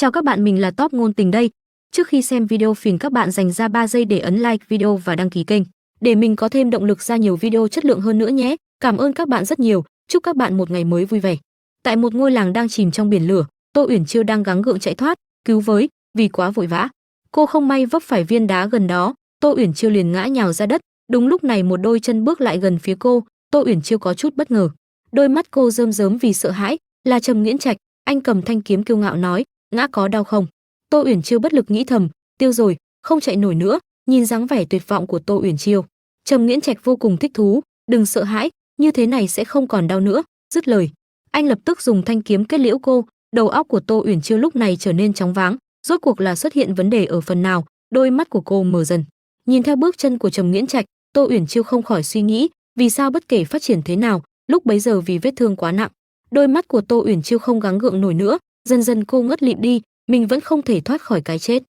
Chào các bạn, mình là Top Ngôn Tình đây. Trước khi xem video phiền các bạn dành ra 3 giây để ấn like video và đăng ký kênh để mình có thêm động lực ra nhiều video chất lượng hơn nữa nhé. Cảm ơn các bạn rất nhiều. Chúc các bạn một ngày mới vui vẻ. Tại một ngôi làng đang chìm trong biển lửa, Tô Uyển Chiêu đang gắng gượng chạy thoát, cứu với, vì quá vội vã. Cô không may vấp phải viên đá gần đó, Tô Uyển Chiêu liền ngã nhào ra đất. Đúng lúc này một đôi chân bước lại gần phía cô, Tô Uyển Chiêu có chút bất ngờ. Đôi mắt cô rơm rớm vì sợ hãi, là Trầm Nghiễn Trạch, anh cầm thanh kiếm kiêu ngạo nói, ngã có đau không? Tô Uyển Chiêu bất lực nghĩ thầm, tiêu rồi, không chạy nổi nữa. Nhìn dáng vẻ tuyệt vọng của Tô Uyển Chiêu, Trầm Nghiễn Trạch vô cùng thích thú, đừng sợ hãi, như thế này sẽ không còn đau nữa. Dứt lời, anh lập tức dùng thanh kiếm kết liễu cô. Đầu óc của Tô Uyển Chiêu lúc này trở nên chóng váng, rốt cuộc là xuất hiện vấn đề ở phần nào? Đôi mắt của cô mở dần, nhìn theo bước chân của Trầm Nghiễn Trạch, Tô Uyển Chiêu không khỏi suy nghĩ, vì sao bất kể phát triển thế nào, lúc bấy giờ vì vết thương quá nặng, đôi mắt của Tô Uyển Chiêu không gắng gượng nổi nữa, dần dần cô ngất lịm đi, mình vẫn không thể thoát khỏi cái chết.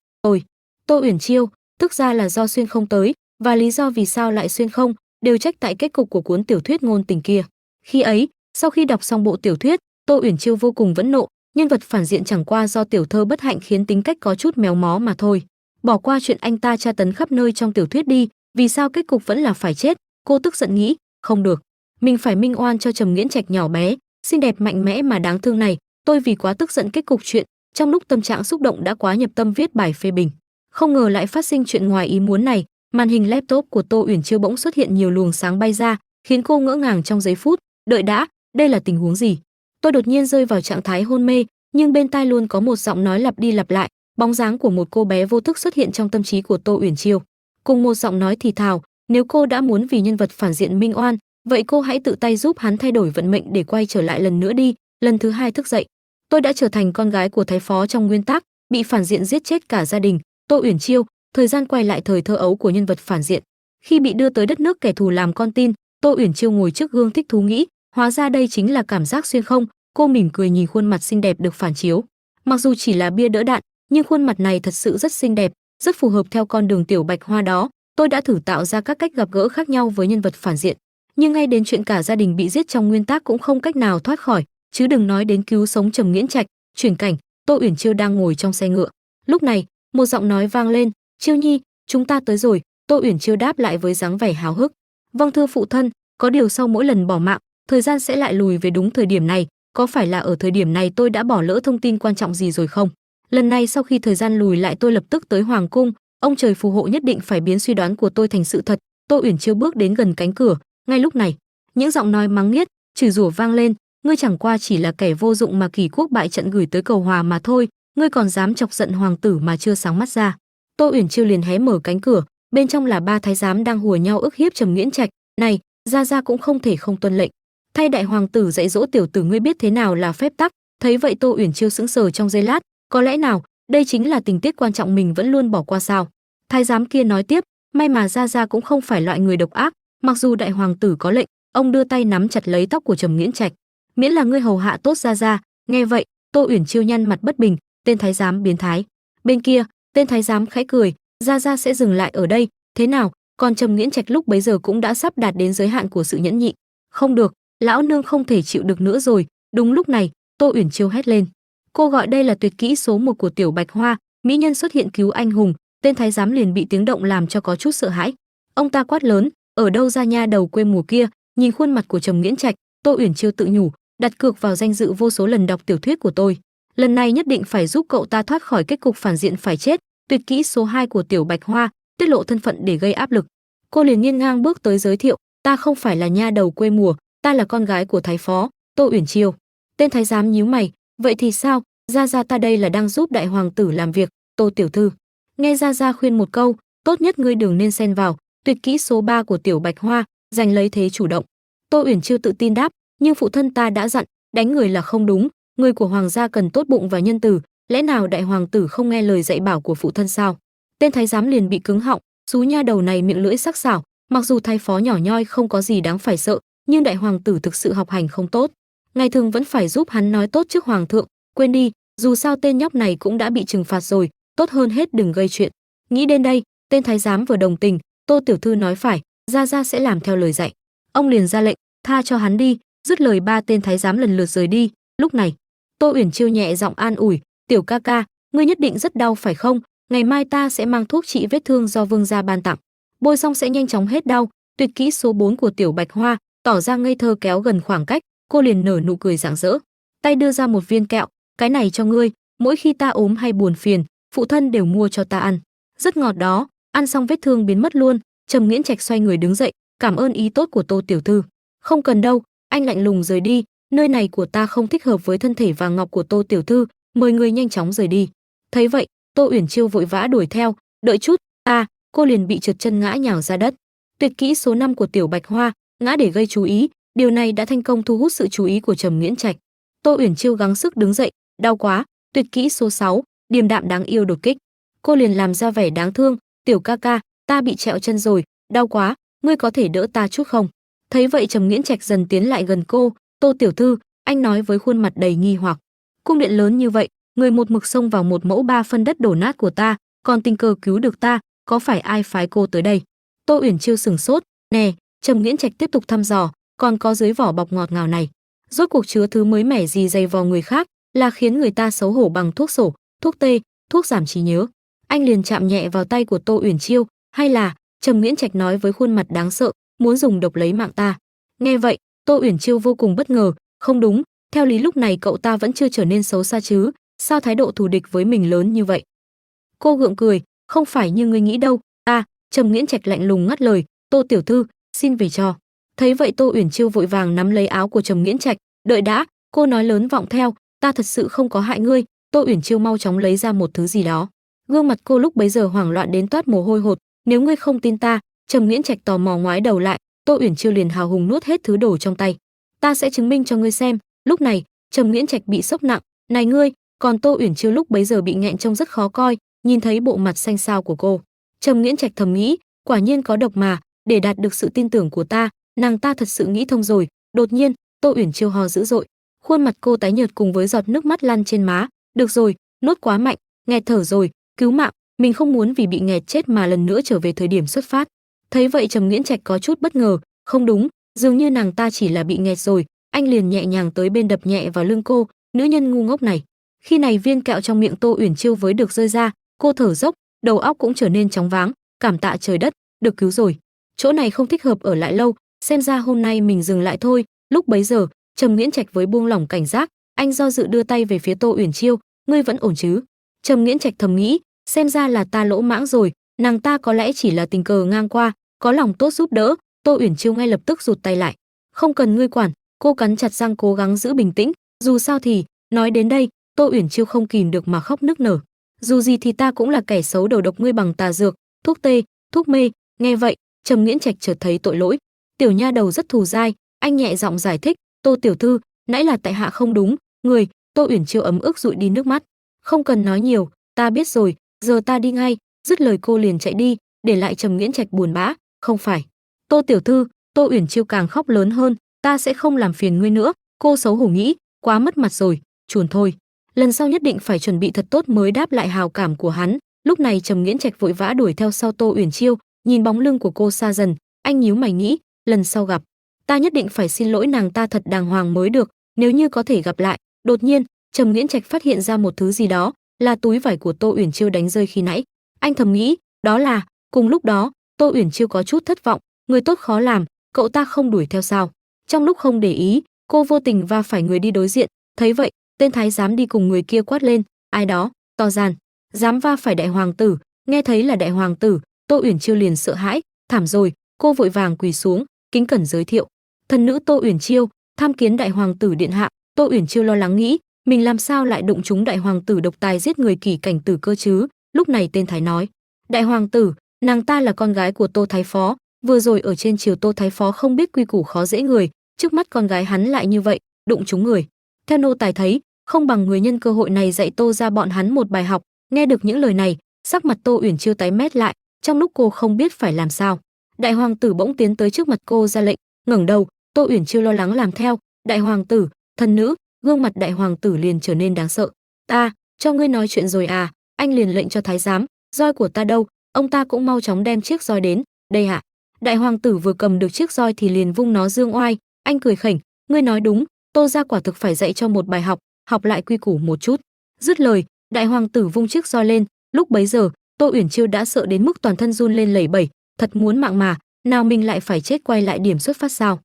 Tô Uyển Chiêu, tức ra là do xuyên không tới, và lý do vì sao lại xuyên không, đều trách tại kết cục của cuốn tiểu thuyết ngôn tình kia. Khi ấy, sau khi đọc xong bộ tiểu thuyết, Tô Uyển Chiêu vô cùng phẫn nộ, nhân vật phản diện chẳng qua do tiểu thơ bất hạnh khiến tính cách có chút méo mó mà thôi. Bỏ qua chuyện anh ta tra tấn khắp nơi trong tiểu thuyết đi, vì sao kết cục vẫn là phải chết? Cô tức giận nghĩ, không được, mình phải minh oan cho Trầm Nghiễn Trạch nhỏ bé, xinh đẹp mạnh mẽ mà đáng thương này. Tôi vì quá tức giận kết cục chuyện, trong lúc tâm trạng xúc động đã quá nhập tâm viết bài phê bình. Không ngờ lại phát sinh chuyện ngoài ý muốn này, màn hình laptop của Tô Uyển Chiêu bỗng xuất hiện nhiều luồng sáng bay ra, khiến cô ngỡ ngàng trong giây phút. Đợi đã, đây là tình huống gì? Tôi đột nhiên rơi vào trạng thái hôn mê, nhưng bên tai luôn có một giọng nói lặp đi lặp lại, bóng dáng của một cô bé vô thức xuất hiện trong tâm trí của Tô Uyển Chiêu. Cùng một giọng nói thì thào, nếu cô đã muốn vì nhân vật phản diện minh oan, vậy cô hãy tự tay giúp hắn thay đổi vận mệnh để quay trở lại lần nữa đi. Lần thứ hai thức dậy, tôi đã trở thành con gái của thái phó trong nguyên tắc, bị phản diện giết chết cả gia đình. Tô Uyển Chiêu, thời gian quay lại thời thơ ấu của nhân vật phản diện. Khi bị đưa tới đất nước kẻ thù làm con tin, Tô Uyển Chiêu ngồi trước gương thích thú nghĩ, hóa ra đây chính là cảm giác xuyên không. Cô mỉm cười nhìn khuôn mặt xinh đẹp được phản chiếu. Mặc dù chỉ là bia đỡ đạn, nhưng khuôn mặt này thật sự rất xinh đẹp, rất phù hợp theo con đường tiểu bạch hoa đó. Tôi đã thử tạo ra các cách gặp gỡ khác nhau với nhân vật phản diện, nhưng ngay đến chuyện cả gia đình bị giết trong nguyên tắc cũng không cách nào thoát khỏi, chứ đừng nói đến cứu sống Trầm Nghiễn Trạch. Chuyển cảnh, Tô Uyển Chiêu đang ngồi trong xe ngựa. Lúc này, một giọng nói vang lên, "Chiêu Nhi, chúng ta tới rồi." Tô Uyển Chiêu đáp lại với dáng vẻ háo hức, "Vâng thưa phụ thân, có điều sau mỗi lần bỏ mạng, thời gian sẽ lại lùi về đúng thời điểm này, có phải là ở thời điểm này tôi đã bỏ lỡ thông tin quan trọng gì rồi không? Lần này sau khi thời gian lùi lại tôi lập tức tới hoàng cung, ông trời phù hộ nhất định phải biến suy đoán của tôi thành sự thật." Tô Uyển Chiêu bước đến gần cánh cửa, ngay lúc này, những giọng nói mắng nhiếc, chửi rủa vang lên, "Ngươi chẳng qua chỉ là kẻ vô dụng mà Kỳ Quốc bại trận gửi tới cầu hòa mà thôi, ngươi còn dám chọc giận hoàng tử mà chưa sáng mắt ra." Tô Uyển Chiêu liền hé mở cánh cửa, bên trong là ba thái giám đang hùa nhau ức hiếp Trầm Nghiễn Trạch. "Này, gia cũng không thể không tuân lệnh. Thay đại hoàng tử dạy dỗ tiểu tử, ngươi biết thế nào là phép tắc." Thấy vậy Tô Uyển Chiêu sững sờ trong giây lát, có lẽ nào đây chính là tình tiết quan trọng mình vẫn luôn bỏ qua sao? Thái giám kia nói tiếp, "May mà gia cũng không phải loại người độc ác, mặc dù đại hoàng tử có lệnh." Ông đưa tay nắm chặt lấy tóc của Trầm Nghiễn Trạch, "Miễn là ngươi hầu hạ tốt gia." Nghe vậy, Tô Uyển Chiêu nhăn mặt bất bình, tên thái giám biến thái. Bên kia, tên thái giám khẽ cười, "Gia sẽ dừng lại ở đây, thế nào?" Còn Trầm Nghiễn Trạch lúc bấy giờ cũng đã sắp đạt đến giới hạn của sự nhẫn nhịn. "Không được, lão nương không thể chịu được nữa rồi." Đúng lúc này, Tô Uyển Chiêu hét lên. Cô gọi đây là tuyệt kỹ số 1 của tiểu bạch hoa, mỹ nhân xuất hiện cứu anh hùng. Tên thái giám liền bị tiếng động làm cho có chút sợ hãi. Ông ta quát lớn, "Ở đâu ra nha đầu quê mùa kia?" Nhìn khuôn mặt của Trầm Nghiễn Trạch, Tô Uyển Chiêu tự nhủ, đặt cược vào danh dự vô số lần đọc tiểu thuyết của tôi, lần này nhất định phải giúp cậu ta thoát khỏi kết cục phản diện phải chết. Tuyệt kỹ số 2 của tiểu bạch hoa, tiết lộ thân phận để gây áp lực. Cô liền nghiêng ngang bước tới giới thiệu, "Ta không phải là nha đầu quê mùa, ta là con gái của thái phó, Tô Uyển Chiêu." Tên thái giám nhíu mày, "Vậy thì sao? Gia ta đây là đang giúp đại hoàng tử làm việc." "Tô tiểu thư." Nghe Gia khuyên một câu, "Tốt nhất ngươi đừng nên xen vào." Tuyệt kỹ số 3 của tiểu bạch hoa, giành lấy thế chủ động. Tô Uyển Chiêu tự tin đáp, "Nhưng phụ thân ta đã dặn, đánh người là không đúng, người của hoàng gia cần tốt bụng và nhân từ, lẽ nào đại hoàng tử không nghe lời dạy bảo của phụ thân sao?" Tên thái giám liền bị cứng họng, xú nha đầu này miệng lưỡi sắc sảo, mặc dù thái phó nhỏ nhoi không có gì đáng phải sợ, nhưng đại hoàng tử thực sự học hành không tốt, ngày thường vẫn phải giúp hắn nói tốt trước hoàng thượng. Quên đi, dù sao tên nhóc này cũng đã bị trừng phạt rồi, tốt hơn hết đừng gây chuyện. Nghĩ đến đây, tên thái giám vừa đồng tình, "Tô tiểu thư nói phải, gia sẽ làm theo lời dạy." Ông liền ra lệnh, "Tha cho hắn đi." Dứt lời ba tên thái giám lần lượt rời đi. Lúc này, Tô Uyển Chiêu nhẹ giọng an ủi, "Tiểu ca ca, Ngươi nhất định rất đau phải không? Ngày mai ta sẽ mang thuốc trị vết thương do vương gia ban tặng. Bôi xong sẽ nhanh chóng hết đau. Tuyệt kỹ số 4 của Tiểu Bạch Hoa, tỏ ra ngây thơ kéo gần khoảng cách, cô liền nở nụ cười rạng rỡ. Tay đưa ra một viên kẹo, cái này cho ngươi, mỗi khi ta ốm hay buồn phiền, phụ thân đều mua cho ta ăn. Rất ngọt đó. Ăn xong vết thương biến mất luôn. Trầm Nghiễn Trạch xoay người đứng dậy, cảm ơn ý tốt của Tô tiểu thư. Không cần đâu, anh lạnh lùng rời đi, nơi này của ta không thích hợp với thân thể vàng ngọc của Tô tiểu thư, mời người nhanh chóng rời đi. Thấy vậy, Tô Uyển Chiêu vội vã đuổi theo, đợi chút, cô liền bị trượt chân ngã nhào ra đất. Tuyệt kỹ số 5 của Tiểu Bạch Hoa, ngã để gây chú ý, điều này đã thành công thu hút sự chú ý của Trầm Nghiễn Trạch. Tô Uyển Chiêu gắng sức đứng dậy, đau quá. Tuyệt kỹ số 6, điềm đạm đáng yêu đột kích. Cô liền làm ra vẻ đáng thương, "Tiểu ca ca, ta bị trẹo chân rồi, đau quá, ngươi có thể đỡ ta chút không?" Thấy vậy Trầm Nghiễn Trạch dần tiến lại gần cô, "Tô tiểu thư," anh nói với khuôn mặt đầy nghi hoặc. "Cung điện lớn như vậy, người một mực xông vào một mẫu 3 phân đất đổ nát của ta, còn tình cờ cứu được ta, có phải ai phái cô tới đây?" Tô Uyển Chiêu sửng sốt, "Nè," Trầm Nghiễn Trạch tiếp tục thăm dò, "còn có dưới vỏ bọc ngọt ngào này, rốt cuộc chứa thứ mới mẻ gì dày vò người khác, là khiến người ta xấu hổ bằng thuốc sổ, thuốc tê, thuốc giảm trí nhớ." Anh liền chạm nhẹ vào tay của Tô Uyển Chiêu, "Hay là," Trầm Nghiễn Trạch nói với khuôn mặt đáng sợ, "muốn dùng độc lấy mạng ta?" Nghe vậy, Tô Uyển Chiêu vô cùng bất ngờ, "Không đúng, theo lý lúc này cậu ta vẫn chưa trở nên xấu xa chứ, sao thái độ thù địch với mình lớn như vậy?" Cô gượng cười, "Không phải như ngươi nghĩ đâu." Trầm Nghiễn Trạch lạnh lùng ngắt lời, "Tô tiểu thư, xin về cho." Thấy vậy Tô Uyển Chiêu vội vàng nắm lấy áo của Trầm Nghiễn Trạch, "Đợi đã," cô nói lớn vọng theo, "ta thật sự không có hại ngươi." Tô Uyển Chiêu mau chóng lấy ra một thứ gì đó. Gương mặt cô lúc bấy giờ hoảng loạn đến toát mồ hôi hột, "Nếu ngươi không tin ta," Trầm Nghiễn Trạch tò mò ngoái đầu lại, Tô Uyển Chiêu liền hào hùng nuốt hết thứ đồ trong tay. "Ta sẽ chứng minh cho ngươi xem." Lúc này, Trầm Nghiễn Trạch bị sốc nặng, "Này ngươi!" Còn Tô Uyển Chiêu lúc bấy giờ bị nghẹn trông rất khó coi, nhìn thấy bộ mặt xanh xao của cô, Trầm Nghiễn Trạch thầm nghĩ, quả nhiên có độc mà, để đạt được sự tin tưởng của ta, nàng ta thật sự nghĩ thông rồi. Đột nhiên, Tô Uyển Chiêu ho dữ dội, khuôn mặt cô tái nhợt cùng với giọt nước mắt lăn trên má. "Được rồi, nốt quá mạnh, nghẹt thở rồi, cứu mạng, mình không muốn vì bị nghẹt chết mà lần nữa trở về thời điểm xuất phát." Thấy vậy Trầm Nghiễn Trạch có chút bất ngờ, không đúng, dường như nàng ta chỉ là bị nghẹt rồi. Anh liền nhẹ nhàng tới bên đập nhẹ vào lưng cô, "Nữ nhân ngu ngốc này." Khi này viên kẹo trong miệng Tô Uyển Chiêu với được rơi ra, cô thở dốc, đầu óc cũng trở nên chóng váng, "Cảm tạ trời đất, được cứu rồi. Chỗ này không thích hợp ở lại lâu, xem ra hôm nay mình dừng lại thôi." Lúc bấy giờ, Trầm Nghiễn Trạch với buông lỏng cảnh giác, anh do dự đưa tay về phía Tô Uyển Chiêu, "Ngươi vẫn ổn chứ?" Trầm Nghiễn Trạch thầm nghĩ, xem ra là ta lỗ mãng rồi, nàng ta có lẽ chỉ là tình cờ ngang qua, có lòng tốt giúp đỡ. Tô Uyển Chiêu ngay lập tức rụt tay lại, "Không cần ngươi quản." Cô cắn chặt răng cố gắng giữ bình tĩnh, dù sao thì, nói đến đây, Tô Uyển Chiêu không kìm được mà khóc nức nở. "Dù gì thì ta cũng là kẻ xấu đầu độc ngươi bằng tà dược, thuốc tê, thuốc mê." Nghe vậy, Trầm Nghiễn Trạch chợt thấy tội lỗi, "Tiểu nha đầu rất thù dai." Anh nhẹ giọng giải thích, "Tô tiểu thư, nãy là tại hạ không đúng, người." Tô Uyển Chiêu ấm ức dụi đi nước mắt, "Không cần nói nhiều, ta biết rồi, giờ ta đi ngay." Dứt lời cô liền chạy đi, để lại Trầm Nghiễn Trạch buồn bã, "Không phải, Tô tiểu thư." Tô Uyển Chiêu càng khóc lớn hơn, "Ta sẽ không làm phiền ngươi nữa." Cô xấu hổ nghĩ, quá mất mặt rồi, chuồn thôi, lần sau nhất định phải chuẩn bị thật tốt mới đáp lại hào cảm của hắn. Lúc này Trầm Nghiễn Trạch vội vã đuổi theo sau Tô Uyển Chiêu, nhìn bóng lưng của cô xa dần, anh nhíu mày nghĩ, lần sau gặp, ta nhất định phải xin lỗi nàng ta thật đàng hoàng mới được, nếu như có thể gặp lại. Đột nhiên, Trầm Nghiễn Trạch phát hiện ra một thứ gì đó, là túi vải của Tô Uyển Chiêu đánh rơi khi nãy. Anh thầm nghĩ, đó là. Cùng lúc đó, Tô Uyển Chiêu có chút thất vọng, người tốt khó làm, cậu ta không đuổi theo sao? Trong lúc không để ý, cô vô tình va phải người đi đối diện, thấy vậy, tên thái giám đi cùng người kia quát lên, "Ai đó, to gan, dám va phải đại hoàng tử." Nghe thấy là đại hoàng tử, Tô Uyển Chiêu liền sợ hãi, thảm rồi, cô vội vàng quỳ xuống, kính cẩn giới thiệu, "Thần nữ Tô Uyển Chiêu, tham kiến đại hoàng tử điện hạ." Tô Uyển Chiêu lo lắng nghĩ, mình làm sao lại đụng trúng đại hoàng tử độc tài giết người kỷ cảnh tử cơ chứ? Lúc này tên thái nói, "Đại hoàng tử, nàng ta là con gái của Tô thái phó, vừa rồi ở trên triều Tô thái phó không biết quy củ khó dễ người, trước mắt con gái hắn lại như vậy, đụng trúng người. Theo nô tài thấy, không bằng người nhân cơ hội này dạy Tô ra bọn hắn một bài học." Nghe được những lời này, sắc mặt Tô Uyển Chiêu tái mét lại, trong lúc cô không biết phải làm sao. Đại hoàng tử bỗng tiến tới trước mặt cô ra lệnh, ngẩng đầu, Tô Uyển Chiêu lo lắng làm theo, "Đại hoàng tử, thần nữ." Gương mặt đại hoàng tử liền trở nên đáng sợ, "Ta, cho ngươi nói chuyện rồi à?" Anh liền lệnh cho thái giám, "Roi của ta đâu?" Ông ta cũng mau chóng đem chiếc roi đến, "Đây ạ." Đại hoàng tử vừa cầm được chiếc roi thì liền vung nó dương oai, anh cười khỉnh, "Ngươi nói đúng, Tô gia quả thực phải dạy cho một bài học, học lại quy củ một chút." Dứt lời, Đại hoàng tử vung chiếc roi lên, lúc bấy giờ, Tô Uyển Chiêu đã sợ đến mức toàn thân run lên lẩy bẩy, thật muốn mạng mà, nào mình lại phải chết quay lại điểm xuất phát sao?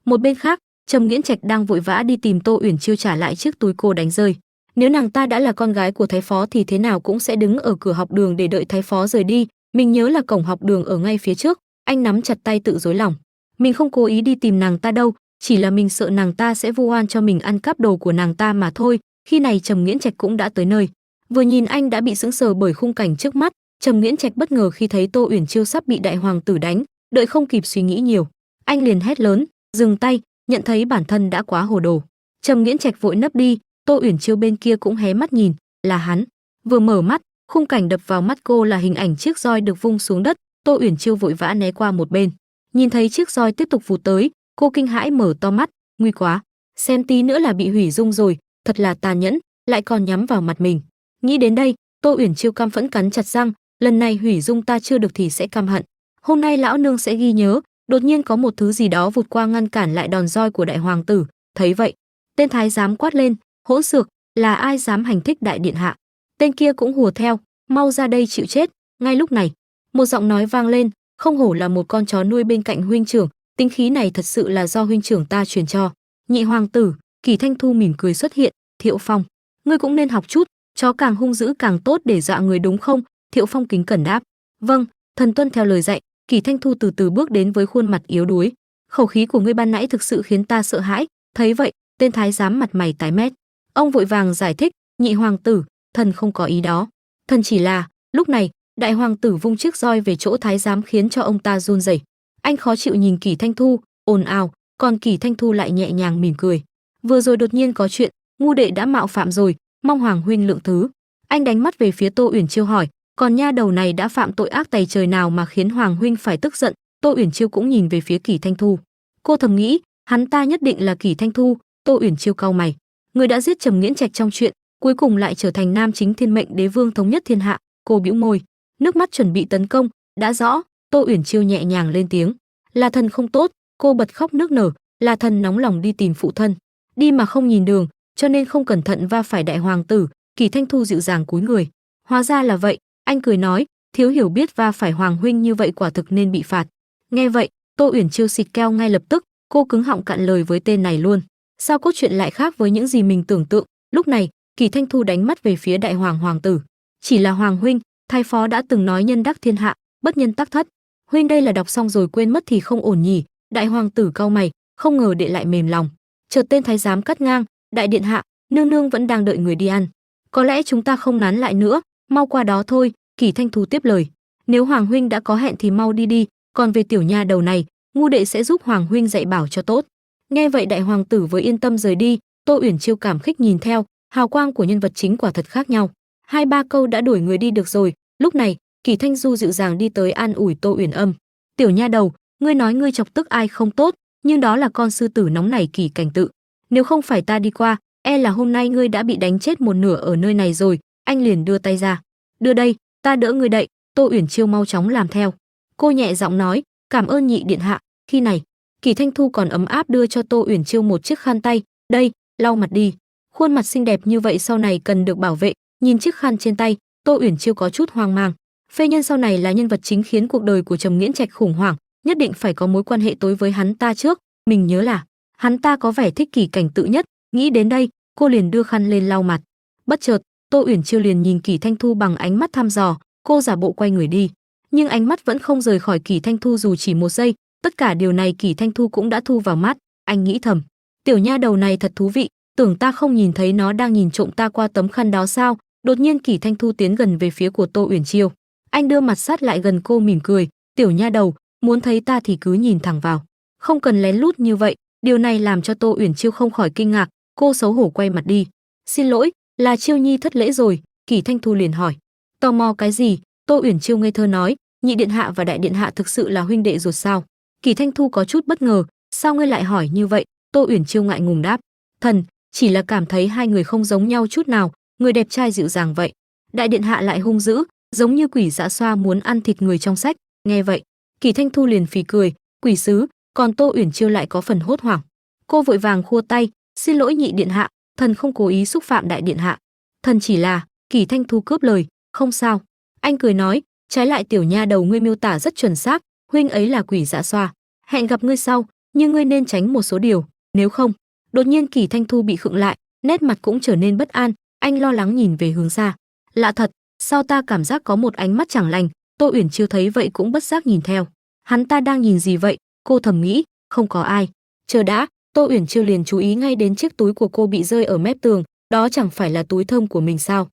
Một bên khác, Trầm Nghiễn Trạch đang vội vã đi tìm Tô Uyển Chiêu trả lại chiếc túi cô đánh rơi. Nếu nàng ta đã là con gái của thái phó thì thế nào cũng sẽ đứng ở cửa học đường để đợi thái phó rời đi, mình nhớ là cổng học đường ở ngay phía trước, anh nắm chặt tay tự dối lòng. Mình không cố ý đi tìm nàng ta đâu, chỉ là mình sợ nàng ta sẽ vu oan cho mình ăn cắp đồ của nàng ta mà thôi. Khi này Trầm Nghiễn Trạch cũng đã tới nơi. Vừa nhìn anh đã bị sững sờ bởi khung cảnh trước mắt, Trầm Nghiễn Trạch bất ngờ khi thấy Tô Uyển Chiêu sắp bị đại hoàng tử đánh, đợi không kịp suy nghĩ nhiều, anh liền hét lớn, dừng tay, nhận thấy bản thân đã quá hồ đồ. Trầm Nghiễn Trạch vội nấp đi, Tô Uyển Chiêu bên kia cũng hé mắt nhìn, là hắn. Vừa mở mắt, khung cảnh đập vào mắt cô là hình ảnh chiếc roi được vung xuống đất, Tô Uyển Chiêu vội vã né qua một bên. Nhìn thấy chiếc roi tiếp tục vụt tới, cô kinh hãi mở to mắt, nguy quá, xem tí nữa là bị hủy dung rồi, thật là tàn nhẫn, lại còn nhắm vào mặt mình. Nghĩ đến đây, Tô Uyển Chiêu căm phẫn cắn chặt răng, lần này hủy dung ta chưa được thì sẽ căm hận. Hôm nay lão nương sẽ ghi nhớ. Đột nhiên có một thứ gì đó vụt qua ngăn cản lại đòn roi của đại hoàng tử, thấy vậy, tên thái giám quát lên, hỗn xược, là ai dám hành thích đại điện hạ? Tên kia cũng hùa theo, mau ra đây chịu chết. Ngay lúc này, một giọng nói vang lên, không hổ là một con chó nuôi bên cạnh huynh trưởng, tính khí này thật sự là do huynh trưởng ta truyền cho. Nhị hoàng tử, Kỳ Thanh Thu mỉm cười xuất hiện, Thiệu Phong, ngươi cũng nên học chút, chó càng hung dữ càng tốt để dọa người đúng không? Thiệu Phong kính cẩn đáp, vâng, thần tuân theo lời dạy. Kỳ Thanh Thu từ từ bước đến với khuôn mặt yếu đuối, khẩu khí của ngươi ban nãy thực sự khiến ta sợ hãi. Thấy vậy, tên thái giám mặt mày tái mét, ông vội vàng giải thích, nhị hoàng tử, thần không có ý đó, thần chỉ là. Lúc này, đại hoàng tử vung chiếc roi về chỗ thái giám khiến cho ông ta run rẩy. Anh khó chịu nhìn Kỳ Thanh Thu, ồn ào, còn Kỳ Thanh Thu lại nhẹ nhàng mỉm cười. Vừa rồi đột nhiên có chuyện, ngu đệ đã mạo phạm rồi, mong hoàng huynh lượng thứ. Anh đánh mắt về phía Tô Uyển Chiêu hỏi, còn nha đầu này đã phạm tội ác tày trời nào mà khiến hoàng huynh phải tức giận? Tô Uyển Chiêu cũng nhìn về phía Kỳ Thanh Thu. Cô thầm nghĩ, hắn ta nhất định là Kỳ Thanh Thu. Tô Uyển Chiêu cau mày, người đã giết Trầm Nghiễn Trạch trong chuyện, cuối cùng lại trở thành nam chính thiên mệnh đế vương thống nhất thiên hạ. Cô bĩu môi, nước mắt chuẩn bị tấn công. Đã rõ. Tô Uyển Chiêu nhẹ nhàng lên tiếng, là thần không tốt. Cô bật khóc nức nở, là thần nóng lòng đi tìm phụ thân, đi mà không nhìn đường, cho nên không cẩn thận va phải đại hoàng tử. Kỳ Thanh Thu dịu dàng cúi người, hóa ra là vậy. Anh cười nói, thiếu hiểu biết va phải hoàng huynh như vậy quả thực nên bị phạt. Nghe vậy, Tô Uyển Chiêu xịt keo ngay lập tức, cô cứng họng cạn lời với tên này luôn. Sao cốt truyện lại khác với những gì mình tưởng tượng? Lúc này, Kỳ Thanh Thu đánh mắt về phía đại hoàng tử. Chỉ là hoàng huynh, thái phó đã từng nói nhân đắc thiên hạ, bất nhân tắc thất. Huynh đây là đọc xong rồi quên mất thì không ổn nhỉ? Đại hoàng tử cau mày, không ngờ đệ lại mềm lòng. Chợt tên thái giám cắt ngang, đại điện hạ, nương nương vẫn đang đợi người đi ăn. Có lẽ chúng ta không nán lại nữa, mau qua đó thôi. Kỳ Thanh Thu tiếp lời, nếu hoàng huynh đã có hẹn thì mau đi đi, còn về tiểu nha đầu này, ngu đệ sẽ giúp hoàng huynh dạy bảo cho tốt. Nghe vậy đại hoàng tử với yên tâm rời đi. Tô Uyển Chiêu cảm khích nhìn theo, hào quang của nhân vật chính quả thật khác nhau. 2-3 câu đã đuổi người đi được rồi. Lúc này, Kỳ Thanh Du dịu dàng đi tới an ủi Tô Uyển Âm, tiểu nha đầu, ngươi nói ngươi chọc tức ai không tốt, nhưng đó là con sư tử nóng nảy Kỳ Cảnh Tự, nếu không phải ta đi qua, e là hôm nay ngươi đã bị đánh chết một nửa ở nơi này rồi. Anh liền đưa tay ra, đưa đây, ta đỡ người đậy. Tô Uyển Chiêu mau chóng làm theo. Cô nhẹ giọng nói, cảm ơn nhị điện hạ. Khi này, Kỳ Thanh Thu còn ấm áp đưa cho Tô Uyển Chiêu một chiếc khăn tay, đây, lau mặt đi. Khuôn mặt xinh đẹp như vậy sau này cần được bảo vệ. Nhìn chiếc khăn trên tay, Tô Uyển Chiêu có chút hoang mang. Phê nhân sau này là nhân vật chính khiến cuộc đời của Trầm Nghiễn Trạch khủng hoảng, nhất định phải có mối quan hệ tối với hắn ta trước. Mình nhớ là hắn ta có vẻ thích Kỳ Cảnh Tự nhất. Nghĩ đến đây, cô liền đưa khăn lên lau mặt. Bất chợt, Tô Uyển Chiêu liền nhìn Kỳ Thanh Thu bằng ánh mắt thăm dò. Cô giả bộ quay người đi, nhưng ánh mắt vẫn không rời khỏi Kỳ Thanh Thu dù chỉ một giây. Tất cả điều này Kỳ Thanh Thu cũng đã thu vào mắt. Anh nghĩ thầm, tiểu nha đầu này thật thú vị, tưởng ta không nhìn thấy nó đang nhìn trộm ta qua tấm khăn đó sao? Đột nhiên Kỳ Thanh Thu tiến gần về phía của Tô Uyển Chiêu. Anh đưa mặt sát lại gần cô mỉm cười, tiểu nha đầu, muốn thấy ta thì cứ nhìn thẳng vào, không cần lén lút như vậy. Điều này làm cho Tô Uyển Chiêu không khỏi kinh ngạc, cô xấu hổ quay mặt đi. Xin lỗi, là Chiêu nhi thất lễ rồi. Kỳ Thanh Thu liền hỏi, tò mò cái gì? Tô Uyển Chiêu ngây thơ nói, nhị điện hạ và đại điện hạ thực sự là huynh đệ ruột sao? Kỳ Thanh Thu có chút bất ngờ, sao ngươi lại hỏi như vậy? Tô Uyển Chiêu ngại ngùng đáp, thần chỉ là cảm thấy hai người không giống nhau chút nào, người đẹp trai dịu dàng vậy, đại điện hạ lại hung dữ, giống như quỷ dã xoa muốn ăn thịt người trong sách. Nghe vậy, Kỳ Thanh Thu liền phì cười, quỷ sứ. Còn Tô Uyển Chiêu lại có phần hốt hoảng, cô vội vàng khua tay, xin lỗi nhị điện hạ, thần không cố ý xúc phạm đại điện hạ, thần chỉ là. Kỷ Thanh Thu cướp lời, không sao. Anh cười nói, trái lại tiểu nha đầu ngươi miêu tả rất chuẩn xác, huynh ấy là quỷ dạ xoa. Hẹn gặp ngươi sau, nhưng ngươi nên tránh một số điều, nếu không. Đột nhiên Kỷ Thanh Thu bị khựng lại, nét mặt cũng trở nên bất an, anh lo lắng nhìn về hướng xa. Lạ thật, sao ta cảm giác có một ánh mắt chẳng lành. Tô Uyển Chiêu thấy vậy cũng bất giác nhìn theo. Hắn ta đang nhìn gì vậy? Cô thầm nghĩ, không có ai. Chờ đã, Tô Uyển Chiêu liền chú ý ngay đến chiếc túi của cô bị rơi ở mép tường, đó chẳng phải là túi thơm của mình sao?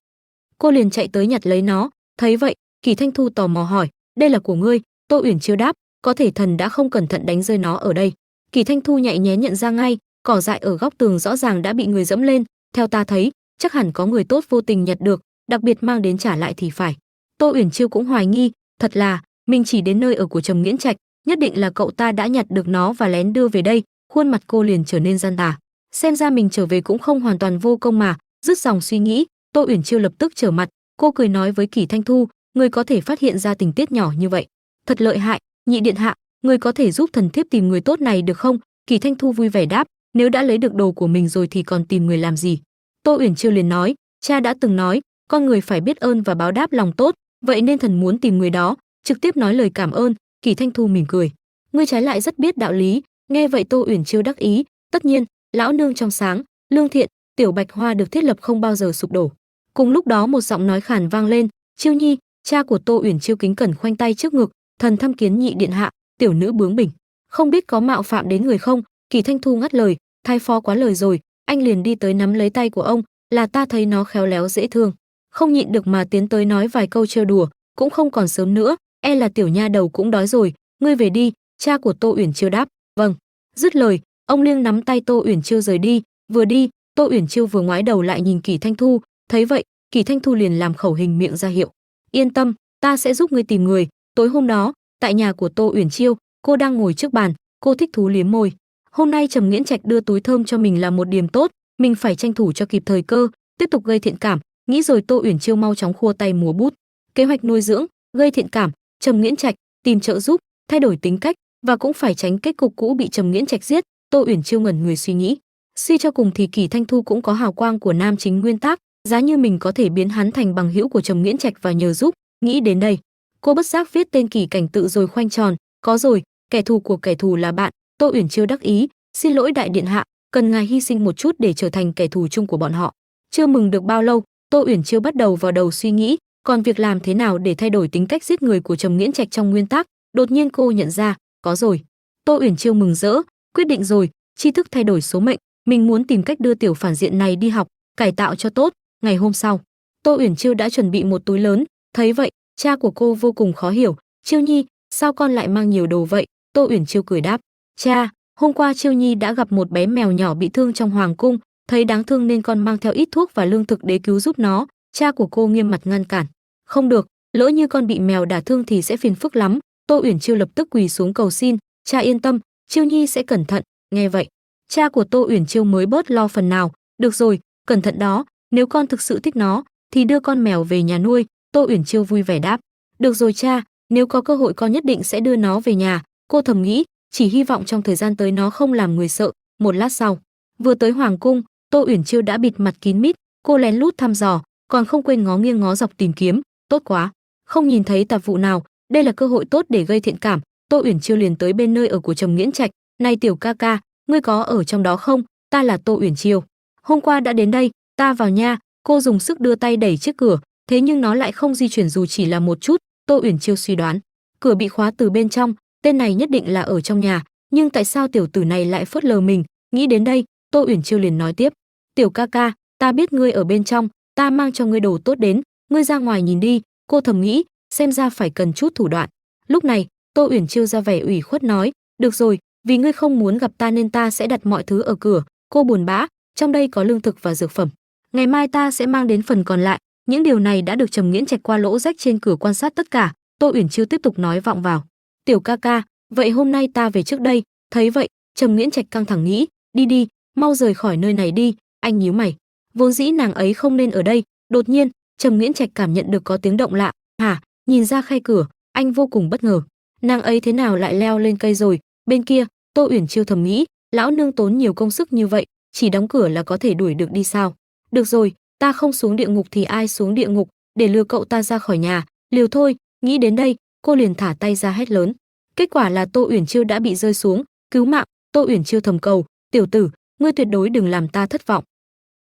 Cô liền chạy tới nhặt lấy nó, thấy vậy, Kỷ Thanh Thu tò mò hỏi, đây là của ngươi? Tô Uyển Chiêu đáp, có thể thần đã không cẩn thận đánh rơi nó ở đây. Kỷ Thanh Thu nhạy nhẽ nhận ra ngay, cỏ dại ở góc tường rõ ràng đã bị người dẫm lên, theo ta thấy, chắc hẳn có người tốt vô tình nhặt được, đặc biệt mang đến trả lại thì phải. Tô Uyển Chiêu cũng hoài nghi, thật là, mình chỉ đến nơi ở của Trầm Nghiễn Trạch, nhất định là cậu ta đã nhặt được nó và lén đưa về đây. Khuôn mặt cô liền trở nên gian tà. Xem ra mình trở về cũng không hoàn toàn vô công mà. Dứt dòng suy nghĩ, Tô Uyển Chiêu lập tức trở mặt, cô cười nói với Kỷ Thanh Thu, người có thể phát hiện ra tình tiết nhỏ như vậy, thật lợi hại. Nhị điện hạ, người có thể giúp thần thiếp tìm người tốt này được không? Kỷ Thanh Thu vui vẻ đáp, nếu đã lấy được đồ của mình rồi thì còn tìm người làm gì? Tô Uyển Chiêu liền nói, cha đã từng nói, con người phải biết ơn và báo đáp lòng tốt, vậy nên thần muốn tìm người đó, trực tiếp nói lời cảm ơn. Kỷ Thanh Thu mỉm cười, ngươi trái lại rất biết đạo lý. Nghe vậy Tô Uyển Chiêu đắc ý, tất nhiên, lão nương trong sáng, lương thiện, tiểu Bạch Hoa được thiết lập không bao giờ sụp đổ. Cùng lúc đó một giọng nói khàn vang lên, Chiêu Nhi. Cha của Tô Uyển Chiêu kính cẩn khoanh tay trước ngực, thần thăm kiến nhị điện hạ. Tiểu nữ bướng bỉnh, không biết có mạo phạm đến người không? Kỷ Thanh Thu ngắt lời, thái phó quá lời rồi. Anh liền đi tới nắm lấy tay của ông, là ta thấy nó khéo léo dễ thương, không nhịn được mà tiến tới nói vài câu trêu đùa. Cũng không còn sớm nữa, e là tiểu nha đầu cũng đói rồi, ngươi về đi. Cha của Tô Uyển Chiêu đáp, vâng. Dứt lời, ông liêng nắm tay Tô Uyển Chiêu rời đi. Vừa đi, Tô Uyển Chiêu vừa ngoái đầu lại nhìn Kỷ Thanh Thu, thấy vậy, Kỷ Thanh Thu liền làm khẩu hình miệng ra hiệu, yên tâm, ta sẽ giúp ngươi tìm người. Tối hôm đó, tại nhà của Tô Uyển Chiêu, cô đang ngồi trước bàn, cô thích thú liếm môi. Hôm nay Trầm Nghiễn Trạch đưa túi thơm cho mình là một điểm tốt, mình phải tranh thủ cho kịp thời cơ, tiếp tục gây thiện cảm. Nghĩ rồi Tô Uyển Chiêu mau chóng khua tay múa bút. Kế hoạch nuôi dưỡng, gây thiện cảm, Trầm Nghiễn Trạch, tìm trợ giúp, thay đổi tính cách và cũng phải tránh kết cục cũ bị Trầm Nghiễn Trạch giết. Tô Uyển Chiêu ngẩn người suy nghĩ. Suy cho cùng thì Kỷ Thanh Thu cũng có hào quang của nam chính nguyên tác, giá như mình có thể biến hắn thành bằng hữu của Trầm Nghiễn Trạch và nhờ giúp. Nghĩ đến đây, cô bất giác viết tên Kỷ Cảnh Tự rồi khoanh tròn, có rồi, kẻ thù của kẻ thù là bạn. Tô Uyển Chiêu đắc ý, xin lỗi đại điện hạ, cần ngài hy sinh một chút để trở thành kẻ thù chung của bọn họ. Chưa mừng được bao lâu, Tô Uyển Chiêu bắt đầu vào đầu suy nghĩ, còn việc làm thế nào để thay đổi tính cách giết người của Trầm Nghiễn Trạch trong nguyên tắc. Đột nhiên cô nhận ra, có rồi. Tô Uyển Chiêu mừng rỡ, quyết định rồi, tri thức thay đổi số mệnh, mình muốn tìm cách đưa tiểu phản diện này đi học, cải tạo cho tốt. Ngày hôm sau, Tô Uyển Chiêu đã chuẩn bị một túi lớn, thấy vậy, cha của cô vô cùng khó hiểu, Chiêu Nhi, sao con lại mang nhiều đồ vậy? Tô Uyển Chiêu cười đáp, cha, hôm qua Chiêu Nhi đã gặp một bé mèo nhỏ bị thương trong hoàng cung, thấy đáng thương nên con mang theo ít thuốc và lương thực để cứu giúp nó. Cha của cô nghiêm mặt ngăn cản, không được, lỡ như con bị mèo đả thương thì sẽ phiền phức lắm. Tô Uyển Chiêu lập tức quỳ xuống cầu xin, cha yên tâm, Chiêu Nhi sẽ cẩn thận. Nghe vậy, cha của Tô Uyển Chiêu mới bớt lo phần nào, được rồi, cẩn thận đó, nếu con thực sự thích nó thì đưa con mèo về nhà nuôi. Tô Uyển Chiêu vui vẻ đáp, được rồi cha, nếu có cơ hội con nhất định sẽ đưa nó về nhà. Cô thầm nghĩ, chỉ hy vọng trong thời gian tới nó không làm người sợ. Một lát sau, vừa tới hoàng cung, Tô Uyển Chiêu đã bịt mặt kín mít, cô lén lút thăm dò, còn không quên ngó nghiêng ngó dọc tìm kiếm. Tốt quá, không nhìn thấy tạp vụ nào, đây là cơ hội tốt để gây thiện cảm. Tô Uyển Chiêu liền tới bên nơi ở của Trầm Nghiễn Trạch, này tiểu ca ca, ngươi có ở trong đó không? Ta là Tô Uyển Chiêu, hôm qua đã đến đây, ta vào nha. Cô dùng sức đưa tay đẩy chiếc cửa, thế nhưng nó lại không di chuyển dù chỉ là một chút. Tô Uyển Chiêu suy đoán, cửa bị khóa từ bên trong, tên này nhất định là ở trong nhà, nhưng tại sao tiểu tử này lại phớt lờ mình? Nghĩ đến đây, Tô Uyển Chiêu liền nói tiếp, tiểu ca ca, ta biết ngươi ở bên trong, ta mang cho ngươi đồ tốt đến, ngươi ra ngoài nhìn đi. Cô thầm nghĩ, xem ra phải cần chút thủ đoạn. Lúc này, Tô Uyển Chiêu ra vẻ ủy khuất nói, được rồi, vì ngươi không muốn gặp ta nên ta sẽ đặt mọi thứ ở cửa. Cô buồn bã, trong đây có lương thực và dược phẩm, ngày mai ta sẽ mang đến phần còn lại. Những điều này đã được Trầm Nghiễn Trạch qua lỗ rách trên cửa quan sát tất cả. Tô Uyển Chiêu tiếp tục nói vọng vào, tiểu ca ca, vậy hôm nay ta về trước đây. Thấy vậy, Trầm Nghiễn Trạch căng thẳng nghĩ, đi đi, mau rời khỏi nơi này đi. Anh nhíu mày, vốn dĩ nàng ấy không nên ở đây. Đột nhiên, Trầm Nghiễn Trạch cảm nhận được có tiếng động lạ, hả? Nhìn ra khe cửa, anh vô cùng bất ngờ, nàng ấy thế nào lại leo lên cây rồi? Bên kia, Tô Uyển Chiêu thầm nghĩ, lão nương tốn nhiều công sức như vậy, chỉ đóng cửa là có thể đuổi được đi sao? Được rồi, ta không xuống địa ngục thì ai xuống địa ngục, để lừa cậu ta ra khỏi nhà, liều thôi. Nghĩ đến đây, cô liền thả tay ra hét lớn. Kết quả là Tô Uyển Chiêu đã bị rơi xuống, cứu mạng. Tô Uyển Chiêu thầm cầu, tiểu tử, ngươi tuyệt đối đừng làm ta thất vọng.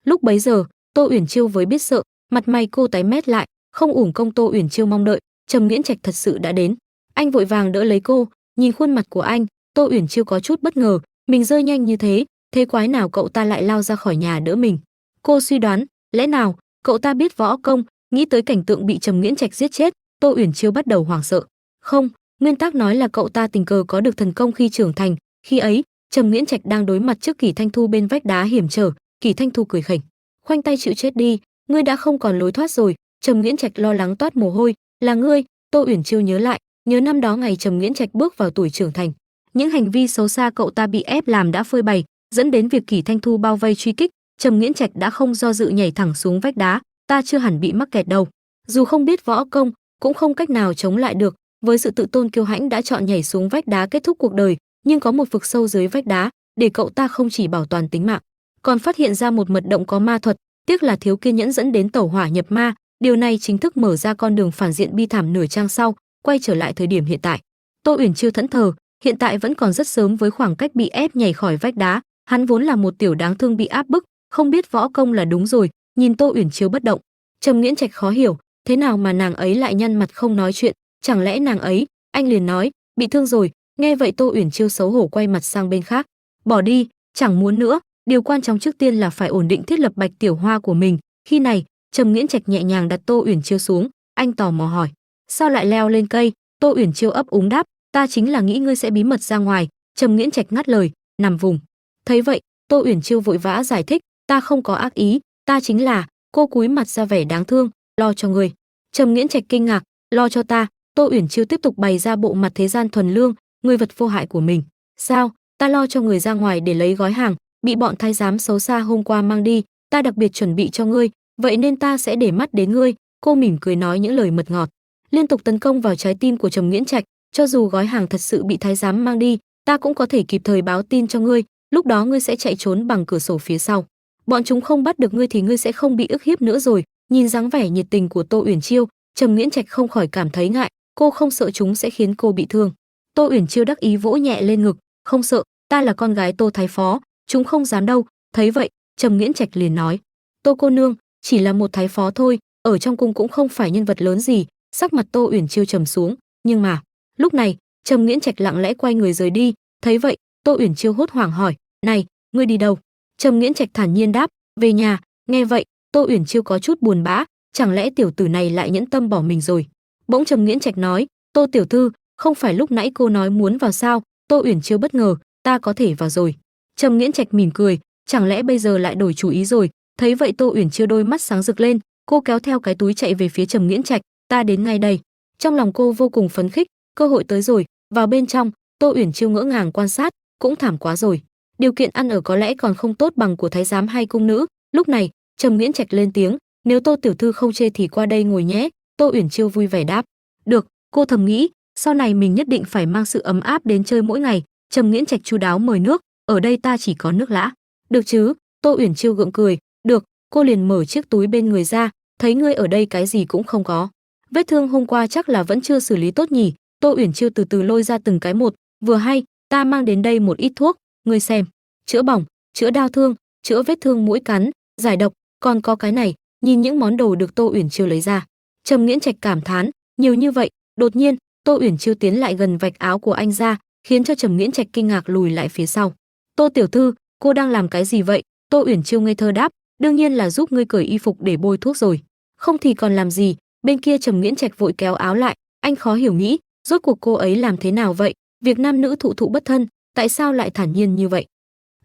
Lúc bấy giờ, Tô Uyển Chiêu với biết sợ, mặt mày cô tái mét lại, không uổng công Tô Uyển Chiêu mong đợi, Trầm Nghiễn Trạch thật sự đã đến. Anh vội vàng đỡ lấy cô, nhìn khuôn mặt của anh, Tô Uyển Chiêu có chút bất ngờ, mình rơi nhanh như thế, thế quái nào cậu ta lại lao ra khỏi nhà đỡ mình. Cô suy đoán, lẽ nào cậu ta biết võ công, nghĩ tới cảnh tượng bị Trầm Nghiễn Trạch giết chết, Tô Uyển Chiêu bắt đầu hoảng sợ. Không, nguyên tắc nói là cậu ta tình cờ có được thần công khi trưởng thành, khi ấy, Trầm Nghiễn Trạch đang đối mặt trước Kỷ Thanh Thu bên vách đá hiểm trở, Kỷ Thanh Thu cười khỉnh, khoanh tay chịu chết đi, ngươi đã không còn lối thoát rồi. Trầm Nghiễn Trạch lo lắng toát mồ hôi, là ngươi. Tô Uyển Chiêu nhớ lại, nhớ năm đó ngày Trầm Nghiễn Trạch bước vào tuổi trưởng thành, những hành vi xấu xa cậu ta bị ép làm đã phơi bày, dẫn đến việc Kỷ Thanh Thu bao vây truy kích, Trầm Nghiễn Trạch đã không do dự nhảy thẳng xuống vách đá, ta chưa hẳn bị mắc kẹt đâu. Dù không biết võ công, cũng không cách nào chống lại được, với sự tự tôn kiêu hãnh đã chọn nhảy xuống vách đá kết thúc cuộc đời, nhưng có một vực sâu dưới vách đá, để cậu ta không chỉ bảo toàn tính mạng, còn phát hiện ra một mật động có ma thuật, tiếc là thiếu kiên nhẫn dẫn đến tẩu hỏa nhập ma, điều này chính thức mở ra con đường phản diện bi thảm nửa trang sau. Quay trở lại thời điểm hiện tại, Tô Uyển Chiêu thẫn thờ, hiện tại vẫn còn rất sớm với khoảng cách bị ép nhảy khỏi vách đá, hắn vốn là một tiểu đáng thương bị áp bức, không biết võ công là đúng rồi. Nhìn Tô Uyển Chiêu bất động, Trầm Nghiễn Trạch khó hiểu, thế nào mà nàng ấy lại nhăn mặt không nói chuyện, chẳng lẽ nàng ấy, anh liền nói, bị thương rồi. Nghe vậy Tô Uyển Chiêu xấu hổ quay mặt sang bên khác, bỏ đi, chẳng muốn nữa, điều quan trọng trước tiên là phải ổn định thiết lập Bạch Tiểu Hoa của mình. Khi này, Trầm Nghiễn Trạch nhẹ nhàng đặt Tô Uyển Chiêu xuống, anh tò mò hỏi, sao lại leo lên cây? Tô Uyển Chiêu ấp úng đáp, ta chính là nghĩ ngươi sẽ bí mật ra ngoài. Trầm Nghiễn Trạch ngắt lời, nằm vùng. Thấy vậy, Tô Uyển Chiêu vội vã giải thích, ta không có ác ý, ta chính là, cô cúi mặt ra vẻ đáng thương, lo cho người. Trầm Nghiễn Trạch kinh ngạc, lo cho ta? Tô Uyển Chiêu tiếp tục bày ra bộ mặt thế gian thuần lương, người vật vô hại của mình. Sao? Ta lo cho người ra ngoài để lấy gói hàng, bị bọn thái giám xấu xa hôm qua mang đi, ta đặc biệt chuẩn bị cho ngươi, vậy nên ta sẽ để mắt đến ngươi. Cô mỉm cười nói những lời mật ngọt, liên tục tấn công vào trái tim của Trầm Nghiễn Trạch, cho dù gói hàng thật sự bị thái giám mang đi, ta cũng có thể kịp thời báo tin cho ngươi, lúc đó ngươi sẽ chạy trốn bằng cửa sổ phía sau. Bọn chúng không bắt được ngươi thì ngươi sẽ không bị ức hiếp nữa rồi. Nhìn dáng vẻ nhiệt tình của Tô Uyển Chiêu, Trầm Nghiễn Trạch không khỏi cảm thấy ngại, cô không sợ chúng sẽ khiến cô bị thương. Tô Uyển Chiêu đắc ý vỗ nhẹ lên ngực, không sợ, ta là con gái Tô thái phó, chúng không dám đâu. Thấy vậy, Trầm Nghiễn Trạch liền nói, Tô cô nương, chỉ là một thái phó thôi, ở trong cung cũng không phải nhân vật lớn gì. Sắc mặt Tô Uyển Chiêu trầm xuống, nhưng mà lúc này Trầm Nghiễn Trạch lặng lẽ quay người rời đi. Thấy vậy, Tô Uyển Chiêu hốt hoảng hỏi, này, ngươi đi đâu? Trầm Nghiễn Trạch thản nhiên đáp, về nhà. Nghe vậy, Tô Uyển Chiêu có chút buồn bã, chẳng lẽ tiểu tử này lại nhẫn tâm bỏ mình rồi? Bỗng Trầm Nghiễn Trạch nói, Tô tiểu thư, không phải lúc nãy cô nói muốn vào sao? Tô Uyển Chiêu bất ngờ, ta có thể vào rồi. Trầm Nghiễn Trạch mỉm cười, chẳng lẽ bây giờ lại đổi chủ ý rồi? Thấy vậy Tô Uyển Chiêu đôi mắt sáng rực lên, cô kéo theo cái túi chạy về phía Trầm Nghiễn Trạch, ta đến ngay đây. Trong lòng cô vô cùng phấn khích, cơ hội tới rồi. Vào bên trong, Tô Uyển Chiêu ngỡ ngàng quan sát, cũng thảm quá rồi, điều kiện ăn ở có lẽ còn không tốt bằng của thái giám hay cung nữ. Lúc này, Trầm Nghiễn Trạch lên tiếng, nếu Tô tiểu thư không chê thì qua đây ngồi nhé. Tô Uyển Chiêu vui vẻ đáp, được. Cô thầm nghĩ, sau này mình nhất định phải mang sự ấm áp đến chơi mỗi ngày. Trầm Nghiễn Trạch chu đáo mời nước, ở đây ta chỉ có nước lã. Được chứ? Tô Uyển Chiêu gượng cười, được. Cô liền mở chiếc túi bên người ra, thấy ngươi ở đây cái gì cũng không có. Vết thương hôm qua chắc là vẫn chưa xử lý tốt nhỉ? Tô Uyển Chiêu từ từ lôi ra từng cái một, vừa hay, ta mang đến đây một ít thuốc, ngươi xem, chữa bỏng, chữa đau thương, chữa vết thương mũi cắn, giải độc, còn có cái này. Nhìn những món đồ được Tô Uyển Chiêu lấy ra, Trầm Nghiễn Trạch cảm thán, nhiều như vậy. Đột nhiên, Tô Uyển Chiêu tiến lại gần vạch áo của anh ra, khiến cho Trầm Nghiễn Trạch kinh ngạc lùi lại phía sau. Tô tiểu thư, cô đang làm cái gì vậy? Tô Uyển Chiêu ngây thơ đáp, đương nhiên là giúp ngươi cởi y phục để bôi thuốc rồi, không thì còn làm gì. Bên kia Trầm Nghiễn Trạch vội kéo áo lại, anh khó hiểu nghĩ, rốt cuộc cô ấy làm thế nào vậy? Việc nam nữ thụ thụ bất thân, tại sao lại thản nhiên như vậy?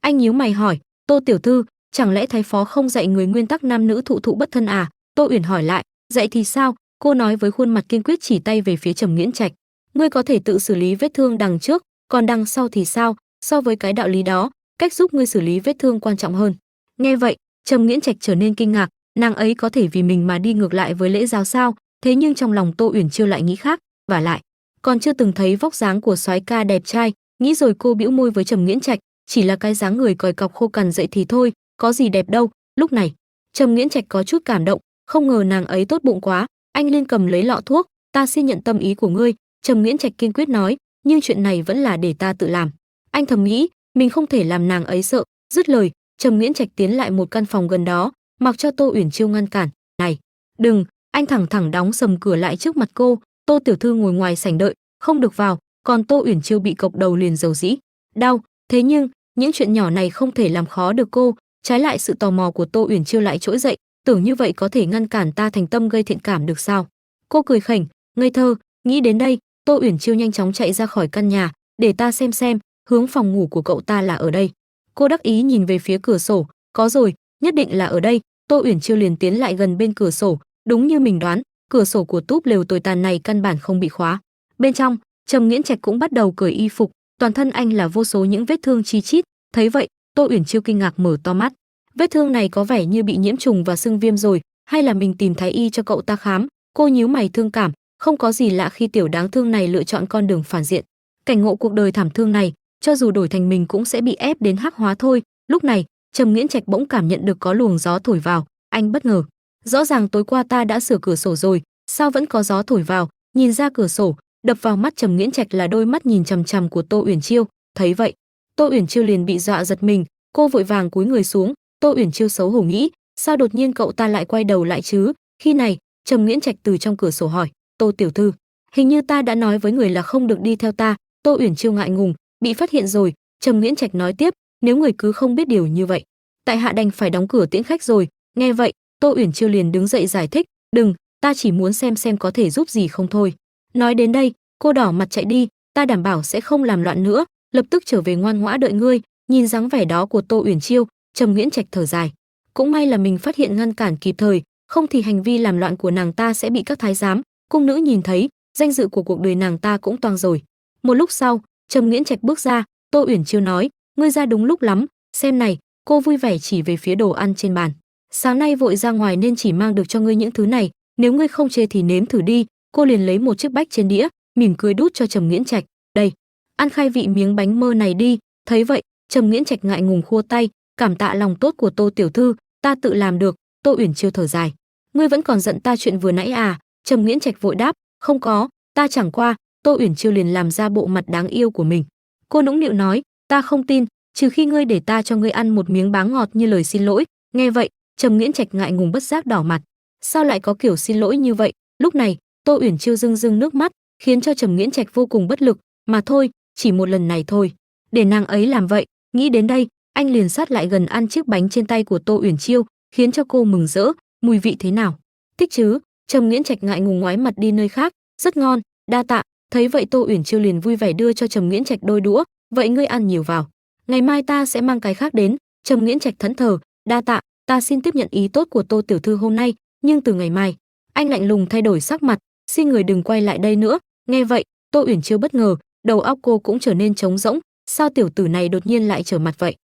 Anh nhíu mày hỏi, Tô tiểu thư, chẳng lẽ thái phó không dạy người nguyên tắc nam nữ thụ thụ bất thân à? Tô Uyển hỏi lại, dạy thì sao? Cô nói với khuôn mặt kiên quyết, chỉ tay về phía Trầm Nghiễn Trạch, ngươi có thể tự xử lý vết thương đằng trước, còn đằng sau thì sao? So với cái đạo lý đó, cách giúp ngươi xử lý vết thương quan trọng hơn. Nghe vậy, Trầm Nghiễn Trạch trở nên kinh ngạc, nàng ấy có thể vì mình mà đi ngược lại với lễ giáo sao? Thế nhưng trong lòng Tô Uyển Chiêu lại nghĩ khác, và lại còn chưa từng thấy vóc dáng của soái ca đẹp trai. Nghĩ rồi cô bĩu môi với Trầm Nghiễn Trạch, chỉ là cái dáng người còi cọc khô cằn dậy thì thôi, có gì đẹp đâu. Lúc này, Trầm Nghiễn Trạch có chút cảm động, không ngờ nàng ấy tốt bụng quá. Anh liền cầm lấy lọ thuốc, ta xin nhận tâm ý của ngươi. Trầm Nghiễn Trạch kiên quyết nói, nhưng chuyện này vẫn là để ta tự làm. Anh thầm nghĩ, mình không thể làm nàng ấy sợ. Dứt lời, Trầm Nghiễn Trạch tiến lại một căn phòng gần đó, mặc cho Tô Uyển Chiêu ngăn cản. Này, đừng! Anh thẳng thẳng đóng sầm cửa lại trước mặt cô. Tô tiểu thư ngồi ngoài sảnh đợi, không được vào. Còn Tô Uyển Chiêu bị cộc đầu liền dầu dĩ, đau. Thế nhưng những chuyện nhỏ này không thể làm khó được cô. Trái lại sự tò mò của Tô Uyển Chiêu lại trỗi dậy, tưởng như vậy có thể ngăn cản ta thành tâm gây thiện cảm được sao? Cô cười khỉnh, ngây thơ. Nghĩ đến đây, Tô Uyển Chiêu nhanh chóng chạy ra khỏi căn nhà, để ta xem, hướng phòng ngủ của cậu ta là ở đây. Cô đắc ý nhìn về phía cửa sổ, có rồi, nhất định là ở đây. Tô Uyển Chiêu liền tiến lại gần bên cửa sổ, đúng như mình đoán, cửa sổ của túp lều tồi tàn này căn bản không bị khóa. Bên trong, Trầm Nghiễn Trạch cũng bắt đầu cởi y phục, toàn thân anh là vô số những vết thương chi chít. Thấy vậy, Tô Uyển Chiêu kinh ngạc mở to mắt. Vết thương này có vẻ như bị nhiễm trùng và sưng viêm rồi, hay là mình tìm thái y cho cậu ta khám? Cô nhíu mày thương cảm, không có gì lạ khi tiểu đáng thương này lựa chọn con đường phản diện. Cảnh ngộ cuộc đời thảm thương này, cho dù đổi thành mình cũng sẽ bị ép đến hắc hóa thôi. Lúc này, Trầm Nghiễn Trạch bỗng cảm nhận được có luồng gió thổi vào, anh bất ngờ. Rõ ràng tối qua ta đã sửa cửa sổ rồi, sao vẫn có gió thổi vào? Nhìn ra cửa sổ, đập vào mắt Trầm Nghiễn Trạch là đôi mắt nhìn chằm chằm của Tô Uyển Chiêu. Thấy vậy, Tô Uyển Chiêu liền bị dọa giật mình, cô vội vàng cúi người xuống. Tô Uyển Chiêu xấu hổ nghĩ, sao đột nhiên cậu ta lại quay đầu lại chứ? Khi này, Trầm Nghiễn Trạch từ trong cửa sổ hỏi, Tô tiểu thư, hình như ta đã nói với người là không được đi theo ta. Tô Uyển Chiêu ngại ngùng, bị phát hiện rồi. Trầm Nghiễn Trạch nói tiếp, nếu người cứ không biết điều như vậy, tại hạ đành phải đóng cửa tiễn khách rồi. Nghe vậy, Tô Uyển Chiêu liền đứng dậy giải thích, đừng, ta chỉ muốn xem có thể giúp gì không thôi. Nói đến đây, cô đỏ mặt chạy đi, ta đảm bảo sẽ không làm loạn nữa, lập tức trở về ngoan ngoã đợi ngươi. Nhìn dáng vẻ đó của Tô Uyển Chiêu, Trầm Nghiễn Trạch thở dài, cũng may là mình phát hiện ngăn cản kịp thời, không thì hành vi làm loạn của nàng ta sẽ bị các thái giám, cung nữ nhìn thấy, danh dự của cuộc đời nàng ta cũng toang rồi. Một lúc sau, Trầm Nghiễn Trạch bước ra, Tô Uyển Chiêu nói, ngươi ra đúng lúc lắm, xem này. Cô vui vẻ chỉ về phía đồ ăn trên bàn, sáng nay vội ra ngoài nên chỉ mang được cho ngươi những thứ này, nếu ngươi không chê thì nếm thử đi. Cô liền lấy một chiếc bách trên đĩa, mỉm cười đút cho Trầm Nghiễn Trạch, đây, ăn khai vị miếng bánh mơ này đi. Thấy vậy, Trầm Nghiễn Trạch ngại ngùng khua tay, cảm tạ lòng tốt của Tô tiểu thư, ta tự làm được. Tô Uyển Chiêu thở dài, ngươi vẫn còn giận ta chuyện vừa nãy à? Trầm Nghiễn Trạch vội đáp, không có, ta chẳng qua. Tô Uyển Chiêu liền làm ra bộ mặt đáng yêu của mình. Cô nũng nịu nói, ta không tin, trừ khi ngươi để ta cho ngươi ăn một miếng báng ngọt như lời xin lỗi. Nghe vậy, Trầm Nghiễn Trạch ngại ngùng bất giác đỏ mặt, sao lại có kiểu xin lỗi như vậy? Lúc này, Tô Uyển Chiêu rưng rưng nước mắt, khiến cho Trầm Nghiễn Trạch vô cùng bất lực. Mà thôi, chỉ một lần này thôi, để nàng ấy làm vậy. Nghĩ đến đây, anh liền sát lại gần ăn chiếc bánh trên tay của Tô Uyển Chiêu, khiến cho cô mừng rỡ. Mùi vị thế nào? Thích chứ? Trầm Nghiễn Trạch ngại ngùng ngoái mặt đi nơi khác, rất ngon, đa tạ. Thấy vậy Tô Uyển Chiêu liền vui vẻ đưa cho Trầm Nghiễn Trạch đôi đũa, vậy ngươi ăn nhiều vào, ngày mai ta sẽ mang cái khác đến. Trầm Nghiễn Trạch thẫn thờ, đa tạ, ta xin tiếp nhận ý tốt của Tô tiểu thư hôm nay, nhưng từ ngày mai. Anh lạnh lùng thay đổi sắc mặt, xin người đừng quay lại đây nữa. Nghe vậy, Tô Uyển Chiêu bất ngờ, đầu óc cô cũng trở nên trống rỗng, sao tiểu tử này đột nhiên lại trở mặt vậy?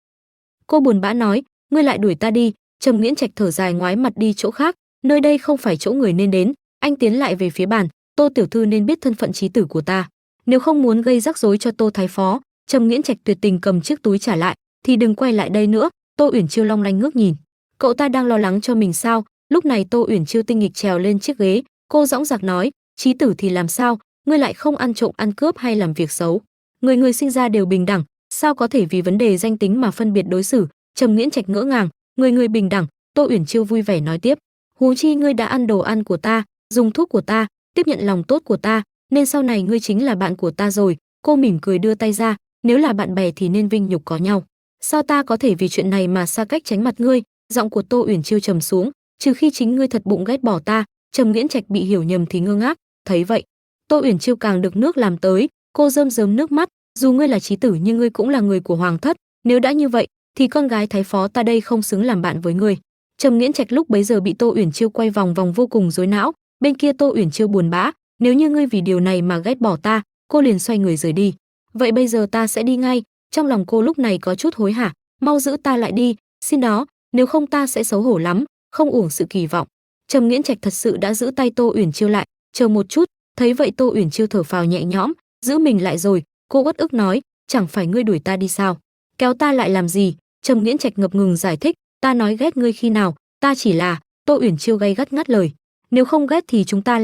Cô buồn bã nói, ngươi lại đuổi ta đi. Trầm Nghiễn Trạch thở dài ngoái mặt đi chỗ khác, nơi đây không phải chỗ người nên đến. Anh tiến lại về phía bàn, Tô tiểu thư nên biết thân phận chí tử của ta, nếu không muốn gây rắc rối cho Tô thái phó. Trầm Nghiễn Trạch tuyệt tình cầm chiếc túi trả lại, thì đừng quay lại đây nữa. Tô Uyển Chiêu long lanh ngước nhìn, cậu ta đang lo lắng cho mình sao? Lúc này Tô Uyển Chiêu tinh nghịch trèo lên chiếc ghế, cô dõng dạc nói, chí tử thì làm sao, ngươi lại không ăn trộm ăn cướp hay làm việc xấu, người sinh ra đều bình đẳng, sao có thể vì vấn đề danh tính mà phân biệt đối xử? Trầm Nghiễn Trạch ngỡ ngàng, người bình đẳng. Tô Uyển Chiêu vui vẻ nói tiếp, huống chi ngươi đã ăn đồ ăn của ta, dùng thuốc của ta, tiếp nhận lòng tốt của ta, nên sau này ngươi chính là bạn của ta rồi. Cô mỉm cười đưa tay ra, nếu là bạn bè thì nên vinh nhục có nhau, sao ta có thể vì chuyện này mà xa cách tránh mặt ngươi? Giọng của Tô Uyển Chiêu trầm xuống, trừ khi chính ngươi thật bụng ghét bỏ ta. Trầm Nghiễn Trạch bị hiểu nhầm thì ngơ ngác. Thấy vậy, Tô Uyển Chiêu càng được nước làm tới, cô rơm rớm nước mắt, dù ngươi là chí tử nhưng ngươi cũng là người của hoàng thất, nếu đã như vậy thì con gái thái phó ta đây không xứng làm bạn với ngươi. Trầm Nghiễn Trạch lúc bấy giờ bị Tô Uyển Chiêu quay vòng vòng vô cùng rối não. Bên kia Tô Uyển Chiêu buồn bã, nếu như ngươi vì điều này mà ghét bỏ ta. Cô liền xoay người rời đi. Vậy bây giờ ta sẽ đi ngay. Trong lòng cô lúc này có chút hối hả, mau giữ ta lại đi, xin đó, nếu không ta sẽ xấu hổ lắm, không uổng sự kỳ vọng. Trầm Nghiễn Trạch thật sự đã giữ tay Tô Uyển Chiêu lại, chờ một chút. Thấy vậy Tô Uyển Chiêu thở phào nhẹ nhõm, giữ mình lại rồi. Cô uất ức nói, chẳng phải ngươi đuổi ta đi sao, kéo ta lại làm gì? Trầm Nghiễn Trạch ngập ngừng giải thích, ta nói ghét ngươi khi nào, Ta chỉ là, Tô Uyển Chiêu gay gắt ngắt lời. Nếu không ghét thì chúng ta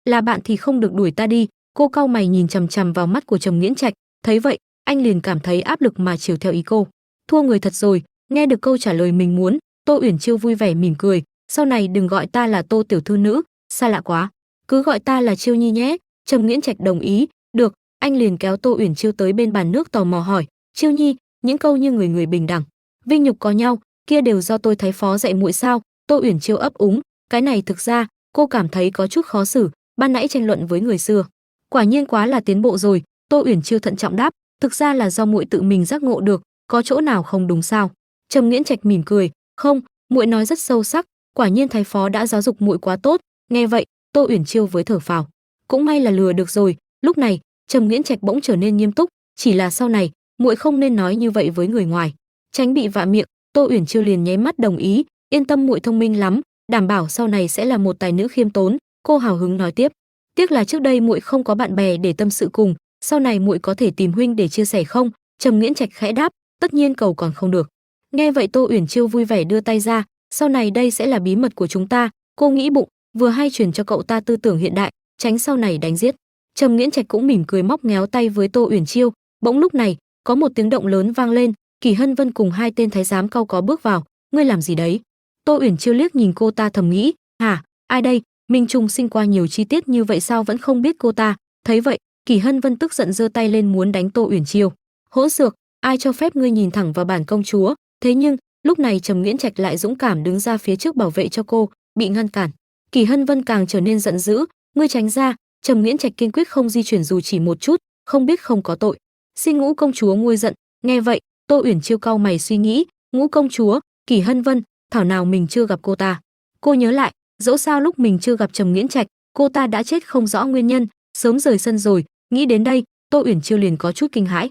là bạn thì không được đuổi ta đi. Cô cau mày nhìn chằm chằm vào mắt của Trầm Nghiễn Trạch, thấy vậy, anh liền cảm thấy áp lực mà chiều theo ý cô. Thua người thật rồi. Nghe được câu trả lời mình muốn, Tô Uyển Chiêu vui vẻ mỉm cười, sau này đừng gọi ta là Tô tiểu thư nữ, xa lạ quá. Cứ gọi ta là Chiêu Nhi nhé. Trầm Nghiễn Trạch đồng ý, được. Anh liền kéo Tô Uyển Chiêu tới bên bàn nước tò mò hỏi, Chiêu Nhi, những câu như người người bình đẳng, vinh nhục có nhau, kia đều do tôi thái phó dạy muội sao? Tô Uyển Chiêu ấp úng, cái này thực ra, cô cảm thấy có chút khó xử, ban nãy tranh luận với người xưa. Quả nhiên quá là tiến bộ rồi, Tô Uyển Chiêu thận trọng đáp, thực ra là do muội tự mình giác ngộ được, có chỗ nào không đúng sao? Trầm Nghiễn Trạch mỉm cười, không, muội nói rất sâu sắc, quả nhiên thái phó đã giáo dục muội quá tốt. Nghe vậy, Tô Uyển Chiêu với thở phào, cũng may là lừa được rồi. Lúc này, Trầm Nghiễn Trạch bỗng trở nên nghiêm túc, chỉ là sau này, muội không nên nói như vậy với người ngoài, tránh bị vạ miệng. Tô Uyển Chiêu liền nháy mắt đồng ý, yên tâm muội thông minh lắm, đảm bảo sau này sẽ là một tài nữ khiêm tốn. Cô hào hứng nói tiếp, tiếc là trước đây muội không có bạn bè để tâm sự cùng, sau này muội có thể tìm huynh để chia sẻ không? Trầm Nghiễn Trạch khẽ đáp, tất nhiên cầu còn không được. Nghe vậy Tô Uyển Chiêu vui vẻ đưa tay ra, sau này đây sẽ là bí mật của chúng ta. Cô nghĩ bụng, vừa hay truyền cho cậu ta tư tưởng hiện đại, tránh sau này đánh giết. Trầm Nghiễn Trạch cũng mỉm cười móc ngéo tay với Tô Uyển Chiêu. Bỗng lúc này, có một tiếng động lớn vang lên, Kỳ Hân Vân cùng hai tên thái giám cau có bước vào. Ngươi làm gì đấy? Tô Uyển Chiêu liếc nhìn cô ta thầm nghĩ, hả, ai đây? Minh Trung sinh qua nhiều chi tiết như vậy sao vẫn không biết cô ta? Thấy vậy, Kỳ Hân Vân tức giận giơ tay lên muốn đánh Tô Uyển Chiêu. Hỗn xược, ai cho phép ngươi nhìn thẳng vào bản công chúa? Thế nhưng, lúc này Trầm Nghiễn Trạch lại dũng cảm đứng ra phía trước bảo vệ cho cô, bị ngăn cản. Kỳ Hân Vân càng trở nên giận dữ, ngươi tránh ra. Trầm Nghiễn Trạch kiên quyết không di chuyển dù chỉ một chút, không biết không có tội. Xin Ngũ công chúa nguôi giận. Nghe vậy, Tô Uyển Chiêu cau mày suy nghĩ, Ngũ công chúa, Kỳ Hân Vân, thảo nào mình chưa gặp cô ta. Cô nhớ lại, dẫu sao lúc mình chưa gặp Trầm Nghiễn Trạch, cô ta đã chết không rõ nguyên nhân, sớm rời sân rồi. Nghĩ đến đây, Tô Uyển Chiêu liền có chút kinh hãi.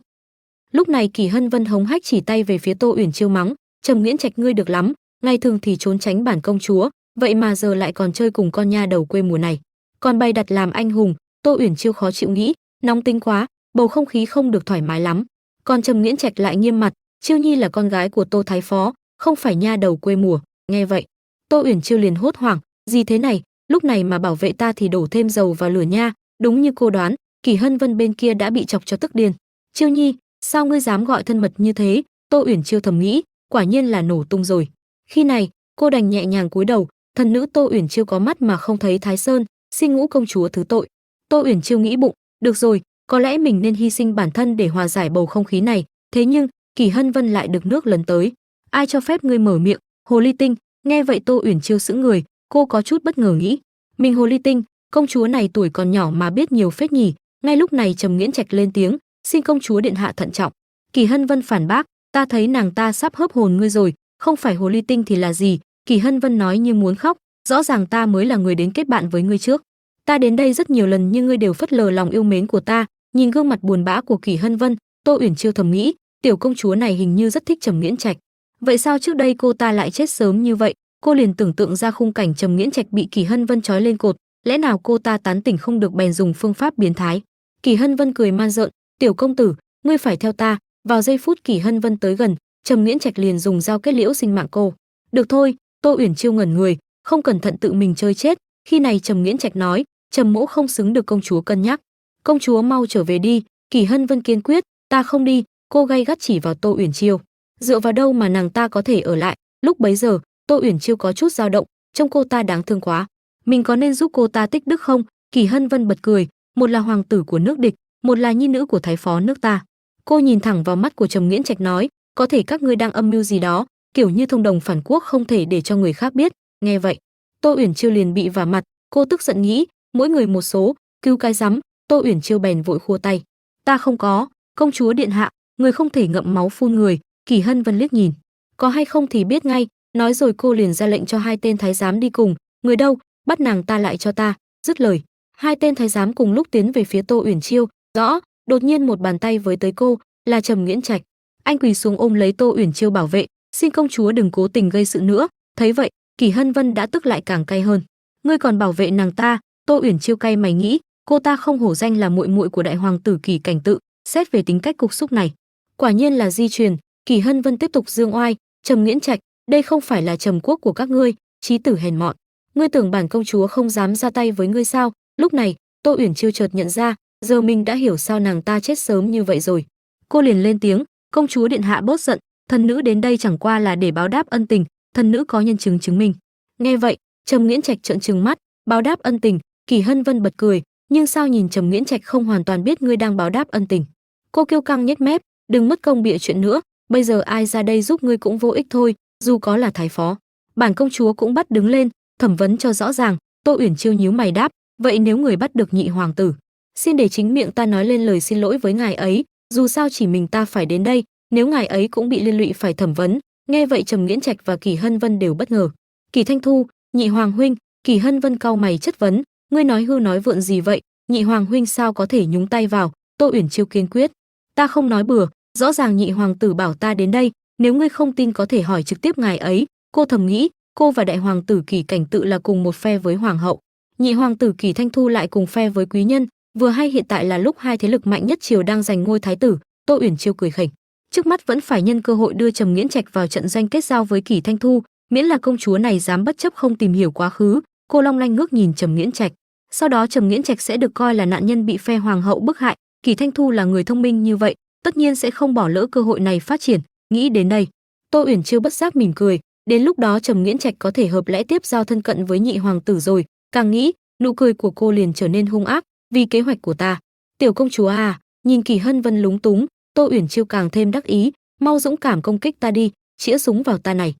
Lúc này Kỳ Hân Vân hống hách chỉ tay về phía Tô Uyển Chiêu mắng, Trầm Nghiễn Trạch ngươi được lắm, ngày thường thì trốn tránh bản công chúa, vậy mà giờ lại còn chơi cùng con nha đầu quê mùa này, còn bày đặt làm anh hùng. Tô Uyển Chiêu khó chịu nghĩ, nóng tính quá, bầu không khí không được thoải mái lắm. Còn Trầm Nghiễn Trạch lại nghiêm mặt, Chiêu Nhi là con gái của Tô thái phó, không phải nha đầu quê mùa. Nghe vậy, Tô Uyển Chiêu liền hốt hoảng, gì thế này, lúc này mà bảo vệ ta thì đổ thêm dầu vào lửa nha. Đúng như cô đoán, Kỳ Hân Vân bên kia đã bị chọc cho tức điên. Chiêu Nhi, sao ngươi dám gọi thân mật như thế? Tô Uyển Chiêu thầm nghĩ, quả nhiên là nổ tung rồi. Khi này, cô đành nhẹ nhàng cúi đầu, thần nữ Tô Uyển Chiêu có mắt mà không thấy Thái Sơn, xin Ngũ công chúa thứ tội. Tô Uyển Chiêu nghĩ bụng, được rồi, có lẽ mình nên hy sinh bản thân để hòa giải bầu không khí này. Thế nhưng, Kỳ Hân Vân lại được nước lấn tới. Ai cho phép ngươi mở miệng? Hồ ly tinh. Nghe vậy Tô Uyển Chiêu sững người, cô có chút bất ngờ nghĩ, mình hồ ly tinh, công chúa này tuổi còn nhỏ mà biết nhiều phết nhỉ. Ngay lúc này Trầm Nghiễn Trạch lên tiếng, xin công chúa điện hạ thận trọng. Kỳ Hân Vân phản bác, ta thấy nàng ta sắp hớp hồn ngươi rồi, không phải hồ ly tinh thì là gì? Kỳ Hân Vân nói như muốn khóc, rõ ràng ta mới là người đến kết bạn với ngươi trước. Ta đến đây rất nhiều lần nhưng ngươi đều phớt lờ lòng yêu mến của ta. Nhìn gương mặt buồn bã của Kỳ Hân Vân, Tô Uyển Chiêu thầm nghĩ, tiểu công chúa này hình như rất thích Trầm Nghiễn Trạch. Vậy sao trước đây cô ta lại chết sớm như vậy? Cô liền tưởng tượng ra khung cảnh Trầm Nghiễn Trạch bị Kỳ Hân Vân trói lên cột, lẽ nào cô ta tán tỉnh không được bèn dùng phương pháp biến thái. Kỳ Hân Vân cười man rợn, tiểu công tử, ngươi phải theo ta. Vào giây phút Kỳ Hân Vân tới gần, Trầm Nghiễn Trạch liền dùng dao kết liễu sinh mạng cô. Được thôi, Tô Uyển Chiêu ngẩn người, không cẩn thận tự mình chơi chết. Khi này Trầm Nghiễn Trạch nói, Trầm mỗ không xứng được công chúa cân nhắc. Công chúa mau trở về đi. Kỳ Hân Vân kiên quyết, ta không đi. Cô gay gắt chỉ vào Tô Uyển Chiêu. Dựa vào đâu mà nàng ta có thể ở lại? Lúc bấy giờ, Tô Uyển Chiêu có chút dao động, trông cô ta đáng thương quá. Mình có nên giúp cô ta tích đức không? Kỳ Hân Vân bật cười, một là hoàng tử của nước địch, một là nhi nữ của thái phó nước ta. Cô nhìn thẳng vào mắt của Trầm Nghiễn Trạch nói, có thể các ngươi đang âm mưu gì đó, kiểu như thông đồng phản quốc không thể để cho người khác biết. Nghe vậy, Tô Uyển Chiêu liền bị vả mặt, cô tức giận nghĩ, mỗi người một số, cứu cái rắm. Tô Uyển Chiêu bèn vội khua tay, ta không có, công chúa điện hạ, người không thể ngậm máu phun người. Kỳ Hân Vân liếc nhìn, có hay không thì biết ngay. Nói rồi cô liền ra lệnh cho hai tên thái giám đi cùng. Người đâu, bắt nàng ta lại cho ta. Dứt lời, hai tên thái giám cùng lúc tiến về phía Tô Uyển Chiêu. Rõ, đột nhiên một bàn tay với tới cô, là Trầm Nghiễn Trạch. Anh quỳ xuống ôm lấy Tô Uyển Chiêu bảo vệ, xin công chúa đừng cố tình gây sự nữa. Thấy vậy, Kỳ Hân Vân đã tức lại càng cay hơn. Ngươi còn bảo vệ nàng ta? Tô Uyển Chiêu cay mày nghĩ, cô ta không hổ danh là muội muội của đại hoàng tử Kỳ Cảnh Tự. Xét về tính cách cục xúc này, quả nhiên là di truyền. Kỳ Hân Vân tiếp tục dương oai, Trầm Nghiễn Trạch, đây không phải là Trầm quốc của các ngươi, chí tử hèn mọn. Ngươi tưởng bản công chúa không dám ra tay với ngươi sao? Lúc này, Tô Uyển Chiêu chợt nhận ra, giờ mình đã hiểu sao nàng ta chết sớm như vậy rồi. Cô liền lên tiếng, công chúa điện hạ bớt giận, thần nữ đến đây chẳng qua là để báo đáp ân tình, thần nữ có nhân chứng chứng minh. Nghe vậy, Trầm Nghiễn Trạch trợn trừng mắt, báo đáp ân tình? Kỳ Hân Vân bật cười, nhưng sao nhìn Trầm Nghiễn Trạch không hoàn toàn biết ngươi đang báo đáp ân tình. Cô kiêu căng nhếch mép, đừng mất công bịa chuyện nữa, bây giờ ai ra đây giúp ngươi cũng vô ích thôi, dù có là thái phó. Bản công chúa cũng bắt đứng lên, thẩm vấn cho rõ ràng. Tô Uyển Chiêu nhíu mày đáp, vậy nếu người bắt được nhị hoàng tử, xin để chính miệng ta nói lên lời xin lỗi với ngài ấy, dù sao chỉ mình ta phải đến đây, nếu ngài ấy cũng bị liên lụy phải thẩm vấn. Nghe vậy Trầm Nghiễn Trạch và Kỳ Hân Vân đều bất ngờ. Kỳ Thanh Thu, nhị hoàng huynh. Kỳ Hân Vân cau mày chất vấn, ngươi nói hư nói vượn gì vậy, nhị hoàng huynh sao có thể nhúng tay vào? Tô Uyển Chiêu kiên quyết, ta không nói bừa, rõ ràng nhị hoàng tử bảo ta đến đây, nếu ngươi không tin có thể hỏi trực tiếp ngài ấy. Cô thầm nghĩ, cô và đại hoàng tử Kỳ Cảnh Tự là cùng một phe với hoàng hậu, nhị hoàng tử Kỳ Thanh Thu lại cùng phe với quý nhân, vừa hay hiện tại là lúc hai thế lực mạnh nhất triều đang giành ngôi thái tử. Tô Uyển Chiêu cười khỉnh, trước mắt vẫn phải nhân cơ hội đưa Trầm Nghiễn Trạch vào trận doanh kết giao với Kỳ Thanh Thu, miễn là công chúa này dám bất chấp không tìm hiểu quá khứ. Cô long lanh ngước nhìn Trầm Nghiễn Trạch, sau đó Trầm Nghiễn Trạch sẽ được coi là nạn nhân bị phe hoàng hậu bức hại. Kỳ Thanh Thu là người thông minh như vậy, tất nhiên sẽ không bỏ lỡ cơ hội này phát triển. Nghĩ đến đây, Tô Uyển Chiêu bất giác mỉm cười, đến lúc đó Trầm Nghiễn Trạch có thể hợp lẽ tiếp giao thân cận với nhị hoàng tử rồi. Càng nghĩ, nụ cười của cô liền trở nên hung ác, vì kế hoạch của ta. Tiểu công chúa à? Nhìn Kỳ Hân Vân lúng túng, Tô Uyển Chiêu càng thêm đắc ý, mau dũng cảm công kích ta đi, chĩa súng vào ta này.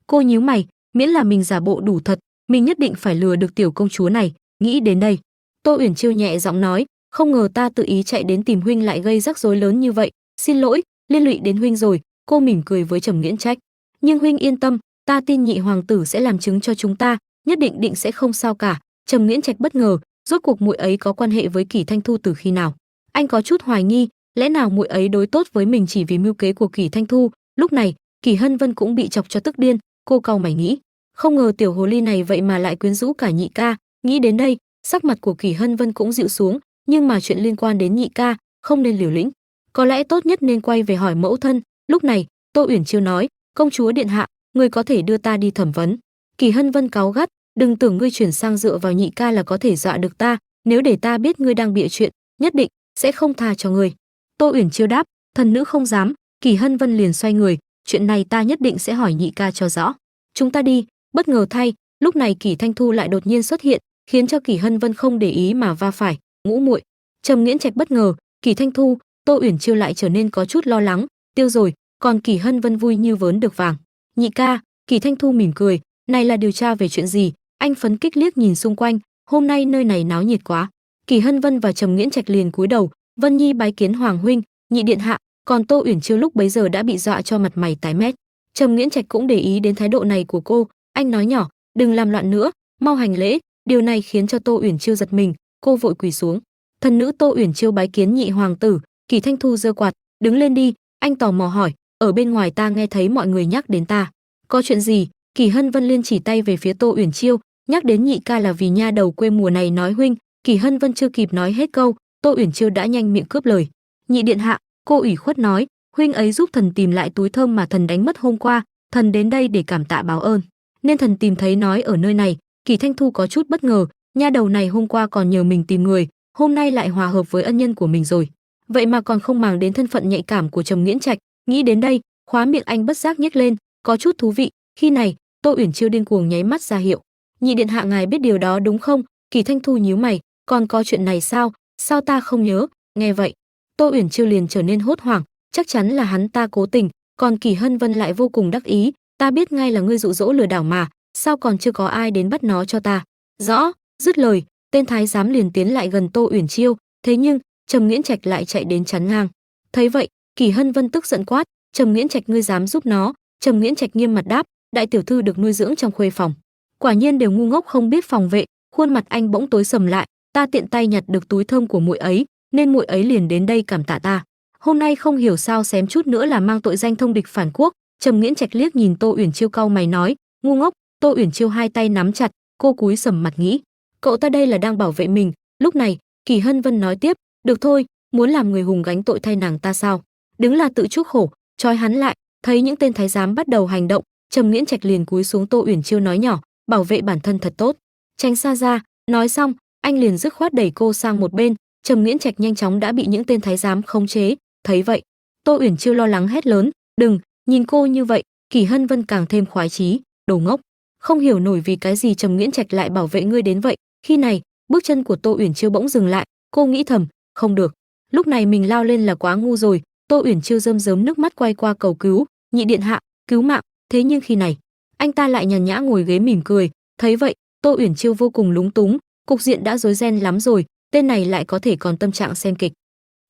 Cô nhíu mày, miễn là mình giả bộ đủ thật, mình nhất định phải lừa được tiểu công chúa này. Nghĩ đến đây, Tô Uyển Chiêu nhẹ giọng nói, không ngờ ta tự ý chạy đến tìm huynh lại gây rắc rối lớn như vậy, xin lỗi, liên lụy đến huynh rồi. Cô mỉm cười với Trầm Nghiễn Trạch, nhưng huynh yên tâm, ta tin nhị hoàng tử sẽ làm chứng cho chúng ta, nhất định sẽ không sao cả. Trầm Nghiễn Trạch bất ngờ, rốt cuộc muội ấy có quan hệ với Kỳ Thanh Thu từ khi nào? Anh có chút hoài nghi, lẽ nào muội ấy đối tốt với mình chỉ vì mưu kế của Kỳ Thanh Thu? Lúc này, Kỳ Hân Vân cũng bị chọc cho tức điên, cô cau mày nghĩ, không ngờ tiểu hồ ly này vậy mà lại quyến rũ cả nhị ca. Nghĩ đến đây, sắc mặt của Kỳ Hân Vân cũng dịu xuống, nhưng mà chuyện liên quan đến nhị ca, không nên liều lĩnh, có lẽ tốt nhất nên quay về hỏi mẫu thân. Lúc này, Tô Uyển Chiêu nói, công chúa điện hạ, người có thể đưa ta đi thẩm vấn. Kỳ Hân Vân cáu gắt, đừng tưởng ngươi chuyển sang dựa vào nhị ca là có thể dọa được ta, nếu để ta biết ngươi đang bịa chuyện, nhất định sẽ không tha cho ngươi. Tô Uyển Chiêu đáp, thần nữ không dám. Kỳ Hân Vân liền xoay người, chuyện này ta nhất định sẽ hỏi nhị ca cho rõ. Chúng ta đi. Bất ngờ thay, lúc này Kỳ Thanh Thu lại đột nhiên xuất hiện, khiến cho Kỳ Hân Vân không để ý mà va phải. Ngũ muội. Trầm Nghiễn Trạch bất ngờ, Kỳ Thanh Thu, Tô Uyển Chiêu lại trở nên có chút lo lắng, tiêu rồi, còn Kỳ Hân Vân vui như vớn được vàng. Nhị ca. Kỳ Thanh Thu mỉm cười, này là điều tra về chuyện gì? Anh phấn kích liếc nhìn xung quanh, hôm nay nơi này náo nhiệt quá. Kỳ Hân Vân và Trầm Nghiễn Trạch liền cúi đầu, Vân Nhi bái kiến hoàng huynh, nhị điện hạ. Còn Tô Uyển Chiêu lúc bấy giờ đã bị dọa cho mặt mày tái mét. Trầm Nghiễn Trạch cũng để ý đến thái độ này của cô, anh nói nhỏ, đừng làm loạn nữa, mau hành lễ. Điều này khiến cho Tô Uyển Chiêu giật mình, cô vội quỳ xuống. Thần nữ Tô Uyển Chiêu bái kiến nhị hoàng tử. Kỳ Thanh Thu giơ quạt, đứng lên đi. Anh tò mò hỏi, ở bên ngoài ta nghe thấy mọi người nhắc đến ta, có chuyện gì? Kỳ Hân Vân liên chỉ tay về phía Tô Uyển Chiêu, nhắc đến nhị ca là vì nha đầu quê mùa này nói huynh. Kỳ Hân Vân chưa kịp nói hết câu, Tô Uyển Chiêu đã nhanh miệng cướp lời. Nhị điện hạ, cô ủy khuất nói, huynh ấy giúp thần tìm lại túi thơm mà thần đánh mất hôm qua, thần đến đây để cảm tạ báo ơn, nên thần tìm thấy nói ở nơi này. Kỳ Thanh Thu có chút bất ngờ, nha đầu này hôm qua còn nhờ mình tìm người, hôm nay lại hòa hợp với ân nhân của mình rồi, vậy mà còn không màng đến thân phận nhạy cảm của Trầm Nghiễn Trạch. Nghĩ đến đây, khóa miệng anh bất giác nhếch lên, có chút thú vị. Khi này, Tô Uyển Chiêu điên cuồng nháy mắt ra hiệu, nhị điện hạ ngài biết điều đó đúng không? Kỳ Thanh Thu nhíu mày, còn có chuyện này sao? Sao ta không nhớ? Nghe vậy, Tô Uyển Chiêu liền trở nên hốt hoảng, chắc chắn là hắn ta cố tình. Còn Kỳ Hân Vân lại vô cùng đắc ý, ta biết ngay là ngươi dụ dỗ lừa đảo mà, sao còn chưa có ai đến bắt nó cho ta? Rõ. Dứt lời, tên thái giám liền tiến lại gần Tô Uyển Chiêu, thế nhưng Trầm Nghiễn Trạch lại chạy đến chắn ngang. Thấy vậy, Kỳ Hân Vân tức giận quát, Trầm Nghiễn Trạch ngươi dám giúp nó? Trầm Nghiễn Trạch nghiêm mặt đáp, đại tiểu thư được nuôi dưỡng trong khuê phòng, quả nhiên đều ngu ngốc không biết phòng vệ. Khuôn mặt anh bỗng tối sầm lại, ta tiện tay nhặt được túi thơm của muội ấy, nên muội ấy liền đến đây cảm tạ ta. Hôm nay không hiểu sao xém chút nữa là mang tội danh thông địch phản quốc. Trầm Nghiễn Trạch liếc nhìn Tô Uyển Chiêu cau mày nói, ngu ngốc. Tô Uyển Chiêu hai tay nắm chặt, cô cúi sầm mặt nghĩ, cậu ta đây là đang bảo vệ mình. Lúc này, Kỳ Hân Vân nói tiếp, được thôi, muốn làm người hùng gánh tội thay nàng ta sao? Đứng là tự chuốc khổ. Trói hắn lại. Thấy những tên thái giám bắt đầu hành động, Trầm Nghiễn Trạch liền cúi xuống Tô Uyển Chiêu nói nhỏ, bảo vệ bản thân thật tốt, tránh xa ra. Nói xong, anh liền dứt khoát đẩy cô sang một bên. Trầm Nghiễn Trạch nhanh chóng đã bị những tên thái giám khống chế. Thấy vậy, Tô Uyển Chiêu lo lắng hét lớn, đừng. Nhìn cô như vậy, Kỳ Hân Vân càng thêm khoái chí. Đồ ngốc, không hiểu nổi vì cái gì Trầm Nghiễn Trạch lại bảo vệ ngươi đến vậy. Khi này, bước chân của Tô Uyển Chiêu bỗng dừng lại. Cô nghĩ thầm, không được, lúc này mình lao lên là quá ngu rồi. Tô Uyển Chiêu rơm rớm nước mắt quay qua cầu cứu, nhị điện hạ, cứu mạng. Thế nhưng khi này, anh ta lại nhàn nhã ngồi ghế mỉm cười. Thấy vậy, Tô Uyển Chiêu vô cùng lúng túng, cục diện đã rối ren lắm rồi, tên này lại có thể còn tâm trạng xem kịch.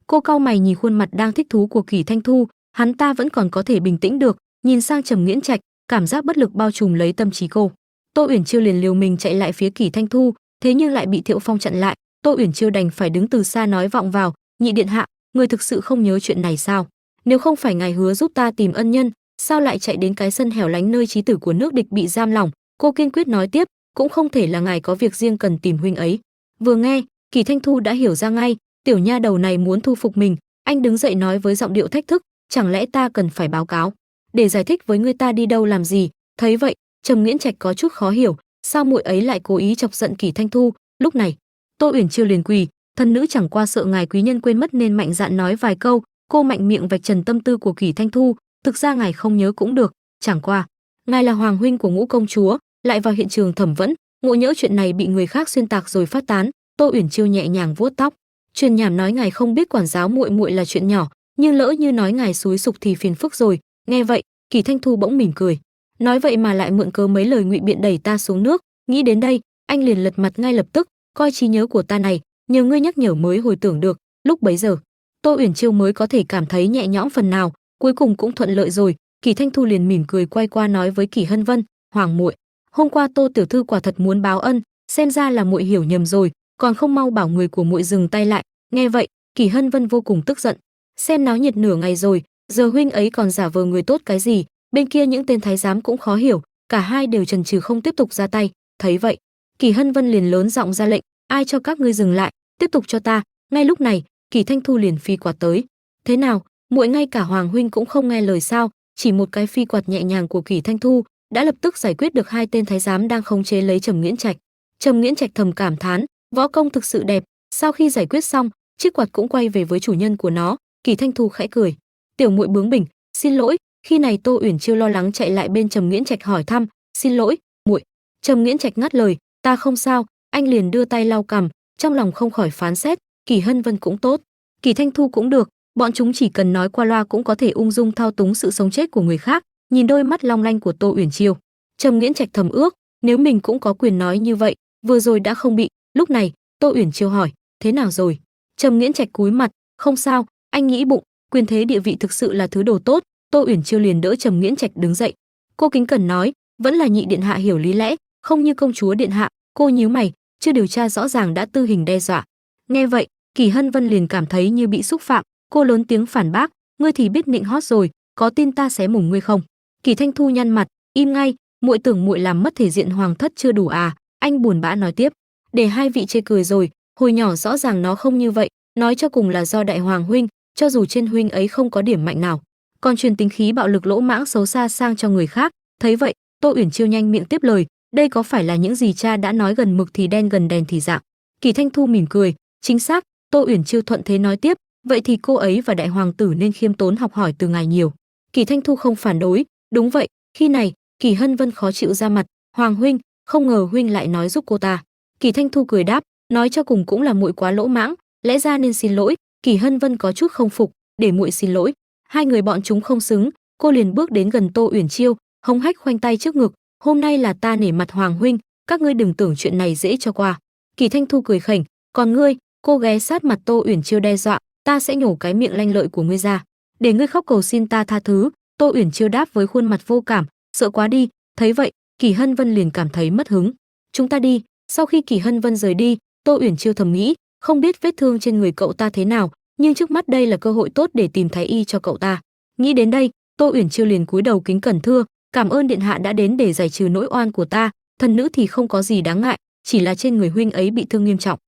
Cô cau mày nhìn khuôn mặt đang thích thú của Kỳ Thanh Thu, hắn ta vẫn còn có thể bình tĩnh được, nhìn sang Trầm Nghiễn Trạch, cảm giác bất lực bao trùm lấy tâm trí cô. Tô Uyển Chiêu liền liều mình chạy lại phía Kỳ Thanh Thu, thế nhưng lại bị Thiệu Phong chặn lại. Tô Uyển Chiêu đành phải đứng từ xa nói vọng vào, nhị điện hạ, người thực sự không nhớ chuyện này sao? Nếu không phải ngài hứa giúp ta tìm ân nhân, sao lại chạy đến cái sân hẻo lánh nơi chí tử của nước địch bị giam lỏng? Cô kiên quyết nói tiếp, cũng không thể là ngài có việc riêng cần tìm huynh ấy. Vừa nghe, Kỳ Thanh Thu đã hiểu ra ngay, tiểu nha đầu này muốn thu phục mình. Anh đứng dậy nói với giọng điệu thách thức, chẳng lẽ ta cần phải báo cáo để giải thích với người ta đi đâu làm gì? Thấy vậy, Trầm Nghiễn Trạch có chút khó hiểu, sao muội ấy lại cố ý chọc giận Kỳ Thanh Thu? Lúc này, Tô Uyển Chiêu liền quỳ, thần nữ chẳng qua sợ ngài quý nhân quên mất nên mạnh dạn nói vài câu. Cô mạnh miệng vạch trần tâm tư của Kỳ Thanh Thu, thực ra ngài không nhớ cũng được, chẳng qua ngài là hoàng huynh của Ngũ công chúa, lại vào hiện trường thẩm vấn, ngộ nhỡ chuyện này bị người khác xuyên tạc rồi phát tán. Tô Uyển Chiêu nhẹ nhàng vuốt tóc, truyền nhảm nói ngài không biết quản giáo muội muội là chuyện nhỏ, nhưng lỡ như nói ngài xúi sục thì phiền phức rồi. Nghe vậy, Kỳ Thanh Thu bỗng mỉm cười, nói vậy mà lại mượn cớ mấy lời ngụy biện đẩy ta xuống nước. Nghĩ đến đây, anh liền lật mặt ngay lập tức, coi trí nhớ của ta này, nhờ ngươi nhắc nhở mới hồi tưởng được. Lúc bấy giờ, Tô Uyển Chiêu mới có thể cảm thấy nhẹ nhõm phần nào, cuối cùng cũng thuận lợi rồi. Kỳ Thanh Thu liền mỉm cười quay qua nói với Kỳ Hân Vân, hoàng muội, hôm qua Tô tiểu thư quả thật muốn báo ân, xem ra là muội hiểu nhầm rồi, còn không mau bảo người của muội dừng tay lại. Nghe vậy, Kỳ Hân Vân vô cùng tức giận, xem náo nhiệt nửa ngày rồi, giờ huynh ấy còn giả vờ người tốt cái gì? Bên kia những tên thái giám cũng khó hiểu, cả hai đều chần chừ không tiếp tục ra tay. Thấy vậy, Kỳ Hân Vân liền lớn giọng ra lệnh, ai cho các ngươi dừng lại, tiếp tục cho ta. Ngay lúc này, Kỳ Thanh Thu liền phi quạt tới. Thế nào, muội ngay cả hoàng huynh cũng không nghe lời sao? Chỉ một cái phi quạt nhẹ nhàng của Kỳ Thanh Thu đã lập tức giải quyết được hai tên thái giám đang khống chế lấy Trầm Nghiễn Trạch. Trầm Nghiễn Trạch thầm cảm thán, võ công thực sự đẹp. Sau khi giải quyết xong, chiếc quạt cũng quay về với chủ nhân của nó. Kỳ Thanh Thu khẽ cười, tiểu muội bướng bỉnh, xin lỗi. Khi này Tô Uyển Chiêu lo lắng chạy lại bên Trầm Nghiễn Trạch hỏi thăm, xin lỗi muội. Trầm Nghiễn Trạch ngắt lời, ta không sao. Anh liền đưa tay lau cằm, trong lòng không khỏi phán xét, Kỳ Hân Vân cũng tốt, Kỳ Thanh Thu cũng được, bọn chúng chỉ cần nói qua loa cũng có thể ung dung thao túng sự sống chết của người khác. Nhìn đôi mắt long lanh của Tô Uyển Chiêu, Trầm Nghiễn Trạch thầm ước, nếu mình cũng có quyền nói như vậy, vừa rồi đã không bị. Lúc này, Tô Uyển Chiêu hỏi, thế nào rồi? Trầm Nghiễn Trạch cúi mặt, không sao, anh nghĩ bụng, quyền thế địa vị thực sự là thứ đồ tốt. Tô Uyển Chiêu liền đỡ Trầm Nghiễn Trạch đứng dậy. Cô kính cẩn nói, vẫn là nhị điện hạ hiểu lý lẽ, không như công chúa điện hạ. Cô nhíu mày, chưa điều tra rõ ràng đã tư hình đe dọa. Nghe vậy, Kỳ Hân Vân liền cảm thấy như bị xúc phạm, cô lớn tiếng phản bác, ngươi thì biết nịnh hót rồi, có tin ta xé mồm ngươi không? Kỳ Thanh Thu nhăn mặt, im ngay, muội tưởng muội làm mất thể diện hoàng thất chưa đủ à? Anh buồn bã nói tiếp, để hai vị chê cười rồi, hồi nhỏ rõ ràng nó không như vậy, nói cho cùng là do đại hoàng huynh, cho dù trên huynh ấy không có điểm mạnh nào, còn truyền tính khí bạo lực lỗ mãng xấu xa sang cho người khác. Thấy vậy, Tô Uyển Chiêu nhanh miệng tiếp lời, đây có phải là những gì cha đã nói, gần mực thì đen gần đèn thì dạng. Kỳ Thanh Thu mỉm cười, chính xác. Tô Uyển Chiêu thuận thế nói tiếp, vậy thì cô ấy và đại hoàng tử nên khiêm tốn học hỏi từ ngài nhiều. Kỳ Thanh Thu không phản đối, đúng vậy. Khi này, Kỳ Hân Vân khó chịu ra mặt, hoàng huynh, không ngờ huynh lại nói giúp cô ta. Kỳ Thanh Thu cười đáp, nói cho cùng cũng là muội quá lỗ mãng, lẽ ra nên xin lỗi. Kỳ Hân Vân có chút không phục, để muội xin lỗi, hai người bọn chúng không xứng. Cô liền bước đến gần Tô Uyển Chiêu, hống hách khoanh tay trước ngực, hôm nay là ta nể mặt hoàng huynh, các ngươi đừng tưởng chuyện này dễ cho qua. Kỳ Thanh Thu cười khỉnh, còn ngươi? Cô ghé sát mặt Tô Uyển Chiêu đe dọa, ta sẽ nhổ cái miệng lanh lợi của ngươi ra, để ngươi khóc cầu xin ta tha thứ. Tô Uyển Chiêu đáp với khuôn mặt vô cảm, sợ quá đi. Thấy vậy, Kỳ Hân Vân liền cảm thấy mất hứng, chúng ta đi. Sau khi Kỳ Hân Vân rời đi, Tô Uyển Chiêu thầm nghĩ, không biết vết thương trên người cậu ta thế nào, nhưng trước mắt đây là cơ hội tốt để tìm thái y cho cậu ta. Nghĩ đến đây, Tô Uyển Chiêu liền cúi đầu kính cẩn thưa, cảm ơn điện hạ đã đến để giải trừ nỗi oan của ta. Thần nữ thì không có gì đáng ngại, chỉ là trên người huynh ấy bị thương nghiêm trọng.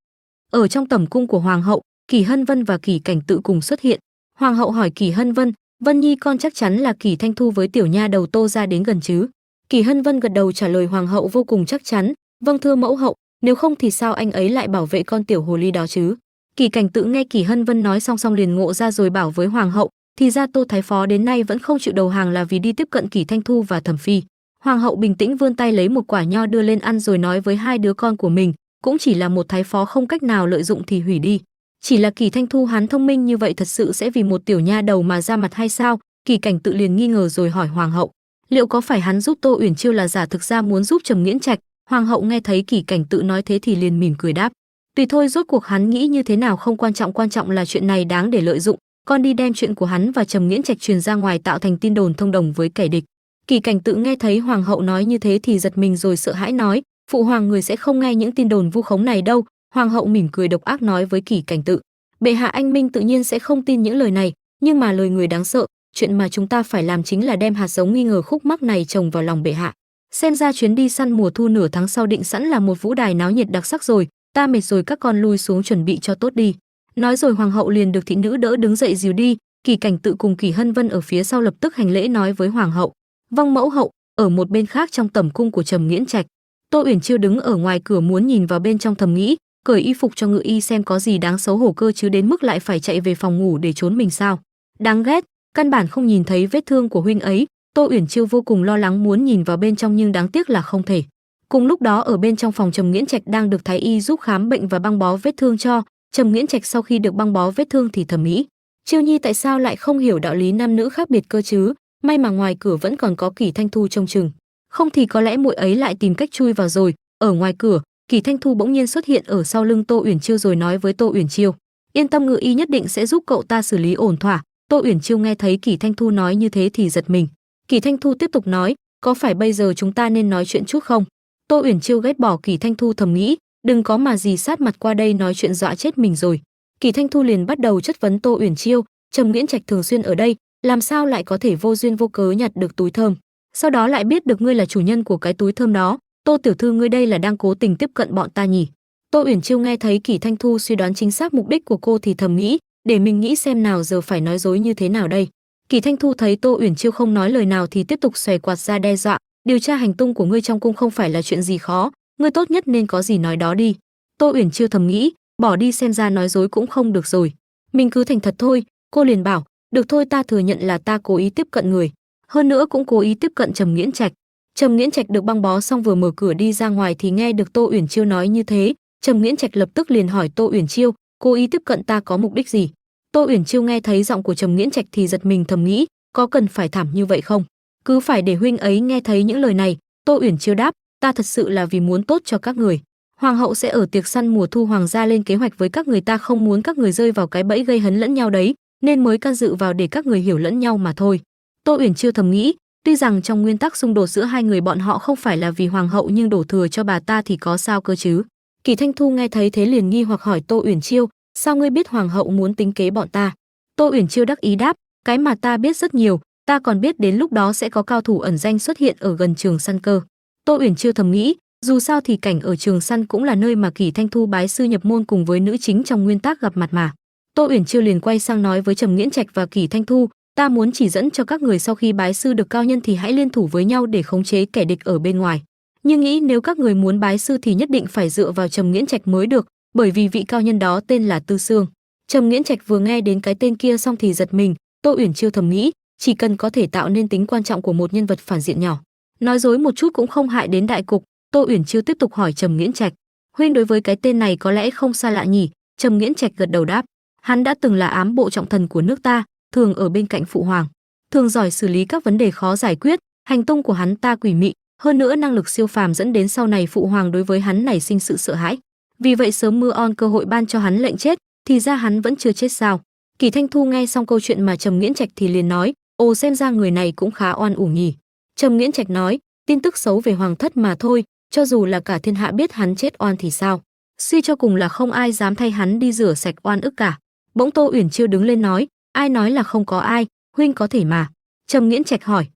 Ở trong tẩm cung của hoàng hậu, Kỳ Hân Vân và Kỳ Cảnh Tự cùng xuất hiện. Hoàng hậu hỏi Kỳ Hân Vân, Vân Nhi con chắc chắn là Kỳ Thanh Thu với tiểu nha đầu Tô ra đến gần chứ? Kỳ Hân Vân gật đầu trả lời hoàng hậu vô cùng chắc chắn, vâng thưa mẫu hậu, nếu không thì sao anh ấy lại bảo vệ con tiểu hồ ly đó chứ? Kỳ Cảnh Tự nghe Kỳ Hân Vân nói xong liền ngộ ra rồi bảo với hoàng hậu, thì ra Tô thái phó đến nay vẫn không chịu đầu hàng là vì đi tiếp cận Kỳ Thanh Thu và Thẩm Phi. Hoàng hậu bình tĩnh vươn tay lấy một quả nho đưa lên ăn rồi nói với hai đứa con của mình, cũng chỉ là một thái phó không cách nào lợi dụng thì hủy đi. Chỉ là Kỳ Thanh Thu hắn thông minh như vậy thật sự sẽ vì một tiểu nha đầu mà ra mặt hay sao? Kỳ Cảnh Tự liền nghi ngờ rồi hỏi hoàng hậu, liệu có phải hắn giúp Tô Uyển Chiêu là giả thực ra muốn giúp Trầm Nghiễn Trạch? Hoàng hậu nghe thấy Kỳ Cảnh Tự nói thế thì liền mỉm cười đáp, tùy thôi, rốt cuộc hắn nghĩ như thế nào không quan trọng là chuyện này đáng để lợi dụng, con đi đem chuyện của hắn và Trầm Nghiễn Trạch truyền ra ngoài tạo thành tin đồn thông đồng với kẻ địch. Kỳ Cảnh Tự nghe thấy hoàng hậu nói như thế thì giật mình rồi sợ hãi nói, phụ hoàng người sẽ không nghe những tin đồn vu khống này đâu. Hoàng hậu mỉm cười độc ác nói với Kỳ Cảnh Tự, bệ hạ anh minh tự nhiên sẽ không tin những lời này, nhưng mà lời người đáng sợ, chuyện mà chúng ta phải làm chính là đem hạt giống nghi ngờ khúc mắc này trồng vào lòng bệ hạ. Xem ra chuyến đi săn mùa thu nửa tháng sau định sẵn là một vũ đài náo nhiệt đặc sắc rồi, ta mệt rồi, các con lui xuống chuẩn bị cho tốt đi. Nói rồi hoàng hậu liền được thị nữ đỡ đứng dậy dìu đi. Kỳ Cảnh Tự cùng Kỳ Hân Vân ở phía sau lập tức hành lễ nói với hoàng hậu, vâng mẫu hậu. Ở một bên khác trong tẩm cung của Trầm Nghiễn Trạch, Tô Uyển Chiêu đứng ở ngoài cửa muốn nhìn vào bên trong thầm nghĩ, cởi y phục cho Ngự Y xem có gì đáng xấu hổ cơ chứ, đến mức lại phải chạy về phòng ngủ để trốn mình sao? Đáng ghét, căn bản không nhìn thấy vết thương của huynh ấy. Tô Uyển Chiêu vô cùng lo lắng muốn nhìn vào bên trong nhưng đáng tiếc là không thể. Cùng lúc đó ở bên trong phòng Trầm Nghiễn Trạch đang được thái y giúp khám bệnh và băng bó vết thương cho. Trầm Nghiễn Trạch sau khi được băng bó vết thương thì thầm nghĩ, Chiêu Nhi tại sao lại không hiểu đạo lý nam nữ khác biệt cơ chứ? May mà ngoài cửa vẫn còn có Kỳ Thanh Thu trông chừng, không thì có lẽ muội ấy lại tìm cách chui vào rồi. Ở ngoài cửa, Kỳ Thanh Thu bỗng nhiên xuất hiện ở sau lưng Tô Uyển Chiêu rồi nói với Tô Uyển Chiêu, yên tâm, Ngự Y nhất định sẽ giúp cậu ta xử lý ổn thỏa. Tô Uyển Chiêu nghe thấy Kỳ Thanh Thu nói như thế thì giật mình. Kỳ Thanh Thu tiếp tục nói, có phải bây giờ chúng ta nên nói chuyện chút không? Tô Uyển Chiêu ghét bỏ Kỳ Thanh Thu thầm nghĩ, đừng có mà gì sát mặt qua đây nói chuyện dọa chết mình rồi. Kỳ Thanh Thu liền bắt đầu chất vấn Tô Uyển Chiêu, Trầm Nghiễn Trạch thường xuyên ở đây, làm sao lại có thể vô duyên vô cớ nhặt được túi thơm, sau đó lại biết được ngươi là chủ nhân của cái túi thơm đó. Tô tiểu thư, ngươi đây là đang cố tình tiếp cận bọn ta nhỉ? Tô Uyển Chiêu nghe thấy Kỳ Thanh Thu suy đoán chính xác mục đích của cô thì thầm nghĩ, để mình nghĩ xem nào giờ phải nói dối như thế nào đây. Kỳ Thanh Thu thấy Tô Uyển Chiêu không nói lời nào thì tiếp tục xòe quạt ra đe dọa, điều tra hành tung của ngươi trong cung không phải là chuyện gì khó, ngươi tốt nhất nên có gì nói đó đi. Tô Uyển Chiêu thầm nghĩ, bỏ đi, xem ra nói dối cũng không được rồi, mình cứ thành thật thôi. Cô liền bảo, được thôi, ta thừa nhận là ta cố ý tiếp cận người, hơn nữa cũng cố ý tiếp cận Trầm Nghiễn Trạch. Trầm Nghiễn Trạch được băng bó xong vừa mở cửa đi ra ngoài thì nghe được Tô Uyển Chiêu nói như thế. Trầm Nghiễn Trạch lập tức liền hỏi Tô Uyển Chiêu, cố ý tiếp cận ta có mục đích gì? Tô Uyển Chiêu nghe thấy giọng của Trầm Nghiễn Trạch thì giật mình thầm nghĩ, có cần phải thảm như vậy không? Cứ phải để huynh ấy nghe thấy những lời này. Tô Uyển Chiêu đáp, ta thật sự là vì muốn tốt cho các người. Hoàng hậu sẽ ở tiệc săn mùa thu hoàng gia lên kế hoạch với các người, ta không muốn các người rơi vào cái bẫy gây hấn lẫn nhau đấy, nên mới can dự vào để các người hiểu lẫn nhau mà thôi. Tô Uyển Chiêu thầm nghĩ, tuy rằng trong nguyên tắc xung đột giữa hai người bọn họ không phải là vì hoàng hậu, nhưng đổ thừa cho bà ta thì có sao cơ chứ? Kỳ Thanh Thu nghe thấy thế liền nghi hoặc hỏi Tô Uyển Chiêu, sao ngươi biết hoàng hậu muốn tính kế bọn ta? Tô Uyển Chiêu đắc ý đáp, cái mà ta biết rất nhiều, ta còn biết đến lúc đó sẽ có cao thủ ẩn danh xuất hiện ở gần trường săn cơ. Tô Uyển Chiêu thầm nghĩ, dù sao thì cảnh ở trường săn cũng là nơi mà Kỳ Thanh Thu bái sư nhập môn cùng với nữ chính trong nguyên tắc gặp mặt mà. Tô Uyển Chiêu liền quay sang nói với Trầm Nghiễn Trạch và Kỳ Thanh Thu, ta muốn chỉ dẫn cho các người sau khi bái sư được cao nhân thì hãy liên thủ với nhau để khống chế kẻ địch ở bên ngoài. Nhưng nghĩ nếu các người muốn bái sư thì nhất định phải dựa vào Trầm Nghiễn Trạch mới được, bởi vì vị cao nhân đó tên là Tư Sương. Trầm Nghiễn Trạch vừa nghe đến cái tên kia xong thì giật mình. Tô Uyển Chiêu thầm nghĩ, chỉ cần có thể tạo nên tính quan trọng của một nhân vật phản diện nhỏ, nói dối một chút cũng không hại đến đại cục. Tô Uyển Chiêu tiếp tục hỏi Trầm Nghiễn Trạch, huynh đối với cái tên này có lẽ không xa lạ nhỉ? Trầm Nghiễn Trạch gật đầu đáp, hắn đã từng là ám bộ trọng thần của nước ta, thường ở bên cạnh phụ hoàng, thường giỏi xử lý các vấn đề khó giải quyết. Hành tung của hắn ta quỷ mị, hơn nữa năng lực siêu phàm dẫn đến sau này phụ hoàng đối với hắn nảy sinh sự sợ hãi, vì vậy sớm mưa on cơ hội ban cho hắn lệnh chết. Thì ra hắn vẫn chưa chết sao? Kỳ Thanh Thu nghe xong câu chuyện mà Trầm Nghiễn Trạch thì liền nói, ồ, xem ra người này cũng khá oan uổng nhỉ. Trầm Nghiễn Trạch nói, tin tức xấu về hoàng thất mà thôi, cho dù là cả thiên hạ biết hắn chết oan thì sao? Suy cho cùng là không ai dám thay hắn đi rửa sạch oan ức cả. Bỗng Tô Uyển Chiêu đứng lên nói, ai nói là không có ai, huynh có thể mà. Trầm Nghiễn Trạch hỏi,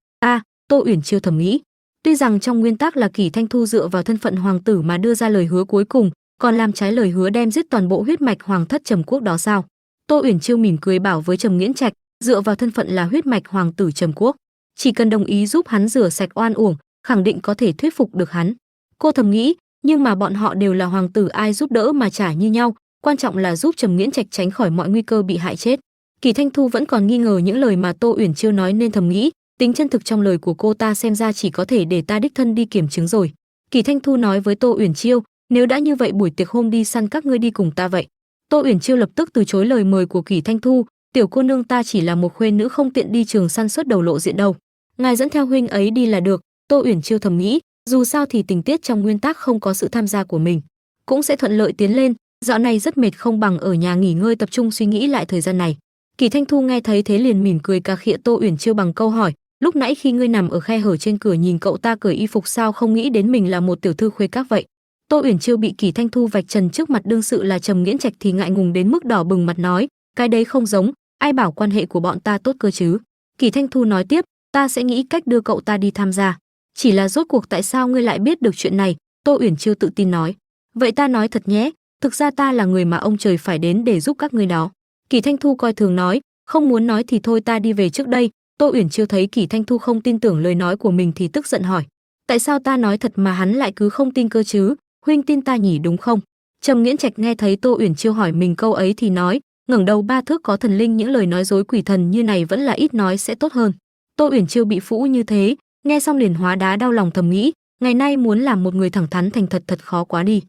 Tô Uyển Chiêu thầm nghĩ, tuy rằng trong nguyên tắc là Kỳ Thanh Thu dựa vào thân phận hoàng tử mà đưa ra lời hứa cuối cùng, còn làm trái lời hứa đem giết toàn bộ huyết mạch hoàng thất Trầm Quốc đó sao? Tô Uyển Chiêu mỉm cười bảo với Trầm Nghiễn Trạch, dựa vào thân phận là huyết mạch hoàng tử Trầm Quốc, chỉ cần đồng ý giúp hắn rửa sạch oan uổng, khẳng định có thể thuyết phục được hắn. Cô thầm nghĩ, nhưng mà bọn họ đều là hoàng tử, ai giúp đỡ mà trả như nhau, quan trọng là giúp Trầm Nghiễn Trạch tránh khỏi mọi nguy cơ bị hại chết. Kỳ Thanh Thu vẫn còn nghi ngờ những lời mà Tô Uyển Chiêu nói nên thầm nghĩ, tính chân thực trong lời của cô ta xem ra chỉ có thể để ta đích thân đi kiểm chứng rồi. Kỳ Thanh Thu nói với Tô Uyển Chiêu, nếu đã như vậy buổi tiệc hôm đi săn các ngươi đi cùng ta vậy. Tô Uyển Chiêu lập tức từ chối lời mời của Kỳ Thanh Thu, tiểu cô nương ta chỉ là một khuê nữ không tiện đi trường săn xuất đầu lộ diện đâu. Ngài dẫn theo huynh ấy đi là được. Tô Uyển Chiêu thầm nghĩ, dù sao thì tình tiết trong nguyên tắc không có sự tham gia của mình, cũng sẽ thuận lợi tiến lên, dạo này rất mệt không bằng ở nhà nghỉ ngơi tập trung suy nghĩ lại thời gian này. Kỳ Thanh Thu nghe thấy thế liền mỉm cười cà khịa Tô Uyển Chiêu bằng câu hỏi, lúc nãy khi ngươi nằm ở khe hở trên cửa nhìn cậu ta cởi y phục sao không nghĩ đến mình là một tiểu thư khuê các vậy. Tô Uyển Chiêu bị Kỳ Thanh Thu vạch trần trước mặt đương sự là Trầm Nghiễn Trạch thì ngại ngùng đến mức đỏ bừng mặt nói, cái đấy không giống, ai bảo quan hệ của bọn ta tốt cơ chứ. Kỳ Thanh Thu nói tiếp, ta sẽ nghĩ cách đưa cậu ta đi tham gia. Chỉ là rốt cuộc tại sao ngươi lại biết được chuyện này? Tô Uyển Chiêu tự tin nói. Vậy ta nói thật nhé, thực ra ta là người mà ông trời phải đến để giúp các ngươi đó. Kỳ Thanh Thu coi thường nói, không muốn nói thì thôi ta đi về trước đây. Tô Uyển Chiêu thấy Kỳ Thanh Thu không tin tưởng lời nói của mình thì tức giận hỏi, tại sao ta nói thật mà hắn lại cứ không tin cơ chứ? Huynh tin ta nhỉ đúng không? Trầm Nghiễn Trạch nghe thấy Tô Uyển Chiêu hỏi mình câu ấy thì nói, ngẩng đầu 3 thước có thần linh, những lời nói dối quỷ thần như này vẫn là ít nói sẽ tốt hơn. Tô Uyển Chiêu bị phũ như thế, nghe xong liền hóa đá đau lòng thầm nghĩ, ngày nay muốn làm một người thẳng thắn thành thật thật khó quá đi.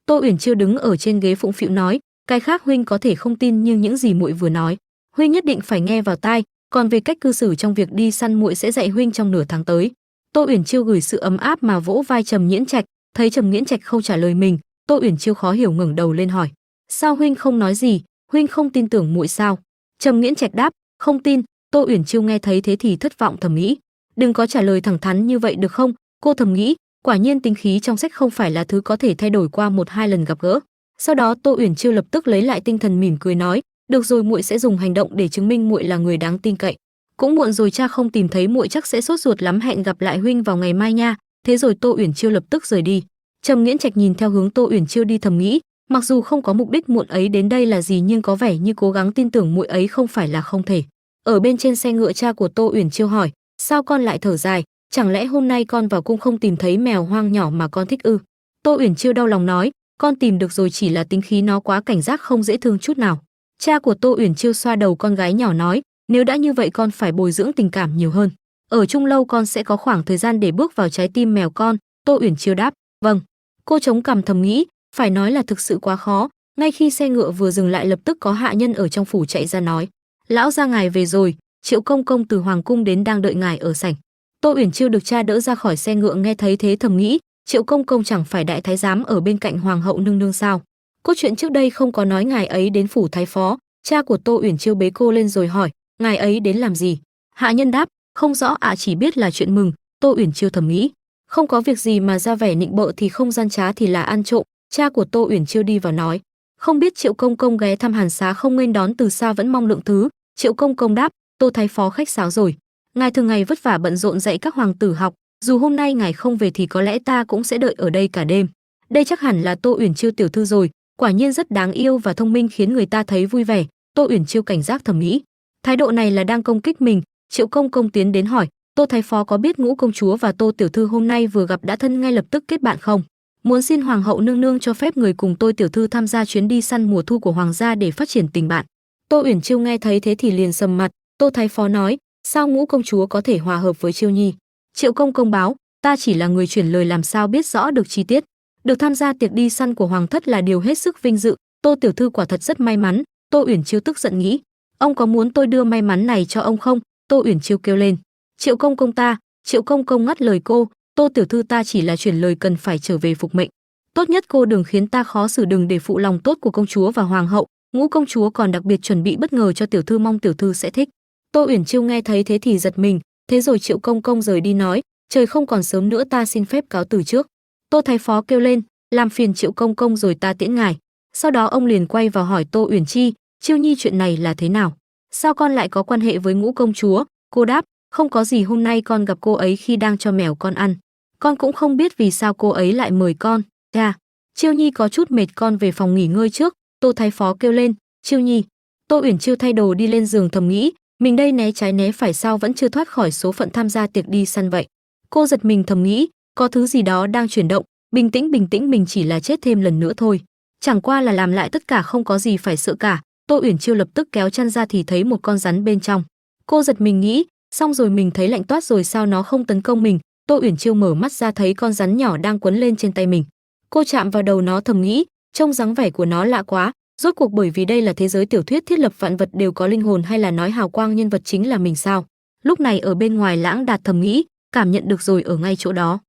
Tô Uyển Chiêu đứng ở trên ghế phụng phịu nói, cái khác huynh có thể không tin nhưng những gì muội vừa nói, huynh nhất định phải nghe vào tai, còn về cách cư xử trong việc đi săn muội sẽ dạy huynh trong nửa tháng tới. Tô Uyển Chiêu gửi sự ấm áp mà vỗ vai Trầm Nghiễn Trạch, thấy Trầm Nghiễn Trạch không trả lời mình, Tô Uyển Chiêu khó hiểu ngẩng đầu lên hỏi, sao huynh không nói gì, huynh không tin tưởng muội sao? Trầm Nghiễn Trạch đáp, không tin. Tô Uyển Chiêu nghe thấy thế thì thất vọng thầm nghĩ, đừng có trả lời thẳng thắn như vậy được không? Cô thầm nghĩ, quả nhiên tính khí trong sách không phải là thứ có thể thay đổi qua 1-2 lần gặp gỡ. Sau đó Tô Uyển Chiêu lập tức lấy lại tinh thần mỉm cười nói, được rồi, muội sẽ dùng hành động để chứng minh muội là người đáng tin cậy. Cũng muộn rồi, cha không tìm thấy muội chắc sẽ sốt ruột lắm, hẹn gặp lại huynh vào ngày mai nha. Thế rồi Tô Uyển Chiêu lập tức rời đi. Trầm Nghiễn Trạch nhìn theo hướng Tô Uyển Chiêu đi thầm nghĩ, mặc dù không có mục đích muộn ấy đến đây là gì nhưng có vẻ như cố gắng tin tưởng muội ấy không phải là không thể. Ở bên trên xe ngựa, cha của Tô Uyển Chiêu hỏi, sao con lại thở dài, chẳng lẽ hôm nay con vào cung không tìm thấy mèo hoang nhỏ mà con thích ư? Tô Uyển Chiêu đau lòng nói, con tìm được rồi, chỉ là tính khí nó quá cảnh giác không dễ thương chút nào. Cha của Tô Uyển Chiêu xoa đầu con gái nhỏ nói, nếu đã như vậy con phải bồi dưỡng tình cảm nhiều hơn, ở chung lâu con sẽ có khoảng thời gian để bước vào trái tim mèo con. Tô Uyển Chiêu đáp, vâng. Cô chống cằm thầm nghĩ, phải nói là thực sự quá khó. Ngay khi xe ngựa vừa dừng lại lập tức có hạ nhân ở trong phủ chạy ra nói, lão gia ngài về rồi, Triệu công công từ hoàng cung đến đang đợi ngài ở sảnh. Tô Uyển Chiêu được cha đỡ ra khỏi xe ngựa, nghe thấy thế thầm nghĩ, Triệu công công chẳng phải đại thái giám ở bên cạnh hoàng hậu nương nương sao? Cốt truyện trước đây không có nói ngài ấy đến phủ thái phó. Cha của Tô Uyển Chiêu bế cô lên rồi hỏi, ngài ấy đến làm gì? Hạ nhân đáp, không rõ ạ, chỉ biết là chuyện mừng. Tô Uyển Chiêu thầm nghĩ, không có việc gì mà ra vẻ nịnh bợ thì không gian trá thì là ăn trộm. Cha của Tô Uyển Chiêu đi vào nói, không biết Triệu công công ghé thăm Hàn Xá không, nên đón từ xa vẫn mong lượng thứ. Triệu công công đáp, Tô thái phó khách sáo rồi, ngài thường ngày vất vả bận rộn dạy các hoàng tử học, dù hôm nay ngài không về thì có lẽ ta cũng sẽ đợi ở đây cả đêm. Đây chắc hẳn là Tô Uyển Chiêu tiểu thư rồi, quả nhiên rất đáng yêu và thông minh, khiến người ta thấy vui vẻ. Tô Uyển Chiêu cảnh giác thầm nghĩ, thái độ này là đang công kích mình. Triệu công công tiến đến hỏi, Tô thái phó có biết Ngũ công chúa và Tô tiểu thư hôm nay vừa gặp đã thân ngay lập tức kết bạn không? Muốn xin hoàng hậu nương nương cho phép người cùng Tô tiểu thư tham gia chuyến đi săn mùa thu của hoàng gia để phát triển tình bạn. Tô Uyển Chiêu nghe thấy thế thì liền sầm mặt. Tô thái phó nói, sao Ngũ công chúa có thể hòa hợp với Chiêu nhi? Triệu công công báo, ta chỉ là người chuyển lời, làm sao biết rõ được chi tiết. Được tham gia tiệc đi săn của hoàng thất là điều hết sức vinh dự, Tô tiểu thư quả thật rất may mắn. Tô Uyển Chiêu tức giận nghĩ, ông có muốn tôi đưa may mắn này cho ông không? Tô Uyển Chiêu kêu lên, Triệu công công ta. Triệu công công ngắt lời cô, Tô tiểu thư ta chỉ là chuyển lời cần phải trở về phục mệnh. Tốt nhất cô đừng khiến ta khó xử, đừng để phụ lòng tốt của công chúa và hoàng hậu. Ngũ công chúa còn đặc biệt chuẩn bị bất ngờ cho tiểu thư, mong tiểu thư sẽ thích. Tô Uyển Chiêu nghe thấy thế thì giật mình. Thế rồi Triệu công công rời đi nói, trời không còn sớm nữa, ta xin phép cáo từ trước. Tô thái phó kêu lên, làm phiền Triệu công công rồi, ta tiễn ngài. Sau đó ông liền quay vào hỏi Tô Uyển Chi, Chiêu nhi chuyện này là thế nào? Sao con lại có quan hệ với Ngũ công chúa? Cô đáp, không có gì, hôm nay con gặp cô ấy khi đang cho mèo con ăn. Con cũng không biết vì sao cô ấy lại mời con. Cha, Chiêu nhi có chút mệt, con về phòng nghỉ ngơi trước. Tô thái phó kêu lên, Chiêu nhi. Tô Uyển Chiêu thay đồ đi lên giường thầm nghĩ, mình đây né trái né phải sao vẫn chưa thoát khỏi số phận tham gia tiệc đi săn vậy. Cô giật mình thầm nghĩ, có thứ gì đó đang chuyển động, bình tĩnh mình chỉ là chết thêm lần nữa thôi. Chẳng qua là làm lại tất cả không có gì phải sợ cả. Tô Uyển Chiêu lập tức kéo chăn ra thì thấy một con rắn bên trong. Cô giật mình nghĩ, xong rồi mình thấy lạnh toát rồi sao nó không tấn công mình. Tô Uyển Chiêu mở mắt ra thấy con rắn nhỏ đang quấn lên trên tay mình. Cô chạm vào đầu nó thầm nghĩ, trông dáng vẻ của nó lạ quá, rốt cuộc bởi vì đây là thế giới tiểu thuyết thiết lập vạn vật đều có linh hồn hay là nói hào quang nhân vật chính là mình sao? Lúc này ở bên ngoài Lãng Đạt thầm nghĩ, cảm nhận được rồi ở ngay chỗ đó.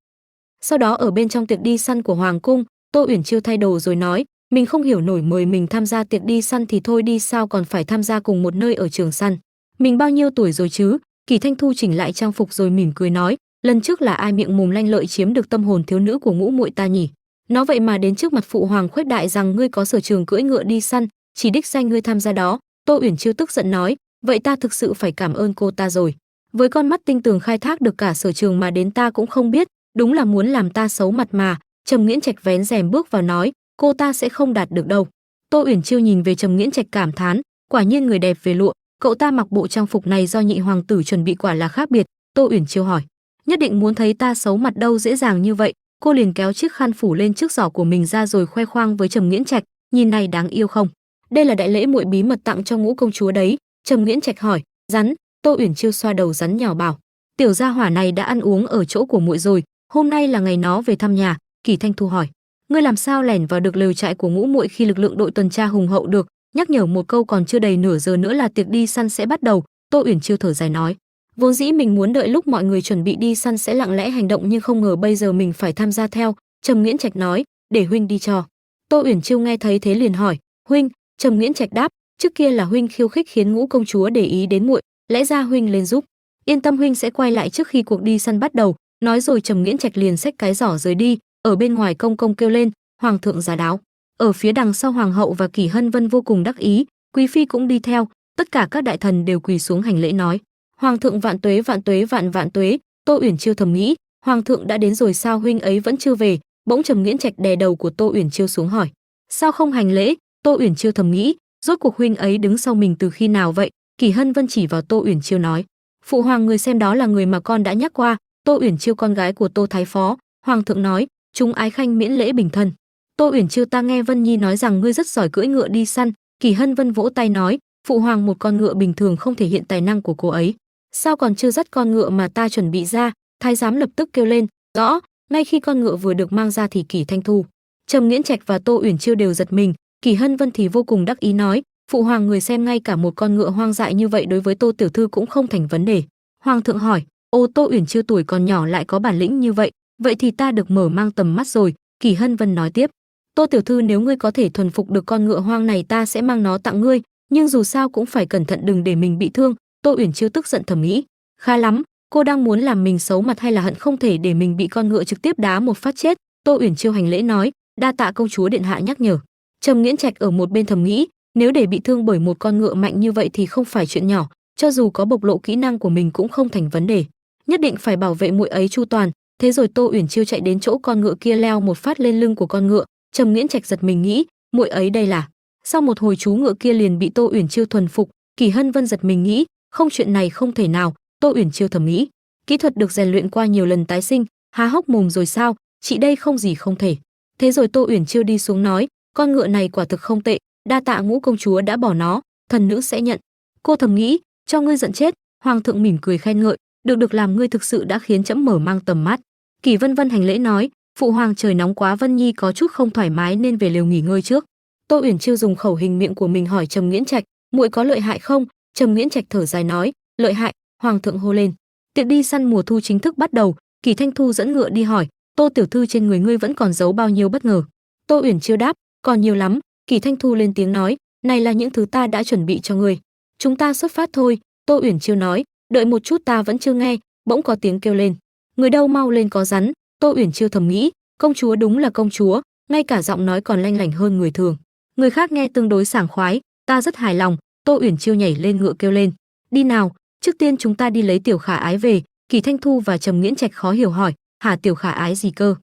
Sau đó ở bên trong tiệc đi săn của hoàng cung, Tô Uyển Chiêu thay đồ rồi nói, mình không hiểu nổi mời mình tham gia tiệc đi săn thì thôi đi sao còn phải tham gia cùng một nơi ở trường săn. Mình bao nhiêu tuổi rồi chứ? Kỳ Thanh Thu chỉnh lại trang phục rồi mỉm cười nói, lần trước là ai miệng mồm lanh lợi chiếm được tâm hồn thiếu nữ của ngũ muội ta nhỉ? Nó vậy mà đến trước mặt phụ hoàng khuếch đại rằng ngươi có sở trường cưỡi ngựa đi săn, chỉ đích danh ngươi tham gia đó. Tô Uyển Chiêu tức giận nói, vậy ta thực sự phải cảm ơn cô ta rồi. Với con mắt tinh tường khai thác được cả sở trường mà đến ta cũng không biết, đúng là muốn làm ta xấu mặt mà. Trầm Nghiễn Trạch vén rèm bước vào nói, cô ta sẽ không đạt được đâu. Tô Uyển Chiêu nhìn về Trầm Nghiễn Trạch cảm thán, quả nhiên người đẹp về lụa, cậu ta mặc bộ trang phục này do nhị hoàng tử chuẩn bị quả là khác biệt. Tô Uyển Chiêu hỏi, nhất định muốn thấy ta xấu mặt đâu dễ dàng như vậy. Cô liền kéo chiếc khăn phủ lên trước giỏ của mình ra rồi khoe khoang với Trầm Nghiễn Trạch, nhìn này đáng yêu không? Đây là đại lễ muội bí mật tặng cho ngũ công chúa đấy. Trầm Nghiễn Trạch hỏi, rắn? Tô Uyển Chiêu xoa đầu rắn nhỏ bảo, tiểu gia hỏa này đã ăn uống ở chỗ của muội rồi, hôm nay là ngày nó về thăm nhà. Kỳ Thanh Thu hỏi, ngươi làm sao lẻn vào được lều trại của ngũ muội khi lực lượng đội tuần tra hùng hậu được? Nhắc nhở một câu còn chưa đầy nửa giờ nữa là tiệc đi săn sẽ bắt đầu. Tô Uyển Chiêu thở dài nói, vốn dĩ mình muốn đợi lúc mọi người chuẩn bị đi săn sẽ lặng lẽ hành động nhưng không ngờ bây giờ mình phải tham gia theo. Trầm Nghiễn Trạch nói, để huynh đi cho. Tô Uyển Chiêu nghe thấy thế liền hỏi, huynh? Trầm Nghiễn Trạch đáp, trước kia là huynh khiêu khích khiến ngũ công chúa để ý đến muội, lẽ ra huynh lên giúp. Yên tâm huynh sẽ quay lại trước khi cuộc đi săn bắt đầu. Nói rồi Trầm Nghiễn Trạch liền xách cái giỏ rời đi. Ở bên ngoài công công kêu lên, hoàng thượng giá đáo. Ở phía đằng sau hoàng hậu và Kỷ Hân Vân vô cùng đắc ý, quý phi cũng đi theo, tất cả các đại thần đều quỳ xuống hành lễ nói, hoàng thượng vạn tuế vạn tuế vạn vạn tuế. Tô Uyển Chiêu thầm nghĩ, hoàng thượng đã đến rồi sao huynh ấy vẫn chưa về? Bỗng Trầm Nghiễn Trạch đè đầu của Tô Uyển Chiêu xuống hỏi, sao không hành lễ? Tô Uyển Chiêu thầm nghĩ, rốt cuộc huynh ấy đứng sau mình từ khi nào vậy? Kỷ Hân Vân chỉ vào Tô Uyển Chiêu nói, phụ hoàng người xem đó là người mà con đã nhắc qua, Tô Uyển Chiêu con gái của Tô thái phó. Hoàng thượng nói, chúng ái khanh miễn lễ bình thân. Tô Uyển Chiêu ta nghe Vân Nhi nói rằng ngươi rất giỏi cưỡi ngựa đi săn. Kỷ Hân Vân vỗ tay nói, phụ hoàng một con ngựa bình thường không thể hiện tài năng của cô ấy, sao còn chưa dắt con ngựa mà ta chuẩn bị ra? Thái giám lập tức kêu lên, rõ. Ngay khi con ngựa vừa được mang ra thì Kỷ Thanh Thu, Trầm Nghiễn Trạch và Tô Uyển Chiêu đều giật mình. Kỷ Hân Vân thì vô cùng đắc ý nói, phụ hoàng người xem ngay cả một con ngựa hoang dại như vậy đối với Tô tiểu thư cũng không thành vấn đề. Hoàng thượng hỏi, ô Tô Uyển Chiêu tuổi còn nhỏ lại có bản lĩnh như vậy, vậy thì ta được mở mang tầm mắt rồi. Kỷ Hân Vân nói tiếp, Tô tiểu thư nếu ngươi có thể thuần phục được con ngựa hoang này ta sẽ mang nó tặng ngươi, nhưng dù sao cũng phải cẩn thận đừng để mình bị thương. Tô Uyển Chiêu tức giận thầm nghĩ, khá lắm, cô đang muốn làm mình xấu mặt hay là hận không thể để mình bị con ngựa trực tiếp đá một phát chết? Tô Uyển Chiêu hành lễ nói, đa tạ công chúa điện hạ nhắc nhở. Trầm Nghiễn Trạch ở một bên thầm nghĩ, nếu để bị thương bởi một con ngựa mạnh như vậy thì không phải chuyện nhỏ, cho dù có bộc lộ kỹ năng của mình cũng không thành vấn đề, nhất định phải bảo vệ muội ấy chu toàn. Thế rồi Tô Uyển Chiêu chạy đến chỗ con ngựa kia leo một phát lên lưng của con ngựa. Trầm Nghiễn Trạch giật mình nghĩ, muội ấy đây là. Sau một hồi chú ngựa kia liền bị Tô Uyển Chiêu thuần phục. Kỷ Hân Vân giật mình nghĩ, không, chuyện này không thể nào. Tô Uyển Chiêu thầm nghĩ, kỹ thuật được rèn luyện qua nhiều lần tái sinh, há hốc mồm rồi sao? Chị đây không gì không thể. Thế rồi Tô Uyển Chiêu đi xuống nói, con ngựa này quả thực không tệ, đa tạ ngũ công chúa đã bỏ nó, thần nữ sẽ nhận. Cô thầm nghĩ, cho ngươi giận chết. Hoàng thượng mỉm cười khen ngợi, được làm ngươi thực sự đã khiến trẫm mở mang tầm mắt. Kỷ Vân Vân hành lễ nói, phụ hoàng trời nóng quá, Vân Nhi có chút không thoải mái nên về lều nghỉ ngơi trước. Tô Uyển Chiêu dùng khẩu hình miệng của mình hỏi Trầm Nghiễn Trạch, muội có lợi hại không? Trầm Nghiễn Trạch thở dài nói, lợi hại. Hoàng thượng hô lên, tiệc đi săn mùa thu chính thức bắt đầu. Kỷ Thanh Thu dẫn ngựa đi hỏi, Tô tiểu thư trên người ngươi vẫn còn giấu bao nhiêu bất ngờ? Tô Uyển Chiêu đáp, còn nhiều lắm. Kỷ Thanh Thu lên tiếng nói, này là những thứ ta đã chuẩn bị cho ngươi. Chúng ta xuất phát thôi. Tô Uyển Chiêu nói, đợi một chút ta vẫn chưa nghe. Bỗng có tiếng kêu lên, người đâu mau lên có rắn. Tô Uyển Chiêu thầm nghĩ, công chúa đúng là công chúa, ngay cả giọng nói còn lanh lảnh hơn người thường. Người khác nghe tương đối sảng khoái, ta rất hài lòng. Tô Uyển Chiêu nhảy lên ngựa kêu lên, đi nào, trước tiên chúng ta đi lấy tiểu khả ái về. Kỷ Thanh Thu và Trầm Nghiễn Trạch khó hiểu hỏi, hả, tiểu khả ái gì cơ?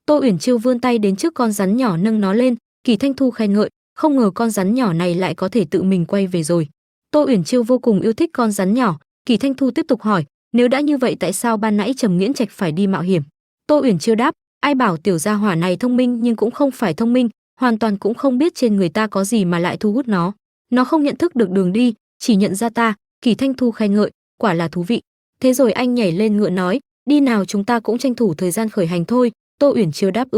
Tô Uyển Chiêu vươn tay đến trước con rắn nhỏ nâng nó lên. Kỷ Thanh Thu khen ngợi, không ngờ con rắn nhỏ này lại có thể tự mình quay về rồi. Tô Uyển Chiêu vô cùng yêu thích con rắn nhỏ. Kỷ Thanh Thu tiếp tục hỏi, Nếu đã như vậy tại sao ban nãy Trầm Nghiễn Trạch phải đi mạo hiểm? Tô Uyển Chiêu đáp, ai bảo tiểu gia hỏa này thông minh nhưng cũng không phải thông minh, hoàn toàn cũng không biết trên người ta có gì mà lại thu hút nó. Nó không nhận thức được đường đi, chỉ nhận ra ta. Kỳ Thanh Thu khen ngợi, quả là thú vị. Thế rồi anh nhảy lên ngựa nói, đi nào chúng ta cũng tranh thủ thời gian khởi hành thôi. Tô Uyển Chiêu đáp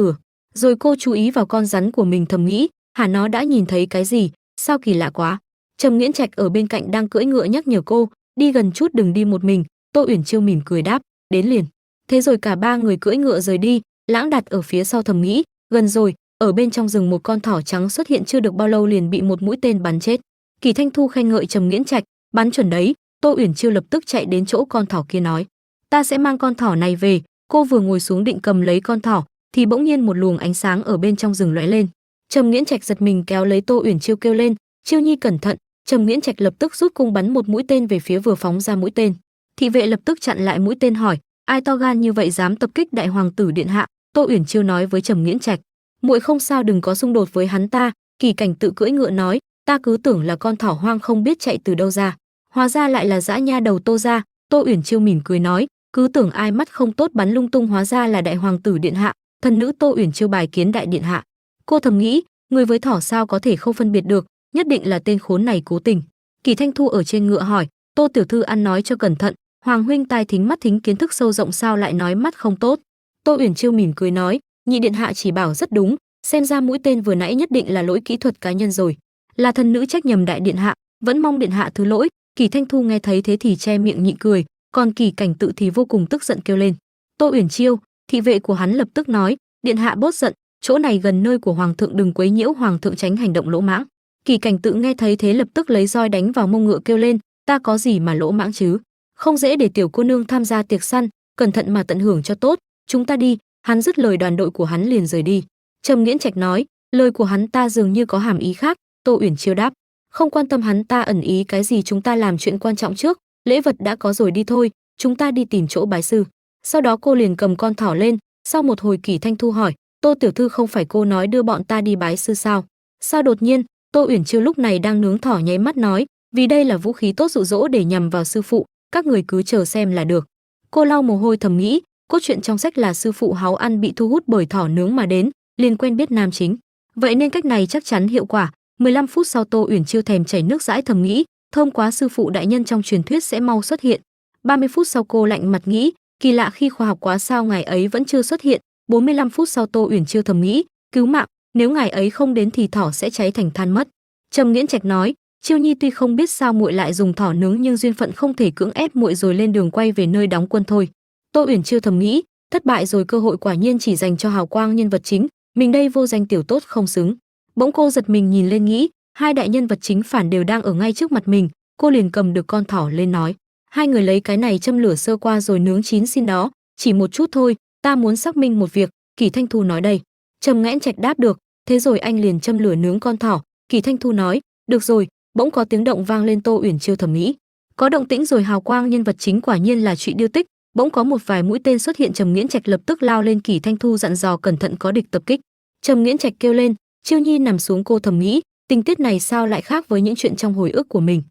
Rồi cô chú ý vào con rắn của mình thầm nghĩ, hả nó đã nhìn thấy cái gì, sao kỳ lạ quá. Trầm Nghiễn Trạch ở bên cạnh đang cưỡi ngựa nhắc nhở cô, đi gần chút đừng đi một mình. Tô Uyển Chiêu mỉm cười đáp, đến liền. Thế rồi cả ba người cưỡi ngựa rời đi, Lãng Đạt ở phía sau thầm nghĩ, gần rồi. Ở bên trong rừng một con thỏ trắng xuất hiện chưa được bao lâu liền bị một mũi tên bắn chết. Kỳ Thanh Thu khen ngợi Trầm Nghiễn Trạch, bắn chuẩn đấy. Tô Uyển Chiêu lập tức chạy đến chỗ con thỏ kia nói, ta sẽ mang con thỏ này về. Cô vừa ngồi xuống định cầm lấy con thỏ thì bỗng nhiên một luồng ánh sáng ở bên trong rừng lóe lên. Trầm Nghiễn Trạch giật mình kéo lấy Tô Uyển Chiêu kêu lên, Chiêu Nhi cẩn thận. Trầm Nghiễn Trạch lập tức rút cung bắn một mũi tên về phía vừa phóng ra mũi tên. Thị vệ lập tức chặn lại mũi tên hỏi, ai to gan như vậy dám tập kích đại hoàng tử điện hạ? Tô Uyển Chiêu nói với Trầm Nghiễn Trạch, muội không sao đừng có xung đột với hắn ta. Kỳ Cảnh tự cưỡi ngựa nói, ta cứ tưởng là con thỏ hoang không biết chạy từ đâu ra, hóa ra lại là dã nha đầu Tô gia. Tô Uyển Chiêu mỉm cười nói, cứ tưởng ai mắt không tốt bắn lung tung, hóa ra là đại hoàng tử điện hạ. Thần nữ Tô Uyển Chiêu bài kiến đại điện hạ. Cô thầm nghĩ, người với thỏ sao có thể không phân biệt được, nhất định là tên khốn này cố tình. Kỳ Thanh Thu ở trên ngựa hỏi, Tô tiểu thư ăn nói cho cẩn thận, hoàng huynh tai thính mắt thính kiến thức sâu rộng sao lại nói mắt không tốt? Tô Uyển Chiêu mỉm cười nói, nhị điện hạ chỉ bảo rất đúng, xem ra mũi tên vừa nãy nhất định là lỗi kỹ thuật cá nhân rồi, là thần nữ trách nhầm đại điện hạ, vẫn mong điện hạ thứ lỗi. Kỳ Thanh Thu nghe thấy thế thì che miệng nhịn cười, còn Kỳ Cảnh tự thì vô cùng tức giận kêu lên, Tô Uyển Chiêu. Thị vệ của hắn lập tức nói, điện hạ bớt giận, chỗ này gần nơi của hoàng thượng, đừng quấy nhiễu hoàng thượng, tránh hành động lỗ mãng. Kỳ Cảnh tự nghe thấy thế lập tức lấy roi đánh vào mông ngựa kêu lên, ta có gì mà lỗ mãng chứ, không dễ để tiểu cô nương tham gia tiệc săn, cẩn thận mà tận hưởng cho tốt, chúng ta đi. Hắn dứt lời đoàn đội của hắn liền rời đi. Trầm Nghiễn Trạch nói, lời của hắn ta dường như có hàm ý khác. Tô Uyển Chiêu đáp, không quan tâm hắn ta ẩn ý cái gì, chúng ta làm chuyện quan trọng trước, lễ vật đã có rồi đi thôi, chúng ta đi tìm chỗ bái sư. Sau đó cô liền cầm con thỏ lên. Sau một hồi Kỳ Thanh Thu hỏi, Tô tiểu thư không phải cô nói đưa bọn ta đi bái sư sao? Sao đột nhiên? Tô Uyển Chiêu lúc này đang nướng thỏ nháy mắt nói, vì đây là vũ khí tốt dụ dỗ để nhằm vào sư phụ, các người cứ chờ xem là được. Cô lau mồ hôi thầm nghĩ, cốt truyện trong sách là sư phụ háu ăn bị thu hút bởi thỏ nướng mà đến, liền quen biết nam chính. Vậy nên cách này chắc chắn hiệu quả. 15 phút sau Tô Uyển Chiêu thèm chảy nước dãi thầm nghĩ, thơm quá, sư phụ đại nhân trong truyền thuyết sẽ mau xuất hiện. 30 phút sau cô lạnh mặt nghĩ, kỳ lạ khi khoa học quá sao ngài ấy vẫn chưa xuất hiện. 45 phút sau Tô Uyển Chiêu thầm nghĩ, cứu mạng, nếu ngài ấy không đến thì thỏ sẽ cháy thành than mất. Trầm Nghiễn Trạch nói, Chiêu Nhi tuy không biết sao muội lại dùng thỏ nướng nhưng duyên phận không thể cưỡng ép muội, rồi lên đường quay về nơi đóng quân thôi. Tô Uyển Chiêu thầm nghĩ, thất bại rồi, cơ hội quả nhiên chỉ dành cho hào quang nhân vật chính, mình đây vô danh tiểu tốt không xứng. Bỗng cô giật mình nhìn lên nghĩ, hai đại nhân vật chính phản đều đang ở ngay trước mặt mình. Cô liền cầm được con thỏ lên nói, hai người lấy cái này châm lửa sơ qua rồi nướng chín xin đó, chỉ một chút thôi, ta muốn xác minh một việc. Kỳ Thanh Thu nói đây. Trầm Nghiễn Trạch đáp được, thế rồi anh liền châm lửa nướng con thỏ. Kỳ Thanh Thu nói, được rồi. Bỗng có tiếng động vang lên. Tô Uyển Chiêu thầm nghĩ, có động tĩnh rồi, hào quang nhân vật chính quả nhiên là Trụy Điêu Tích. Bỗng có một vài mũi tên xuất hiện, Trầm Nghiễn Trạch lập tức lao lên. Kỳ Thanh Thu dặn dò cẩn thận có địch tập kích. Trầm Nghiễn Trạch kêu lên, Chiêu Nhi nằm xuống. Cô thầm nghĩ, tình tiết này sao lại khác với những chuyện trong hồi ức của mình.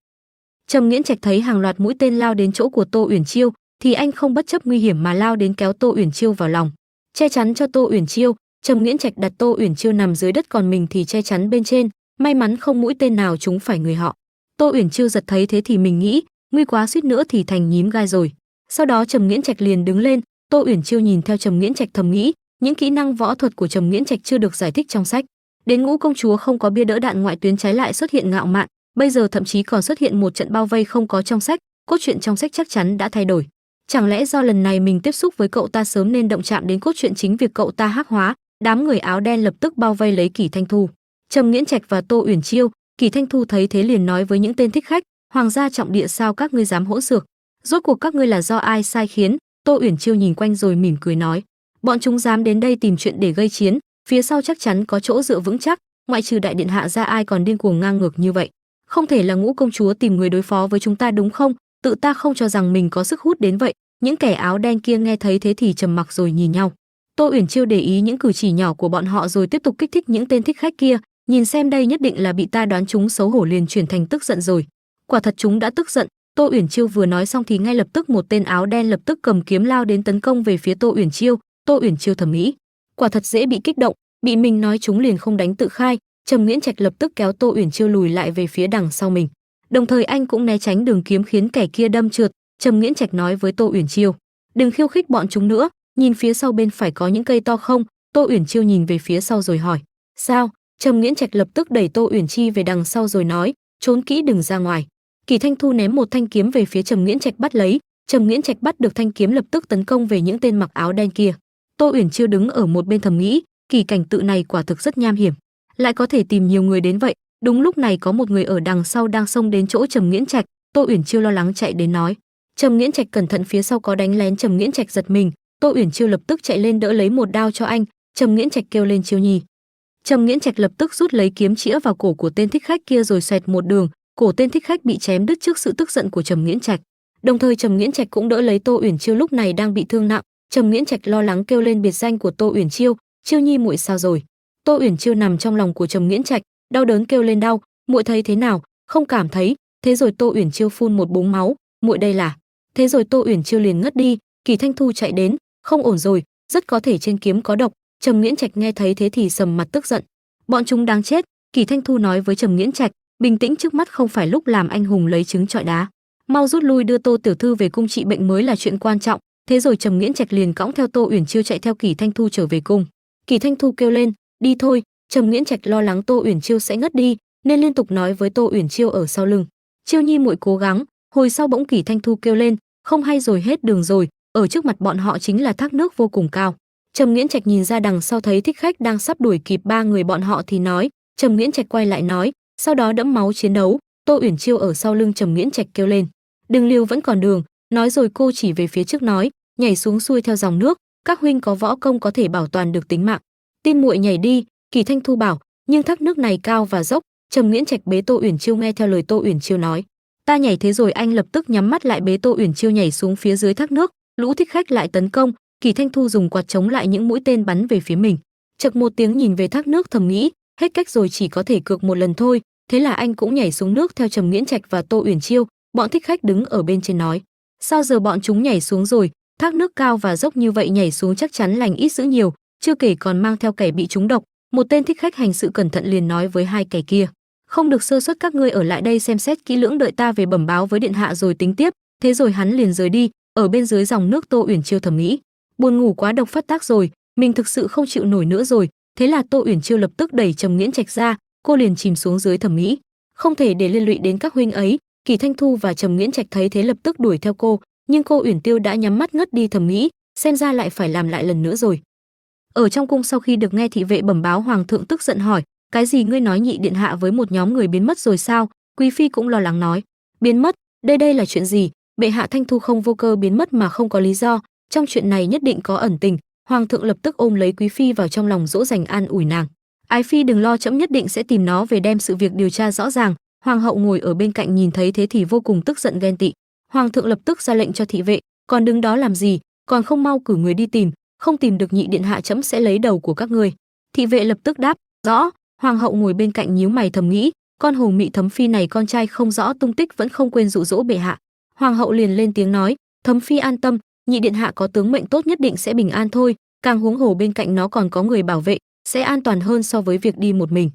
Trầm Nghiễn Trạch thấy hàng loạt mũi tên lao đến chỗ của Tô Uyển Chiêu thì anh không bất chấp nguy hiểm mà lao đến kéo Tô Uyển Chiêu vào lòng, che chắn cho Tô Uyển Chiêu. Trầm Nghiễn Trạch đặt Tô Uyển Chiêu nằm dưới đất, còn mình thì che chắn bên trên, may mắn không mũi tên nào trúng phải người họ. Tô Uyển Chiêu giật thấy thế thì mình nghĩ, nguy quá, suýt nữa thì thành nhím gai rồi. Sau đó Trầm Nghiễn Trạch liền đứng lên. Tô Uyển Chiêu nhìn theo Trầm Nghiễn Trạch thầm nghĩ, những kỹ năng võ thuật của Trầm Nghiễn Trạch chưa được giải thích trong sách. Đến Ngũ công chúa không có bia đỡ đạn ngoại tuyến trái lại xuất hiện ngạo mạn, bây giờ thậm chí còn xuất hiện một trận bao vây không có trong sách. Cốt truyện trong sách chắc chắn đã thay đổi. Chẳng lẽ do lần này mình tiếp xúc với cậu ta sớm nên động chạm đến cốt truyện chính việc cậu ta hắc hóa? Đám người áo đen lập tức bao vây lấy Kỳ Thanh Thu, Trầm Nghiễn Trạch và Tô Uyển Chiêu. Kỳ Thanh Thu thấy thế liền nói với những tên thích khách, hoàng gia trọng địa sao các ngươi dám hỗn xược? Rốt cuộc các ngươi là do ai sai khiến? Tô Uyển Chiêu nhìn quanh rồi mỉm cười nói, bọn chúng dám đến đây tìm chuyện để gây chiến, phía sau chắc chắn có chỗ dựa vững chắc, ngoại trừ đại điện hạ ra ai còn điên cuồng ngang ngược như vậy. Không thể là Ngũ công chúa tìm người đối phó với chúng ta đúng không? Tự ta không cho rằng mình có sức hút đến vậy. Những kẻ áo đen kia nghe thấy thế thì trầm mặc rồi nhìn nhau. Tô Uyển Chiêu để ý những cử chỉ nhỏ của bọn họ rồi tiếp tục kích thích những tên thích khách kia, nhìn xem đây nhất định là bị ta đoán chúng, xấu hổ liền chuyển thành tức giận rồi. Quả thật chúng đã tức giận. Tô Uyển Chiêu vừa nói xong thì ngay lập tức một tên áo đen lập tức cầm kiếm lao đến tấn công về phía Tô Uyển Chiêu. Tô Uyển Chiêu thầm nghĩ, quả thật dễ bị kích động, bị mình nói chúng liền không đánh tự khai. Trầm Nghiễn Trạch lập tức kéo Tô Uyển Chiêu lùi lại về phía đằng sau mình, đồng thời anh cũng né tránh đường kiếm khiến kẻ kia đâm trượt. Trầm Nghiễn Trạch nói với Tô Uyển Chiêu, đừng khiêu khích bọn chúng nữa, nhìn phía sau bên phải có những cây to không? Tô Uyển Chiêu nhìn về phía sau rồi hỏi, sao? Trầm Nghiễn Trạch lập tức đẩy Tô Uyển Chi về đằng sau rồi nói, trốn kỹ đừng ra ngoài. Kỳ Thanh Thu ném một thanh kiếm về phía Trầm Nghiễn Trạch bắt lấy. Trầm Nghiễn Trạch bắt được thanh kiếm lập tức tấn công về những tên mặc áo đen kia. Tô Uyển Chiêu đứng ở một bên thầm nghĩ, kỳ cảnh tự này quả thực rất nham hiểm, lại có thể tìm nhiều người đến vậy. Đúng lúc này có một người ở đằng sau đang xông đến chỗ Trầm Nghiễn Trạch. Tô Uyển Chiêu lo lắng chạy đến nói, Trầm Nghiễn Trạch cẩn thận, phía sau có đánh lén. Trầm Nghiễn Trạch giật mình, Tô Uyển Chiêu lập tức chạy lên đỡ lấy một đao cho anh. Trầm Nghiễn Trạch kêu lên Chiêu Nhi. Trầm Nghiễn Trạch lập tức rút lấy kiếm chĩa vào cổ của tên thích khách kia rồi xoẹt một đường, cổ tên thích khách bị chém đứt trước sự tức giận của Trầm Nghiễn Trạch. Đồng thời Trầm Nghiễn Trạch cũng đỡ lấy Tô Uyển Chiêu lúc này đang bị thương nặng. Trầm Nghiễn Trạch lo lắng kêu lên biệt danh của Tô Uyển Chiêu, Chiêu Nhi muội sao rồi? Tô Uyển Chiêu nằm trong lòng của Trầm Nghiễn Trạch, đau đớn kêu lên đau, muội thấy thế nào? Không cảm thấy. Thế rồi Tô Uyển Chiêu phun một búng máu, muội đây là. Thế rồi Tô Uyển Chiêu liền ngất đi. Kỳ Thanh Thu chạy đến, không ổn rồi, rất có thể trên kiếm có độc. Trầm Nghiễn Trạch nghe thấy thế thì sầm mặt tức giận. Bọn chúng đáng chết. Kỳ Thanh Thu nói với Trầm Nghiễn Trạch, bình tĩnh, trước mắt không phải lúc làm anh hùng lấy trứng trọi đá, mau rút lui đưa Tô tiểu thư về cung trị bệnh mới là chuyện quan trọng. Thế rồi Trầm Nghiễn Trạch liền cõng theo Tô Uyển Chiêu chạy theo Kỳ Thanh Thu trở về cung. Kỳ Thanh Thu kêu lên, đi thôi. Trầm Nghiễn Trạch lo lắng Tô Uyển Chiêu sẽ ngất đi nên liên tục nói với Tô Uyển Chiêu ở sau lưng, Chiêu Nhi muội cố gắng. Hồi sau bỗng Kỳ Thanh Thu kêu lên, không hay rồi, hết đường rồi, ở trước mặt bọn họ chính là thác nước vô cùng cao. Trầm Nghiễn Trạch nhìn ra đằng sau thấy thích khách đang sắp đuổi kịp ba người bọn họ thì nói. Trầm Nghiễn Trạch quay lại nói, sau đó đẫm máu chiến đấu. Tô Uyển Chiêu ở sau lưng Trầm Nghiễn Trạch kêu lên, đừng liều, vẫn còn đường. Nói rồi cô chỉ về phía trước nói, nhảy xuống xuôi theo dòng nước, các huynh có võ công có thể bảo toàn được tính mạng. Tin muội nhảy đi. Kỳ Thanh Thu bảo, nhưng thác nước này cao và dốc. Trầm Nghiễn Trạch bế Tô Uyển Chiêu nghe theo lời Tô Uyển Chiêu nói, ta nhảy. Thế rồi anh lập tức nhắm mắt lại bế Tô Uyển Chiêu nhảy xuống phía dưới thác nước. Lũ thích khách lại tấn công. Kỳ Thanh Thu dùng quạt chống lại những mũi tên bắn về phía mình. Chậc một tiếng nhìn về thác nước thầm nghĩ, hết cách rồi, chỉ có thể cược một lần thôi. Thế là anh cũng nhảy xuống nước theo Trầm Nghiễn Trạch và Tô Uyển Chiêu. Bọn thích khách đứng ở bên trên nói, sao giờ bọn chúng nhảy xuống rồi? Thác nước cao và dốc như vậy nhảy xuống chắc chắn lành ít dữ nhiều, chưa kể còn mang theo kẻ bị trúng độc. Một tên thích khách hành sự cẩn thận liền nói với hai kẻ kia, không được sơ suất, các ngươi ở lại đây xem xét kỹ lưỡng, đợi ta về bẩm báo với điện hạ rồi tính tiếp. Thế rồi hắn liền rời đi. Ở bên dưới dòng nước Tô Uyển Chiêu thầm nghĩ, buồn ngủ quá, độc phát tác rồi, mình thực sự không chịu nổi nữa rồi. Thế là Tô Uyển Chiêu lập tức đẩy Trầm Nghiễn Trạch ra, cô liền chìm xuống dưới thầm nghĩ, không thể để liên lụy đến các huynh ấy. Kỳ Thanh Thu và Trầm Nghiễn Trạch thấy thế lập tức đuổi theo cô, nhưng cô Uyển Tiêu đã nhắm mắt ngất đi thầm nghĩ, xem ra lại phải làm lại lần nữa rồi. Ở trong cung sau khi được nghe thị vệ bẩm báo, hoàng thượng tức giận hỏi, cái gì? Ngươi nói nhị điện hạ với một nhóm người biến mất rồi sao? Quý phi cũng lo lắng nói, biến mất? Đây là chuyện gì? Bệ hạ, Thanh Thu không vô cơ biến mất mà không có lý do, trong chuyện này nhất định có ẩn tình. Hoàng thượng lập tức ôm lấy quý phi vào trong lòng dỗ dành an ủi nàng, ái phi đừng lo, trẫm nhất định sẽ tìm nó về đem sự việc điều tra rõ ràng. Hoàng hậu ngồi ở bên cạnh nhìn thấy thế thì vô cùng tức giận ghen tị. Hoàng thượng lập tức ra lệnh cho thị vệ, còn đứng đó làm gì, còn không mau cử người đi tìm, không tìm được nhị điện hạ trẫm sẽ lấy đầu của các ngươi. Thị vệ lập tức đáp, rõ. Hoàng hậu ngồi bên cạnh nhíu mày thầm nghĩ, con hồ mị Thấm phi này con trai không rõ tung tích vẫn không quên dụ dỗ bệ hạ. Hoàng hậu liền lên tiếng nói, Thấm phi an tâm, nhị điện hạ có tướng mệnh tốt nhất định sẽ bình an thôi, càng huống hồ bên cạnh nó còn có người bảo vệ, sẽ an toàn hơn so với việc đi một mình.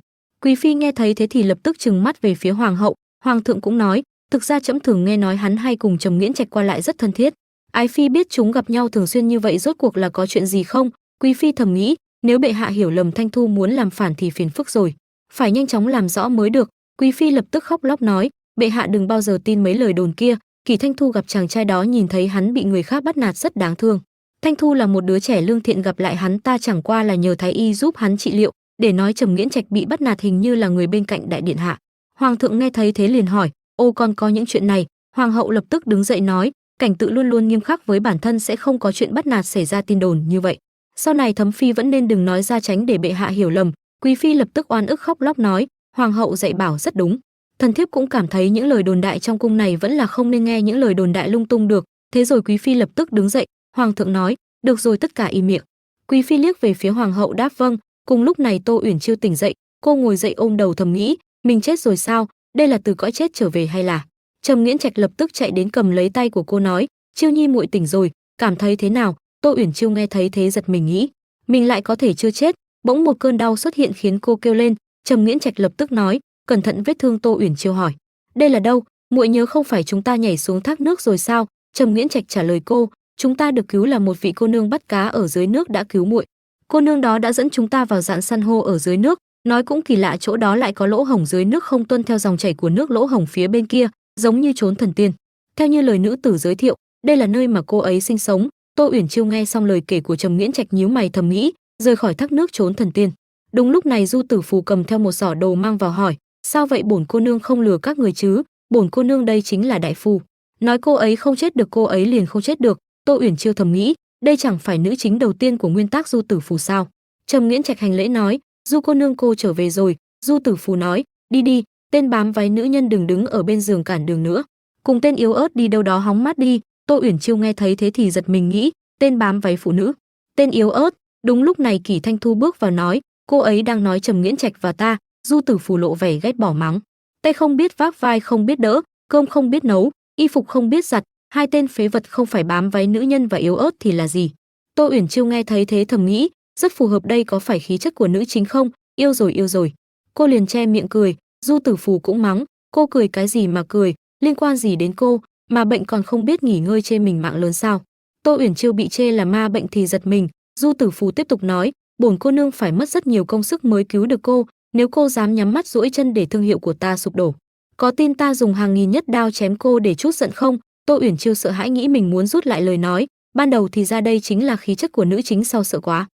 Quý phi nghe thấy thế thì lập tức trừng mắt về phía hoàng hậu. Hoàng thượng cũng nói, thực ra trẫm thường nghe nói hắn hay cùng Trầm Nghiễn Trạch qua lại rất thân thiết. Ái phi biết chúng gặp nhau thường xuyên như vậy rốt cuộc là có chuyện gì không? Quý phi thầm nghĩ, nếu bệ hạ hiểu lầm Thanh Thu muốn làm phản thì phiền phức rồi, phải nhanh chóng làm rõ mới được. Quý phi lập tức khóc lóc nói, bệ hạ đừng bao giờ tin mấy lời đồn kia. Kỳ Thanh Thu gặp chàng trai đó nhìn thấy hắn bị người khác bắt nạt rất đáng thương. Thanh Thu là một đứa trẻ lương thiện, gặp lại hắn ta chẳng qua là nhờ thái y giúp hắn trị liệu, để nói Trầm Nghiễn Trạch bị bắt nạt hình như là người bên cạnh đại điện hạ. Hoàng thượng nghe thấy thế liền hỏi, ô còn có những chuyện này? Hoàng hậu lập tức đứng dậy nói, cảnh tự luôn luôn nghiêm khắc với bản thân, sẽ không có chuyện bắt nạt xảy ra tin đồn như vậy. Sau này Thấm phi vẫn nên đừng nói ra, tránh để bệ hạ hiểu lầm. Quý phi lập tức oan ức khóc lóc nói, hoàng hậu dạy bảo rất đúng. Thần thiếp cũng cảm thấy những lời đồn đại trong cung này vẫn là không nên nghe những lời đồn đại lung tung được. Thế rồi quý phi lập tức đứng dậy. Hoàng thượng nói, được rồi, tất cả im miệng. Quý phi liếc về phía hoàng hậu đáp vâng. Cùng lúc này Tô Uyển Chiêu tỉnh dậy, cô ngồi dậy ôm đầu thầm nghĩ, mình chết rồi sao? Đây là từ cõi chết trở về hay là Trầm Nghiễn Trạch lập tức chạy đến cầm lấy tay của cô nói, Chiêu Nhi muội tỉnh rồi, cảm thấy thế nào? Tô Uyển Chiêu nghe thấy thế giật mình nghĩ, mình lại có thể chưa chết. Bỗng một cơn đau xuất hiện khiến cô kêu lên. Trầm Nghiễn Trạch lập tức nói, cẩn thận vết thương. Tô Uyển Chiêu hỏi, đây là đâu? Muội nhớ không phải chúng ta nhảy xuống thác nước rồi sao? Trầm Nghiễn Trạch trả lời cô, chúng ta được cứu là một vị cô nương bắt cá ở dưới nước đã cứu muội. Cô nương đó đã dẫn chúng ta vào rạn san hô ở dưới nước, nói cũng kỳ lạ chỗ đó lại có lỗ hổng dưới nước không tuân theo dòng chảy của nước, lỗ hổng phía bên kia giống như chốn thần tiên. Theo như lời nữ tử giới thiệu, đây là nơi mà cô ấy sinh sống. Tô Uyển Chiêu nghe xong lời kể của Trầm Nghiễn Trạch nhíu mày thầm nghĩ, rời khỏi thác nước chốn thần tiên. Đúng lúc này Du Tử Phù cầm theo một giỏ đồ mang vào hỏi, sao vậy bổn cô nương không lừa các người chứ? Bổn cô nương đây chính là đại phu, nói cô ấy không chết được cô ấy liền không chết được. Tô Uyển Chiêu thầm nghĩ, đây chẳng phải nữ chính đầu tiên của nguyên tác Du Tử Phù sao? Trầm Nghiễn Trạch hành lễ nói, Du cô nương cô trở về rồi. Du Tử Phù nói, đi đi, tên bám váy nữ nhân đừng đứng ở bên giường cản đường nữa, cùng tên yếu ớt đi đâu đó hóng mát đi. Tô Uyển Chiêu nghe thấy thế thì giật mình nghĩ, tên bám váy phụ nữ, tên yếu ớt. Đúng lúc này Kỷ Thanh Thu bước vào nói, cô ấy đang nói Trầm Nghiễn Trạch và ta. Du Tử Phù lộ vẻ ghét bỏ mắng, tay không biết vác vai không biết đỡ, cơm không biết nấu, y phục không biết giặt, hai tên phế vật không phải bám váy nữ nhân và yếu ớt thì là gì? Tô Uyển Chiêu nghe thấy thế thầm nghĩ, rất phù hợp, đây có phải khí chất của nữ chính không? Yêu rồi yêu rồi. Cô liền che miệng cười. Du Tử Phù cũng mắng, cô cười cái gì mà cười, liên quan gì đến cô, mà bệnh còn không biết nghỉ ngơi, chê mình mạng lớn sao? Tô Uyển Chiêu bị chê là ma bệnh thì giật mình. Du Tử Phù tiếp tục nói, bổn cô nương phải mất rất nhiều công sức mới cứu được cô, nếu cô dám nhắm mắt duỗi chân để thương hiệu của ta sụp đổ, có tin ta dùng hàng nghìn nhất đao chém cô để trút giận không? Tô Uyển Chiêu sợ hãi nghĩ mình muốn rút lại lời nói, ban đầu thì ra đây chính là khí chất của nữ chính, sau sợ quá.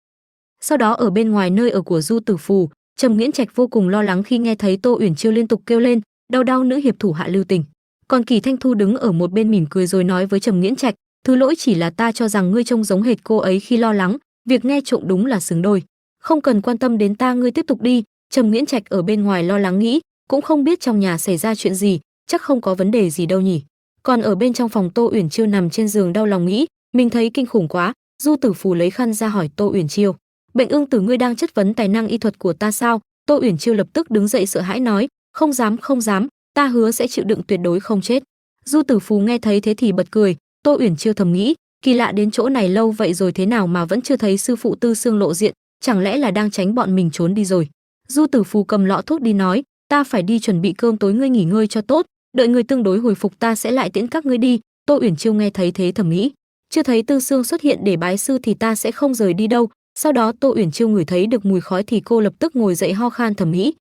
Sau đó ở bên ngoài nơi ở của Du Tử Phù, Trầm Nghiễn Trạch vô cùng lo lắng khi nghe thấy Tô Uyển Chiêu liên tục kêu lên, đau đau nữ hiệp thủ hạ lưu tình. Còn Kỳ Thanh Thu đứng ở một bên mỉm cười rồi nói với Trầm Nghiễn Trạch, thứ lỗi chỉ là ta cho rằng ngươi trông giống hệt cô ấy khi lo lắng, việc nghe trộm đúng là xứng đôi, không cần quan tâm đến ta, ngươi tiếp tục đi. Trầm Nghiễn Trạch ở bên ngoài lo lắng nghĩ, cũng không biết trong nhà xảy ra chuyện gì, chắc không có vấn đề gì đâu nhỉ. Còn ở bên trong phòng, Tô Uyển Chiêu nằm trên giường đau lòng nghĩ, mình thấy kinh khủng quá. Du Tử Phù lấy khăn ra hỏi Tô Uyển Chiêu, Bệnh Ưng Tử, ngươi đang chất vấn tài năng y thuật của ta sao? Tô Uyển Chiêu lập tức đứng dậy sợ hãi nói, không dám không dám, ta hứa sẽ chịu đựng, tuyệt đối không chết. Du Tử Phù nghe thấy thế thì bật cười. Tô Uyển Chiêu thầm nghĩ, kỳ lạ, đến chỗ này lâu vậy rồi thế nào mà vẫn chưa thấy sư phụ Tư Xương lộ diện, chẳng lẽ là đang tránh bọn mình trốn đi rồi? Du Tử Phù cầm lọ thuốc đi nói, ta phải đi chuẩn bị cơm tối, ngươi nghỉ ngơi cho tốt, đợi người tương đối hồi phục ta sẽ lại tiễn các ngươi đi. Tô Uyển Chiêu nghe thấy thế thầm nghĩ, chưa thấy Tư Xương xuất hiện để bái sư thì ta sẽ không rời đi đâu. Sau đó Tô Uyển Chiêu ngửi thấy được mùi khói thì cô lập tức ngồi dậy ho khan thầm nghĩ,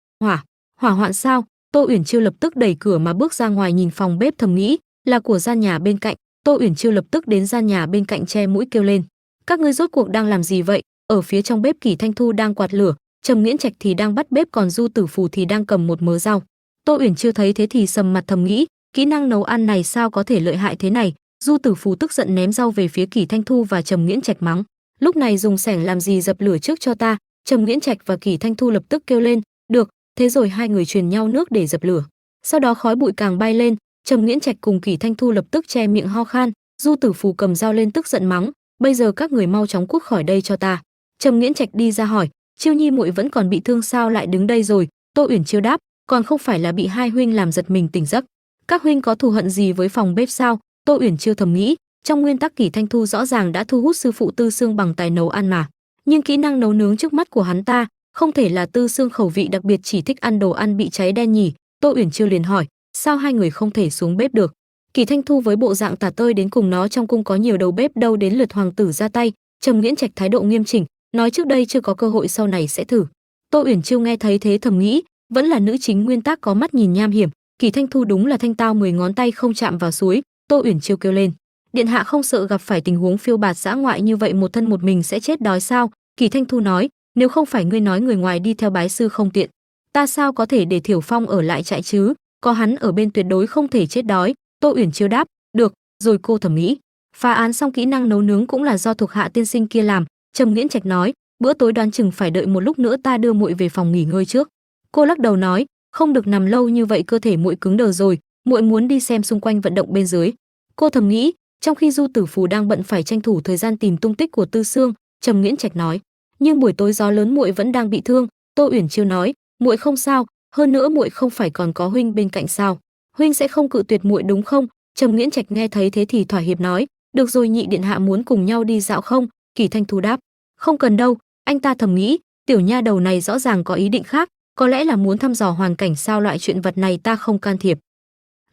hỏa hoạn sao? Tô Uyển Chiêu lập tức đẩy cửa mà bước ra ngoài nhìn phòng bếp thầm nghĩ, là của gian nhà bên cạnh. Tô Uyển Chiêu lập tức đến gian nhà bên cạnh che mũi kêu lên, các ngươi rốt cuộc đang làm gì vậy? Ở phía trong bếp Kỷ Thanh Thu đang quạt lửa, Trầm Nghiễn Trạch thì đang bắt bếp, còn Du Tử Phù thì đang cầm một mớ rau. Tô Uyển Chiêu thấy thế thì sầm mặt thầm nghĩ, kỹ năng nấu ăn này sao có thể lợi hại thế này? Du Tử Phù tức giận ném rau về phía Kỷ Thanh Thu và Trầm Nghiễn Trạch mắng, lúc này dùng xẻng làm gì, dập lửa trước cho ta. Trầm Nghiễn Trạch và Kỷ Thanh Thu lập tức kêu lên, được. Thế rồi hai người truyền nhau nước để dập lửa. Sau đó khói bụi càng bay lên, Trầm Nghiễn Trạch cùng Kỷ Thanh Thu lập tức che miệng ho khan. Du Tử Phù cầm dao lên tức giận mắng, bây giờ các người mau chóng cút khỏi đây cho ta. Trầm Nghiễn Trạch đi ra hỏi, Chiêu Nhi muội vẫn còn bị thương sao lại đứng đây rồi? Tô Uyển Chiêu đáp, còn không phải là bị hai huynh làm giật mình tỉnh giấc. Các huynh có thù hận gì với phòng bếp sao? Tô Uyển Chiêu thầm nghĩ, trong nguyên tắc Kỷ Thanh Thu rõ ràng đã thu hút sư phụ Tư Xương bằng tài nấu ăn mà, nhưng kỹ năng nấu nướng trước mắt của hắn ta không thể là Tư Xương khẩu vị đặc biệt chỉ thích ăn đồ ăn bị cháy đen nhỉ? Tô Uyển Chiêu liền hỏi, sao hai người không thể xuống bếp được? Kỷ Thanh Thu với bộ dạng tả tơi, đến cùng nó trong cung có nhiều đầu bếp đâu đến lượt hoàng tử ra tay. Trầm Nghiễn Trạch thái độ nghiêm chỉnh, nói trước đây chưa có cơ hội, sau này sẽ thử. Tô Uyển Chiêu nghe thấy thế thầm nghĩ, vẫn là nữ chính nguyên tắc có mắt nhìn nham hiểm, Kỷ Thanh Thu đúng là thanh tao 10 ngón tay không chạm vào suối. Tô Uyển Chiêu kêu lên, điện hạ không sợ gặp phải tình huống phiêu bạt dã ngoại như vậy một thân một mình sẽ chết đói sao? Kỷ Thanh Thu nói, nếu không phải ngươi nói người ngoài đi theo bái sư không tiện, ta sao có thể để Thiểu Phong ở lại trại chứ? Có hắn ở bên tuyệt đối không thể chết đói. Tô Uyển Chiêu đáp, được rồi. Cô thầm nghĩ, phá án xong kỹ năng nấu nướng cũng là do thuộc hạ tiên sinh kia làm. Trầm Nghiễn Trạch nói, bữa tối đoán chừng phải đợi một lúc nữa, ta đưa muội về phòng nghỉ ngơi trước. Cô lắc đầu nói, không được nằm lâu như vậy, cơ thể muội cứng đờ rồi, muội muốn đi xem xung quanh vận động bên dưới. Cô thầm nghĩ, trong khi Du Tử Phù đang bận phải tranh thủ thời gian tìm tung tích của Tư Xương. Trầm Nghiễn Trạch nói, nhưng buổi tối gió lớn muội vẫn đang bị thương. Tô Uyển Chiêu nói, muội không sao, hơn nữa muội không phải còn có huynh bên cạnh sao? huynh sẽ không cự tuyệt muội đúng không? Trầm Nghiễn Trạch nghe thấy thế thì thỏa hiệp nói, được rồi, nhị điện hạ muốn cùng nhau đi dạo không? Kỳ Thanh Thu đáp, không cần đâu. Anh ta thầm nghĩ, tiểu nha đầu này rõ ràng có ý định khác, có lẽ là muốn thăm dò hoàn cảnh sao, loại chuyện vật này ta không can thiệp.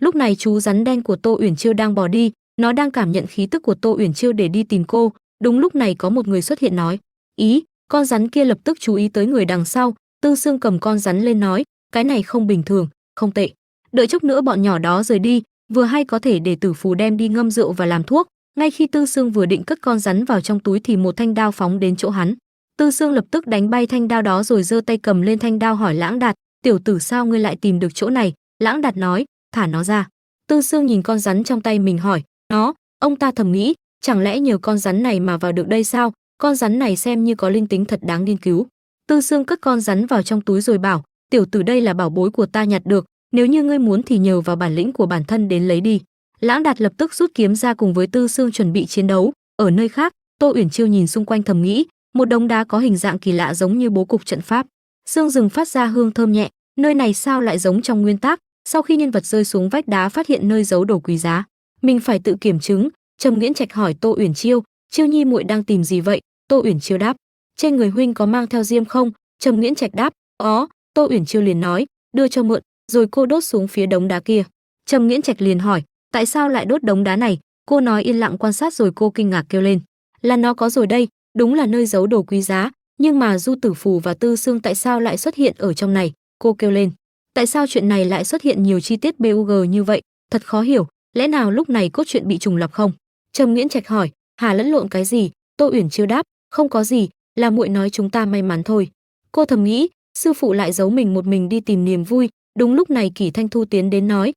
Lúc này chú rắn đen của Tô Uyển Chiêu đang bỏ đi, nó đang cảm nhận khí tức của Tô Uyển Chiêu để đi tìm cô. Đúng lúc này có một người xuất hiện nói, ý, con rắn kia lập tức chú ý tới người đằng sau. Tư Sương cầm con rắn lên nói, cái này không bình thường, không tệ. Đợi chút nữa bọn nhỏ đó rời đi, vừa hay có thể để Tử Phù đem đi ngâm rượu và làm thuốc. Ngay khi Tư Sương vừa định cất con rắn vào trong túi thì một thanh đao phóng đến chỗ hắn. Tư Sương lập tức đánh bay thanh đao đó rồi giơ tay cầm lên thanh đao hỏi Lãng Đạt, tiểu tử sao ngươi lại tìm được chỗ này? Lãng Đạt nói, thả nó ra. Tư Sương nhìn con rắn trong tay mình hỏi, nó, ông ta thầm nghĩ, chẳng lẽ nhờ con rắn này mà vào được đây sao? Con rắn này xem như có linh tính thật đáng nghiên cứu. Tư Sương cất con rắn vào trong túi rồi bảo, tiểu tử đây là bảo bối của ta nhặt được, nếu như ngươi muốn thì nhờ vào bản lĩnh của bản thân đến lấy đi. Lãng Đạt lập tức rút kiếm ra cùng với Tư Sương chuẩn bị chiến đấu. Ở nơi khác, Tô Uyển Chiêu nhìn xung quanh thầm nghĩ, một đống đá có hình dạng kỳ lạ giống như bố cục trận pháp. Sương rừng phát ra hương thơm nhẹ, nơi này sao lại giống trong nguyên tác? Sau khi nhân vật rơi xuống vách đá phát hiện nơi giấu đồ quý giá, mình phải tự kiểm chứng. Trầm Nghiễn Trạch hỏi Tô Uyển Chiêu, Chiêu nhi muội đang tìm gì vậy? Tô Uyển Chiêu đáp, trên người huynh có mang theo diêm không? Trầm Nghiễn Trạch đáp, có. Tô Uyển Chiêu liền nói, đưa cho mượn, rồi cô đốt xuống phía đống đá kia. Trầm Nghiễn Trạch liền hỏi, tại sao lại đốt đống đá này? Cô nói yên lặng quan sát rồi cô kinh ngạc kêu lên, là nó có rồi đây, đúng là nơi giấu đồ quý giá, nhưng mà Du Tử Phù và Tư Sương tại sao lại xuất hiện ở trong này? Cô kêu lên, tại sao chuyện này lại xuất hiện nhiều chi tiết bug như vậy, thật khó hiểu, lẽ nào lúc này cốt truyện bị trùng lặp không? Trầm Nghiễn Trạch hỏi, hà lẫn lộn cái gì? Tô Uyển Chiêu đáp, không có gì, là muội nói chúng ta may mắn thôi. Cô thầm nghĩ, sư phụ lại giấu mình một mình đi tìm niềm vui. Đúng lúc này Kỷ Thanh Thu tiến đến nói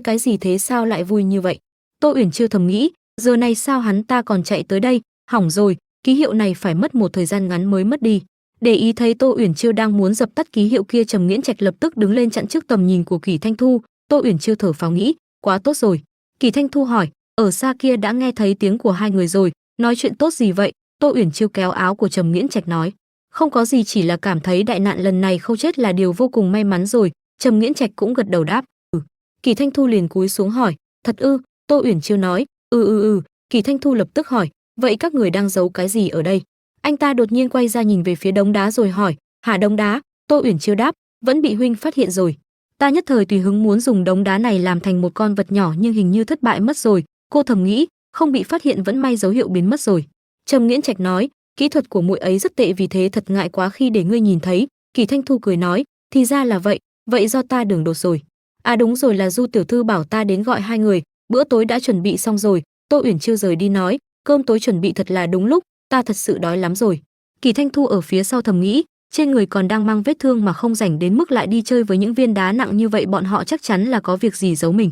cái gì thế, sao lại vui như vậy? Tô Uyển Chiêu thầm nghĩ, giờ này sao hắn ta còn chạy tới đây, hỏng rồi, ký hiệu này phải mất một thời gian ngắn mới mất đi. Để ý thấy Tô Uyển Chiêu đang muốn dập tắt ký hiệu kia, Trầm Nghiễn Trạch lập tức đứng lên chặn trước tầm nhìn của Kỷ Thanh Thu. Tô Uyển Chiêu thở phào nghĩ, quá tốt rồi. Kỷ Thanh Thu hỏi, ở xa kia đã nghe thấy tiếng của hai người rồi, nói chuyện tốt gì vậy? Tô Uyển Chiêu kéo áo của Trầm Nghiễn Trạch nói, không có gì, chỉ là cảm thấy đại nạn lần này không chết là điều vô cùng may mắn rồi. Trầm Nghiễn Trạch cũng gật đầu đáp, ừ. Kỷ Thanh Thu liền cúi xuống hỏi, thật ư? Tô Uyển Chiêu nói, ừ. Kỷ Thanh Thu lập tức hỏi, vậy các người đang giấu cái gì ở đây? Anh ta đột nhiên quay ra nhìn về phía đống đá rồi hỏi, hả, đống đá? Tô Uyển Chiêu đáp, vẫn bị huynh phát hiện rồi. Ta nhất thời tùy hứng muốn dùng đống đá này làm thành một con vật nhỏ nhưng hình như thất bại mất rồi. Cô thầm nghĩ, không bị phát hiện vẫn may, dấu hiệu biến mất rồi. Trầm Nghiễn Trạch nói, kỹ thuật của muội ấy rất tệ, vì thế thật ngại quá khi để ngươi nhìn thấy. Kỷ Thanh Thu cười nói, thì ra là vậy, vậy do ta đường đột rồi. À đúng rồi, là Du tiểu thư bảo ta đến gọi hai người, bữa tối đã chuẩn bị xong rồi. Tô Uyển Chiêu rời đi nói, cơm tối chuẩn bị thật là đúng lúc, ta thật sự đói lắm rồi. Kỷ Thanh Thu ở phía sau thầm nghĩ, trên người còn đang mang vết thương mà không rảnh đến mức lại đi chơi với những viên đá nặng như vậy, bọn họ chắc chắn là có việc gì giấu mình.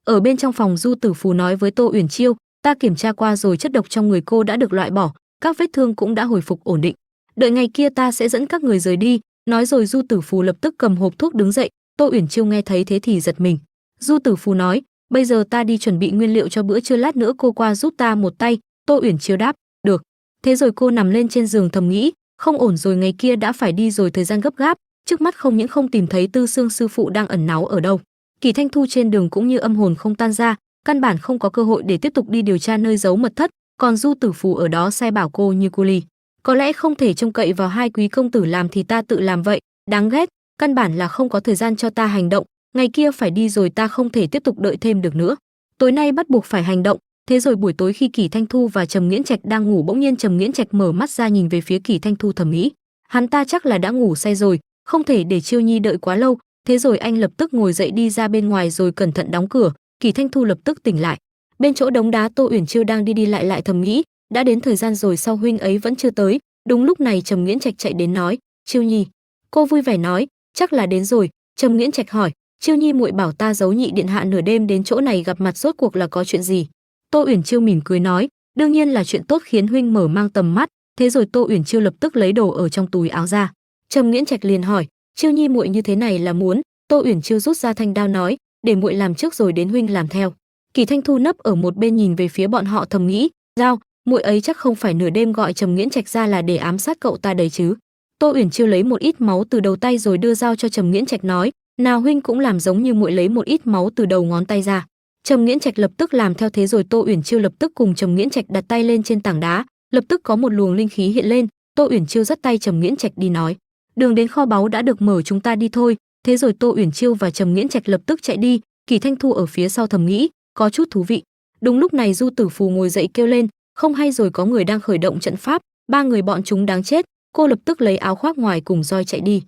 Ở bên trong phòng, Du Tử Phù nói với Tô Uyển Chiêu, ta kiểm tra qua rồi, chất độc trong người cô đã được loại bỏ, các vết thương cũng đã hồi phục ổn định. Đợi ngày kia ta sẽ dẫn các người rời đi. Nói rồi Du Tử Phù lập tức cầm hộp thuốc đứng dậy. Tô Uyển Chiêu nghe thấy thế thì giật mình. Du Tử Phù nói, bây giờ ta đi chuẩn bị nguyên liệu cho bữa trưa, lát nữa cô qua giúp ta một tay. Tô Uyển Chiêu đáp, được. Thế rồi cô nằm lên trên giường thầm nghĩ, không ổn rồi, ngày kia đã phải đi rồi, thời gian gấp gáp, trước mắt không những không tìm thấy Tư Sương sư phụ đang ẩn náu ở đâu. Kỷ Thanh Thu trên đường cũng như âm hồn không tan ra, căn bản không có cơ hội để tiếp tục đi điều tra nơi giấu mật thất, còn Du Tử Phù ở đó sai bảo cô như cô ly. Có lẽ không thể trông cậy vào hai quý công tử làm thì ta tự làm vậy, đáng ghét, căn bản là không có thời gian cho ta hành động, ngày kia phải đi rồi, ta không thể tiếp tục đợi thêm được nữa. Tối nay bắt buộc phải hành động. Thế rồi buổi tối khi Kỷ Thanh Thu và Trầm Nghiễn Trạch đang ngủ, bỗng nhiên Trầm Nghiễn Trạch mở mắt ra nhìn về phía Kỷ Thanh Thu thầm nghĩ, hắn ta chắc là đã ngủ say rồi, không thể để Chiêu Nhi đợi quá lâu. Thế rồi anh lập tức ngồi dậy đi ra bên ngoài rồi cẩn thận đóng cửa. Kỷ Thanh Thu lập tức tỉnh lại. Bên chỗ đống đá, Tô Uyển Chiêu đang đi đi lại thầm nghĩ, đã đến thời gian rồi sao huynh ấy vẫn chưa tới. Đúng lúc này Trầm Nghiễn Trạch chạy đến nói, Chiêu Nhi. Cô vui vẻ nói, chắc là đến rồi. Trầm Nghiễn Trạch hỏi, Chiêu Nhi muội bảo ta giấu nhị điện hạ nửa đêm đến chỗ này gặp mặt, rốt cuộc là có chuyện gì? Tô Uyển Chiêu mỉm cười nói, đương nhiên là chuyện tốt, khiến huynh mở mang tầm mắt. Thế rồi Tô Uyển Chiêu lập tức lấy đồ ở trong túi áo ra. Trầm Nghiễn Trạch liền hỏi, Chiêu Nhi muội như thế này là muốn? Tô Uyển Chiêu rút ra thanh đao nói, để muội làm trước rồi đến huynh làm theo. Kỷ Thanh Thu nấp ở một bên nhìn về phía bọn họ thầm nghĩ, dao, muội ấy chắc không phải nửa đêm gọi Trầm Nghiễn Trạch ra là để ám sát cậu ta đấy chứ. Tô Uyển Chiêu lấy một ít máu từ đầu tay rồi đưa dao cho Trầm Nghiễn Trạch nói, Nào huynh cũng làm giống như muội, lấy một ít máu từ đầu ngón tay ra. Trầm Nghiễn Trạch lập tức làm theo thế rồi Tô Uyển Chiêu lập tức cùng Trầm Nghiễn Trạch đặt tay lên trên tảng đá, lập tức có một luồng linh khí hiện lên. Tô Uyển Chiêu dắt tay Trầm Nghiễn Trạch đi nói: "Đường đến kho báu đã được mở, chúng ta đi thôi." Thế rồi Tô Uyển Chiêu và Trầm Nghiễn Trạch lập tức chạy đi. Kỳ Thanh Thu ở phía sau thầm nghĩ, có chút thú vị. Đúng lúc này Du Tử Phù ngồi dậy kêu lên, không hay rồi, có người đang khởi động trận pháp, ba người bọn chúng đáng chết. Cô lập tức lấy áo khoác ngoài cùng roi chạy đi.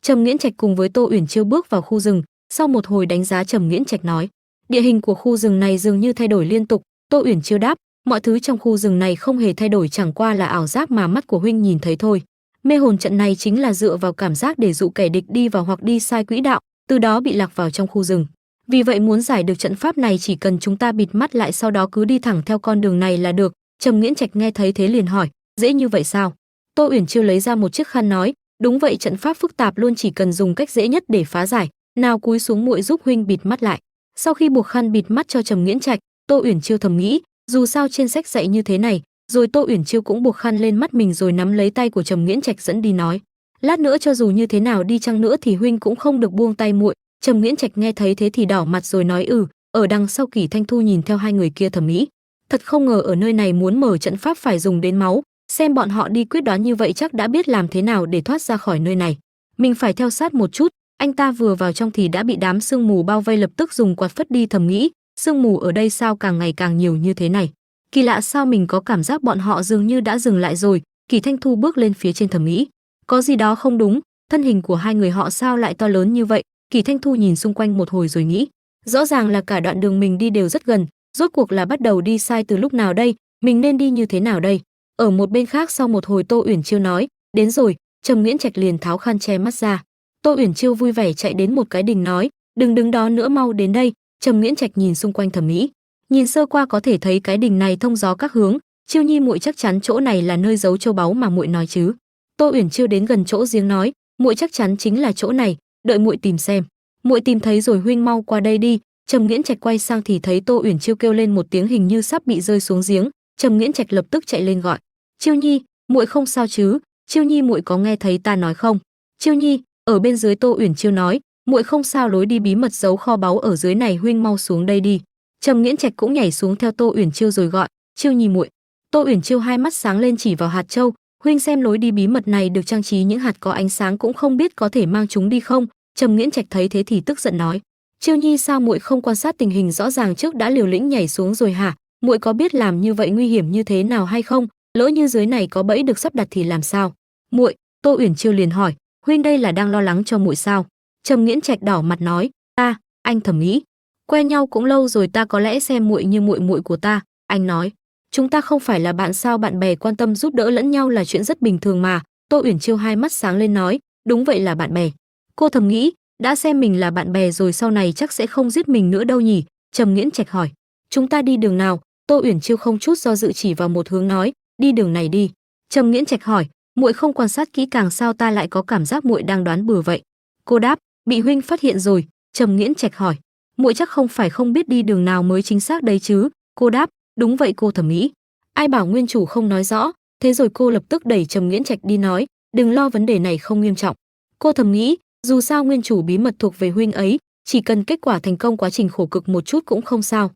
Trầm Nghiễn Trạch cùng với Tô Uyển Chiêu bước vào khu rừng, sau một hồi đánh giá Trầm Nghiễn Trạch nói: "Địa hình của khu rừng này dường như thay đổi liên tục." Tô Uyển Chiêu đáp: "Mọi thứ trong khu rừng này không hề thay đổi, chẳng qua là ảo giác mà mắt của huynh nhìn thấy thôi. Mê hồn trận này chính là dựa vào cảm giác để dụ kẻ địch đi vào hoặc đi sai quỹ đạo, từ đó bị lạc vào trong khu rừng. Vì vậy muốn giải được trận pháp này chỉ cần chúng ta bịt mắt lại, sau đó cứ đi thẳng theo con đường này là được." Trầm Nghiễn Trạch nghe thấy thế liền hỏi: "Dễ như vậy sao?" Tô Uyển Chiêu lấy ra một chiếc khăn nói: "Đúng vậy, trận pháp phức tạp luôn, chỉ cần dùng cách dễ nhất để phá giải. Nào cúi xuống, muội giúp huynh bịt mắt lại." Sau khi buộc khăn bịt mắt cho Trầm Nghiễn Trạch, Tô Uyển Chiêu thầm nghĩ, dù sao trên sách dạy như thế này, rồi Tô Uyển Chiêu cũng buộc khăn lên mắt mình rồi nắm lấy tay của Trầm Nghiễn Trạch dẫn đi nói: "Lát nữa cho dù như thế nào đi chăng nữa thì huynh cũng không được buông tay muội." Trầm Nghiễn Trạch nghe thấy thế thì đỏ mặt rồi nói: Ở đằng sau Kỷ Thanh Thu nhìn theo hai người kia thầm nghĩ, thật không ngờ ở nơi này muốn mở trận pháp phải dùng đến máu, xem bọn họ đi quyết đoán như vậy chắc đã biết làm thế nào để thoát ra khỏi nơi này. Mình phải theo sát một chút." Anh ta vừa vào trong thì đã bị đám sương mù bao vây, lập tức dùng quạt phất đi thầm nghĩ, sương mù ở đây sao càng ngày càng nhiều như thế này. Kỳ lạ, sao mình có cảm giác bọn họ dường như đã dừng lại rồi. Kỷ Thanh Thu bước lên phía trên thầm nghĩ, có gì đó không đúng, thân hình của hai người họ sao lại to lớn như vậy. Kỷ Thanh Thu nhìn xung quanh một hồi rồi nghĩ, rõ ràng là cả đoạn đường mình đi đều rất gần, rốt cuộc là bắt đầu đi sai từ lúc nào đây, mình nên đi như thế nào đây. Ở một bên khác sau một hồi Tô Uyển Chiêu nói, đến rồi. Trầm Nghiễn Trạch liền tháo khăn che mắt ra. Tô Uyển Chiêu vui vẻ chạy đến một cái đình nói, đừng đứng đó nữa, mau đến đây. Trầm Nghiễn Trạch nhìn xung quanh thầm nghĩ, nhìn sơ qua có thể thấy cái đình này thông gió các hướng, Chiêu Nhi muội chắc chắn chỗ này là nơi giấu châu báu mà muội nói chứ. Tô Uyển Chiêu đến gần chỗ giếng nói, muội chắc chắn chính là chỗ này, đợi muội tìm xem. Muội tìm thấy rồi huynh mau qua đây đi. Trầm Nghiễn Trạch quay sang thì thấy Tô Uyển Chiêu kêu lên một tiếng hình như sắp bị rơi xuống giếng. Trầm Nghiễn Trạch lập tức chạy lên gọi, Chiêu Nhi, muội không sao chứ? Chiêu Nhi muội có nghe thấy ta nói không? Chiêu Nhi, ở bên dưới. Tô Uyển Chiêu nói, muội không sao, lối đi bí mật giấu kho báu ở dưới này, huynh mau xuống đây đi. Trầm Nghiễn Trạch cũng nhảy xuống theo Tô Uyển Chiêu rồi gọi, Chiêu Nhi muội. Tô Uyển Chiêu hai mắt sáng lên chỉ vào hạt châu, huynh xem lối đi bí mật này được trang trí những hạt có ánh sáng, cũng không biết có thể mang chúng đi không. Trầm Nghiễn Trạch thấy thế thì tức giận nói, Chiêu Nhi sao muội không quan sát tình hình rõ ràng trước đã liều lĩnh nhảy xuống rồi hả? Muội có biết làm như vậy nguy hiểm như thế nào hay không? Lỡ như dưới này có bẫy được sắp đặt thì làm sao? Muội. Tô Uyển Chiêu liền hỏi, huynh đây là đang lo lắng cho muội sao? Trầm Nghiễn Trạch đỏ mặt nói, ta, anh thầm nghĩ, quen nhau cũng lâu rồi, ta có lẽ xem muội như muội muội của ta. Anh nói, chúng ta không phải là bạn sao? Bạn bè quan tâm giúp đỡ lẫn nhau là chuyện rất bình thường mà. Tô Uyển Chiêu hai mắt sáng lên nói, đúng vậy, là bạn bè. Cô thầm nghĩ, đã xem mình là bạn bè rồi sau này chắc sẽ không giết mình nữa đâu nhỉ. Trầm Nghiễn Trạch hỏi, chúng ta đi đường nào? Tô Uyển Chiêu không chút do dự chỉ vào một hướng nói, đi đường này đi. Trầm Nghiễn Trạch hỏi, muội không quan sát kỹ càng sao? Ta lại có cảm giác muội đang đoán bừa vậy. Cô đáp, bị huynh phát hiện rồi. Trầm Nghiễn Trạch hỏi, muội chắc không phải không biết đi đường nào mới chính xác đấy chứ? Cô đáp, đúng vậy. Cô thầm nghĩ, ai bảo nguyên chủ không nói rõ. Thế rồi cô lập tức đẩy Trầm Nghiễn Trạch đi nói, đừng lo, vấn đề này không nghiêm trọng. Cô thầm nghĩ, dù sao nguyên chủ bí mật thuộc về huynh ấy, chỉ cần kết quả thành công, quá trình khổ cực một chút cũng không sao.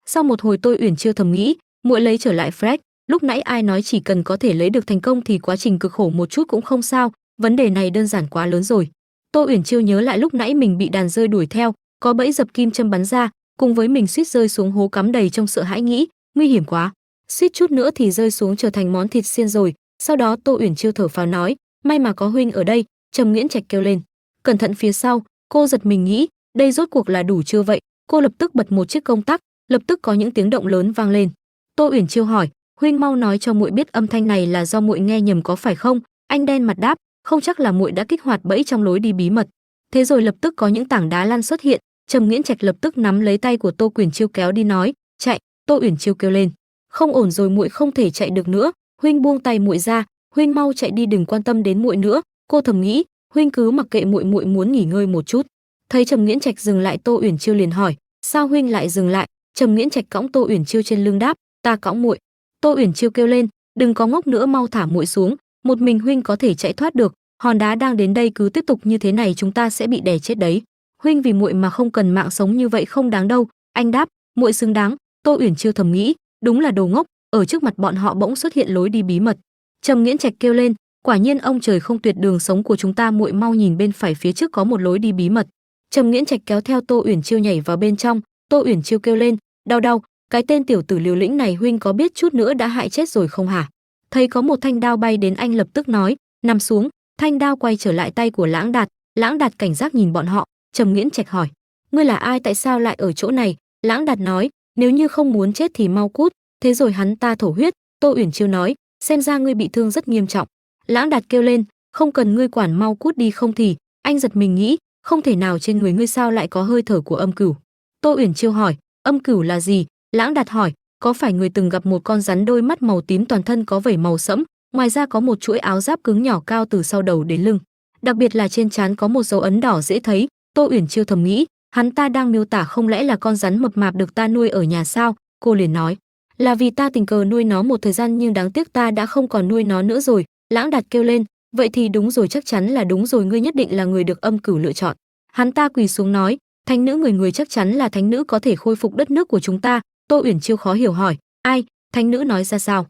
Sau một hồi Tô Uyển Chiêu thầm nghĩ, muội lấy trở lại Fred, lúc nãy ai nói chỉ cần có thể lấy được thành công thì quá trình cực khổ một chút cũng không sao, vấn đề này đơn giản quá lớn rồi. Tô Uyển Chiêu nhớ lại lúc nãy mình bị đàn rơi đuổi theo, có bẫy dập kim châm bắn ra, cùng với mình suýt rơi xuống hố cắm đầy trong sợ hãi, nghĩ nguy hiểm quá, suýt chút nữa thì rơi xuống trở thành món thịt xiên rồi. Sau đó Tô Uyển Chiêu thở phào nói, may mà có huynh ở đây. Trầm Nghiễn Trạch kêu lên, cẩn thận phía sau. Cô giật mình nghĩ, đây rốt cuộc là đủ chưa vậy? Cô lập tức bật một chiếc công tắc, lập tức có những tiếng động lớn vang lên. Tô Uyển Chiêu hỏi, huynh mau nói cho muội biết âm thanh này là do muội nghe nhầm có phải không? Anh đen mặt đáp, không chắc là muội đã kích hoạt bẫy trong lối đi bí mật. Thế rồi lập tức có những tảng đá lăn xuất hiện. Trầm Nghiễn Trạch lập tức nắm lấy tay của Tô Uyển Chiêu kéo đi nói, chạy. Tô Uyển Chiêu kêu lên, không ổn rồi, muội không thể chạy được nữa, huynh buông tay muội ra, huynh mau chạy đi, đừng quan tâm đến muội nữa. Cô thầm nghĩ, huynh cứ mặc kệ muội, muội muốn nghỉ ngơi một chút. Thấy Trầm Nghiễn Trạch dừng lại, Tô Uyển Chiêu liền hỏi, sao huynh lại dừng lại? Trầm Nghiễn Trạch cõng Tô Uyển Chiêu trên lưng đáp, ta cõng muội. Tô Uyển Chiêu kêu lên, đừng có ngốc nữa, mau thả muội xuống, một mình huynh có thể chạy thoát được, hòn đá đang đến đây, cứ tiếp tục như thế này chúng ta sẽ bị đè chết đấy. Huynh vì muội mà không cần mạng sống như vậy không đáng đâu. Anh đáp, muội xứng đáng. Tô Uyển Chiêu thầm nghĩ, đúng là đồ ngốc. Ở trước mặt bọn họ bỗng xuất hiện lối đi bí mật. Trầm Nghiễn Trạch kêu lên, quả nhiên ông trời không tuyệt đường sống của chúng ta, muội mau nhìn bên phải phía trước có một lối đi bí mật. Trầm Nghiễn Trạch kéo theo Tô Uyển Chiêu nhảy vào bên trong. Tô Uyển Chiêu kêu lên, đau đau, cái tên tiểu tử liều lĩnh này huynh có biết chút nữa đã hại chết rồi không hả? Thấy có một thanh đao bay đến, anh lập tức nói, nằm xuống. Thanh đao quay trở lại tay của Lãng Đạt. Lãng Đạt cảnh giác nhìn bọn họ. Trầm Nghiễn Trạch hỏi, ngươi là ai, tại sao lại ở chỗ này? Lãng Đạt nói, nếu như không muốn chết thì mau cút. Thế rồi hắn ta thổ huyết. Tô Uyển Chiêu nói, xem ra ngươi bị thương rất nghiêm trọng. Lãng Đạt kêu lên, không cần ngươi quản, mau cút đi không thì. Anh giật mình nghĩ, không thể nào, trên người ngươi sao lại có hơi thở của âm cửu? Tô Uyển Chiêu hỏi, âm cửu là gì? Lãng Đạt hỏi, có phải người từng gặp một con rắn đôi mắt màu tím, toàn thân có vảy màu sẫm, ngoài ra có một chuỗi áo giáp cứng nhỏ cao từ sau đầu đến lưng, đặc biệt là trên trán có một dấu ấn đỏ dễ thấy. Tô Uyển Chiêu thầm nghĩ, hắn ta đang miêu tả không lẽ là con rắn mập mạp được ta nuôi ở nhà sao? Cô liền nói, là vì ta tình cờ nuôi nó một thời gian nhưng đáng tiếc ta đã không còn nuôi nó nữa rồi. Lãng Đạt kêu lên, vậy thì đúng rồi, chắc chắn là đúng rồi, ngươi nhất định là người được âm cửu lựa chọn. Hắn ta quỳ xuống nói, thánh nữ, người chắc chắn là thánh nữ có thể khôi phục đất nước của chúng ta. Tô Uyển Chiêu khó hiểu hỏi, ai? Thánh nữ nói ra sao?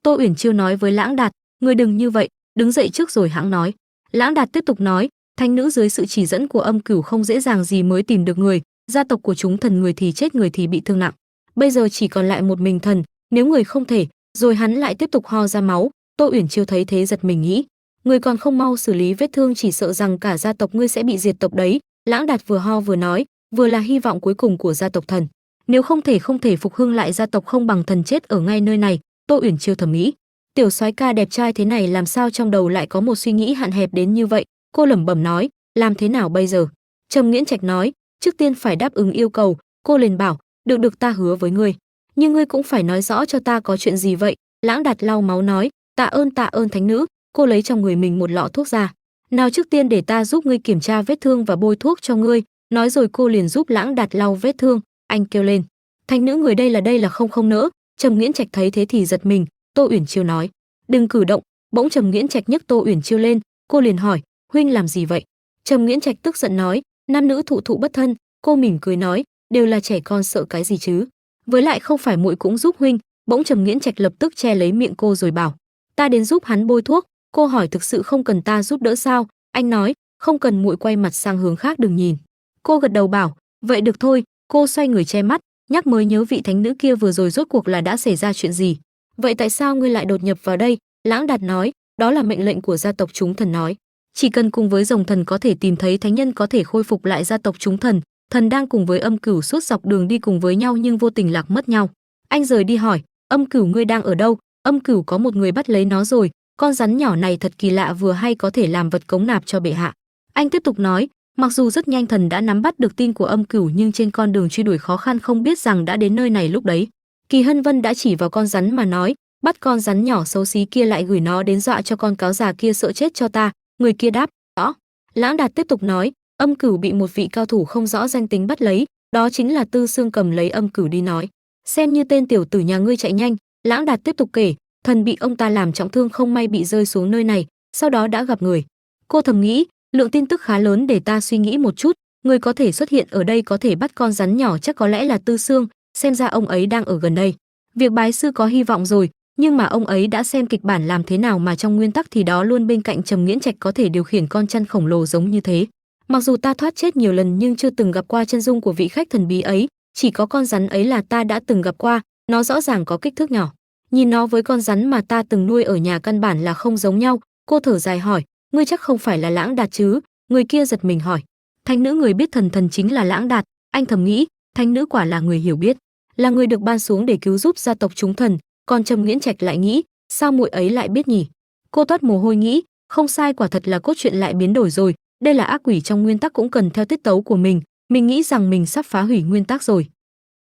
Tô Uyển Chiêu nói với Lãng Đạt, người đừng như vậy, đứng dậy trước rồi hãng nói. Lãng Đạt tiếp tục nói, thánh nữ dưới sự chỉ dẫn của âm cửu không dễ dàng gì mới tìm được người, gia tộc của chúng thần người thì chết, người thì bị thương nặng. Bây giờ chỉ còn lại một mình thần, nếu người không thể, rồi hắn lại tiếp tục ho ra máu. Tô Uyển Chiêu thấy thế giật mình nghĩ, người còn không mau xử lý vết thương, chỉ sợ rằng cả gia tộc ngươi sẽ bị diệt tộc đấy. Lãng Đạt vừa ho vừa nói, vừa là hy vọng cuối cùng của gia tộc thần, nếu không thể phục hưng lại gia tộc, không bằng thần chết ở ngay nơi này. Tô Uyển Chiêu thầm nghĩ, tiểu soái ca đẹp trai thế này làm sao trong đầu lại có một suy nghĩ hạn hẹp đến như vậy. Cô lẩm bẩm nói, làm thế nào bây giờ? Trầm Nghiễn Trạch nói, trước tiên phải đáp ứng yêu cầu. Cô liền bảo, được ta hứa với ngươi, nhưng ngươi cũng phải nói rõ cho ta có chuyện gì vậy. Lãng Đạt lau máu nói, tạ ơn thánh nữ. Cô lấy trong người mình một lọ thuốc ra, nào trước tiên để ta giúp ngươi kiểm tra vết thương và bôi thuốc cho ngươi. Nói rồi cô liền giúp Lãng Đạt lau vết thương. Anh kêu lên, thánh nữ, người đây là không nỡ. Trầm Nghiễn Trạch thấy thế thì giật mình. Tô Uyển Chiêu nói, đừng cử động. Bỗng Trầm Nghiễn Trạch nhấc Tô Uyển Chiêu lên. Cô liền hỏi, huynh làm gì vậy? Trầm Nghiễn Trạch tức giận nói, nam nữ thụ bất thân. Cô mỉm cười nói, đều là trẻ con, sợ cái gì chứ, với lại không phải muội cũng giúp huynh. Bỗng Trầm Nghiễn Trạch lập tức che lấy miệng cô rồi bảo, ta đến giúp hắn bôi thuốc. Cô hỏi, thực sự không cần ta giúp đỡ sao? Anh nói, không cần, muội quay mặt sang hướng khác đừng nhìn. Cô gật đầu bảo, vậy được thôi. Cô xoay người che mắt, nhắc mới nhớ vị thánh nữ kia vừa rồi rốt cuộc là đã xảy ra chuyện gì. Vậy tại sao ngươi lại đột nhập vào đây? Lãng Đạt nói, đó là mệnh lệnh của gia tộc chúng thần nói, chỉ cần cùng với rồng thần có thể tìm thấy thánh nhân có thể khôi phục lại gia tộc chúng thần. Thần đang cùng với âm cửu suốt dọc đường đi cùng với nhau nhưng vô tình lạc mất nhau. Anh rời đi hỏi, âm cửu ngươi đang ở đâu? Âm cửu có một người bắt lấy nó rồi, con rắn nhỏ này thật kỳ lạ, vừa hay có thể làm vật cống nạp cho bệ hạ. Anh tiếp tục nói, mặc dù rất nhanh thần đã nắm bắt được tin của âm cửu nhưng trên con đường truy đuổi khó khăn, không biết rằng đã đến nơi này lúc đấy. Kỳ Hân Vân đã chỉ vào con rắn mà nói, bắt con rắn nhỏ xấu xí kia lại gửi nó đến dọa cho con cáo già kia sợ chết cho ta. Người kia đáp, rõ. Lãng Đạt tiếp tục nói, âm cửu bị một vị cao thủ không rõ danh tính bắt lấy, đó chính là Tư Xương cầm lấy âm cửu đi nói, xem như tên tiểu tử nhà ngươi chạy nhanh. Lãng Đạt tiếp tục kể, thần bị ông ta làm trọng thương, không may bị rơi xuống nơi này, sau đó đã gặp người. Cô thầm nghĩ, lượng tin tức khá lớn, để ta suy nghĩ một chút. Người có thể xuất hiện ở đây có thể bắt con rắn nhỏ chắc có lẽ là Tư Xương, xem ra ông ấy đang ở gần đây. Việc bái sư có hy vọng rồi, nhưng mà ông ấy đã xem kịch bản làm thế nào mà trong nguyên tắc thì đó luôn bên cạnh Trầm Nghiễn Trạch có thể điều khiển con chăn khổng lồ giống như thế. Mặc dù ta thoát chết nhiều lần nhưng chưa từng gặp qua chân dung của vị khách thần bí ấy, chỉ có con rắn ấy là ta đã từng gặp qua, nó rõ ràng có kích thước nhỏ. Nhìn nó với con rắn mà ta từng nuôi ở nhà căn bản là không giống nhau. Cô thở dài hỏi, ngươi chắc không phải là Lãng Đạt chứ? Người kia giật mình hỏi, thánh nữ, người biết thần chính là Lãng Đạt. Anh thầm nghĩ, thánh nữ quả là người hiểu biết, là người được ban xuống để cứu giúp gia tộc chúng thần. Còn Trầm Nghiễn Trạch lại nghĩ, sao muội ấy lại biết nhỉ? Cô toát mồ hôi nghĩ, không sai, quả thật là cốt truyện lại biến đổi rồi. Đây là ác quỷ trong nguyên tắc cũng cần theo tiết tấu của mình nghĩ rằng mình sắp phá hủy nguyên tắc rồi.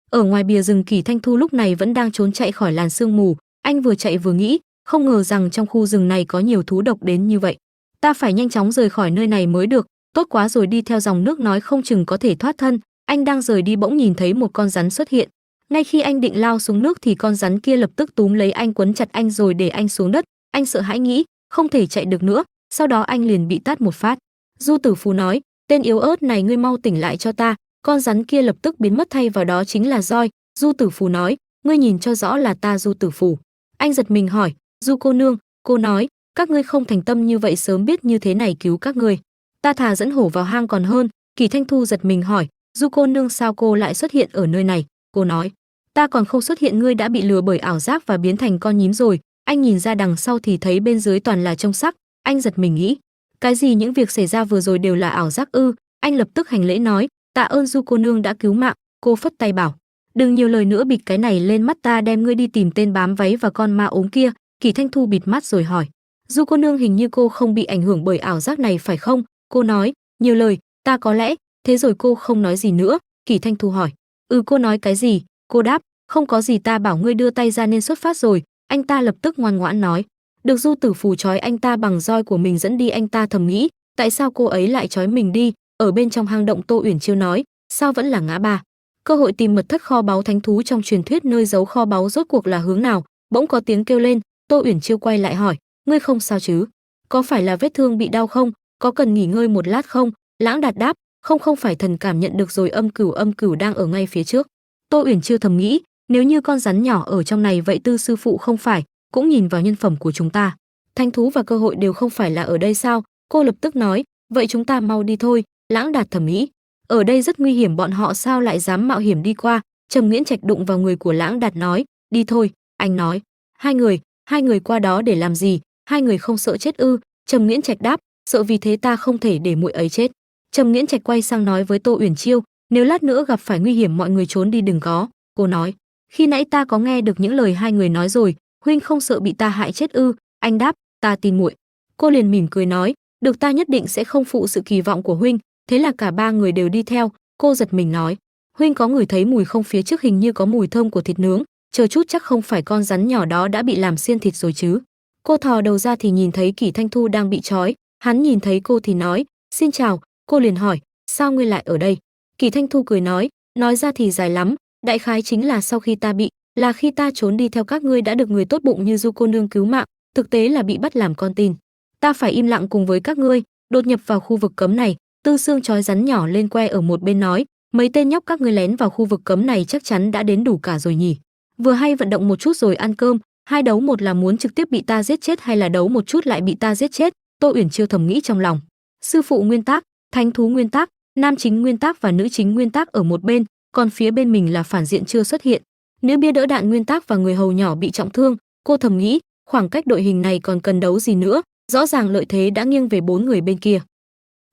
Ở ngoài bìa rừng, Kỳ Thanh Thu lúc này vẫn đang trốn chạy khỏi làn sương mù. Anh vừa chạy vừa nghĩ, không ngờ rằng trong khu rừng này có nhiều thú độc đến như vậy. Ta phải nhanh chóng rời khỏi nơi này mới được. Tốt quá rồi, đi theo dòng nước nói không chừng có thể thoát thân. Anh đang rời đi bỗng nhìn thấy một con rắn xuất hiện. Ngay khi anh định lao xuống nước thì con rắn kia lập tức túm lấy anh, quấn chặt anh rồi để anh xuống đất. Anh sợ hãi nghĩ không thể chạy được nữa, sau đó anh liền bị tát một phát. Du Tử Phú nói, Tên yếu ớt này, ngươi mau tỉnh lại cho ta. Con rắn kia lập tức biến mất, thay vào đó chính là roi. Du Tử Phù nói, ngươi nhìn cho rõ là ta Du Tử Phù. Anh giật mình hỏi, Du cô nương. Cô nói, các ngươi không thành tâm như vậy, sớm biết như thế này cứu các ngươi, ta thà dẫn hổ vào hang còn hơn. Kỳ Thanh Thu giật mình hỏi, Du cô nương sao cô lại xuất hiện ở nơi này? Cô nói, ta còn không xuất hiện, ngươi đã bị lừa bởi ảo giác và biến thành con nhím rồi. Anh nhìn ra đằng sau thì thấy bên dưới toàn là trông sắc. Anh giật mình nghĩ, cái gì, những việc xảy ra vừa rồi đều là ảo giác ư? Anh lập tức hành lễ nói, tạ ơn Du cô nương đã cứu mạng. Cô phất tay bảo, đừng nhiều lời nữa, bịt cái này lên mắt ta, đem ngươi đi tìm tên bám váy và con ma ốm kia. Kỳ Thanh Thu bịt mắt rồi hỏi, Du cô nương, hình như cô không bị ảnh hưởng bởi ảo giác này phải không? Cô nói, nhiều lời, ta có lẽ. Thế rồi cô không nói gì nữa. Kỳ Thanh Thu hỏi, cô nói cái gì? Cô đáp, không có gì, ta bảo ngươi đưa tay ra nên xuất phát rồi. Anh ta lập tức ngoan ngoãn nói, được. Du Tử Phù trói anh ta bằng roi của mình dẫn đi. Anh ta thầm nghĩ, tại sao cô ấy lại trói mình đi? Ở bên trong hang động, Tô Uyển Chiêu nói, sao vẫn là ngã ba? Cơ hội tìm mật thất kho báu thánh thú trong truyền thuyết, nơi giấu kho báu rốt cuộc là hướng nào? Bỗng có tiếng kêu lên. Tô Uyển Chiêu quay lại hỏi, ngươi không sao chứ? Có phải là vết thương bị đau không? Có cần nghỉ ngơi một lát không? Lãng Đạt đáp, không phải, thần cảm nhận được rồi, âm cửu đang ở ngay phía trước. Tô Uyển Chiêu thầm nghĩ, nếu như con rắn nhỏ ở trong này vậy Tư sư phụ không phải cũng nhìn vào nhân phẩm của chúng ta, thanh thú và cơ hội đều không phải là ở đây sao? Cô lập tức nói, vậy chúng ta mau đi thôi. Lãng Đạt thầm nghĩ, ở đây rất nguy hiểm, bọn họ sao lại dám mạo hiểm đi qua? Trầm Nghiễn Trạch đụng vào người của Lãng Đạt nói, đi thôi. Anh nói, hai người qua đó để làm gì? Hai người không sợ chết ư? Trầm Nghiễn Trạch đáp, sợ, vì thế ta không thể để muội ấy chết. Trầm Nghiễn Trạch quay sang nói với Tô Uyển Chiêu, nếu lát nữa gặp phải nguy hiểm mọi người trốn đi đừng có. Cô nói, khi nãy ta có nghe được những lời hai người nói rồi, huynh không sợ bị ta hại chết ư? Anh đáp, ta tin muội. Cô liền mỉm cười nói, được, ta nhất định sẽ không phụ sự kỳ vọng của huynh. Thế là cả ba người đều đi theo. Cô giật mình nói, huynh có ngửi thấy mùi không? Phía trước hình như có mùi thơm của thịt nướng, chờ chút chắc không phải con rắn nhỏ đó đã bị làm xiên thịt rồi chứ? Cô thò đầu ra thì nhìn thấy Kỳ Thanh Thu đang bị trói. Hắn nhìn thấy cô thì nói, xin chào. Cô liền hỏi, sao ngươi lại ở đây? Kỳ Thanh Thu cười nói ra thì dài lắm, đại khái chính là sau khi ta bị, là khi ta trốn đi theo các ngươi đã được người tốt bụng như Du cô nương cứu mạng, thực tế là bị bắt làm con tin. Ta phải im lặng cùng với các ngươi, đột nhập vào khu vực cấm này. Tư Sương trói rắn nhỏ lên que ở một bên nói, mấy tên nhóc các ngươi lén vào khu vực cấm này chắc chắn đã đến đủ cả rồi nhỉ? Vừa hay vận động một chút rồi ăn cơm, hai đấu một là muốn trực tiếp bị ta giết chết hay là đấu một chút lại bị ta giết chết? Tô Uyển Chiêu thầm nghĩ trong lòng. Sư phụ nguyên tắc, thánh thú nguyên tắc, nam chính nguyên tắc và nữ chính nguyên tắc ở một bên, còn phía bên mình là phản diện chưa xuất hiện. Nữ bia đỡ đạn nguyên tắc và người hầu nhỏ bị trọng thương. Cô thầm nghĩ, khoảng cách đội hình này còn cần đấu gì nữa, rõ ràng lợi thế đã nghiêng về bốn người bên kia.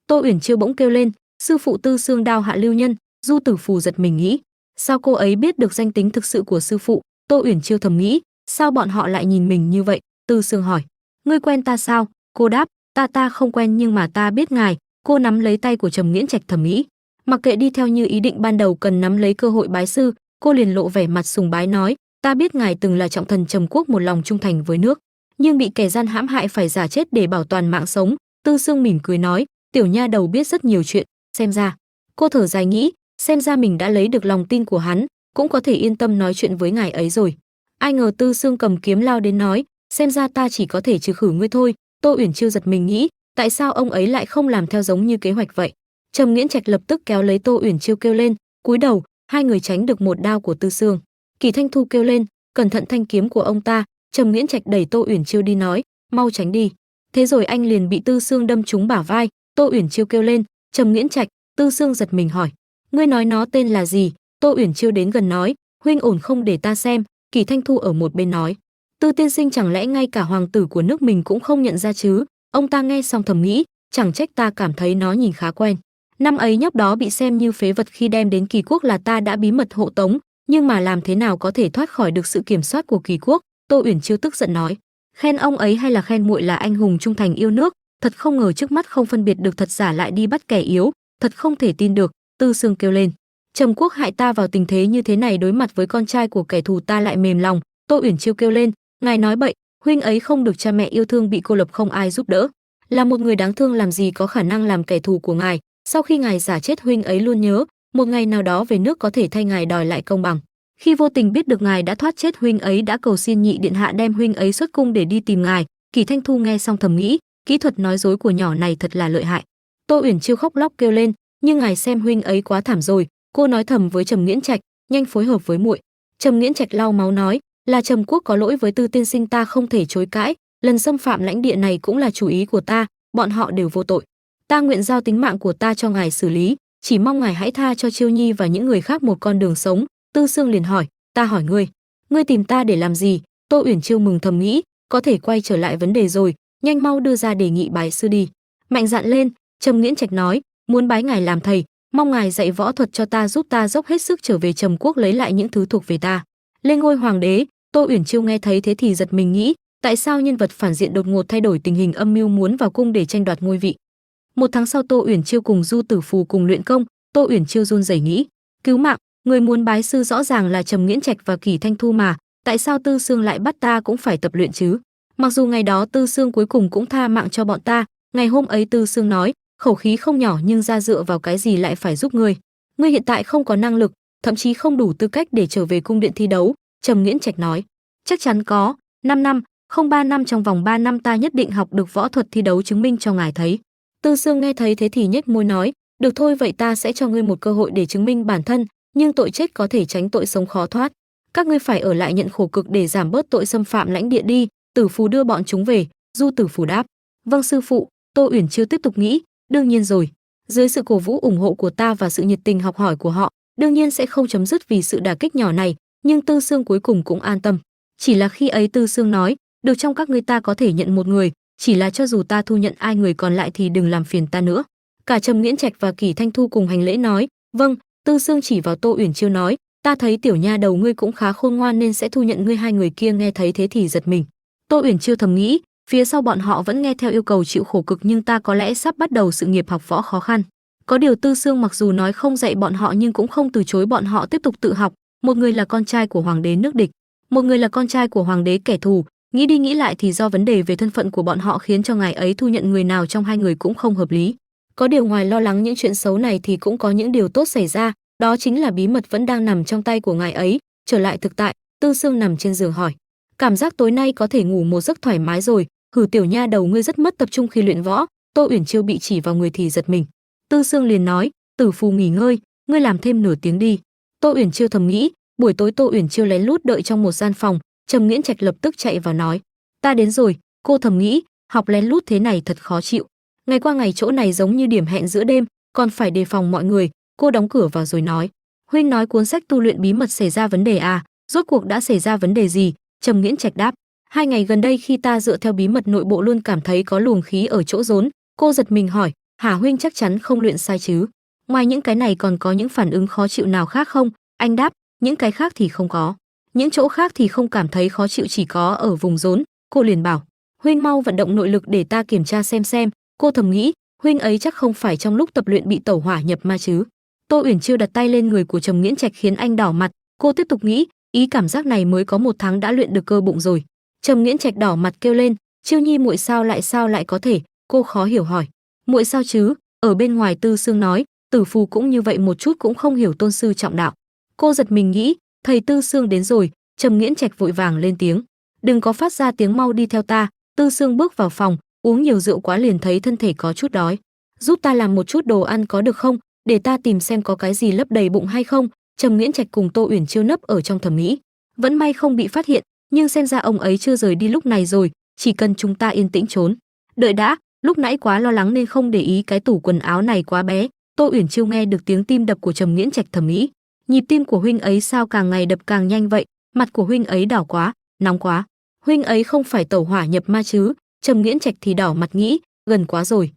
Tô Uyển Chiêu bỗng kêu lên, sư phụ Tư Sương đao hạ lưu nhân. Du Tử Phù giật mình nghĩ, sao cô ấy biết được danh tính thực sự của sư phụ? Tô Uyển Chiêu thầm nghĩ, sao bọn họ lại nhìn mình như vậy? Tư Sương hỏi, ngươi quen ta sao? Cô đáp, ta không quen nhưng mà ta biết ngài. Cô nắm lấy tay của Trầm Nghiễn Trạch thầm nghĩ, mặc kệ đi theo như ý định ban đầu, cần nắm lấy cơ hội bái sư. Cô liền lộ vẻ mặt sùng bái nói, ta biết ngài từng là trọng thần Trầm Quốc, một lòng trung thành với nước, nhưng bị kẻ gian hãm hại phải giả chết để bảo toàn mạng sống. Tư Sương mỉm cười nói, tiểu nha đầu biết rất nhiều chuyện, xem ra. Cô thở dài nghĩ, xem ra mình đã lấy được lòng tin của hắn, cũng có thể yên tâm nói chuyện với ngài ấy rồi. Ai ngờ Tư Sương cầm kiếm lao đến nói, xem ra ta chỉ có thể trừ khử ngươi thôi. Tô Uyển Chiêu giật mình nghĩ, tại sao ông ấy lại không làm theo giống như kế hoạch vậy? Trầm Nghiễn Trạch lập tức kéo lấy Tô Uyển Chiêu kêu lên, cúi đầu. Hai người tránh được một đao của Tư Sương. Kỳ Thanh Thu kêu lên, cẩn thận thanh kiếm của ông ta. Trầm Nghiễn Trạch đẩy Tô Uyển Chiêu đi nói, mau tránh đi. Thế rồi anh liền bị Tư Sương đâm trúng bả vai. Tô Uyển Chiêu kêu lên, Trầm Nghiễn Trạch. Tư Sương giật mình hỏi, ngươi nói nó tên là gì? Tô Uyển Chiêu đến gần nói, huynh ổn không, để ta xem. Kỳ Thanh Thu ở một bên nói, Tư tiên sinh chẳng lẽ ngay cả hoàng tử của nước mình cũng không nhận ra chứ? Ông ta nghe xong thầm nghĩ, chẳng trách ta cảm thấy nó nhìn khá quen. Năm ấy nhóc đó bị xem như phế vật khi đem đến Kỳ Quốc là ta đã bí mật hộ tống, nhưng mà làm thế nào có thể thoát khỏi được sự kiểm soát của Kỳ Quốc? Tô Uyển Chiêu tức giận nói, khen ông ấy hay là khen muội là anh hùng trung thành yêu nước? Thật không ngờ trước mắt không phân biệt được thật giả lại đi bắt kẻ yếu, thật không thể tin được. Tư Sương kêu lên, Trầm Quốc hại ta vào tình thế như thế này, đối mặt với con trai của kẻ thù ta lại mềm lòng. Tô Uyển Chiêu kêu lên, ngài nói bậy, huynh ấy không được cha mẹ yêu thương, bị cô lập không ai giúp đỡ, là một người đáng thương, làm gì có khả năng làm kẻ thù của ngài. Sau khi ngài giả chết, huynh ấy luôn nhớ, một ngày nào đó về nước có thể thay ngài đòi lại công bằng. Khi vô tình biết được ngài đã thoát chết, huynh ấy đã cầu xin nhị điện hạ đem huynh ấy xuất cung để đi tìm ngài. Kỳ Thanh Thu nghe xong thầm nghĩ, kỹ thuật nói dối của nhỏ này thật là lợi hại. Tô Uyển Chiêu khóc lóc kêu lên, nhưng ngài xem huynh ấy quá thảm rồi. Cô nói thầm với Trầm Nghiễn Trạch, nhanh phối hợp với muội. Trầm Nghiễn Trạch lau máu nói, là Trầm Quốc có lỗi với Tư tiên sinh, ta không thể chối cãi, lần xâm phạm lãnh địa này cũng là chủ ý của ta, bọn họ đều vô tội. Ta nguyện giao tính mạng của ta cho ngài xử lý, chỉ mong ngài hãy tha cho Chiêu Nhi và những người khác một con đường sống. Tư Sương liền hỏi, ta hỏi ngươi tìm ta để làm gì? Tô Uyển Chiêu mừng thầm nghĩ, có thể quay trở lại vấn đề rồi, nhanh mau đưa ra đề nghị bái sư đi. Mạnh dạn lên. Trầm Nghiễn Trạch nói, muốn bái ngài làm thầy, mong ngài dạy võ thuật cho ta, giúp ta dốc hết sức trở về Trầm Quốc lấy lại những thứ thuộc về ta, lên ngôi hoàng đế. Tô Uyển Chiêu nghe thấy thế thì giật mình nghĩ, tại sao nhân vật phản diện đột ngột thay đổi tình hình, âm mưu muốn vào cung để tranh đoạt ngôi vị. Một tháng sau, Tô Uyển Chiêu cùng Du Tử Phù cùng luyện công. Tô Uyển Chiêu run rẩy nghĩ, cứu mạng, người muốn bái sư rõ ràng là Trầm Nghiễn Trạch và Kỷ Thanh Thu mà, tại sao Tư Sương lại bắt ta cũng phải tập luyện chứ? Mặc dù ngày đó Tư Sương cuối cùng cũng tha mạng cho bọn ta, ngày hôm ấy Tư Sương nói, khẩu khí không nhỏ, nhưng ra dựa vào cái gì lại phải giúp ngươi? Ngươi hiện tại không có năng lực, thậm chí không đủ tư cách để trở về cung điện thi đấu. Trầm Nghiễn Trạch nói, chắc chắn có, 5 năm, không 3 năm, trong vòng 3 năm ta nhất định học được võ thuật thi đấu chứng minh cho ngài thấy. Tư Sương nghe thấy thế thì nhếch môi nói, được thôi, vậy ta sẽ cho ngươi một cơ hội để chứng minh bản thân, nhưng tội chết có thể tránh, tội sống khó thoát. Các ngươi phải ở lại nhận khổ cực để giảm bớt tội xâm phạm lãnh địa đi. Tử Phù đưa bọn chúng về. Du Tử Phù đáp, vâng sư phụ. Tô Uyển Chiêu tiếp tục nghĩ, đương nhiên rồi, dưới sự cổ vũ ủng hộ của ta và sự nhiệt tình học hỏi của họ, đương nhiên sẽ không chấm dứt vì sự đả kích nhỏ này. Nhưng Tư Sương cuối cùng cũng an tâm. Chỉ là khi ấy Tư Sương nói, được, trong các ngươi ta có thể nhận một người, chỉ là cho dù ta thu nhận ai, người còn lại thì đừng làm phiền ta nữa. Cả Trầm Nghiễn Trạch và Kỷ Thanh Thu cùng hành lễ nói, vâng. Tư Sương chỉ vào Tô Uyển Chiêu nói, ta thấy tiểu nha đầu ngươi cũng khá khôn ngoan nên sẽ thu nhận ngươi. Hai người kia nghe thấy thế thì giật mình. Tô Uyển Chiêu thầm nghĩ, phía sau bọn họ vẫn nghe theo yêu cầu chịu khổ cực, nhưng ta có lẽ sắp bắt đầu sự nghiệp học võ khó khăn. Có điều Tư Sương mặc dù nói không dạy bọn họ nhưng cũng không từ chối bọn họ tiếp tục tự học. Một người là con trai của hoàng đế nước địch, một người là con trai của hoàng đế kẻ thù. Nghĩ đi nghĩ lại thì do vấn đề về thân phận của bọn họ khiến cho ngài ấy thu nhận người nào trong hai người cũng không hợp lý. Có điều ngoài lo lắng những chuyện xấu này thì cũng có những điều tốt xảy ra, đó chính là bí mật vẫn đang nằm trong tay của ngài ấy. Trở lại thực tại, Tư Sương nằm trên giường hỏi, cảm giác tối nay có thể ngủ một giấc thoải mái rồi. Hử, tiểu nha đầu ngươi rất mất tập trung khi luyện võ. Tô Uyển Chiêu bị chỉ vào người thì giật mình. Tư Sương liền nói, Tử Phù nghỉ ngơi, ngươi làm thêm nửa tiếng đi. Tô Uyển Chiêu thầm nghĩ. Buổi tối Tô Uyển Chiêu lén lút đợi trong một gian phòng. Trầm Nghiễn Trạch lập tức chạy vào nói, ta đến rồi. Cô thầm nghĩ, học lén lút thế này thật khó chịu. Ngày qua ngày chỗ này giống như điểm hẹn giữa đêm, còn phải đề phòng mọi người. Cô đóng cửa vào rồi nói, huynh nói cuốn sách tu luyện bí mật xảy ra vấn đề à? Rốt cuộc đã xảy ra vấn đề gì? Trầm Nghiễn Trạch đáp, 2 ngày gần đây khi ta dựa theo bí mật nội bộ luôn cảm thấy có luồng khí ở chỗ rốn. Cô giật mình hỏi, hả huynh chắc chắn không luyện sai chứ? Ngoài những cái này còn có những phản ứng khó chịu nào khác không? Anh đáp, những cái khác thì không có. Những chỗ khác thì không cảm thấy khó chịu, chỉ có ở vùng rốn. Cô liền bảo, huynh mau vận động nội lực để ta kiểm tra xem. Cô thầm nghĩ, huynh ấy chắc không phải trong lúc tập luyện bị tẩu hỏa nhập ma chứ? Tô Uyển Chiêu đặt tay lên người của Trầm Nghiễn Trạch khiến anh đỏ mặt. Cô tiếp tục nghĩ, ý cảm giác này mới có 1 tháng đã luyện được cơ bụng rồi. Trầm Nghiễn Trạch đỏ mặt kêu lên, Chiêu Nhi muội sao lại có thể? Cô khó hiểu hỏi, muội sao chứ? Ở bên ngoài Tư Sương nói, Tử Phù cũng như vậy, một chút cũng không hiểu tôn sư trọng đạo. Cô giật mình nghĩ, thầy Tư Sương đến rồi. Trầm Nghiễn Trạch vội vàng lên tiếng, đừng có phát ra tiếng, mau đi theo ta. Tư Sương bước vào phòng, uống nhiều rượu quá liền thấy thân thể có chút đói. Giúp ta làm một chút đồ ăn có được không? Để ta tìm xem có cái gì lấp đầy bụng hay không. Trầm Nghiễn Trạch cùng Tô Uyển Chiêu nấp ở trong thẩm mỹ, vẫn may không bị phát hiện, nhưng xem ra ông ấy chưa rời đi lúc này rồi. Chỉ cần chúng ta yên tĩnh trốn. Đợi đã, lúc nãy quá lo lắng nên không để ý cái tủ quần áo này quá bé. Tô Uyển Chiêu nghe được tiếng tim đập của Trầm Nghiễn Trạch thẩm mỹ, nhịp tim của huynh ấy sao càng ngày đập càng nhanh vậy? Mặt của huynh ấy đỏ quá, nóng quá. Huynh ấy không phải tẩu hỏa nhập ma chứ? Trầm Nghiễn Trạch thì đỏ mặt nghĩ, gần quá rồi.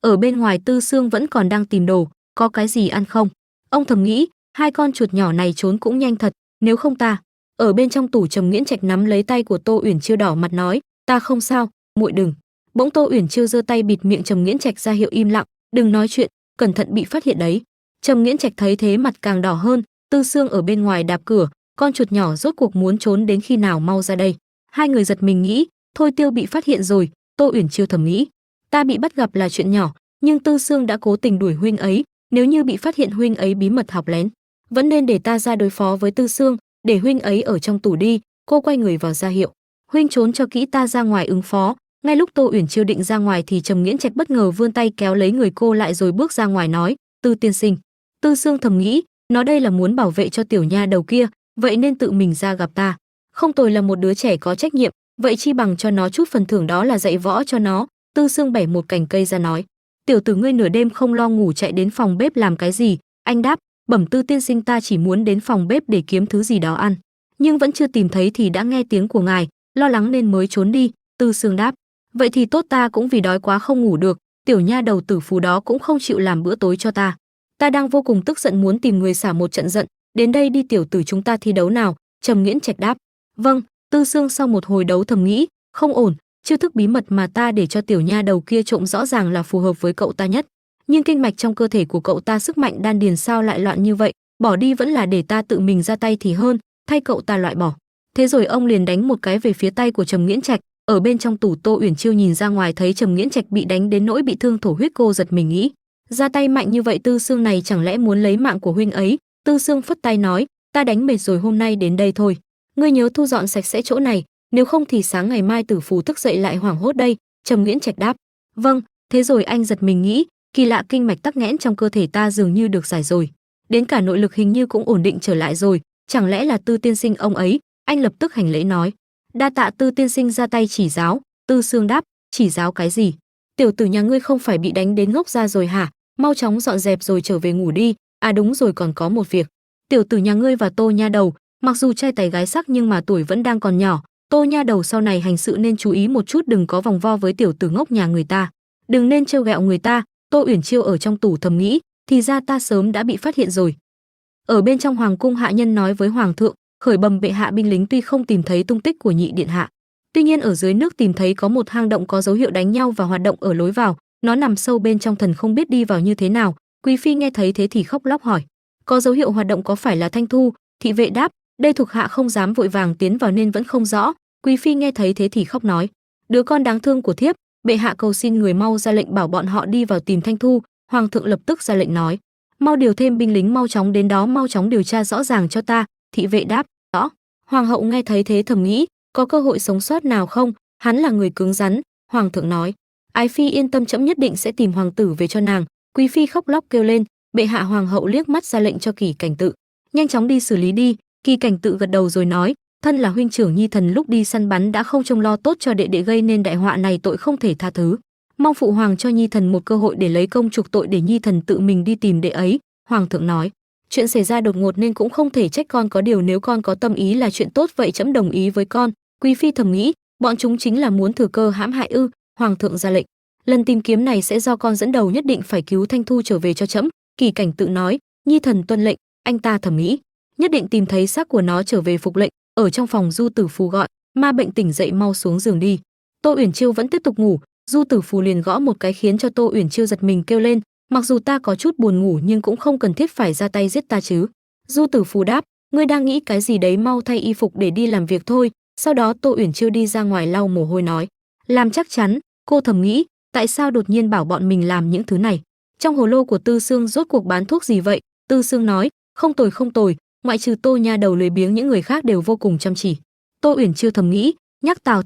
Ở bên ngoài Tư Sương vẫn còn đang tìm đồ, có cái gì ăn không? Ông thầm nghĩ, 2 con chuột nhỏ này trốn cũng nhanh thật, nếu không ta. Ở bên trong tủ Trầm Nghiễn Trạch nắm lấy tay của Tô Uyển Chiêu đỏ mặt nói, ta không sao, muội đừng. Bỗng Tô Uyển Chiêu giơ tay bịt miệng Trầm Nghiễn Trạch ra hiệu im lặng, đừng nói chuyện, cẩn thận bị phát hiện đấy. Trầm Nghiễn Trạch thấy thế mặt càng đỏ hơn. Tư Sương ở bên ngoài đạp cửa, con chuột nhỏ rốt cuộc muốn trốn đến khi nào, mau ra đây. Hai người giật mình nghĩ, thôi Tiêu bị phát hiện rồi. Tô Uyển Chiêu thầm nghĩ, ta bị bắt gặp là chuyện nhỏ, nhưng Tư Sương đã cố tình đuổi huynh ấy, nếu như bị phát hiện huynh ấy bí mật học lén, vẫn nên để ta ra đối phó với Tư Sương, để huynh ấy ở trong tủ đi. Cô quay người vào ra hiệu, huynh trốn cho kỹ, ta ra ngoài ứng phó. Ngay lúc Tô Uyển Chiêu định ra ngoài thì Trầm Nghiễn Trạch bất ngờ vươn tay kéo lấy người cô lại rồi bước ra ngoài nói, Tư tiên sinh. Tư Sương thầm nghĩ, nó đây là muốn bảo vệ cho tiểu nha đầu kia, vậy nên tự mình ra gặp ta. Không tồi, là một đứa trẻ có trách nhiệm, vậy chi bằng cho nó chút phần thưởng, đó là dạy võ cho nó. Tư Sương bẻ một cành cây ra nói, tiểu tử ngươi nửa đêm không lo ngủ chạy đến phòng bếp làm cái gì? Anh đáp, bẩm Tư tiên sinh, ta chỉ muốn đến phòng bếp để kiếm thứ gì đó ăn, nhưng vẫn chưa tìm thấy thì đã nghe tiếng của ngài, lo lắng nên mới trốn đi. Tư Sương đáp, vậy thì tốt, ta cũng vì đói quá không ngủ được, tiểu nha đầu tử phù đó cũng không chịu làm bữa tối cho ta. Ta đang vô cùng tức giận muốn tìm người xả một trận giận, đến đây đi tiểu tử, chúng ta thi đấu nào. Trầm Nghiễn Trạch đáp, vâng. Tư Sương sau một hồi đấu thầm nghĩ, không ổn, chiêu thức bí mật mà ta để cho tiểu nha đầu kia trộm rõ ràng là phù hợp với cậu ta nhất, nhưng kinh mạch trong cơ thể của cậu ta, sức mạnh đan điền sao lại loạn như vậy, bỏ đi vẫn là để ta tự mình ra tay thì hơn, thay cậu ta loại bỏ. Thế rồi ông liền đánh một cái về phía tay của Trầm Nghiễn Trạch. Ở bên trong tủ, Tô Uyển Chiêu nhìn ra ngoài thấy Trầm Nghiễn Trạch bị đánh đến nỗi bị thương thổ huyết, cô giật mình nghĩ, ra tay mạnh như vậy Tư Sương này chẳng lẽ muốn lấy mạng của huynh ấy. Tư Sương phất tay nói, ta đánh mệt rồi, hôm nay đến đây thôi, ngươi nhớ thu dọn sạch sẽ chỗ này, nếu không thì sáng ngày mai tử phù thức dậy lại hoảng hốt đây. Trầm Nghiễn Trạch đáp, vâng. Thế rồi anh giật mình nghĩ, kỳ lạ, kinh mạch tắc nghẽn trong cơ thể ta dường như được giải rồi, đến cả nội lực hình như cũng ổn định trở lại rồi, chẳng lẽ là Tư tiên sinh ông ấy? Anh lập tức hành lễ nói, đa tạ Tư tiên sinh ra tay chỉ giáo. Tư Sương đáp, chỉ giáo cái gì? Tiểu tử nhà ngươi không phải bị đánh đến ngốc ra rồi hả? Mau chóng dọn dẹp rồi trở về ngủ đi. À đúng rồi, còn có một việc, tiểu tử nhà ngươi và Tô nha đầu mặc dù trai tài gái sắc nhưng mà tuổi vẫn đang còn nhỏ, Tô nha đầu sau này hành sự nên chú ý một chút, đừng có vòng vo với tiểu tử ngốc nhà người ta, đừng nên trêu ghẹo người ta. Tô Uyển Chiêu ở trong tủ thầm nghĩ, thì ra ta sớm đã bị phát hiện rồi. Ở bên trong hoàng cung, hạ nhân nói với hoàng thượng, khởi bẩm bệ hạ, binh lính tuy không tìm thấy tung tích của nhị điện hạ, tuy nhiên ở dưới nước tìm thấy có một hang động có dấu hiệu đánh nhau và hoạt động ở lối vào, nó nằm sâu bên trong, thần không biết đi vào như thế nào. Quý phi nghe thấy thế thì khóc lóc hỏi, có dấu hiệu hoạt động có phải là Thanh Thu? Thị vệ đáp, đây thuộc hạ không dám vội vàng tiến vào nên vẫn không rõ. Quý phi nghe thấy thế thì khóc nói, đứa con đáng thương của thiếp, bệ hạ cầu xin người mau ra lệnh bảo bọn họ đi vào tìm Thanh Thu. Hoàng thượng lập tức ra lệnh nói, mau điều thêm binh lính, mau chóng đến đó, mau chóng điều tra rõ ràng cho ta. Thị vệ đáp, rõ. Hoàng hậu nghe thấy thế thầm nghĩ, có cơ hội sống sót nào không? Hắn là người cứng rắn. Hoàng thượng nói, ái phi yên tâm, trẫm nhất định sẽ tìm hoàng tử về cho nàng. Quý phi khóc lóc kêu lên, bệ hạ. Hoàng hậu liếc mắt ra lệnh cho Kỳ Cảnh Tự, nhanh chóng đi xử lý đi. Kỳ Cảnh Tự gật đầu rồi nói, thân là huynh trưởng nhi thần lúc đi săn bắn đã không trông lo tốt cho đệ đệ, gây nên đại họa này, tội không thể tha thứ, mong phụ hoàng cho nhi thần một cơ hội để lấy công chuộc tội, để nhi thần tự mình đi tìm đệ ấy. Hoàng thượng nói, chuyện xảy ra đột ngột nên cũng không thể trách con, có điều nếu con có tâm ý là chuyện tốt, vậy trẫm đồng ý với con. Quý phi thầm nghĩ, bọn chúng chính là muốn thừa cơ hãm hại ư? Hoàng thượng ra lệnh, lần tìm kiếm này sẽ do con dẫn đầu, nhất định phải cứu Thanh Thu trở về cho trẫm. Kỳ Cảnh Tự nói, nhi thần tuân lệnh. Anh ta thầm nghĩ, nhất định tìm thấy xác của nó trở về phục lệnh. Ở trong phòng, Du Tử Phù gọi, ma bệnh tỉnh dậy, mau xuống giường đi. Tô Uyển Chiêu vẫn tiếp tục ngủ, Du Tử Phù liền gõ một cái khiến cho Tô Uyển Chiêu giật mình kêu lên, mặc dù ta có chút buồn ngủ nhưng cũng không cần thiết phải ra tay giết ta chứ. Du Tử Phù đáp, ngươi đang nghĩ cái gì đấy, mau thay y phục để đi làm việc thôi. Sau đó Tô Uyển Chiêu đi ra ngoài lau mồ hôi nói, làm chắc chắn. Cô thầm nghĩ, tại sao đột nhiên bảo bọn mình làm những thứ này? Trong hồ lô của Tư Sương rốt cuộc bán thuốc gì vậy? Tư Sương nói, không tồi không tồi, ngoại trừ Tô nha đầu lười biếng, những người khác đều vô cùng chăm chỉ. Tô Uyển Chiêu thầm nghĩ, nhắc Tào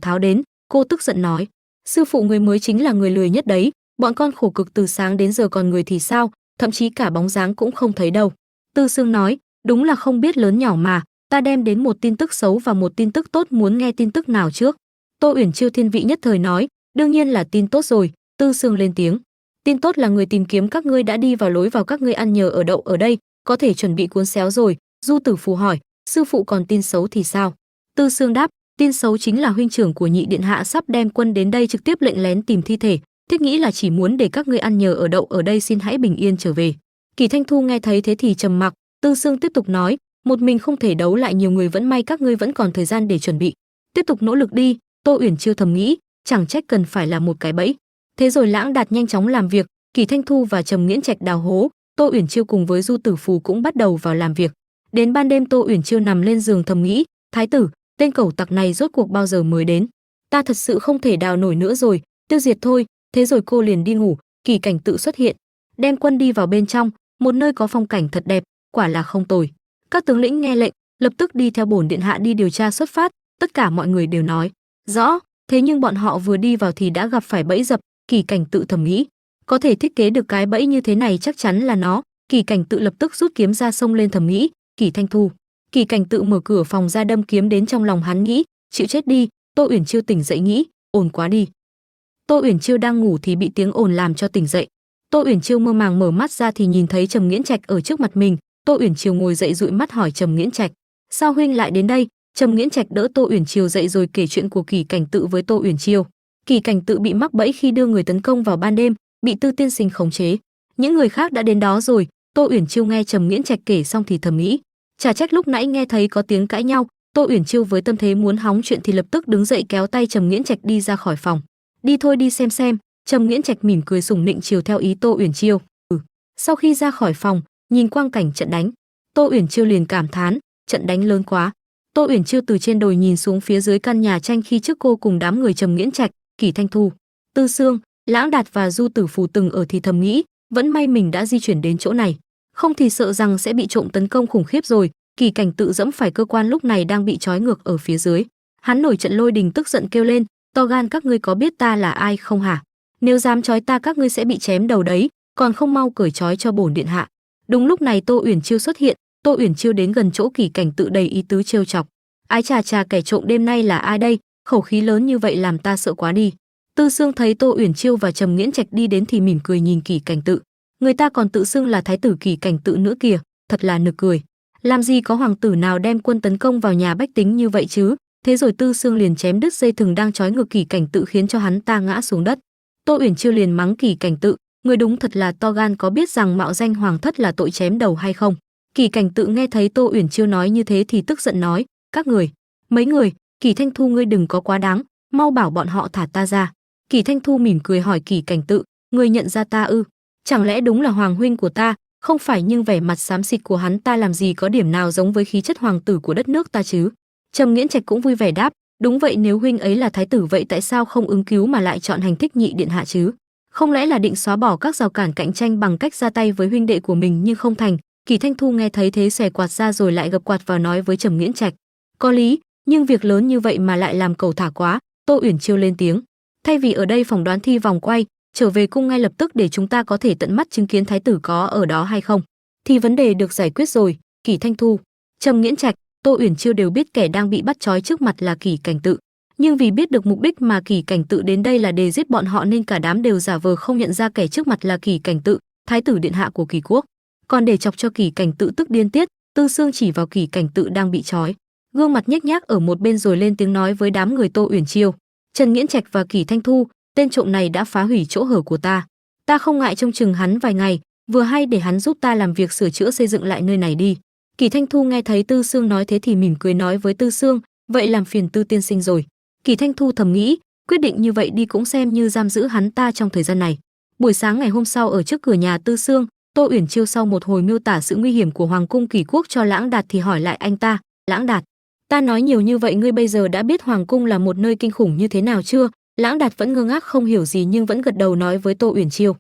Tháo đến. Cô tức giận nói, sư phụ người mới chính là người lười nhất đấy, bọn con khổ cực từ sáng đến giờ, còn người thì sao, thậm chí cả bóng dáng cũng không thấy đâu. Tư Sương nói, đúng là không biết lớn nhỏ mà, ta đem đến một tin tức xấu và một tin tức tốt, muốn nghe tin tức nào trước? Tô Uyển Chiêu thiên vị nhất thời nói, đương nhiên là tin tốt rồi. Tư Sương lên tiếng, tin tốt là người tìm kiếm các ngươi đã đi vào lối vào, các ngươi ăn nhờ ở đậu ở đây, có thể chuẩn bị cuốn xéo rồi. Du Tử Phù hỏi, sư phụ còn tin xấu thì sao? Tư Sương đáp, tin xấu chính là huynh trưởng của nhị điện hạ sắp đem quân đến đây, trực tiếp lệnh lén tìm thi thể, thiết nghĩ là chỉ muốn để các ngươi ăn nhờ ở đậu ở đây, xin hãy bình yên trở về. Kỳ Thanh Thu nghe thấy thế thì trầm mặc. Tư Sương tiếp tục nói, một mình không thể đấu lại nhiều người, vẫn may các ngươi vẫn còn thời gian để chuẩn bị, tiếp tục nỗ lực đi. Tô Uyển Chiêu thầm nghĩ, chẳng trách cần phải là một cái bẫy. Thế rồi Lãng Đạt nhanh chóng làm việc, Kỳ Thanh Thu và Trầm Nghiễn Trạch đào hố, Tô Uyển Chiêu cùng với Du Tử Phù cũng bắt đầu vào làm việc. Đến ban đêm, Tô Uyển Chiêu nằm lên giường thầm nghĩ, thái tử, tên cẩu tặc này rốt cuộc bao giờ mới đến? Ta thật sự không thể đào nổi nữa rồi, tiêu diệt thôi. Thế rồi cô liền đi ngủ. Kỳ Cảnh Tự xuất hiện, đem quân đi vào bên trong, một nơi có phong cảnh thật đẹp, quả là không tồi. Các tướng lĩnh nghe lệnh, lập tức đi theo bổn điện hạ đi điều tra xuất phát. Tất cả mọi người đều nói, rõ. Thế nhưng bọn họ vừa đi vào thì đã gặp phải bẫy dập. Kỳ Cảnh Tự thầm nghĩ, có thể thiết kế được cái bẫy như thế này chắc chắn là nó. Kỳ Cảnh Tự lập tức rút kiếm ra xông lên thầm nghĩ, Kỳ Thanh Thu. Kỳ Cảnh Tự mở cửa phòng ra đâm kiếm đến, trong lòng hắn nghĩ, chịu chết đi. Tô Uyển Chiêu tỉnh dậy nghĩ, ồn quá đi. Tô Uyển Chiêu đang ngủ thì bị tiếng ồn làm cho tỉnh dậy. Tô Uyển Chiêu mơ màng mở mắt ra thì nhìn thấy Trầm Nghiễn Trạch ở trước mặt mình. Tô Uyển Chiêu ngồi dậy dụi mắt hỏi Trầm Nghiễn Trạch, sao huynh lại đến đây? Trầm Nghiễn Trạch đỡ Tô Uyển Chiêu dậy rồi kể chuyện của Kỳ Cảnh Tự với Tô Uyển Chiêu. Kỳ Cảnh Tự bị mắc bẫy khi đưa người tấn công vào ban đêm, bị Tư tiên sinh khống chế. Những người khác đã đến đó rồi. Tô Uyển Chiêu nghe Trầm Nghiễn Trạch kể xong thì thầm nghĩ, chả trách lúc nãy nghe thấy có tiếng cãi nhau. Tô Uyển Chiêu với tâm thế muốn hóng chuyện thì lập tức đứng dậy kéo tay Trầm Nghiễn Trạch đi ra khỏi phòng. Đi thôi, đi xem. Trầm Nghiễn Trạch mỉm cười sủng nịnh chiều theo ý Tô Uyển Chiêu. Sau khi ra khỏi phòng, nhìn quang cảnh trận đánh, Tô Uyển Chiêu liền cảm thán, trận đánh lớn quá. Tô Uyển Chiêu từ trên đồi nhìn xuống phía dưới căn nhà tranh khi trước cô cùng đám người Trầm Nghiễn Trạch, Kỳ Thanh Thu, Tư Sương, Lãng Đạt và Du Tử Phù từng ở thì thầm nghĩ, vẫn may mình đã di chuyển đến chỗ này, không thì sợ rằng sẽ bị trộm tấn công khủng khiếp rồi. Kỳ Cảnh Tự dẫm phải cơ quan lúc này đang bị trói ngược ở phía dưới. Hắn nổi trận lôi đình tức giận kêu lên, to gan các ngươi có biết ta là ai không hả? Nếu dám trói ta các ngươi sẽ bị chém đầu đấy, còn không mau cởi trói cho bổn điện hạ. Đúng lúc này Tô Uyển Chiêu xuất hiện. Tô Uyển Chiêu đến gần chỗ Kỳ Cảnh Tự đầy ý tứ trêu chọc, ái chà, kẻ trộm đêm nay là ai đây? Khẩu khí lớn như vậy làm ta sợ quá đi. Tư Sương thấy Tô Uyển Chiêu và Trầm Nghiễn Trạch đi đến thì mỉm cười nhìn Kỳ Cảnh Tự, người ta còn tự xưng là thái tử Kỳ Cảnh Tự nữa kìa, thật là nực cười. Làm gì có hoàng tử nào đem quân tấn công vào nhà bách tính như vậy chứ? Thế rồi Tư Sương liền chém đứt dây thừng đang trói ngược Kỳ Cảnh Tự khiến cho hắn ta ngã xuống đất. Tô Uyển Chiêu liền mắng Kỳ Cảnh Tự, người đúng thật là to gan, có biết rằng mạo danh hoàng thất là tội chém đầu hay không? Kỳ Cảnh Tự nghe thấy Tô Uyển Chiêu nói như thế thì tức giận nói, các người, mấy người, Kỳ Thanh Thu ngươi đừng có quá đáng, mau bảo bọn họ thả ta ra. Kỳ Thanh Thu mỉm cười hỏi Kỳ Cảnh Tự, ngươi nhận ra ta ư? Chẳng lẽ đúng là hoàng huynh của ta? Không phải, nhưng vẻ mặt xám xịt của hắn ta làm gì có điểm nào giống với khí chất hoàng tử của đất nước ta chứ? Trầm Nghiễn Trạch cũng vui vẻ đáp, đúng vậy, nếu huynh ấy là thái tử vậy tại sao không ứng cứu mà lại chọn hành thích nhị điện hạ chứ? Không lẽ là định xóa bỏ các rào cản cạnh tranh bằng cách ra tay với huynh đệ của mình nhưng không thành? Kỳ Thanh Thu nghe thấy thế xòe quạt ra rồi lại gập quạt vào nói với Trầm Nghiễn Trạch, có lý, nhưng việc lớn như vậy mà lại làm cẩu thả quá. Tô Uyển Chiêu lên tiếng, thay vì ở đây phỏng đoán thi vòng quay, trở về cung ngay lập tức để chúng ta có thể tận mắt chứng kiến thái tử có ở đó hay không, thì vấn đề được giải quyết rồi. Kỳ Thanh Thu, Trầm Nghiễn Trạch, Tô Uyển Chiêu đều biết kẻ đang bị bắt trói trước mặt là Kỳ Cảnh Tự, nhưng vì biết được mục đích mà Kỳ Cảnh Tự đến đây là để giết bọn họ nên cả đám đều giả vờ không nhận ra kẻ trước mặt là Kỳ Cảnh Tự, thái tử điện hạ của Kỳ quốc. Còn để chọc cho Kỳ Cảnh Tự tức điên tiết, Tư Sương chỉ vào Kỳ Cảnh Tự đang bị trói, gương mặt nhếch nhác ở một bên rồi lên tiếng nói với đám người Tô Uyển Chiêu, Trần Nghiễn Trạch và Kỳ Thanh Thu, tên trộm này đã phá hủy chỗ hở của ta không ngại trông chừng hắn vài ngày, vừa hay để hắn giúp ta làm việc sửa chữa xây dựng lại nơi này đi. Kỳ Thanh Thu nghe thấy Tư Sương nói thế thì mỉm cười nói với Tư Sương, vậy làm phiền Tư tiên sinh rồi. Kỳ Thanh Thu thầm nghĩ, quyết định như vậy đi cũng xem như giam giữ hắn ta trong thời gian này. Buổi sáng ngày hôm sau ở trước cửa nhà Tư Sương, Tô Uyển Chiêu sau một hồi miêu tả sự nguy hiểm của hoàng cung Kỳ quốc cho Lãng Đạt thì hỏi lại anh ta, Lãng Đạt, ta nói nhiều như vậy ngươi bây giờ đã biết hoàng cung là một nơi kinh khủng như thế nào chưa? Lãng Đạt vẫn ngơ ngác không hiểu gì nhưng vẫn gật đầu nói với Tô Uyển Chiêu.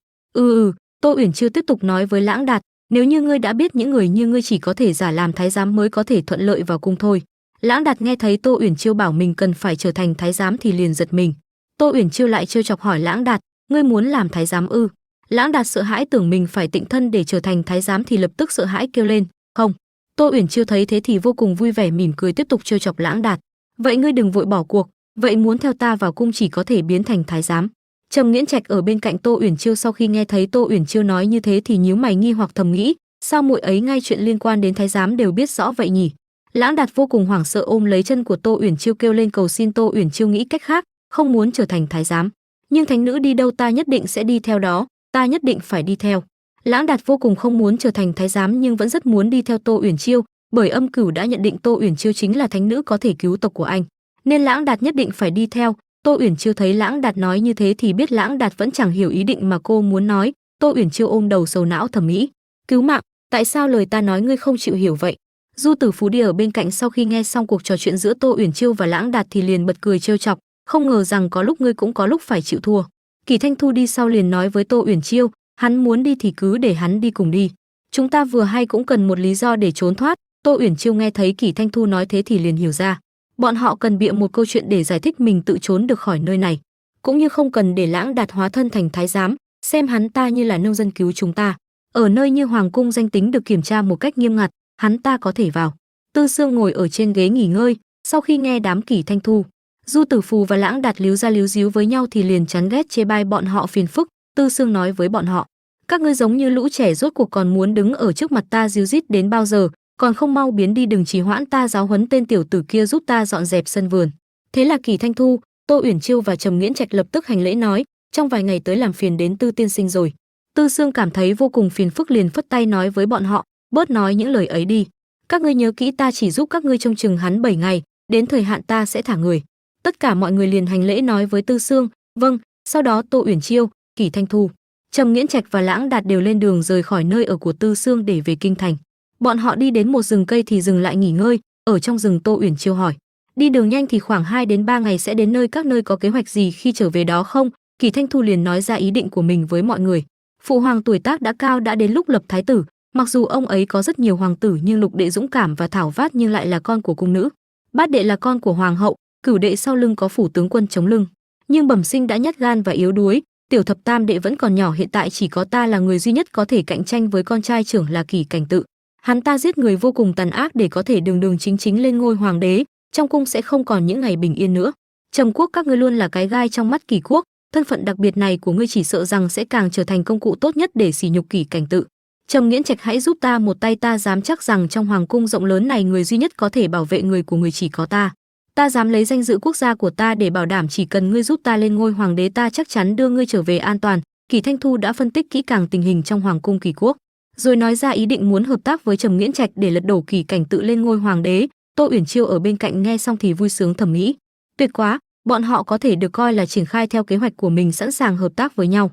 Tô Uyển Chiêu tiếp tục nói với Lãng Đạt, nếu như ngươi đã biết những người như ngươi chỉ có thể giả làm thái giám mới có thể thuận lợi vào cung thôi. Lãng Đạt nghe thấy Tô Uyển Chiêu bảo mình cần phải trở thành thái giám thì liền giật mình. Tô Uyển Chiêu lại trêu chọc hỏi Lãng Đạt, ngươi muốn làm thái giám ư? Lãng Đạt sợ hãi tưởng mình phải tịnh thân để trở thành thái giám thì lập tức sợ hãi kêu lên, không. Tô Uyển Chiêu thấy thế thì vô cùng vui vẻ mỉm cười tiếp tục trêu chọc Lãng Đạt, vậy ngươi đừng vội bỏ cuộc, vậy muốn theo ta vào cung chỉ có thể biến thành thái giám. Trầm Nghiễn Trạch ở bên cạnh Tô Uyển Chiêu sau khi nghe thấy Tô Uyển Chiêu nói như thế thì nhíu mày nghi hoặc thầm nghĩ, sao muội ấy ngay chuyện liên quan đến thái giám đều biết rõ vậy nhỉ? Lãng Đạt vô cùng hoảng sợ ôm lấy chân của Tô Uyển Chiêu kêu lên cầu xin Tô Uyển Chiêu nghĩ cách khác, không muốn trở thành thái giám, nhưng thánh nữ đi đâu ta nhất định sẽ đi theo đó, ta nhất định phải đi theo. Lãng Đạt vô cùng không muốn trở thành thái giám nhưng vẫn rất muốn đi theo Tô Uyển Chiêu, bởi Âm Cửu đã nhận định Tô Uyển Chiêu chính là thánh nữ có thể cứu tộc của anh, nên Lãng Đạt nhất định phải đi theo. Tô Uyển Chiêu thấy Lãng Đạt nói như thế thì biết Lãng Đạt vẫn chẳng hiểu ý định mà cô muốn nói. Tô Uyển Chiêu ôm đầu sầu não thầm nghĩ, cứu mạng, tại sao lời ta nói ngươi không chịu hiểu vậy? Du Tử Phú đi ở bên cạnh sau khi nghe xong cuộc trò chuyện giữa Tô Uyển Chiêu và Lãng Đạt thì liền bật cười trêu chọc, không ngờ rằng có lúc ngươi cũng có lúc phải chịu thua. Kỳ Thanh Thu đi sau liền nói với Tô Uyển Chiêu, hắn muốn đi thì cứ để hắn đi cùng đi, chúng ta vừa hay cũng cần một lý do để trốn thoát. Tô Uyển Chiêu nghe thấy Kỳ Thanh Thu nói thế thì liền hiểu ra, Bọn họ cần bịa một câu chuyện để giải thích mình tự trốn được khỏi nơi này, cũng như không cần để Lãng Đạt hóa thân thành thái giám, xem hắn ta như là nông dân cứu chúng ta. Ở nơi như hoàng cung danh tính được kiểm tra một cách nghiêm ngặt, hắn ta có thể vào. Tư Sương ngồi ở trên ghế nghỉ ngơi, sau khi nghe đám Kỷ Thanh Thu, Du Tử Phù và Lãng Đạt líu ra líu díu với nhau thì liền chán ghét chê bai bọn họ phiền phức. Tư Sương nói với bọn họ: các ngươi giống như lũ trẻ rốt cuộc còn muốn đứng ở trước mặt ta díu dít đến bao giờ, còn không mau biến đi, đừng trì hoãn, ta giáo huấn tên tiểu tử kia giúp ta dọn dẹp sân vườn. Thế là Kỷ Thanh Thu, Tô Uyển Chiêu và Trầm Nghiễn Trạch lập tức hành lễ nói: trong vài ngày tới làm phiền đến Tư tiên sinh rồi. Tư Sương cảm thấy vô cùng phiền phức liền phất tay nói với bọn họ: bớt nói những lời ấy đi, các ngươi nhớ kỹ, ta chỉ giúp các ngươi trông chừng hắn 7 ngày, đến thời hạn ta sẽ thả người. Tất cả mọi người liền hành lễ nói với Tư Sương: vâng. Sau đó Tô Uyển Chiêu, Kỷ Thanh Thu, Trầm Nghiễn Trạch và Lãng Đạt đều lên đường rời khỏi nơi ở của Tư Sương để về kinh thành. Bọn họ đi đến một rừng cây thì dừng lại nghỉ ngơi. Ở trong rừng, Tô Uyển Chiêu hỏi: đi đường nhanh thì khoảng 2 đến 3 ngày sẽ đến nơi, các nơi có kế hoạch gì khi trở về đó không? Kỷ Thanh Thu liền nói ra ý định của mình với mọi người. Phụ hoàng tuổi tác đã cao, đã đến lúc lập thái tử. Mặc dù ông ấy có rất nhiều hoàng tử nhưng Lục đệ dũng cảm và thảo vát nhưng lại là con của cung nữ. Bát đệ là con của hoàng hậu, Cửu đệ sau lưng có phủ tướng quân chống lưng, nhưng bẩm sinh đã nhát gan và yếu đuối. Tiểu thập tam đệ vẫn còn nhỏ, hiện tại chỉ có ta là người duy nhất có thể cạnh tranh với con trai trưởng là Kỷ Cảnh Tự. Hắn ta giết người vô cùng tàn ác để có thể đường đường chính chính lên ngôi hoàng đế, trong cung sẽ không còn những ngày bình yên nữa. Trầm quốc các ngươi luôn là cái gai trong mắt Kỷ quốc, thân phận đặc biệt này của ngươi chỉ sợ rằng sẽ càng trở thành công cụ tốt nhất để sỉ nhục Kỷ Cảnh Tự. Trầm Nghiễn Trạch, hãy giúp ta một tay, ta dám chắc rằng trong hoàng cung rộng lớn này người duy nhất có thể bảo vệ người của người chỉ có ta. Ta dám lấy danh dự quốc gia của ta để bảo đảm, chỉ cần ngươi giúp ta lên ngôi hoàng đế, ta chắc chắn đưa ngươi trở về an toàn. Kỷ Thanh Thu đã phân tích kỹ càng tình hình trong hoàng cung Kỷ quốc, rồi nói ra ý định muốn hợp tác với Trầm Nghiễn Trạch để lật đổ Kỷ Cảnh Tự lên ngôi hoàng đế. Tô Uyển Chiêu ở bên cạnh nghe xong thì vui sướng thầm nghĩ: tuyệt quá, bọn họ có thể được coi là triển khai theo kế hoạch của mình, sẵn sàng hợp tác với nhau.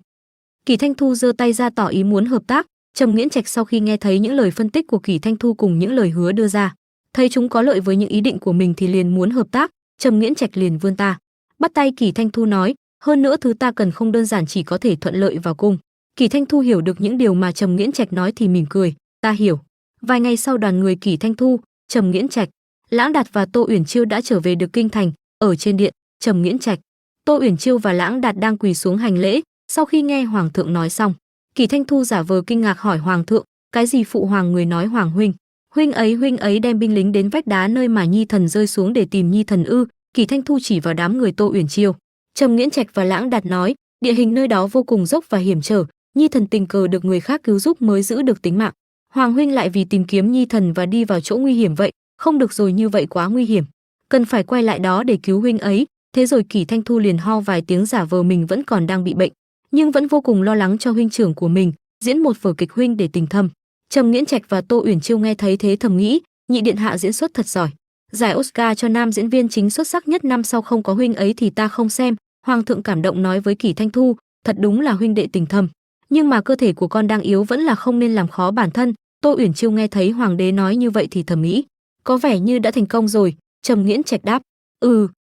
Kỷ Thanh Thu giơ tay ra tỏ ý muốn hợp tác. Trầm Nghiễn Trạch sau khi nghe thấy những lời phân tích của Kỷ Thanh Thu cùng những lời hứa đưa ra, thấy chúng có lợi với những ý định của mình thì liền muốn hợp tác. Trầm Nghiễn Trạch liền vươn ta bắt tay Kỷ Thanh Thu nói: hơn nữa thứ ta cần không đơn giản chỉ có thể thuận lợi vào cung. Kỷ Thanh Thu hiểu được những điều mà Trầm Nghiễn Trạch nói thì mỉm cười: ta hiểu. Vài ngày sau, đoàn người Kỷ Thanh Thu, Trầm Nghiễn Trạch, Lãng Đạt và Tô Uyển Chiêu đã trở về được kinh thành. Ở trên điện, Trầm Nghiễn Trạch, Tô Uyển Chiêu và Lãng Đạt đang quỳ xuống hành lễ. Sau khi nghe hoàng thượng nói xong, Kỷ Thanh Thu giả vờ kinh ngạc hỏi hoàng thượng: cái gì phụ hoàng? Người nói hoàng huynh huynh ấy đem binh lính đến vách đá nơi mà Nhi thần rơi xuống để tìm Nhi thần ư? Kỷ Thanh Thu chỉ vào đám người Tô Uyển Chiêu, Trầm Nghiễn Trạch và Lãng Đạt nói: địa hình nơi đó vô cùng dốc và hiểm trở, Nhi thần tình cờ được người khác cứu giúp mới giữ được tính mạng. Hoàng huynh lại vì tìm kiếm Nhi thần và đi vào chỗ nguy hiểm vậy, không được rồi, như vậy quá nguy hiểm, cần phải quay lại đó để cứu huynh ấy. Thế rồi Kỷ Thanh Thu liền ho vài tiếng, giả vờ mình vẫn còn đang bị bệnh, nhưng vẫn vô cùng lo lắng cho huynh trưởng của mình, diễn một vở kịch huynh để tình thâm. Trầm Nghiễn Trạch và Tô Uyển Chiêu nghe thấy thế thầm nghĩ: nhị điện hạ diễn xuất thật giỏi, giải Oscar cho nam diễn viên chính xuất sắc nhất năm sau không có huynh ấy thì ta không xem. Hoàng thượng cảm động nói với Kỷ Thanh Thu: thật đúng là huynh đệ tình thâm, nhưng mà cơ thể của con đang yếu, vẫn là không nên làm khó bản thân. Tô Uyển Chiêu nghe thấy hoàng đế nói như vậy thì thầm nghĩ: có vẻ như đã thành công rồi. Trầm Nghiễn Trạch đáp: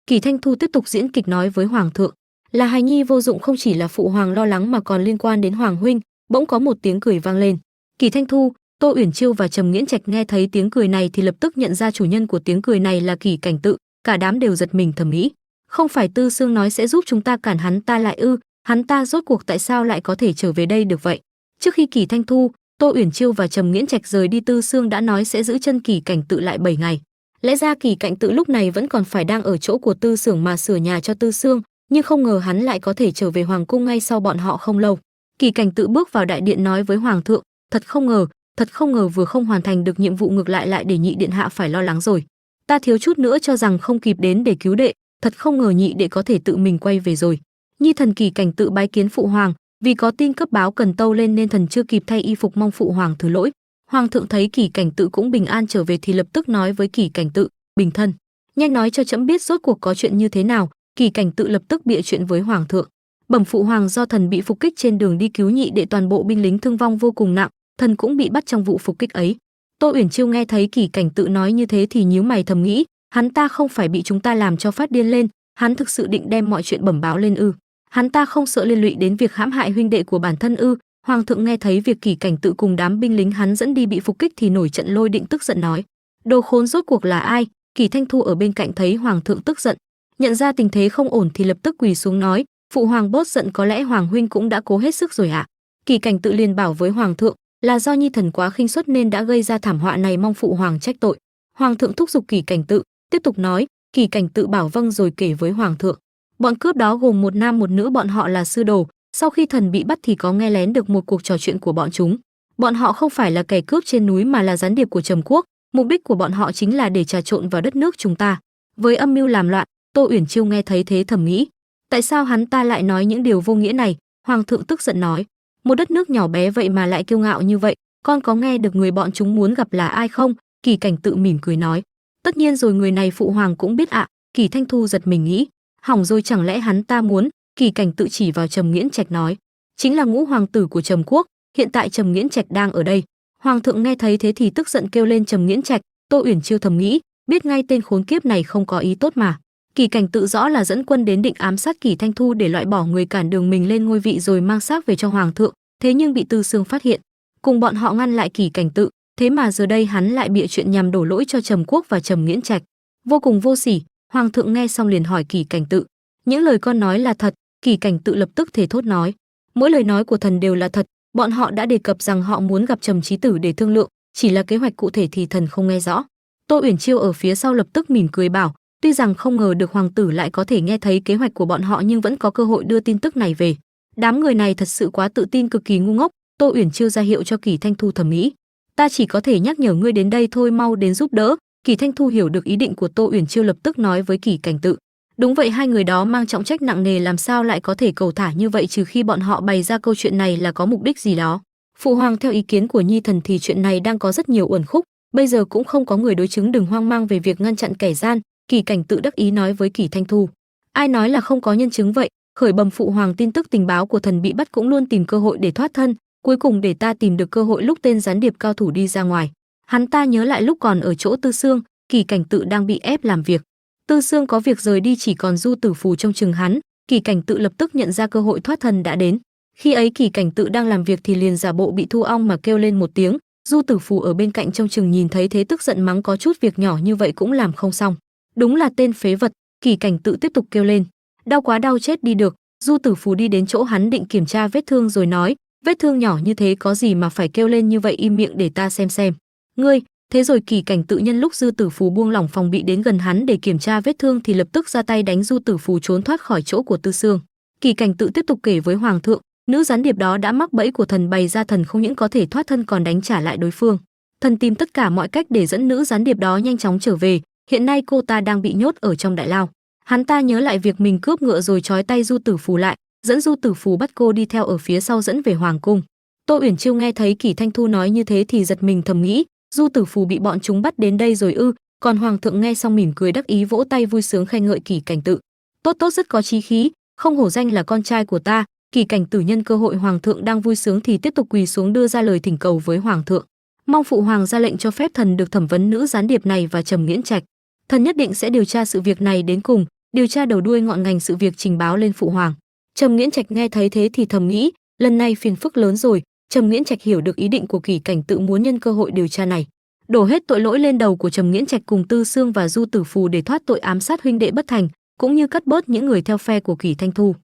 Kỷ Thanh Thu tiếp tục diễn kịch nói với hoàng thượng: là hài nhi vô dụng, không chỉ là phụ hoàng lo lắng mà còn liên quan đến hoàng huynh. Bỗng có một tiếng cười vang lên. Kỷ Thanh Thu, Tô Uyển Chiêu và Trầm Nghiễn Trạch nghe thấy tiếng cười này thì lập tức nhận ra chủ nhân của tiếng cười này là Kỷ Cảnh Tự. Cả đám đều giật mình thầm nghĩ: không phải Tư Sương nói sẽ giúp chúng ta cản hắn ta lại ư? Hắn ta rốt cuộc tại sao lại có thể trở về đây được vậy? Trước khi Kỷ Thanh Thu, Tô Uyển Chiêu và Trầm Nghiễn Trạch rời đi, Tư Sương đã nói sẽ giữ chân Kỷ Cảnh Tự lại 7 ngày. Lẽ ra Kỷ Cảnh Tự lúc này vẫn còn phải đang ở chỗ của Tư Xưởng mà sửa nhà cho Tư Sương, nhưng không ngờ hắn lại có thể trở về hoàng cung ngay sau bọn họ không lâu. Kỷ Cảnh Tự bước vào đại điện nói với hoàng thượng: thật không ngờ vừa không hoàn thành được nhiệm vụ ngược lại để nhị điện hạ phải lo lắng rồi. Ta thiếu chút nữa cho rằng không kịp đến để cứu đệ, thật không ngờ nhị đệ có thể tự mình quay về rồi. Nhi thần Kỷ Cảnh Tự bái kiến phụ hoàng, vì có tin cấp báo cần tâu lên nên thần chưa kịp thay y phục, mong phụ hoàng thứ lỗi. Hoàng thượng thấy Kỷ Cảnh Tự cũng bình an trở về thì lập tức nói với Kỷ Cảnh Tự: bình thân, nhanh nói cho trẫm biết rốt cuộc có chuyện như thế nào. Kỷ Cảnh Tự lập tức bịa chuyện với hoàng thượng: bẩm phụ hoàng, do thần bị phục kích trên đường đi cứu nhị đệ, toàn bộ binh lính thương vong vô cùng nặng, thần cũng bị bắt trong vụ phục kích ấy. Tô Uyển Chiêu nghe thấy Kỷ Cảnh Tự nói như thế thì nhíu mày thầm nghĩ: hắn ta không phải bị chúng ta làm cho phát điên lên, hắn thực sự định đem mọi chuyện bẩm báo lên ư? Hắn ta không sợ liên lụy đến việc hãm hại huynh đệ của bản thân ư? Hoàng thượng nghe thấy việc Kỷ Cảnh Tự cùng đám binh lính hắn dẫn đi bị phục kích thì nổi trận lôi định, tức giận nói: đồ khốn, rốt cuộc là ai? Kỳ Thanh Thu ở bên cạnh thấy hoàng thượng tức giận, nhận ra tình thế không ổn thì lập tức quỳ xuống nói, phụ hoàng bớt giận, có lẽ hoàng huynh cũng đã cố hết sức rồi ạ. Kỳ Cảnh Tự liền bảo với hoàng thượng là do nhi thần quá khinh suất nên đã gây ra thảm họa này, mong phụ hoàng trách tội. Hoàng thượng thúc giục Kỳ Cảnh Tự tiếp tục nói. Kỳ Cảnh Tự bảo vâng rồi kể với hoàng thượng. Bọn cướp đó gồm một nam một nữ, bọn họ là sư đồ. Sau khi thần bị bắt thì có nghe lén được một cuộc trò chuyện của bọn chúng. Bọn họ không phải là kẻ cướp trên núi mà là gián điệp của Trầm Quốc. Mục đích của bọn họ chính là để trà trộn vào đất nước chúng ta, với âm mưu làm loạn. Tô Uyển Chiêu nghe thấy thế thầm nghĩ, tại sao hắn ta lại nói những điều vô nghĩa này? Hoàng thượng tức giận nói, một đất nước nhỏ bé vậy mà lại kiêu ngạo như vậy, con có nghe được người bọn chúng muốn gặp là ai không? Kỳ Cảnh Tự mỉm cười nói, tất nhiên rồi, người này phụ hoàng cũng biết ạ. Kỳ Thanh Thu giật mình nghĩ, hỏng rồi, chẳng lẽ hắn ta muốn? Kỳ Cảnh Tự chỉ vào Trầm Nghiễn Trạch nói, chính là ngũ hoàng tử của Trầm Quốc, hiện tại Trầm Nghiễn Trạch đang ở đây. Hoàng thượng nghe thấy thế thì tức giận kêu lên Trầm Nghiễn Trạch. Tô Uyển Chiêu thầm nghĩ, biết ngay tên khốn kiếp này không có ý tốt mà. Kỳ Cảnh Tự rõ là dẫn quân đến định ám sát Kỳ Thanh Thu để loại bỏ người cản đường mình lên ngôi vị rồi mang xác về cho hoàng thượng, thế nhưng bị Tư Sương phát hiện, cùng bọn họ ngăn lại Kỳ Cảnh Tự, thế mà giờ đây hắn lại bịa chuyện nhằm đổ lỗi cho Trầm Quốc và Trầm Nghiễn Trạch, vô cùng vô sỉ. Hoàng thượng nghe xong liền hỏi Kỳ Cảnh Tự, những lời con nói là thật? Kỳ Cảnh Tự lập tức thề thốt nói, mỗi lời nói của thần đều là thật, bọn họ đã đề cập rằng họ muốn gặp Trầm Chí Tử để thương lượng, chỉ là kế hoạch cụ thể thì thần không nghe rõ. Tô Uyển Chiêu ở phía sau lập tức mỉm cười bảo, tuy rằng không ngờ được hoàng tử lại có thể nghe thấy kế hoạch của bọn họ nhưng vẫn có cơ hội đưa tin tức này về. Đám người này thật sự quá tự tin, cực kỳ ngu ngốc. Tô Uyển Chiêu ra hiệu cho Kỳ Thanh Thu thầm nghĩ, ta chỉ có thể nhắc nhở ngươi đến đây thôi, mau đến giúp đỡ. Kỳ Thanh Thu hiểu được ý định của Tô Uyển Chiêu, lập tức nói với Kỳ Cảnh Tự, đúng vậy, hai người đó mang trọng trách nặng nề, làm sao lại có thể cầu thả như vậy, trừ khi bọn họ bày ra câu chuyện này là có mục đích gì đó. Phụ hoàng, theo ý kiến của nhi thần thì chuyện này đang có rất nhiều uẩn khúc, bây giờ cũng không có người đối chứng, đừng hoang mang về việc ngăn chặn kẻ gian. Kỳ Cảnh Tự đắc ý nói với Kỳ Thanh Thu, ai nói là không có nhân chứng vậy? Khởi bẩm phụ hoàng, tin tức tình báo của thần bị bắt cũng luôn tìm cơ hội để thoát thân, cuối cùng để ta tìm được cơ hội lúc tên gián điệp cao thủ đi ra ngoài. Hắn ta nhớ lại lúc còn ở chỗ Tư Sương, Kỳ Cảnh Tự đang bị ép làm việc. Tư Sương có việc rời đi, chỉ còn Du Tử Phù trông chừng hắn. Kỳ Cảnh Tự lập tức nhận ra cơ hội thoát thân đã đến. Khi ấy Kỳ Cảnh Tự đang làm việc thì liền giả bộ bị thu ong mà kêu lên một tiếng. Du Tử Phù ở bên cạnh trông chừng nhìn thấy thế tức giận mắng, có chút việc nhỏ như vậy cũng làm không xong, đúng là tên phế vật. Kỳ Cảnh Tự tiếp tục kêu lên, đau quá, đau chết đi được. Du Tử Phù đi đến chỗ hắn định kiểm tra vết thương rồi nói, vết thương nhỏ như thế có gì mà phải kêu lên như vậy, im miệng để ta xem. Ngươi. Thế rồi Kỳ Cảnh Tự nhân lúc Du Tử Phù buông lỏng phòng bị đến gần hắn để kiểm tra vết thương thì lập tức ra tay đánh Du Tử Phù trốn thoát khỏi chỗ của Tư Sương. Kỳ Cảnh Tự tiếp tục kể với hoàng thượng, nữ gián điệp đó đã mắc bẫy của thần bày ra, thần không những có thể thoát thân còn đánh trả lại đối phương. Thần tìm tất cả mọi cách để dẫn nữ gián điệp đó nhanh chóng trở về, hiện nay cô ta đang bị nhốt ở trong đại lao. Hắn ta nhớ lại việc mình cướp ngựa rồi trói tay Du Tử Phù lại, dẫn Du Tử Phù bắt cô đi theo ở phía sau dẫn về hoàng cung. Tô Uyển Chiêu nghe thấy Kỳ Thanh Thu nói như thế thì giật mình thầm nghĩ, Du Tử Phù bị bọn chúng bắt đến đây rồi ư? Còn hoàng thượng nghe xong mỉm cười đắc ý, vỗ tay vui sướng khen ngợi Kỳ Cảnh Tự, tốt, rất có chí khí, không hổ danh là con trai của ta. Kỳ Cảnh Tử nhân cơ hội hoàng thượng đang vui sướng thì tiếp tục quỳ xuống đưa ra lời thỉnh cầu với hoàng thượng, mong phụ hoàng ra lệnh cho phép thần được thẩm vấn nữ gián điệp này và Trầm Nghiễn Trạch. Thần nhất định sẽ điều tra sự việc này đến cùng, điều tra đầu đuôi ngọn ngành sự việc, trình báo lên phụ hoàng. Trầm Nghiễn Trạch nghe thấy thế thì thầm nghĩ, lần này phiền phức lớn rồi. Trầm Nghiễn Trạch hiểu được ý định của Kỳ Cảnh Tự, muốn nhân cơ hội điều tra này đổ hết tội lỗi lên đầu của Trầm Nghiễn Trạch cùng Tư Sương và Du Tử Phù để thoát tội ám sát huynh đệ bất thành, cũng như cắt bớt những người theo phe của Kỳ Thanh Thu.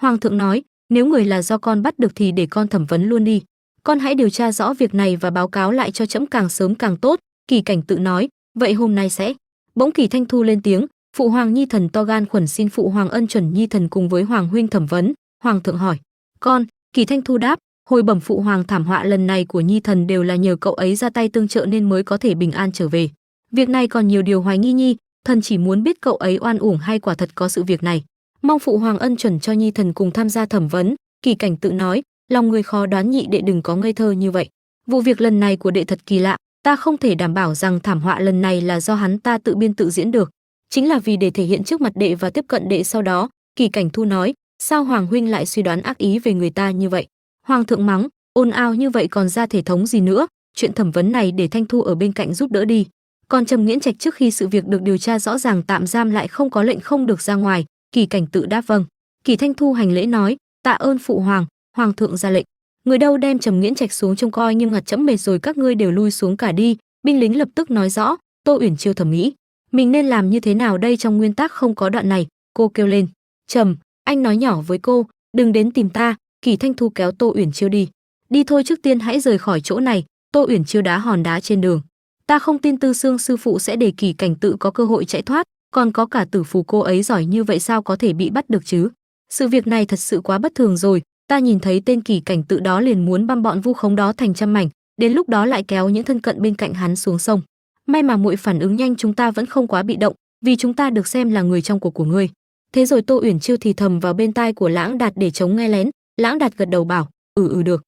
Hoàng thượng nói, nếu người là do con bắt được thì để con thẩm vấn luôn đi, con hãy điều tra rõ việc này và báo cáo lại cho trẫm càng sớm càng tốt. Kỳ Cảnh Tự nói, vậy hôm nay sẽ. Bỗng Kỳ Thanh Thu lên tiếng, phụ hoàng, nhi thần to gan khuẩn xin phụ hoàng ân chuẩn nhi thần cùng với hoàng huynh thẩm vấn. Hoàng thượng hỏi, con? Kỳ Thanh Thu đáp, hồi bẩm phụ hoàng, thảm họa lần này của nhi thần đều là nhờ cậu ấy ra tay tương trợ nên mới có thể bình an trở về. Việc này còn nhiều điều hoài nghi nhi, thần chỉ muốn biết cậu ấy oan uổng hay quả thật có sự việc này. Mong phụ hoàng ân chuẩn cho nhi thần cùng tham gia thẩm vấn. Kỳ Cảnh Tự nói, lòng người khó đoán, nhị đệ đừng có ngây thơ như vậy. Vụ việc lần này của đệ thật kỳ lạ, ta không thể đảm bảo rằng thảm họa lần này là do hắn ta tự biên tự diễn được, chính là vì để thể hiện trước mặt đệ và tiếp cận đệ sau đó. Kỳ Cảnh Thu nói, sao hoàng huynh lại suy đoán ác ý về người ta như vậy? Hoàng thượng mắng, ồn ào như vậy còn ra thể thống gì nữa, chuyện thẩm vấn này để Thanh Thu ở bên cạnh giúp đỡ đi. Còn Trầm Nghiễn Trạch trước khi sự việc được điều tra rõ ràng tạm giam lại không có lệnh không được ra ngoài. Kỳ Cảnh Tự đáp vâng. Kỳ Thanh Thu hành lễ nói, tạ ơn phụ hoàng. Hoàng thượng ra lệnh, người đâu đem Trầm Nghiễn Trạch xuống trông coi nghiêm ngặt, chẫm mệt rồi, các ngươi đều lui xuống cả đi. Binh lính lập tức nói rõ. Tô Uyển Chiêu thầm nghĩ, Mình nên làm như thế nào đây, trong nguyên tắc không có đoạn này, cô kêu lên. Trầm, anh nói nhỏ với cô, đừng đến tìm ta. Kỳ Thanh Thu kéo Tô Uyển Chiêu đi. Đi thôi, trước tiên hãy rời khỏi chỗ này. Tô Uyển Chiêu đá hòn đá trên đường. Ta không tin Tư Xương sư phụ sẽ để Kỳ Cảnh Tự có cơ hội chạy thoát, còn có cả Tử Phù cô ấy giỏi như vậy sao có thể bị bắt được chứ? Sự việc này thật sự quá bất thường rồi, ta nhìn thấy tên Kỳ Cảnh Tự đó liền muốn băm bọn vu khống đó thành trăm mảnh, đến lúc đó lại kéo những thân cận bên cạnh hắn xuống sông. May mà muội phản ứng nhanh, chúng ta vẫn không quá bị động, vì chúng ta được xem là người trong cuộc của ngươi. Thế rồi Tô Uyển Chiêu thì thầm vào bên tai của Lãng Đạt để chống nghe lén. Lãng Đạt gật đầu bảo, được.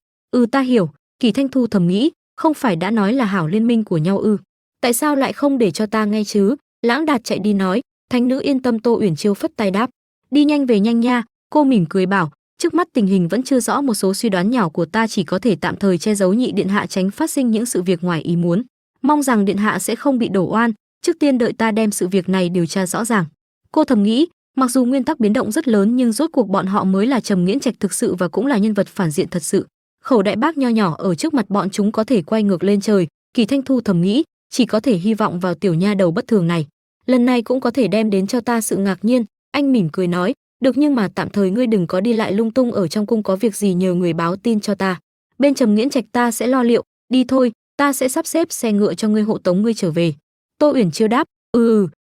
Ta hiểu. Kỳ Thanh Thu thầm nghĩ, không phải đã nói là hảo liên minh của nhau ư? Tại sao lại không để cho ta nghe chứ? Lãng Đạt chạy đi nói. Thánh nữ yên tâm. Tô Uyển Chiêu phất tay đáp, đi nhanh về nhanh nha. Cô mỉm cười bảo, trước mắt tình hình vẫn chưa rõ, một số suy đoán nhỏ của ta chỉ có thể tạm thời che giấu nhị điện hạ, tránh phát sinh những sự việc ngoài ý muốn. Mong rằng điện hạ sẽ không bị đổ oan, trước tiên đợi ta đem sự việc này điều tra rõ ràng. Cô thầm nghĩ, mặc dù nguyên tắc biến động rất lớn nhưng rốt cuộc bọn họ mới là Trầm Nghiễn Trạch thực sự và cũng là nhân vật phản diện thật sự. Khẩu đại bác nho nhỏ ở trước mặt bọn chúng có thể quay ngược lên trời. Kỳ Thanh Thu thầm nghĩ, chỉ có thể hy vọng vào tiểu nha đầu bất thường này. Lần này cũng có thể đem đến cho ta sự ngạc nhiên. Anh mỉm cười nói, được, nhưng mà tạm thời ngươi đừng có đi lại lung tung, ở trong cung có việc gì nhờ người báo tin cho ta. Bên Trầm Nghiễn Trạch ta sẽ lo liệu. Đi thôi, ta sẽ sắp xếp xe ngựa cho ngươi hộ tống ngươi trở về. Tô Uyển Chiêu đáp,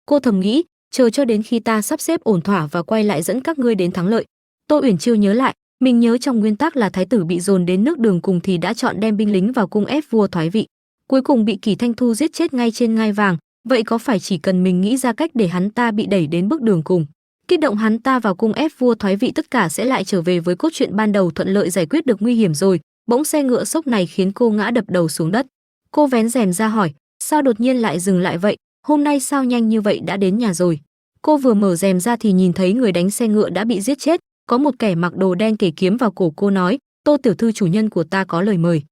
cô thầm nghĩ, chờ cho đến khi ta sắp xếp ổn thỏa và quay lại dẫn các ngươi đến thắng lợi. Tô Uyển Chiêu nhớ lại, mình nhớ trong nguyên tắc là thái tử bị dồn đến nước đường cùng thì đã chọn đem binh lính vào cung ép vua thoái vị, cuối cùng bị Kỳ Thanh Thu giết chết ngay trên ngai vàng. Vậy có phải chỉ cần mình nghĩ ra cách để hắn ta bị đẩy đến bước đường cùng, kích động hắn ta vào cung ép vua thoái vị, tất cả sẽ lại trở về với cốt truyện ban đầu, thuận lợi giải quyết được nguy hiểm rồi. Bỗng xe ngựa sốc này khiến cô ngã đập đầu xuống đất. Cô vén rèm ra hỏi, sao đột nhiên lại dừng lại vậy? Hôm nay sao nhanh như vậy đã đến nhà rồi? Cô vừa mở rèm ra thì nhìn thấy người đánh xe ngựa đã bị giết chết, có một kẻ mặc đồ đen kể kiếm vào cổ cô nói, Tô tiểu thư, chủ nhân của ta có lời mời.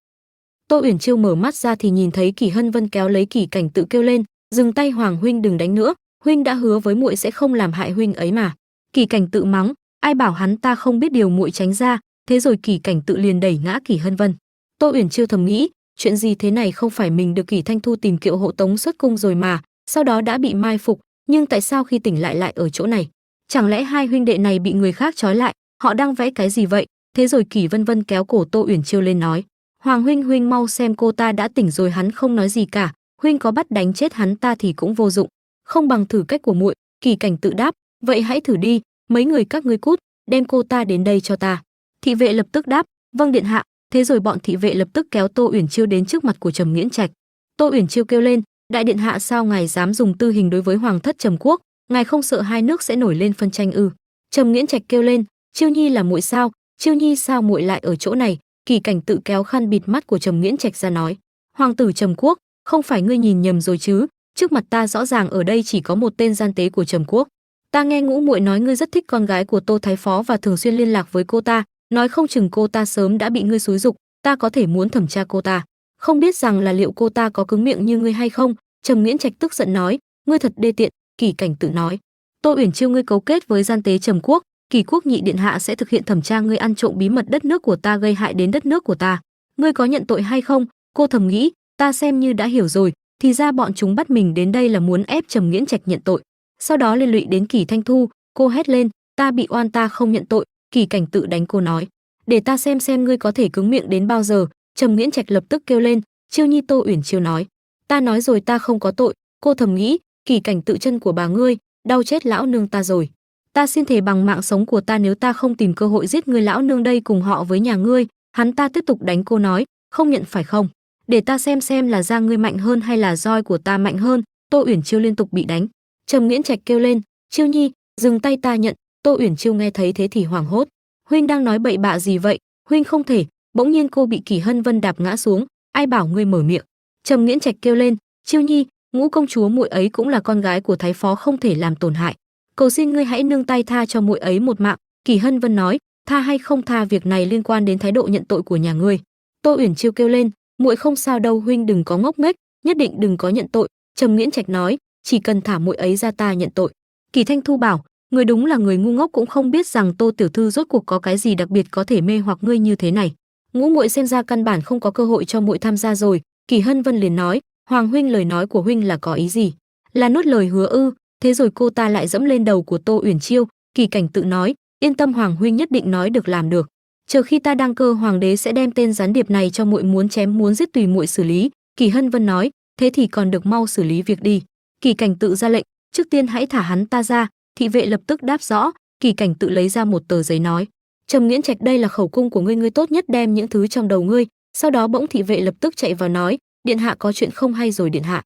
Tô Uyển Chiêu mở mắt ra thì nhìn thấy Kỳ Hân Vân kéo lấy Kỳ Cảnh Tự kêu lên, dừng tay, Hoàng huynh đừng đánh nữa, huynh đã hứa với muội sẽ không làm hại huynh ấy mà. Kỳ Cảnh Tự mắng, ai bảo hắn ta không biết điều, muội tránh ra. Thế rồi Kỳ Cảnh Tự liền đẩy ngã Kỳ Hân Vân. Tô Uyển Chiêu thầm nghĩ, chuyện gì thế này, không phải mình được Kỳ Thanh Thu tìm kiệu hộ tống xuất cung rồi mà, sau đó đã bị mai phục, nhưng tại sao khi tỉnh lại ở chỗ này? Chẳng lẽ hai huynh đệ này bị người khác trói lại, họ đang vẽ cái gì vậy? Thế rồi Kỳ Vân Vân kéo cổ Tô Uyển Chiêu lên nói, Hoàng huynh, huynh mau xem, cô ta đã tỉnh rồi. Hắn không nói gì cả, huynh có bắt đánh chết hắn ta thì cũng vô dụng, không bằng thử cách của muội. Kỳ Cảnh Tự đáp, vậy hãy thử đi, mấy người các ngươi cút, đem cô ta đến đây cho ta. Thị vệ lập tức đáp, vâng điện hạ. Thế rồi bọn thị vệ lập tức kéo Tô Uyển Chiêu đến trước mặt của Trầm Nghiễn Trạch. Tô Uyển Chiêu kêu lên, đại điện hạ, sao ngài dám dùng tư hình đối với hoàng thất Trầm Quốc? Ngài không sợ hai nước sẽ nổi lên phân tranh ư? Trầm Nghiễn Trạch kêu lên, Chiêu Nhi là muội sao? Chiêu Nhi sao muội lại ở chỗ này? Kỳ Cảnh Tự kéo khăn bịt mắt của Trầm Nghiễn Trạch ra nói, hoàng tử Trầm Quốc, không phải ngươi nhìn nhầm rồi chứ? Trước mặt ta rõ ràng ở đây chỉ có một tên gian tế của Trầm Quốc. Ta nghe Ngũ muội nói ngươi rất thích con gái của Tô Thái Phó và thường xuyên liên lạc với cô ta, nói không chừng cô ta sớm đã bị ngươi xúi giục, ta có thể muốn thẩm tra cô ta. Không biết rằng là liệu cô ta có cứng miệng như ngươi hay không? Trầm Nghiễn Trạch tức giận nói, ngươi thật đê tiện. Kỳ Cảnh Tự nói, Tô Uyển Chiêu, ngươi cấu kết với gian tế Trầm Quốc, Kỳ Quốc nhị điện hạ sẽ thực hiện thẩm tra ngươi ăn trộm bí mật đất nước của ta, gây hại đến đất nước của ta. Ngươi có nhận tội hay không? Cô thầm nghĩ, ta xem như đã hiểu rồi, thì ra bọn chúng bắt mình đến đây là muốn ép Trầm Nghiễn Trạch nhận tội. Sau đó liên lụy đến Kỳ Thanh Thu, cô hét lên, ta bị oan, ta không nhận tội. Kỳ Cảnh Tự đánh cô nói, để ta xem ngươi có thể cứng miệng đến bao giờ. Trầm Nghiễn Trạch lập tức kêu lên, Chiêu Nhi. Tô Uyển Chiêu nói, ta nói rồi, ta không có tội. Cô thầm nghĩ, Kỳ Cảnh Tự, chân của bà ngươi đau chết lão nương ta rồi. Ta xin thề bằng mạng sống của ta, nếu ta không tìm cơ hội giết ngươi lão nương đây cùng họ với nhà ngươi. Hắn ta tiếp tục đánh cô nói, không nhận phải không? Để ta xem là da ngươi mạnh hơn hay là roi của ta mạnh hơn. Tô Uyển Chiêu liên tục bị đánh. Trầm Nghiễn Trạch kêu lên, Chiêu Nhi, dừng tay, ta nhận. Tô Uyển Chiêu nghe thấy thế thì hoảng hốt, huynh đang nói bậy bạ gì vậy? Huynh không thể. Bỗng nhiên cô bị Kỳ Hân Vân đạp ngã xuống, ai bảo ngươi mở miệng? Trầm Nghiễn Trạch kêu lên, Chiêu Nhi, Ngũ công chúa muội ấy cũng là con gái của Thái Phó, không thể làm tổn hại, cầu xin ngươi hãy nương tay tha cho muội ấy một mạng. Kỳ Hân Vân nói, tha hay không tha, việc này liên quan đến thái độ nhận tội của nhà ngươi. Tô Uyển Chiêu kêu lên, muội không sao đâu, huynh đừng có ngốc nghếch, nhất định đừng có nhận tội. Trầm Nghiễn Trạch nói, chỉ cần thả muội ấy ra ta nhận tội. Kỳ Thanh Thu bảo, người đúng là người ngu ngốc cũng không biết rằng Tô tiểu thư rốt cuộc có cái gì đặc biệt có thể mê hoặc ngươi như thế này. Ngũ muội xem ra căn bản không có cơ hội cho muội tham gia rồi. Kỳ Hân Vân liền nói, Hoàng huynh, lời nói của huynh là có ý gì? Là nuốt lời hứa ư? Thế rồi cô ta lại dẫm lên đầu của Tô Uyển Chiêu. Kỳ Cảnh tự nói, yên tâm hoàng huynh nhất định nói được làm được. Chờ khi ta đăng cơ hoàng đế sẽ đem tên gián điệp này cho muội, muốn chém muốn giết tùy muội xử lý. Kỳ Hân Vân nói, thế thì còn được mau xử lý việc đi. Kỳ Cảnh tự ra lệnh, trước tiên hãy thả hắn ta ra. Thị vệ lập tức đáp rõ. Kỳ Cảnh tự lấy ra một tờ giấy nói, Trầm Nghiễn Trạch, đây là khẩu cung của ngươi, ngươi tốt nhất đem những thứ trong đầu ngươi. Sau đó bỗng thị vệ lập tức chạy vào nói, điện hạ có chuyện không hay rồi điện hạ.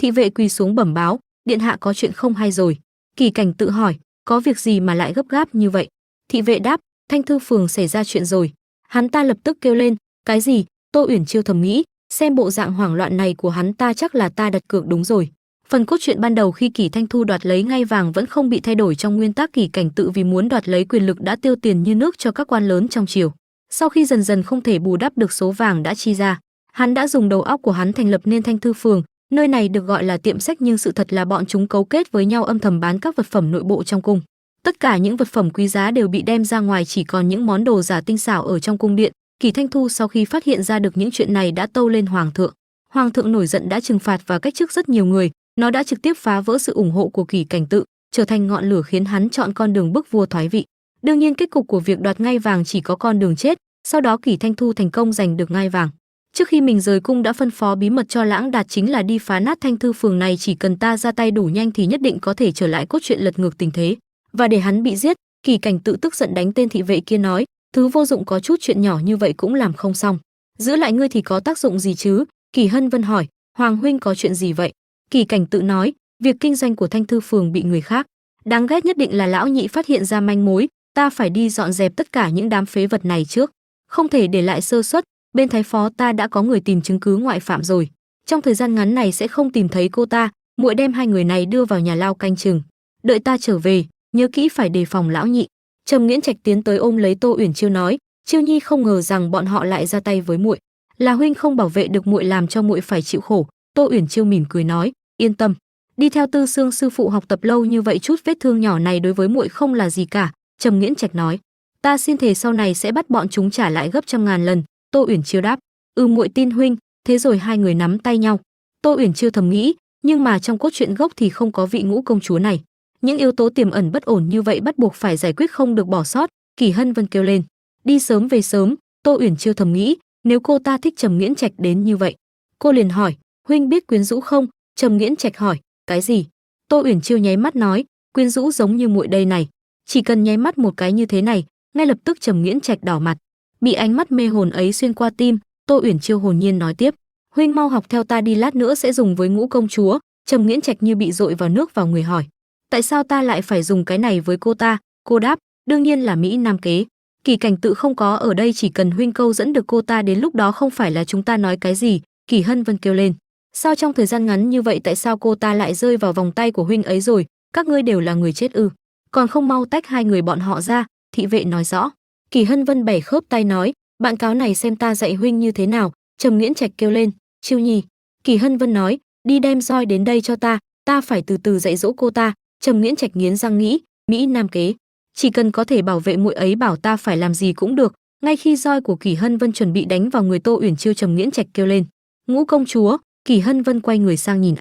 Thị vệ quỳ xuống bẩm báo, điện hạ có chuyện không hay rồi. Kỳ Cảnh tự hỏi, có việc gì mà lại gấp gáp như vậy? Thị vệ đáp, Thanh Thư phường xảy ra chuyện rồi. Hắn ta lập tức kêu lên, cái gì? Tô Uyển Chiêu thầm nghĩ, xem bộ dạng hoảng loạn này của hắn ta chắc là ta đặt cược đúng rồi. Phần cốt truyện ban đầu khi Kỳ Thanh Thu đoạt lấy ngai vàng vẫn không bị thay đổi, trong nguyên tắc Kỳ Cảnh tự vì muốn đoạt lấy quyền lực đã tiêu tiền như nước cho các quan lớn trong triều. Sau khi dần dần không thể bù đắp được số vàng đã chi ra, hắn đã dùng đầu óc của hắn thành lập nên Thanh Thư phường. Nơi này được gọi là tiệm sách nhưng sự thật là bọn chúng cấu kết với nhau âm thầm bán các vật phẩm nội bộ trong cung. Tất cả những vật phẩm quý giá đều bị đem ra ngoài, chỉ còn những món đồ giả tinh xảo ở trong cung điện. Kỳ Thanh Thu sau khi phát hiện ra được những chuyện này đã tâu lên hoàng thượng. Hoàng thượng nổi giận đã trừng phạt và cách chức rất nhiều người, nó đã trực tiếp phá vỡ sự ủng hộ của Kỳ Cảnh tự, trở thành ngọn lửa khiến hắn chọn con đường bức vua thoái vị. Đương nhiên kết cục của việc đoạt ngai vàng chỉ có con đường chết, sau đó Kỳ Thanh Thu thành công giành được ngai vàng. Trước khi mình rời cung đã phân phó bí mật cho Lãng Đạt chính là đi phá nát Thanh Thư phường này, chỉ cần ta ra tay đủ nhanh thì nhất định có thể trở lại cốt truyện lật ngược tình thế. Và để hắn bị giết, Kỳ Cảnh tự tức giận đánh tên thị vệ kia nói, thứ vô dụng, có chút chuyện nhỏ như vậy cũng làm không xong. Giữ lại ngươi thì có tác dụng gì chứ? Kỳ Hân Vân hỏi, hoàng huynh có chuyện gì vậy? Kỳ Cảnh tự nói, việc kinh doanh của Thanh Thư phường bị người khác đáng ghét, nhất định là lão nhị phát hiện ra manh mối, ta phải đi dọn dẹp tất cả những đám phế vật này trước, không thể để lại sơ suất. Bên thái phó ta đã có người tìm chứng cứ ngoại phạm rồi, trong thời gian ngắn này sẽ không tìm thấy cô ta, muội đem hai người này đưa vào nhà lao canh chừng, đợi ta trở về, nhớ kỹ phải đề phòng lão nhị. Trầm Nghiễn Trạch tiến tới ôm lấy Tô Uyển Chiêu nói, Chiêu Nhi không ngờ rằng bọn họ lại ra tay với muội, là huynh không bảo vệ được muội làm cho muội phải chịu khổ. Tô Uyển Chiêu mỉm cười nói, yên tâm, đi theo Tư Xương sư phụ học tập lâu như vậy, chút vết thương nhỏ này đối với muội không là gì cả. Trầm Nghiễn Trạch nói, ta xin thề sau này sẽ bắt bọn chúng trả lại gấp trăm ngàn lần. Tô Uyển Chiêu đáp, muội tin huynh. Thế rồi hai người nắm tay nhau. Tô Uyển Chiêu thầm nghĩ, nhưng mà trong cốt truyện gốc thì không có vị Ngũ công chúa này, những yếu tố tiềm ẩn bất ổn như vậy bắt buộc phải giải quyết, không được bỏ sót. Kỳ Hân Vân kêu lên, đi sớm về sớm. Tô Uyển Chiêu thầm nghĩ, nếu cô ta thích Trầm Nghiễn Trạch đến như vậy. Cô liền hỏi, huynh biết quyến rũ không? Trầm Nghiễn Trạch hỏi, cái gì? Tô Uyển Chiêu nháy mắt nói, quyến rũ giống như muội đây này. Chỉ cần nháy mắt một cái như thế này, ngay lập tức Trầm Nghiễn Trạch đỏ mặt. Bị ánh mắt mê hồn ấy xuyên qua tim, Tô Uyển Chiêu hồn nhiên nói tiếp, huynh mau học theo ta đi, lát nữa sẽ dùng với Ngũ công chúa. Trầm Nghiễn Trạch như bị dội vào nước vào người hỏi, tại sao ta lại phải dùng cái này với cô ta? Cô đáp, đương nhiên là Mỹ Nam kế. Kỳ Cảnh tự không có ở đây, chỉ cần huynh câu dẫn được cô ta, đến lúc đó không phải là chúng ta nói cái gì. Kỳ Hân Vân kêu lên, sao trong thời gian ngắn như vậy tại sao cô ta lại rơi vào vòng tay của huynh ấy rồi? Các ngươi đều là người chết ư? Còn không mau tách hai người bọn họ ra. Thị vệ nói rõ. Kỳ Hân Vân bẻ khớp tay nói, bạn cáo này xem ta dạy huynh như thế nào. Trầm Nghiễn Trạch kêu lên, Chiêu Nhi. Kỳ Hân Vân nói, đi đem roi đến đây cho ta phải từ từ dạy dỗ cô ta. Trầm Nghiễn Trạch nghiến răng nghĩ, Mỹ Nam kế, chỉ cần có thể bảo vệ muội ấy, bảo ta phải làm gì cũng được. Ngay khi roi của Kỳ Hân Vân chuẩn bị đánh vào người Tô Uyển Chiêu, Trầm Nghiễn Trạch kêu lên, Ngũ công chúa. Kỳ Hân Vân quay người sang nhìn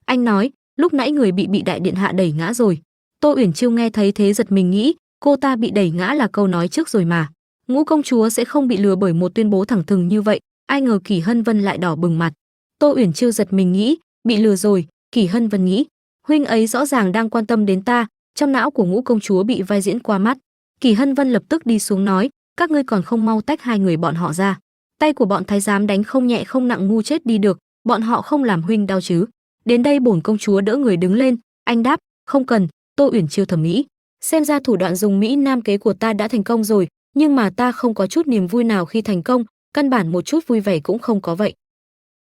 anh nói, lúc nãy người bị đại điện hạ đẩy ngã rồi. Tô Uyển Chiêu nghe thấy thế giật mình nghĩ, cô ta bị đẩy ngã là câu nói trước rồi mà. Ngũ công chúa sẽ không bị lừa bởi một tuyên bố thẳng thừng như vậy. Ai ngờ Kỳ Hân Vân lại đỏ bừng mặt. Tô Uyển Chiêu giật mình nghĩ, bị lừa rồi. Kỳ Hân Vân nghĩ, huynh ấy rõ ràng đang quan tâm đến ta. Trong não của Ngũ công chúa bị vai diễn qua mắt. Kỳ Hân Vân lập tức đi xuống nói, các ngươi còn không mau tách hai người bọn họ ra. Tay của bọn thái giám đánh không nhẹ không nặng, ngu chết đi được, bọn họ không làm huynh đau chứ? Đến đây bổn công chúa đỡ người đứng lên. Anh đáp, không cần. Tô Uyển Chiêu thầm nghĩ, xem ra thủ đoạn dùng Mỹ Nam kế của ta đã thành công rồi, nhưng mà ta không có chút niềm vui nào khi thành công, căn bản một chút vui vẻ cũng không có vậy.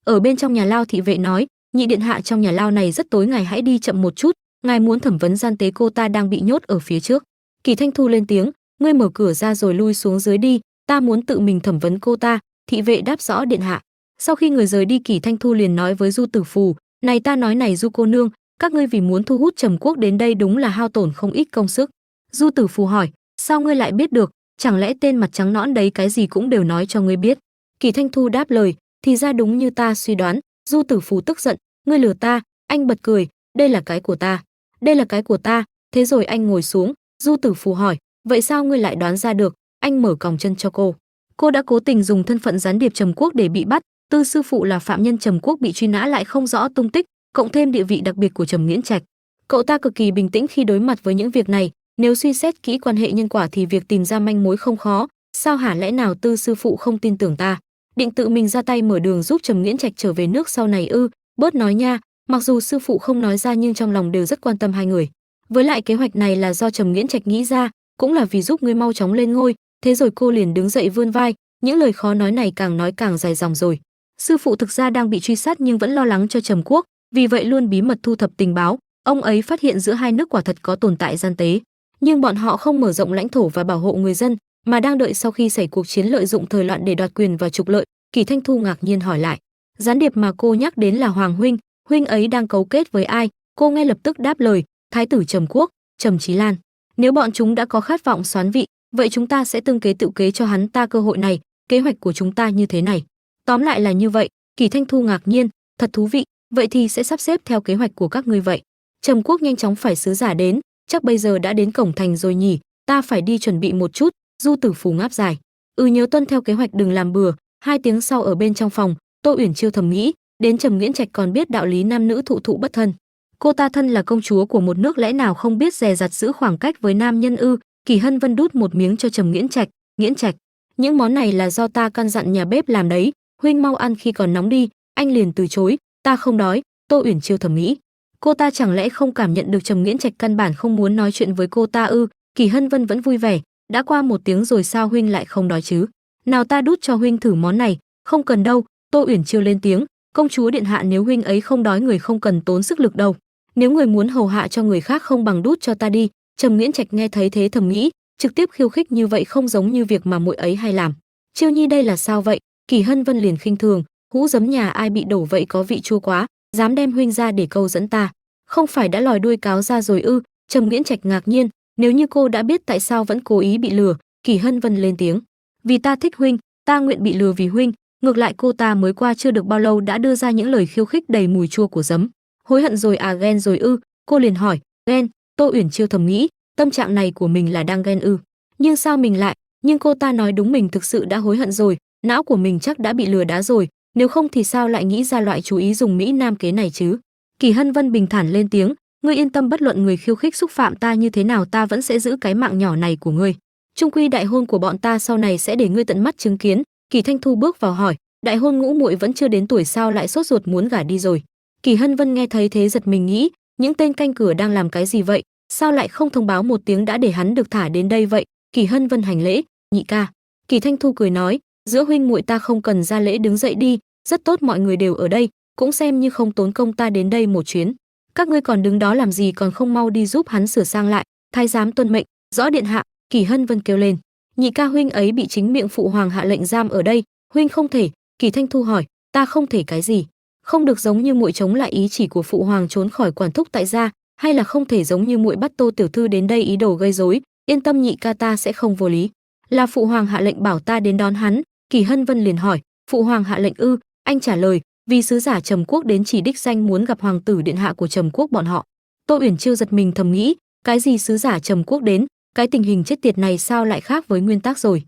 Ở bên trong nhà lao, thị vệ nói, nhị điện hạ, trong nhà lao này rất tối, ngài hãy đi chậm một chút, ngài muốn thẩm vấn gian tế cô ta đang bị nhốt ở phía trước. Kỳ Thanh Thu lên tiếng, ngươi mở cửa ra rồi lui xuống dưới đi, ta muốn tự mình thẩm vấn cô ta. Thị vệ đáp rõ điện hạ. Sau khi người rời đi, Kỳ Thanh Thu liền nói với Du Tử Phù, này ta nói này Du cô nương, các ngươi vì muốn thu hút Trầm Quốc đến đây đúng là hao tổn không ít công sức. Du Tử Phù hỏi, sao ngươi lại biết được? Chẳng lẽ tên mặt trắng nõn đấy cái gì cũng đều nói cho ngươi biết? Kỳ Thanh Thu đáp lời, thì ra đúng như ta suy đoán. Du Tử Phù tức giận, ngươi lừa ta. Anh bật cười, đây là cái của ta, đây là cái của ta. Thế rồi anh ngồi xuống, Du Tử Phù hỏi, vậy sao ngươi lại đoán ra được? Anh mở còng chân cho cô. Cô đã cố tình dùng thân phận gián điệp Trầm Quốc để bị bắt, Tư sư phụ là phạm nhân Trầm Quốc bị truy nã lại không rõ tung tích, cộng thêm địa vị đặc biệt của Trầm Nghiễn Trạch. Cậu ta cực kỳ bình tĩnh khi đối mặt với những việc này, nếu suy xét kỹ quan hệ nhân quả thì việc tìm ra manh mối không khó, sao hả lẽ nào Tư sư phụ không tin tưởng ta? Định tự mình ra tay mở đường giúp Trầm Nghiễn Trạch trở về nước sau này ư? Bớt nói nha, mặc dù sư phụ không nói ra nhưng trong lòng đều rất quan tâm hai người. Với lại kế hoạch này là do Trầm Nghiễn Trạch nghĩ ra, cũng là vì giúp ngươi mau chóng lên ngôi. Thế rồi cô liền đứng dậy vươn vai, những lời khó nói này càng nói càng dài dòng rồi. Sư phụ thực ra đang bị truy sát nhưng vẫn lo lắng cho Trầm Quốc, vì vậy luôn bí mật thu thập tình báo. Ông ấy phát hiện giữa hai nước quả thật có tồn tại gian tế, nhưng bọn họ không mở rộng lãnh thổ và bảo hộ người dân, mà đang đợi sau khi xảy cuộc chiến lợi dụng thời loạn để đoạt quyền và trục lợi. Kỳ Thanh Thu ngạc nhiên hỏi lại, gián điệp mà cô nhắc đến là Hoàng huynh, huynh ấy đang cấu kết với ai? Cô ngay lập tức đáp lời, thái tử Trầm Quốc, Trầm Chí Lan. Nếu bọn chúng đã có khát vọng soán vị, vậy chúng ta sẽ tương kế tự kế cho hắn ta cơ hội này. Kế hoạch của chúng ta như thế này. Tóm lại là như vậy. Kỳ Thanh Thu ngạc nhiên, thật thú vị. Vậy thì sẽ sắp xếp theo kế hoạch của các ngươi vậy. Trầm Quốc nhanh chóng phải sứ giả đến, chắc bây giờ đã đến cổng thành rồi nhỉ? Ta phải đi chuẩn bị một chút. Du Tử Phù ngáp dài. Nhớ tuân theo kế hoạch, đừng làm bừa. 2 tiếng sau ở bên trong phòng, Tô Uyển Chiêu thầm nghĩ, đến Trầm Nghiễn Trạch còn biết đạo lý nam nữ thụ thụ bất thân. Cô ta thân là công chúa của một nước, lẽ nào không biết dè dặt giữ khoảng cách với nam nhân ư? Kỳ Hân Vân đút một miếng cho Trầm Nghiễn Trạch, Nghiễn Trạch, những món này là do ta căn dặn nhà bếp làm đấy, huynh mau ăn khi còn nóng đi. Anh liền từ chối, ta không đói. Tô Uyển Chiêu thầm nghĩ, cô ta chẳng lẽ không cảm nhận được Trầm Nghiễn Trạch căn bản không muốn nói chuyện với cô ta ư? Kỳ Hân Vân vẫn vui vẻ, đã qua 1 tiếng rồi sao huynh lại không đói chứ? Nào ta đút cho huynh thử món này. Không cần đâu. Tô Uyển Chiêu lên tiếng, công chúa điện hạ, nếu huynh ấy không đói người không cần tốn sức lực đâu. Nếu người muốn hầu hạ cho người khác không bằng đút cho ta đi. Trầm Nghiễn Trạch nghe thấy thế thầm nghĩ, trực tiếp khiêu khích như vậy không giống như việc mà muội ấy hay làm. Chiêu nhi đây là sao vậy? Kỳ Hân Vân liền khinh thường, hũ giấm nhà ai bị đổ vậy, có vị chua quá, dám đem huynh ra để câu dẫn ta, không phải đã lòi đuôi cáo ra rồi ư? Trầm Nghiễn Trạch ngạc nhiên, nếu như cô đã biết tại sao vẫn cố ý bị lừa. Kỳ Hân Vân lên tiếng, vì ta thích huynh, ta nguyện bị lừa vì huynh. Ngược lại cô ta mới qua chưa được bao lâu đã đưa ra những lời khiêu khích đầy mùi chua của giấm. Hối hận rồi à? Ghen rồi ư? Cô liền hỏi, ghen? Tô Uyển Chiêu thầm nghĩ, tâm trạng này của mình là đang ghen ư? Nhưng sao mình lại? Nhưng cô ta nói đúng, mình thực sự đã hối hận rồi, não của mình chắc đã bị lừa đá rồi, nếu không thì sao lại nghĩ ra loại chú ý dùng mỹ nam kế này chứ? Kỳ Hân Vân bình thản lên tiếng, ngươi yên tâm, bất luận người khiêu khích xúc phạm ta như thế nào ta vẫn sẽ giữ cái mạng nhỏ này của ngươi. Chung quy đại hôn của bọn ta sau này sẽ để ngươi tận mắt chứng kiến. Kỳ Thanh Thu bước vào hỏi, đại hôn ngũ muội vẫn chưa đến tuổi sao lại sốt ruột muốn gả đi rồi? Kỳ Hân Vân nghe thấy thế giật mình, nghĩ, những tên canh cửa đang làm cái gì vậy? Sao lại không thông báo 1 tiếng đã để hắn được thả đến đây vậy? Kỳ Hân Vân hành lễ, nhị ca. Kỳ Thanh Thu cười nói, giữa huynh muội ta không cần ra lễ, đứng dậy đi, rất tốt, mọi người đều ở đây, cũng xem như không tốn công ta đến đây một chuyến. Các ngươi còn đứng đó làm gì, còn không mau đi giúp hắn sửa sang lại. Thái giám tuân mệnh. Rõ điện hạ. Kỳ Hân Vân kêu lên, nhị ca, huynh ấy bị chính miệng phụ hoàng hạ lệnh giam ở đây, huynh không thể. Kỳ Thanh Thu hỏi, ta không thể cái gì? Không được giống như muội chống lại ý chỉ của phụ hoàng trốn khỏi quản thúc tại gia, hay là không thể giống như muội bắt Tô tiểu thư đến đây ý đồ gây rối? Yên tâm nhị ca, ta sẽ không vô lý. Là phụ hoàng hạ lệnh bảo ta đến đón hắn. Kỳ Hân Vân liền hỏi, phụ hoàng hạ lệnh ư? Anh trả lời, vì sứ giả Trầm Quốc đến chỉ đích danh muốn gặp hoàng tử điện hạ của Trầm Quốc bọn họ. Tô Uyển Chiêu giật mình thầm nghĩ, cái gì sứ giả Trầm Quốc đến? Cái tình hình chết tiệt này sao lại khác với nguyên tắc rồi?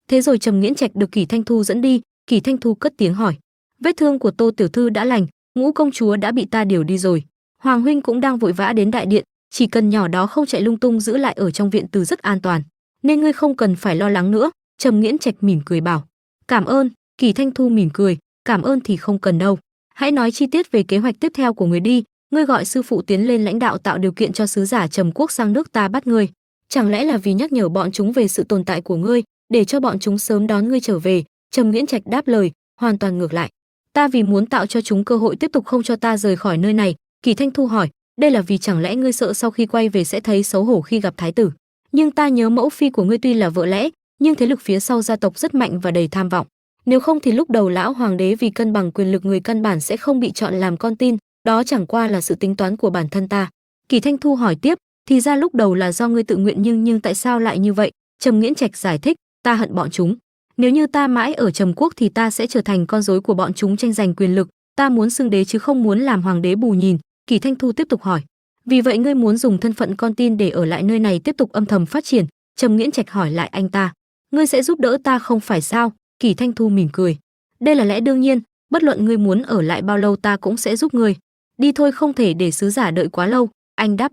Thế rồi Trầm Nghiễn Trạch được Kỳ Thanh Thu dẫn đi. Kỳ Thanh Thu cất tiếng hỏi, vết thương của Tô tiểu thư đã lành, Ngũ công chúa đã bị ta điều đi rồi, hoàng huynh cũng đang vội vã đến đại điện, chỉ cần nhỏ đó không chạy lung tung giữ lại ở trong viện từ rất an toàn, nên ngươi không cần phải lo lắng nữa. Trầm Nghiễn Trạch mỉm cười bảo, cảm ơn. Kỳ Thanh Thu mỉm cười, cảm ơn thì không cần đâu, hãy nói chi tiết về kế hoạch tiếp theo của người đi. Ngươi gọi sư phụ tiến lên lãnh đạo tạo điều kiện cho sứ giả Trầm Quốc sang nước ta bắt ngươi, chẳng lẽ là vì nhắc nhở bọn chúng về sự tồn tại của ngươi, để cho bọn chúng sớm đón ngươi trở về? Trầm Nghiễn Trạch đáp lời, hoàn toàn ngược lại, ta vì muốn tạo cho chúng cơ hội tiếp tục không cho ta rời khỏi nơi này. Kỳ Thanh Thu hỏi, đây là vì chẳng lẽ ngươi sợ sau khi quay về sẽ thấy xấu hổ khi gặp thái tử? Nhưng ta nhớ mẫu phi của ngươi tuy là vợ lẽ, nhưng thế lực phía sau gia tộc rất mạnh và đầy tham vọng, nếu không thì lúc đầu lão hoàng đế vì cân bằng quyền lực người căn bản sẽ không bị chọn làm con tin, đó chẳng qua là sự tính toán của bản thân ta. Kỳ Thanh Thu hỏi tiếp, thì ra lúc đầu là do ngươi tự nguyện, nhưng tại sao lại như vậy? Trầm Nghiễn Trạch giải thích, ta hận bọn chúng. Nếu như ta mãi ở Trầm Quốc thì ta sẽ trở thành con rối của bọn chúng tranh giành quyền lực, ta muốn xưng đế chứ không muốn làm hoàng đế bù nhìn. Kỷ Thanh Thu tiếp tục hỏi. Vì vậy ngươi muốn dùng thân phận con tin để ở lại nơi này tiếp tục âm thầm phát triển? Trầm Nghiễn Trạch hỏi lại anh ta. Ngươi sẽ giúp đỡ ta không phải sao? Kỷ Thanh Thu mỉm cười. Đây là lẽ đương nhiên, bất luận ngươi muốn ở lại bao lâu ta cũng sẽ giúp ngươi. Đi thôi, không thể để sứ giả đợi quá lâu. Anh đáp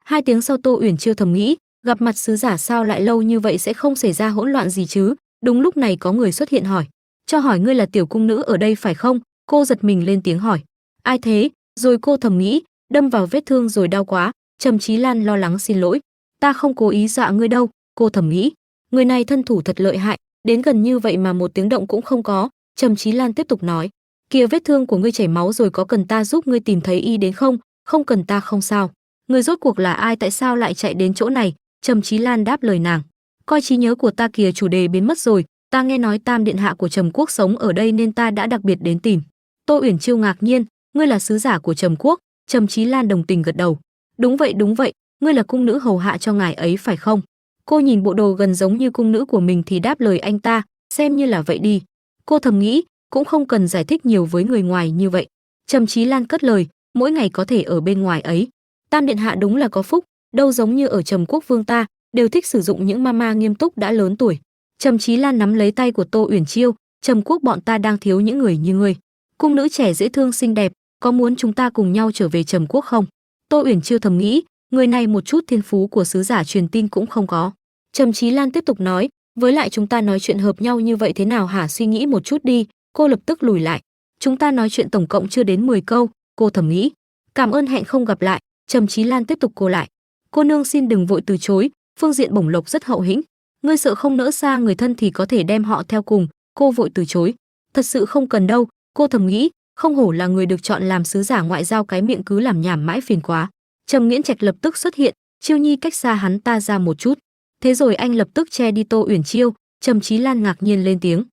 2 tiếng sau Tô Uyển Chiêu thầm nghĩ, gặp mặt sứ giả sao lại lâu như vậy, sẽ không xảy ra hỗn loạn gì chứ? Đúng lúc này có người xuất hiện hỏi. Cho hỏi ngươi là tiểu cung nữ ở đây phải không? Cô giật mình lên tiếng hỏi. Ai thế? Rồi cô thầm nghĩ, đâm vào vết thương rồi đau quá. Trầm Chí Lan lo lắng xin lỗi. Ta không cố ý dọa ngươi đâu. Cô thầm nghĩ. Người này thân thủ thật lợi hại, đến gần như vậy mà một tiếng động cũng không có. Trầm Chí Lan tiếp tục nói. Kìa, vết thương của ngươi chảy máu rồi, có cần ta giúp ngươi tìm thấy y đến không? Không cần, ta không sao. Người rốt cuộc là ai, tại sao lại chạy đến chỗ này? Trầm Chí Lan đáp lời nàng. Coi trí nhớ của ta kìa, chủ đề biến mất rồi. Ta nghe nói Tam điện hạ của Trầm quốc sống ở đây nên ta đã đặc biệt đến tìm. Tô Uyển Chiêu ngạc nhiên, ngươi là sứ giả của Trầm quốc? Trầm Chí Lan đồng tình gật đầu. Đúng vậy, ngươi là cung nữ hầu hạ cho ngài ấy phải không? Cô nhìn bộ đồ gần giống như cung nữ của mình thì đáp lời anh ta, xem như là vậy đi. Cô thầm nghĩ, cũng không cần giải thích nhiều với người ngoài như vậy. Trầm Chí Lan cất lời, mỗi ngày có thể ở bên ngoài ấy. Tam điện hạ đúng là có phúc, đâu giống như ở Trầm quốc vương ta, đều thích sử dụng những mama nghiêm túc đã lớn tuổi. Trầm Chí Lan nắm lấy tay của Tô Uyển Chiêu, Trầm quốc bọn ta đang thiếu những người như ngươi. Cung nữ trẻ dễ thương xinh đẹp, có muốn chúng ta cùng nhau trở về Trầm quốc không? Tô Uyển Chiêu thầm nghĩ, người này một chút thiên phú của sứ giả truyền tin cũng không có. Trầm Chí Lan tiếp tục nói, với lại chúng ta nói chuyện hợp nhau như vậy thế nào hả? Suy nghĩ một chút đi. Cô lập tức lùi lại. Chúng ta nói chuyện tổng cộng chưa đến 10 câu. Cô thầm nghĩ. Cảm ơn, hẹn không gặp lại. Trầm Chí Lan tiếp tục cô lại. Cô nương xin đừng vội từ chối, phương diện bổng lộc rất hậu hĩnh. Ngươi sợ không nỡ xa người thân thì có thể đem họ theo cùng. Cô vội từ chối. Thật sự không cần đâu. Cô thầm nghĩ, không hổ là người được chọn làm sứ giả ngoại giao, cái miệng cứ làm nhảm mãi phiền quá. Trầm Nghiễn Trạch lập tức xuất hiện, Chiêu Nhi cách xa hắn ta ra một chút. Thế rồi anh lập tức che đi Tô Uyển Chiêu. Trầm Chí Lan ngạc nhiên lên tiếng.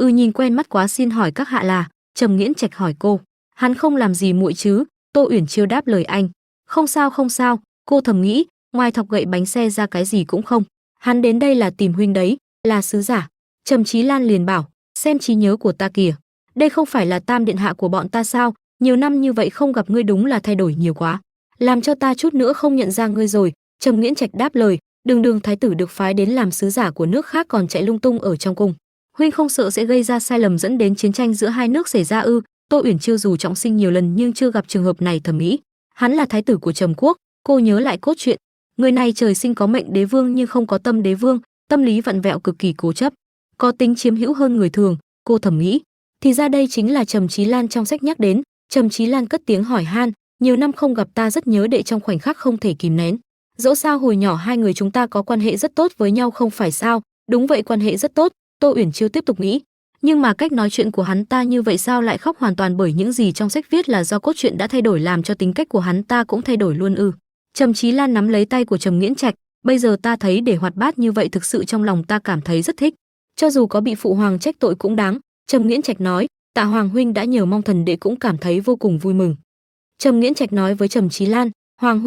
Nhìn quen mắt quá, xin hỏi các hạ là? Trầm Nghiễn Trạch hỏi cô. Hắn không làm gì muội chứ? Tô Uyển Chiêu đáp lời anh. Không sao. Cô thầm nghĩ, ngoài thọc gậy bánh xe ra cái gì cũng không. Hắn đến đây là tìm huynh đấy, là sứ giả. Trầm Chí Lan liền bảo, xem trí nhớ của ta kìa. Đây không phải là Tam điện hạ của bọn ta sao? Nhiều năm như vậy không gặp ngươi, đúng là thay đổi nhiều quá. Làm cho ta chút nữa không nhận ra ngươi rồi. Trầm Nghiễn Trạch đáp lời, đường thái tử được phái đến làm sứ giả của nước khác còn chạy lung tung ở trong cung. Huynh không sợ sẽ gây ra sai lầm dẫn đến chiến tranh giữa hai nước xảy ra ư? Tô Uyển Chiêu dù trọng sinh nhiều lần nhưng chưa gặp trường hợp này thầm nghĩ. Hắn là thái tử của Trầm quốc. Cô nhớ lại cốt truyện. Người này trời sinh có mệnh đế vương nhưng không có tâm đế vương, tâm lý vặn vẹo, cực kỳ cố chấp, có tính chiếm hữu hơn người thường. Cô thầm nghĩ. Thì ra đây chính là Trầm Chí Lan trong sách nhắc đến. Trầm Chí Lan cất tiếng hỏi han, nhiều năm không gặp, ta rất nhớ đệ, trong khoảnh khắc không thể kìm nén. Dẫu sao hồi nhỏ hai người chúng ta có quan hệ rất tốt với nhau không phải sao? Đúng vậy, quan hệ rất tốt. Tô Uyển Chiêu tiếp tục nghĩ. Nhưng mà cách nói chuyện của hắn ta như vậy sao lại khóc hoàn toàn bởi những gì trong sách viết là do cốt truyện đã thay đổi làm cho tính cách của hắn ta cũng thay đổi luôn ư? Trầm Chí Lan nắm lấy tay của Trầm Nghiễn Trạch, bây giờ ta thấy để hoạt bát như vậy thực sự trong lòng ta cảm thấy rất thích. Cho dù có bị phụ hoàng trách tội cũng đáng. Trầm Nghiễn Trạch nói, tạ hoàng huynh đã nhờ mong thần đệ cũng cảm thấy vô cùng vui mừng. Trầm Nghiễn Trạch nói với Trầm Chí Lan, hoàng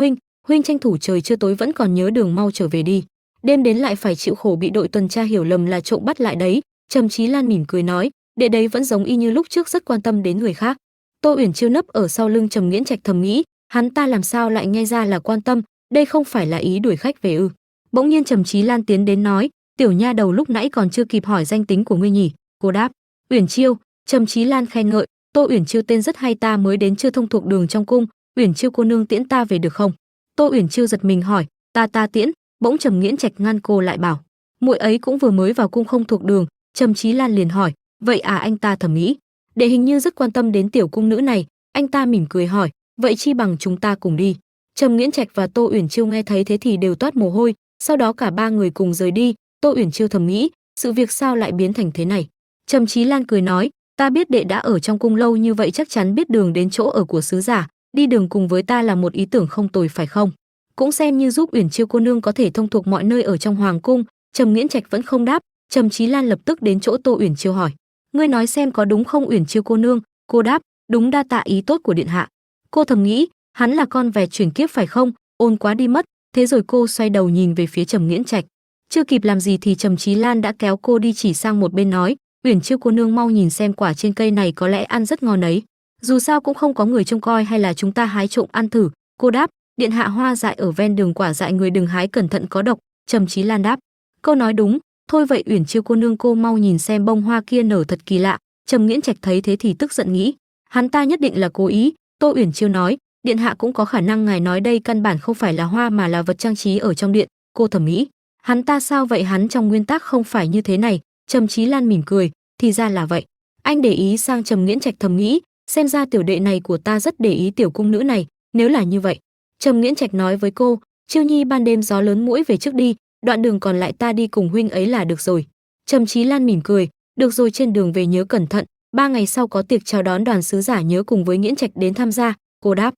huynh tranh thủ trời chưa tối vẫn còn nhớ đường, mau trở về đi. Đêm đến lại phải chịu khổ bị đội tuần tra hiểu lầm là trộm bắt lại đấy. Trầm Chí Lan mỉm cười nói, đệ đấy vẫn giống y như lúc trước, rất quan tâm đến người khác. Tô Uyển Chiêu nấp ở sau lưng Trầm Nghiễn Trạch thầm nghĩ, hắn ta làm sao lại nghe ra là quan tâm, đây không phải là ý đuổi khách về ư? Bỗng nhiên Trầm Chí Lan tiến đến nói, tiểu nha đầu lúc nãy còn chưa kịp hỏi danh tính của ngươi nhỉ? Cô đáp, Uyển Chiêu. Trầm Chí Lan khen ngợi, Tô Uyển Chiêu tên rất hay, ta mới đến chưa thông thuộc đường trong cung, Uyển Chiêu cô nương tiễn ta về được không? Tô Uyển Chiêu giật mình hỏi, ta tiễn. Bỗng Trầm Nghiễn Trạch ngăn cô lại bảo, muội ấy cũng vừa mới vào cung không thuộc đường. Trầm Chí Lan liền hỏi, vậy à? Anh ta thầm nghĩ, đệ hình như rất quan tâm đến tiểu cung nữ này. Anh ta mỉm cười hỏi, vậy chi bằng chúng ta cùng đi. Trầm Nghiễn Trạch và Tô Uyển Chiêu nghe thấy thế thì đều toát mồ hôi, sau đó cả ba người cùng rời đi. Tô Uyển Chiêu thầm nghĩ, sự việc sao lại biến thành thế này? Trầm Chí Lan cười nói, ta biết đệ đã ở trong cung lâu như vậy chắc chắn biết đường đến chỗ ở của sứ giả, đi đường cùng với ta là một ý tưởng không tồi phải không? Cũng xem như giúp Uyển Chiêu cô nương có thể thông thuộc mọi nơi ở trong hoàng cung. Trầm Nghiễn Trạch vẫn không đáp. Trầm Chí Lan lập tức đến chỗ Tô Uyển Chiêu hỏi, ngươi nói xem có đúng không Uyển Chiêu cô nương? Cô đáp, đúng, đa tạ ý tốt của điện hạ. Cô thầm nghĩ, hắn là con vẹt chuyển kiếp phải không? Ôn quá đi mất. Thế rồi cô xoay đầu nhìn về phía Trầm Nghiễn Trạch. Chưa kịp làm gì thì Trầm Chí Lan đã kéo cô đi chỉ sang một bên nói, Uyển Chiêu cô nương mau nhìn xem, quả trên cây này có lẽ ăn rất ngon ấy. Dù sao cũng không có người trông coi, hay là chúng ta hái trộm ăn thử? Cô đáp. Điện hạ, hoa dại ở ven đường, quả dại người đừng hái, cẩn thận có độc. Trầm Chí Lan đáp. Cô nói đúng. Thôi vậy Uyển Chiêu cô nương, cô mau nhìn xem bông hoa kia nở thật kỳ lạ. Trầm Nghiễn Trạch thấy thế thì tức giận nghĩ, hắn ta nhất định là cố ý. Tô Uyển Chiêu nói, điện hạ cũng có khả năng ngài nói đây căn bản không phải là hoa mà là vật trang trí ở trong điện. Cô thầm nghĩ, hắn ta sao vậy, hắn trong nguyên tắc không phải như thế này. Trầm Chí Lan mỉm cười, thì ra là vậy. Anh để ý sang Trầm Nghiễn Trạch thầm nghĩ, xem ra tiểu đệ này của ta rất để ý tiểu cung nữ này, nếu là như vậy. Trầm Nghiễn Trạch nói với cô, Chiêu Nhi ban đêm gió lớn muỗi về trước đi, đoạn đường còn lại ta đi cùng huynh ấy là được rồi. Trầm Chí Lan mỉm cười, được rồi, trên đường về nhớ cẩn thận, 3 ngày sau có tiệc chào đón đoàn sứ giả, nhớ cùng với Nghiễn Trạch đến tham gia. Cô đáp,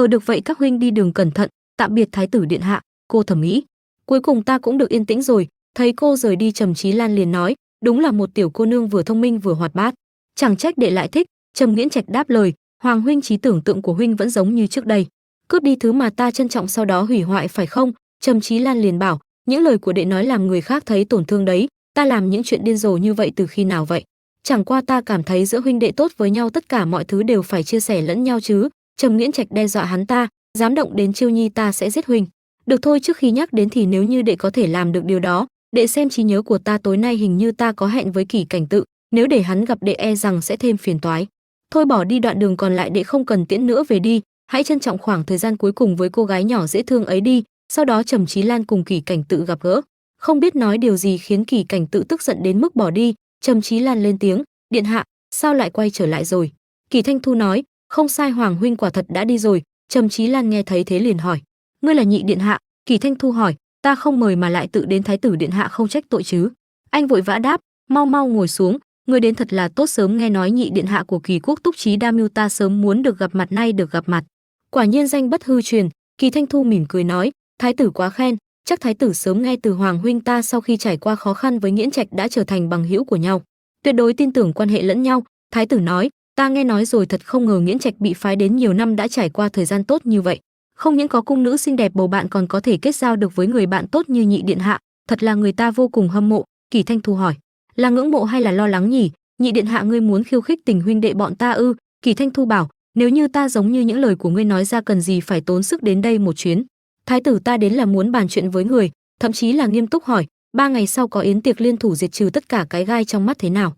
được vậy các huynh đi đường cẩn thận, tạm biệt thái tử điện hạ. Cô thầm nghĩ, cuối cùng ta cũng được yên tĩnh rồi. Thấy cô rời đi, Trầm Chí Lan liền nói, đúng là một tiểu cô nương vừa thông minh vừa hoạt bát, chẳng trách đệ lại thích. Trầm Nghiễn Trạch đáp lời, Hoàng huynh, trí tưởng tượng của huynh vẫn giống như trước đây, cướp đi thứ mà ta trân trọng sau đó hủy hoại phải không? Trầm Chí Lan liền bảo, những lời của đệ nói làm người khác thấy tổn thương đấy, ta làm những chuyện điên rồ như vậy từ khi nào vậy? Chẳng qua ta cảm thấy giữa huynh đệ tốt với nhau, tất cả mọi thứ đều phải chia sẻ lẫn nhau chứ. Trầm Nghiễn Trạch đe dọa hắn ta, dám động đến Chiêu Nhi ta sẽ giết huynh. Được thôi, trước khi nhắc đến thì nếu như đệ có thể làm được điều đó, đệ xem trí nhớ của ta, tối nay hình như ta có hẹn với Kỷ Cảnh Tự, nếu để hắn gặp đệ e rằng sẽ thêm phiền toái. Thôi bỏ đi, đoạn đường còn lại đệ không cần tiễn nữa, về đi, hãy trân trọng khoảng thời gian cuối cùng với cô gái nhỏ dễ thương ấy đi. Sau đó Trầm Chí Lan cùng Kỷ Cảnh Tự gặp gỡ, không biết nói điều gì khiến Kỷ Cảnh Tự tức giận đến mức bỏ đi. Trầm Chí Lan lên tiếng, điện hạ, sao lại quay trở lại rồi? Kỷ Thanh Thu nói, không sai, Hoàng huynh quả thật đã đi rồi. Trầm Chí Lan nghe thấy thế liền hỏi, ngươi là Nhị điện hạ? Kỷ Thanh Thu hỏi, ta không mời mà lại tự đến, thái tử điện hạ không trách tội chứ? Anh vội vã đáp, mau mau ngồi xuống, người đến thật là tốt, sớm nghe nói Nhị điện hạ của Kỳ quốc túc trí đa mưu, ta sớm muốn được gặp mặt, nay được gặp mặt, quả nhiên danh bất hư truyền. Kỷ Thanh Thu mỉm cười nói, thái tử quá khen, chắc thái tử sớm nghe từ Hoàng huynh ta sau khi trải qua khó khăn với Nghiễn Trạch đã trở thành bằng hữu của nhau, tuyệt đối tin tưởng quan hệ lẫn nhau. Thái tử nói, ta nghe nói rồi, thật không ngờ Nghiễn Trạch bị phái đến nhiều năm đã trải qua thời gian tốt như vậy, không những có cung nữ xinh đẹp bầu bạn còn có thể kết giao được với người bạn tốt như Nhị điện hạ, thật là người ta vô cùng hâm mộ. Kỷ Thanh Thu hỏi, là ngưỡng mộ hay là lo lắng nhỉ? Nhị điện hạ, ngươi muốn khiêu khích tình huynh đệ bọn ta ư? Kỷ Thanh Thu bảo, nếu như ta giống như những lời của ngươi nói ra, cần gì phải tốn sức đến đây một chuyến. Thái tử ta đến là muốn bàn chuyện với người, thậm chí là nghiêm túc hỏi, 3 ngày sau có yến tiệc liên thủ diệt trừ tất cả cái gai trong mắt thế nào?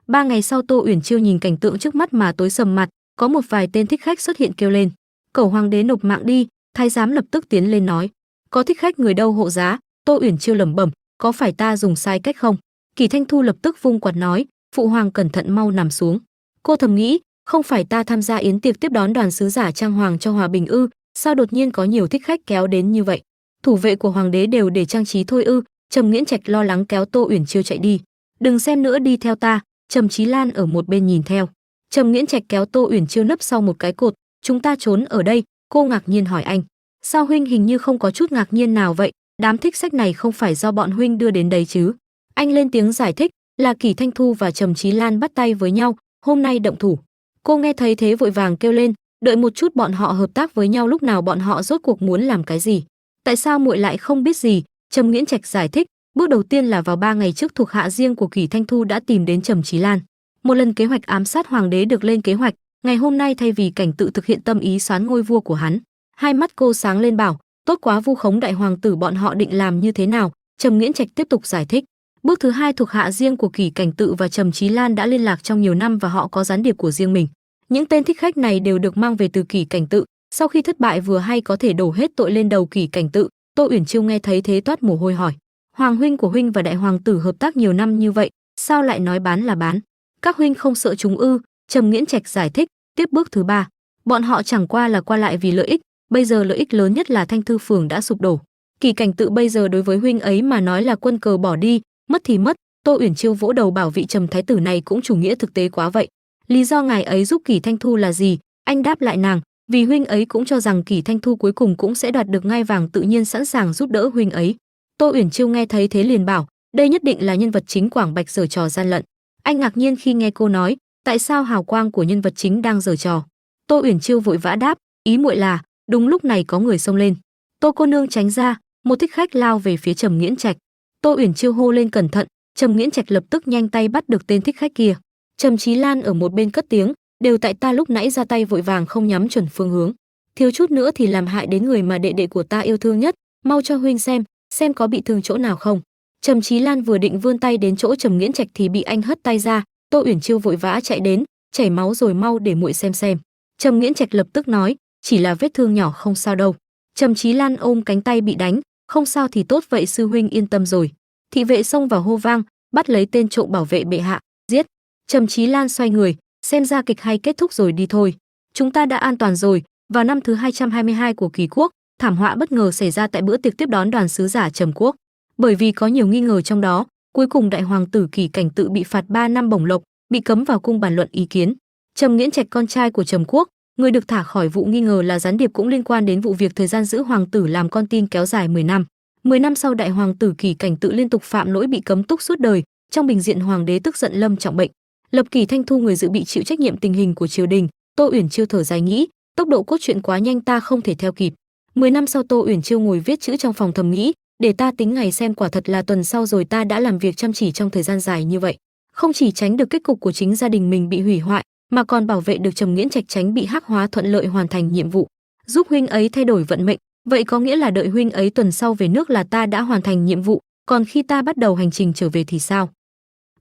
3 ngày sau, Tô Uyển Chiêu nhìn cảnh tượng trước mắt mà tối sầm mặt, có một vài tên thích khách xuất hiện kêu lên, cẩu hoàng đế nộp mạng đi. Thái giám lập tức tiến lên nói, có thích khách người đâu hộ giá? Tô Uyển Chiêu lẩm bẩm, có phải ta dùng sai cách không? Kỷ Thanh Thu lập tức vung quạt nói, phụ hoàng cẩn thận, mau nằm xuống. Cô thầm nghĩ, không phải ta tham gia yến tiệc tiếp đón đoàn sứ giả trang hoàng cho hòa bình ư? Sao đột nhiên có nhiều thích khách kéo đến như vậy? Thủ vệ của hoàng đế đều để trang trí thôi ư? Trầm Nghiễn Trạch lo lắng kéo Tô Uyển Chiêu chạy đi, đừng xem nữa, đi theo ta. Trầm Chí Lan ở một bên nhìn theo. Trầm Nghiễn Trạch kéo Tô Uyển Chiêu nấp sau một cái cột, chúng ta trốn ở đây. Cô ngạc nhiên hỏi anh, sao huynh hình như không có chút ngạc nhiên nào vậy? Đám thích khách này không phải do bọn huynh đưa đến đấy chứ? Anh lên tiếng giải thích, là Kỷ Thanh Thu và Trầm Chí Lan bắt tay với nhau, hôm nay động thủ. Cô nghe thấy thế vội vàng kêu lên, đợi một chút, bọn họ hợp tác với nhau lúc nào? Bọn họ rốt cuộc muốn làm cái gì? Tại sao muội lại không biết gì? Trầm Nghiễn Trạch giải thích, bước đầu tiên là vào 3 ngày trước, thuộc hạ riêng của Kỷ Thanh Thu đã tìm đến Trầm Chí Lan. Một lần kế hoạch ám sát hoàng đế được lên kế hoạch, ngày hôm nay thay vì Cảnh Tự thực hiện tâm ý soán ngôi vua của hắn. Hai mắt cô sáng lên bảo, tốt quá, vu khống đại hoàng tử, bọn họ định làm như thế nào? Trầm Nghiễn Trạch tiếp tục giải thích, bước thứ hai, thuộc hạ riêng của Kỷ Cảnh Tự và Trầm Chí Lan đã liên lạc trong nhiều năm và họ có gián điệp của riêng mình. Những tên thích khách này đều được mang về từ Kỷ Cảnh Tự, sau khi thất bại vừa hay có thể đổ hết tội lên đầu Kỷ Cảnh Tự. Tô Uyển Chiêu nghe thấy thế toát mồ hôi hỏi, hoàng huynh của huynh và đại hoàng tử hợp tác nhiều năm như vậy, sao lại nói bán là bán? Các huynh không sợ chúng ư? Trầm Nghiễn Trạch giải thích, tiếp bước thứ ba, bọn họ chẳng qua là qua lại vì lợi ích, bây giờ lợi ích lớn nhất là Thanh Thư phường đã sụp đổ. Kỷ Cảnh Tự bây giờ đối với huynh ấy mà nói là quân cờ bỏ đi, mất thì mất. Tô Uyển Chiêu vỗ đầu bảo, vị Trầm thái tử này cũng chủ nghĩa thực tế quá vậy. Lý do ngài ấy giúp Kỷ Thanh Thu là gì? Anh đáp lại nàng, vì huynh ấy cũng cho rằng Kỷ Thanh Thu cuối cùng cũng sẽ đoạt được ngai vàng, tự nhiên sẵn sàng giúp đỡ huynh ấy. Tô Uyển Chiêu nghe thấy thế liền bảo, đây nhất định là nhân vật chính Quảng Bạch giở trò gian lận. Anh ngạc nhiên khi nghe cô nói, tại sao hào quang của nhân vật chính đang giở trò? Tô Uyển Chiêu vội vã đáp, ý muội là. Đúng lúc này có người xông lên, Tô cô nương tránh ra, một thích khách lao về phía Trầm Nghiễn Trạch. Tô Uyển Chiêu hô lên cẩn thận, Trầm Nghiễn Trạch lập tức nhanh tay bắt được tên thích khách kia. Trầm Chí Lan ở một bên cất tiếng, đều tại ta lúc nãy ra tay vội vàng không nhắm chuẩn phương hướng, thiếu chút nữa thì làm hại đến người mà đệ đệ của ta yêu thương nhất, mau cho huynh xem có bị thương chỗ nào không. Trầm Chí Lan vừa định vươn tay đến chỗ Trầm Nghiễn Trạch thì bị anh hất tay ra. Tô Uyển Chiêu vội vã chạy đến, chảy máu rồi, mau để muội xem. Trầm Nghiễn Trạch lập tức nói, chỉ là vết thương nhỏ không sao đâu. Trầm Chí Lan ôm cánh tay bị đánh, không sao thì tốt, vậy sư huynh yên tâm rồi. Thị vệ xông vào hô vang, bắt lấy tên trộm, bảo vệ bệ hạ, giết. Trầm Chí Lan xoay người, xem ra kịch hay kết thúc rồi, đi thôi. Chúng ta đã an toàn rồi. Vào năm thứ 222 của Kỳ Quốc, thảm họa bất ngờ xảy ra tại bữa tiệc tiếp đón đoàn sứ giả Trầm Quốc. Bởi vì có nhiều nghi ngờ trong đó, cuối cùng đại hoàng tử Kỳ Cảnh Tự bị phạt 3 năm bổng lộc, bị cấm vào cung bàn luận ý kiến. Trầm Nghiễn Trạch, con trai của Trầm Quốc, người được thả khỏi vụ nghi ngờ là gián điệp, cũng liên quan đến vụ việc thời gian giữ hoàng tử làm con tin kéo dài 10 năm. 10 năm sau, đại hoàng tử Kỳ Cảnh Tự liên tục phạm lỗi bị cấm túc suốt đời. Trong bình diện, hoàng đế tức giận lâm trọng bệnh, lập Kỳ Thanh Thu người dự bị chịu trách nhiệm tình hình của triều đình. Tô Uyển Chiêu thở dài nghĩ, tốc độ cốt truyện quá nhanh, ta không thể theo kịp. 10 năm sau, Tô Uyển Chiêu ngồi viết chữ trong phòng thầm nghĩ, để ta tính ngày xem, quả thật là tuần sau rồi. Ta đã làm việc chăm chỉ trong thời gian dài như vậy, không chỉ tránh được kết cục của chính gia đình mình bị hủy hoại, mà còn bảo vệ được Trầm Nghiễn Trạch tránh bị hắc hóa, thuận lợi hoàn thành nhiệm vụ, giúp huynh ấy thay đổi vận mệnh. Vậy có nghĩa là đợi huynh ấy tuần sau về nước là ta đã hoàn thành nhiệm vụ, còn khi ta bắt đầu hành trình trở về thì sao?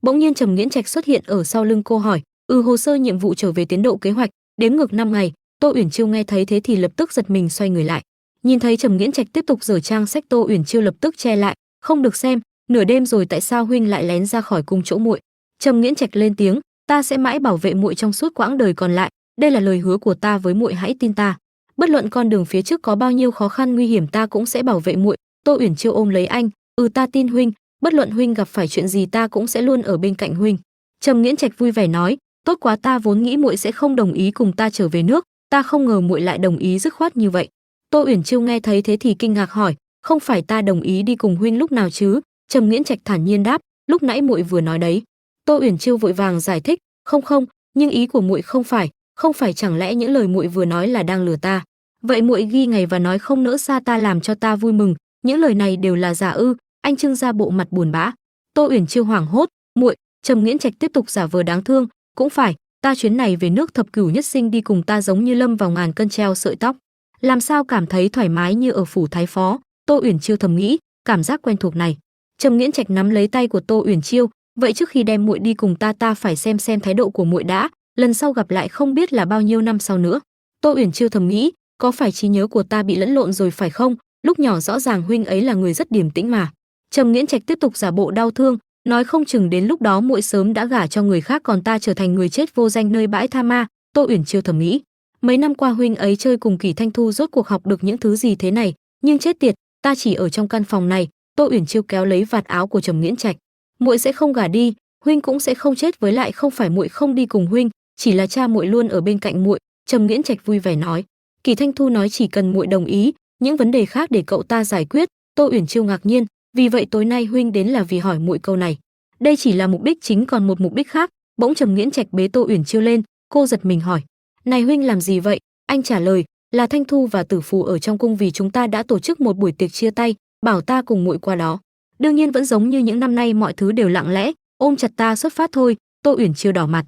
Bỗng nhiên Trầm Nghiễn Trạch xuất hiện ở sau lưng cô, hỏi, hồ sơ nhiệm vụ trở về tiến độ kế hoạch, đếm ngược 5 ngày. Tô Uyển Chiêu nghe thấy thế thì lập tức giật mình, xoay người lại, nhìn thấy Trầm Nghiễn Trạch tiếp tục giở trang sách. Tô Uyển Chiêu lập tức che lại, không được xem, nửa đêm rồi tại sao huynh lại lén ra khỏi cung chỗ muội? Trầm Nghiễn Trạch lên tiếng, ta sẽ mãi bảo vệ muội trong suốt quãng đời còn lại, đây là lời hứa của ta với muội, hãy tin ta. Bất luận con đường phía trước có bao nhiêu khó khăn nguy hiểm, ta cũng sẽ bảo vệ muội. Tô Uyển Chiêu ôm lấy anh, ta tin huynh, bất luận huynh gặp phải chuyện gì ta cũng sẽ luôn ở bên cạnh huynh. Trầm Nghiễn Trạch vui vẻ nói, tốt quá, ta vốn nghĩ muội sẽ không đồng ý cùng ta trở về nước, ta không ngờ muội lại đồng ý dứt khoát như vậy. Tô Uyển Chiêu nghe thấy thế thì kinh ngạc hỏi, không phải ta đồng ý đi cùng huynh lúc nào chứ? Trầm Nghiễn Trạch thản nhiên đáp, lúc nãy muội vừa nói đấy. Tô Uyển Chiêu vội vàng giải thích, không, nhưng ý của muội không phải, chẳng lẽ những lời muội vừa nói là đang lừa ta? Vậy muội ghi ngày và nói không nỡ xa ta làm cho ta vui mừng, những lời này đều là giả ư? Anh trưng ra bộ mặt buồn bã. Tô Uyển Chiêu hoảng hốt, muội. Trầm Nghiễn Trạch tiếp tục giả vờ đáng thương, cũng phải, ta chuyến này về nước thập cửu nhất sinh đi cùng ta giống như lâm vào ngàn cân treo sợi tóc, làm sao cảm thấy thoải mái như ở phủ thái phó. Tô Uyển Chiêu thầm nghĩ, cảm giác quen thuộc này. Trầm Nghiễn Trạch nắm lấy tay của Tô Uyển Chiêu, vậy trước khi đem muội đi cùng ta phải xem thái độ của muội đã, lần sau gặp lại không biết là bao nhiêu năm sau nữa. Tô Uyển Chiêu thầm nghĩ, có phải trí nhớ của ta bị lẫn lộn rồi phải không? Lúc nhỏ rõ ràng huynh ấy là người rất điềm tĩnh mà. Trầm Nghiễn Trạch tiếp tục giả bộ đau thương, nói không chừng đến lúc đó muội sớm đã gả cho người khác, còn ta trở thành người chết vô danh nơi bãi tha ma. Tô Uyển Chiêu thầm nghĩ, mấy năm qua huynh ấy chơi cùng Kỳ Thanh Thu rốt cuộc học được những thứ gì thế này, nhưng chết tiệt, ta chỉ ở trong căn phòng này. Tô Uyển Chiêu kéo lấy vạt áo của Trầm Nghiễn Trạch, muội sẽ không gả đi, huynh cũng sẽ không chết, với lại không phải muội không đi cùng huynh, chỉ là cha muội luôn ở bên cạnh muội. Trầm Nghiễn Trạch vui vẻ nói, Kỳ Thanh Thu nói chỉ cần muội đồng ý, những vấn đề khác để cậu ta giải quyết. Tô Uyển Chiêu ngạc nhiên, vì vậy tối nay huynh đến là vì hỏi muội câu này? Đây chỉ là mục đích chính, còn một mục đích khác. Bỗng Trầm Nghiễn Trạch bế Tô Uyển Chiêu lên, cô giật mình hỏi, này huynh làm gì vậy? Anh trả lời, là Thanh Thu và Tử Phù ở trong cung vì chúng ta đã tổ chức một buổi tiệc chia tay, bảo ta cùng muội qua đó. Đương nhiên vẫn giống như những năm nay, mọi thứ đều lặng lẽ, ôm chặt ta xuất phát thôi. Tô Uyển Chiêu đỏ mặt.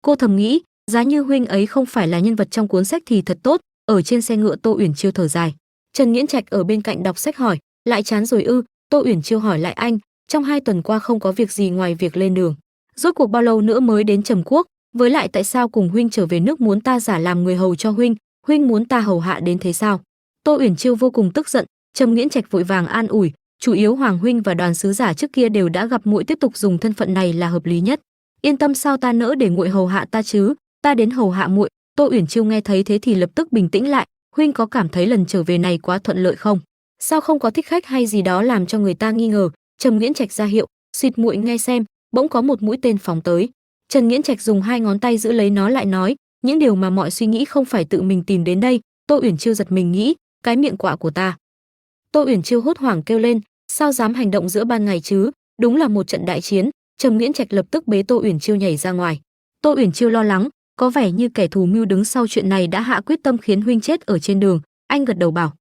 Cô thầm nghĩ, giá như huynh ấy không phải là nhân vật trong cuốn sách thì thật tốt. Ở trên xe ngựa, Tô Uyển Chiêu thở dài. Trần Nghiễn Trạch ở bên cạnh đọc sách hỏi, lại chán rồi ư? Tô Uyển Chiêu hỏi lại anh, trong 2 tuần qua không có việc gì ngoài việc lên đường. Rốt cuộc bao lâu nữa mới đến Trầm Quốc? Với lại tại sao cùng huynh trở về nước muốn ta giả làm người hầu cho huynh? Huynh muốn ta hầu hạ đến thế sao? Tô Uyển Chiêu vô cùng tức giận. Trầm Nghiễn Trạch vội vàng an ủi, chủ yếu hoàng huynh và đoàn sứ giả trước kia đều đã gặp muội, tiếp tục dùng thân phận này là hợp lý nhất. Yên tâm, sao ta nỡ để muội hầu hạ ta chứ? Ta đến hầu hạ muội. Tô Uyển Chiêu nghe thấy thế thì lập tức bình tĩnh lại, huynh có cảm thấy lần trở về này quá thuận lợi không? Sao không có thích khách hay gì đó làm cho người ta nghi ngờ? Trầm Nghiễn Trạch ra hiệu, xịt muội nghe xem. Bỗng có một mũi tên phóng tới. Trần Nghiễn Trạch dùng 2 ngón tay giữ lấy nó, lại nói, những điều mà mọi suy nghĩ không phải tự mình tìm đến đây. Tô Uyển Chiêu giật mình nghĩ, cái miệng quạ của ta. Tô Uyển Chiêu hốt hoảng kêu lên, sao dám hành động giữa ban ngày chứ? Đúng là một trận đại chiến. Trầm Nghiễn Trạch lập tức bế Tô Uyển Chiêu nhảy ra ngoài. Tô Uyển Chiêu lo lắng, có vẻ như kẻ thù mưu đứng sau chuyện này đã hạ quyết tâm khiến huynh chết ở trên đường. Anh gật đầu bảo,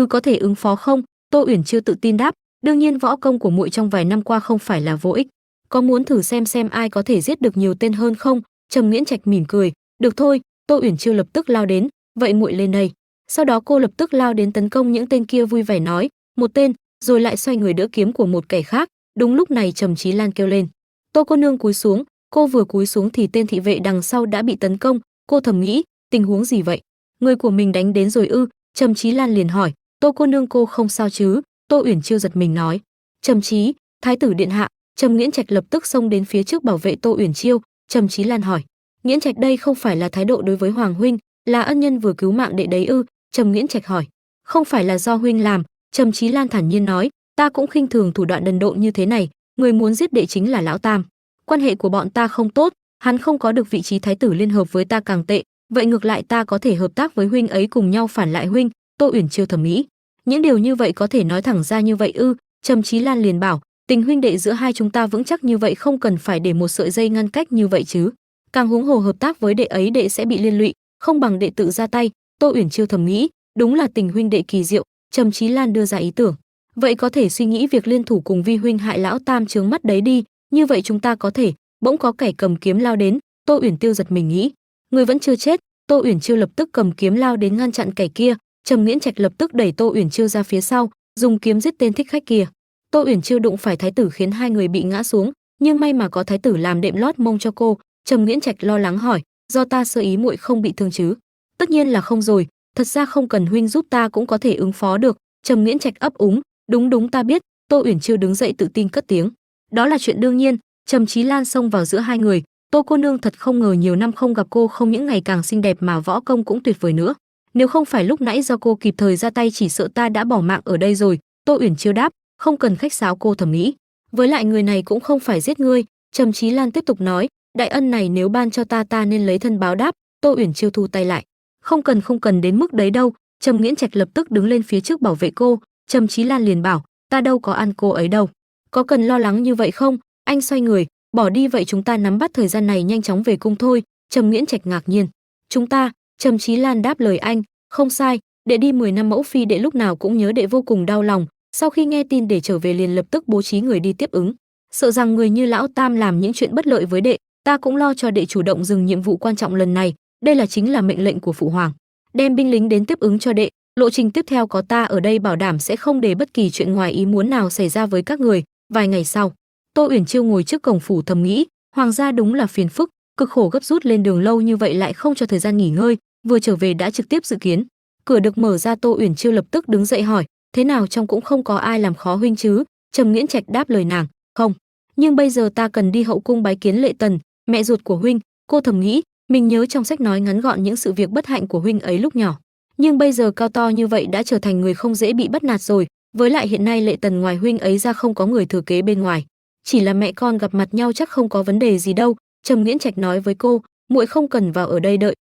có thể ứng phó không? Tô Uyển Chiêu tự tin đáp, đương nhiên, võ công của muội trong vài năm qua không phải là vô ích. Có muốn thử xem ai có thể giết được nhiều tên hơn không? Trầm Nghiễn Trạch mỉm cười, Được thôi, Tô Uyển Chiêu lập tức lao đến, vậy muội lên đây. Sau đó cô lập tức lao đến tấn công những tên kia, vui vẻ nói, một tên, rồi lại xoay người đỡ kiếm của một kẻ khác. Đúng lúc này Trầm Chí Lan kêu lên, Tô cô nương cúi xuống. Cô vừa cúi xuống thì tên thị vệ đằng sau đã bị tấn công. Cô thầm nghĩ, tình huống gì vậy? Người của mình đánh đến rồi ư? Trầm Chí Lan liền hỏi, Tô cô nương cô không sao chứ? Tô Uyển Chiêu giật mình nói, Trầm Chí, thái tử điện hạ. Trầm Nghiễn Trạch lập tức xông đến phía trước bảo vệ Tô Uyển Chiêu. Trầm Chí Lan hỏi, Nghiễn Trạch đây không phải là thái độ đối với hoàng huynh, là ân nhân vừa cứu mạng đệ đấy ư? Trầm Nghiễn Trạch hỏi, không phải là do huynh làm. Trầm Chí Lan thản nhiên nói, ta cũng khinh thường thủ đoạn đần độn như thế này, người muốn giết đệ chính là lão Tam. Quan hệ của bọn ta không tốt, hắn không có được vị trí thái tử liên hợp với ta càng tệ, vậy ngược lại ta có thể hợp tác với huynh ấy cùng nhau phản lại huynh. Tô Uyển Chiêu thầm nghĩ, những điều như vậy có thể nói thẳng ra như vậy ư? Trầm Chí Lan liền bảo, tình huynh đệ giữa hai chúng ta vững chắc như vậy, không cần phải để một sợi dây ngăn cách như vậy chứ. Càng huống hồ hợp tác với đệ ấy đệ sẽ bị liên lụy, không bằng đệ tự ra tay. Tô Uyển Chiêu thầm nghĩ, đúng là tình huynh đệ kỳ diệu. Trầm Chí Lan đưa ra ý tưởng, vậy có thể suy nghĩ việc liên thủ cùng Vi huynh hại lão Tam chướng mắt đấy đi, như vậy chúng ta có thể. Bỗng có kẻ cầm kiếm lao đến. Tô Uyển Tiêu giật mình nghĩ, người vẫn chưa chết. Tô Uyển Chiêu lập tức cầm kiếm lao đến ngăn chặn kẻ kia. Trầm Nghiễn Trạch lập tức đẩy Tô Uyển Chiêu ra phía sau, dùng kiếm giết tên thích khách kia. Tô Uyển Chiêu đụng phải thái tử khiến hai người bị ngã xuống, nhưng may mà có thái tử làm đệm lót mông cho cô. Trầm Nghiễn Trạch lo lắng hỏi, do ta sơ ý muội không bị thương chứ? Tất nhiên là không rồi, thật ra không cần huynh giúp ta cũng có thể ứng phó được. Trầm Nghiễn Trạch ấp úng, đúng đúng ta biết. Tô Uyển Chiêu đứng dậy tự tin cất tiếng, đó là chuyện đương nhiên. Trầm Chí Lan xông vào giữa hai người, Tô cô nương thật không ngờ nhiều năm không gặp cô không những ngày càng xinh đẹp mà võ công cũng tuyệt vời nữa. Nếu không phải lúc nãy do cô kịp thời ra tay chỉ sợ ta đã bỏ mạng ở đây rồi. Tô Uyển Chiêu đáp, không cần khách sáo. Cô thầm nghĩ, với lại người này cũng không phải giết ngươi. Trầm Chí Lan tiếp tục nói, đại ân này nếu ban cho ta nên lấy thân báo đáp. Tô Uyển Chiêu thu tay lại, không cần đến mức đấy đâu. Trầm Nghiễn Trạch lập tức đứng lên phía trước bảo vệ cô. Trầm Chí Lan liền bảo, ta đâu có ăn cô ấy đâu, có cần lo lắng như vậy không? Anh xoay người bỏ đi, vậy chúng ta nắm bắt thời gian này nhanh chóng về cung thôi. Trầm Nghiễn Trạch ngạc nhiên, chúng ta? Trầm Chí Lan đáp lời anh, không sai, đệ đi 10 năm mẫu phi, đệ lúc nào cũng nhớ đệ vô cùng đau lòng. Sau khi nghe tin để trở về liền lập tức bố trí người đi tiếp ứng, sợ rằng người như lão Tam làm những chuyện bất lợi với đệ. Ta cũng lo cho đệ chủ động dừng nhiệm vụ quan trọng lần này, đây là chính là mệnh lệnh của phụ hoàng, đem binh lính đến tiếp ứng cho đệ. Lộ trình tiếp theo có ta ở đây bảo đảm sẽ không để bất kỳ chuyện ngoài ý muốn nào xảy ra với các người. Vài ngày sau, Tô Uyển Chiêu ngồi trước cổng phủ thầm nghĩ, hoàng gia đúng là phiền phức, cực khổ gấp rút lên đường lâu như vậy lại không cho thời gian nghỉ ngơi, vừa trở về đã trực tiếp dự kiến. Cửa được mở ra, Tô Uyển Chiêu lập tức đứng dậy hỏi, thế nào trong cũng không có ai làm khó huynh chứ? Trầm Nghiễn Trạch đáp lời nàng, không, nhưng bây giờ ta cần đi hậu cung bái kiến Lệ Tần, mẹ ruột của huynh. Cô thầm nghĩ, mình nhớ trong sách nói ngắn gọn những sự việc bất hạnh của huynh ấy lúc nhỏ, nhưng bây giờ cao to như vậy đã trở thành người không dễ bị bắt nạt rồi. Với lại hiện nay Lệ Tần ngoài huynh ấy ra không có người thừa kế bên ngoài, chỉ là mẹ con gặp mặt nhau chắc không có vấn đề gì đâu. Trầm Nghiễn Trạch nói với cô, muội không cần vào ở đây đợi.